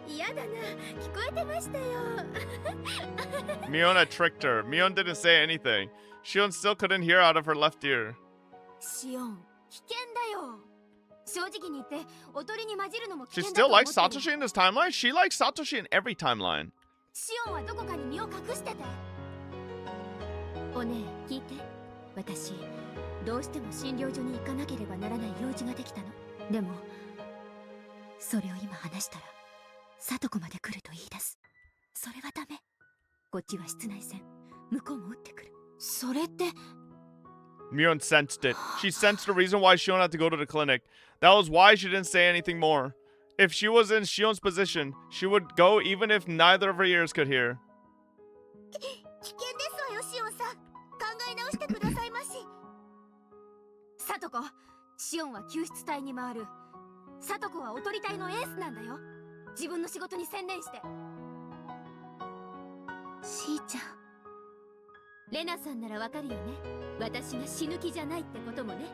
嫌だな。聞こえてましたよ。Mion had tricked her. Mion didn't say anything. Shion still couldn't hear out of her left ear. シオン、危険だよ。正直に言っておとりに混じるのも危 She 険だ still と思っ likes てる。 Satoshi in this timeline? She likes Satoshi in every timeline. シオンはどこかに身を隠してて。おねえ、聞いて。私、どうしても診療所に行かなければならない用事ができたの。でも、それを今話したら、サトコまで来ると言い出す。それはダメ。こっちは室内戦。向こうも撃ってくる。それって。 Mion sensed it. She sensed the reason why Shion had to go to the clinic. That was why she didn't say anything more. If she was in Shion's position, she would go even if neither of her ears could hear. 危険ですわよ、シオンさん。考え直してくださいまし。サトコ、シオンは救出隊に回る。サトコはおとり隊のエースなんだよ。自分の仕事に専念して。しーちゃん。レナさんならわかるよね。私が死ぬ気じゃないってこともね。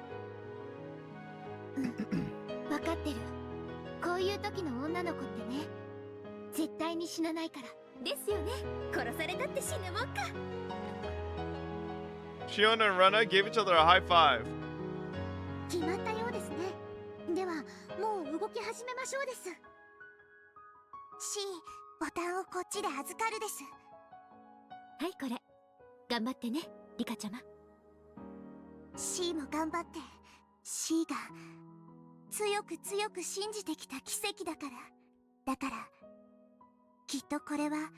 うん、わかってる。こういう時の女の子ってね、絶対に死なないから。ですよね。殺されたって死ぬもんか。Shion and Rena gave each other a high five. 決まったようですね。では、もう動き始めましょうです。C、ボタンをこっちで預かるです。はい、これ。頑張ってね、リカちゃま。C も頑張って。C が強く強く信じてきた奇跡だから。だから、きっとこれは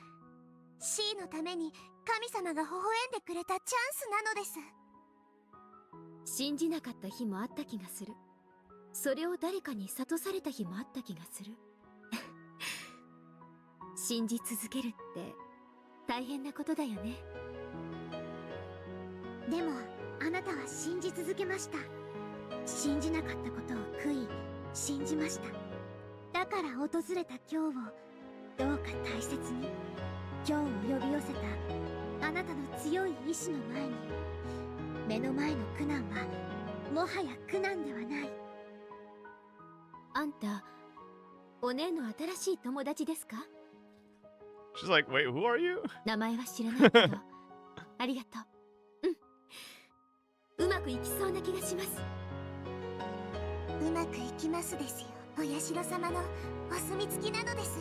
C のために神様が微笑んでくれたチャンスなのです。信じなかった日もあった気がする。それを誰かに諭された日もあった気がする。信じ続けるって大変なことだよね。でもあなたは信じ続けました。信じなかったことを悔い信じました。だから訪れた今日をどうか大切に。今日を呼び寄せたあなたの強い意志の前に、目の前の苦難はもはや苦難ではない。あんた、お姉の新しい友達ですか？ She's like, wait, who are you? 名前は知らないけど、ありがとう。うまくいきそうな気がします。うまくいきますですよ。お社様のお墨付きなのです。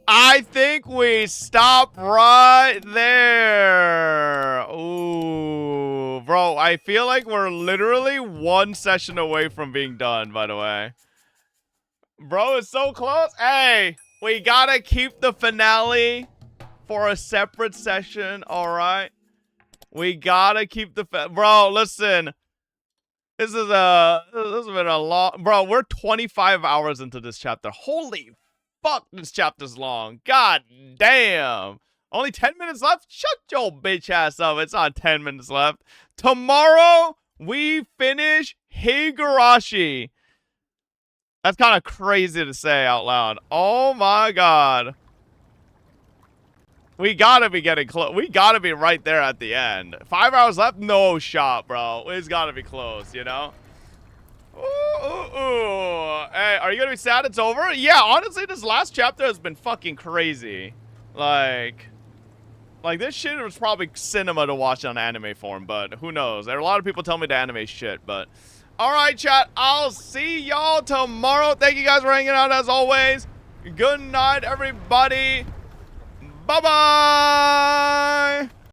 I think we stop right there. Ooh, bro, I feel like we're literally one session away from being done, by the way. Bro, it's so close. Hey, we gotta keep the finale for a separate session, all right? We gotta keep the... Bro, listen. This has been a long... Bro, we're 25 hours into this chapter. Holy fuck, this chapter's long. God damn. Only 10 minutes left? Shut your bitch ass up. It's not 10 minutes left. Tomorrow, we finish Higurashi. That's kind of crazy to say out loud. Oh my god. We gotta be getting close. We gotta be right there at the end. 5 hours left? No shot, bro. It's gotta be close, you know? Ooh. Hey, are you gonna be sad it's over? Yeah, honestly, this last chapter has been fucking crazy. Like this shit was probably cinema to watch on anime form, but who knows? There are a lot of people tell me the anime shit, but... Alright, chat. I'll see y'all tomorrow. Thank you guys for hanging out as always. Good night, everybody. Bye-bye.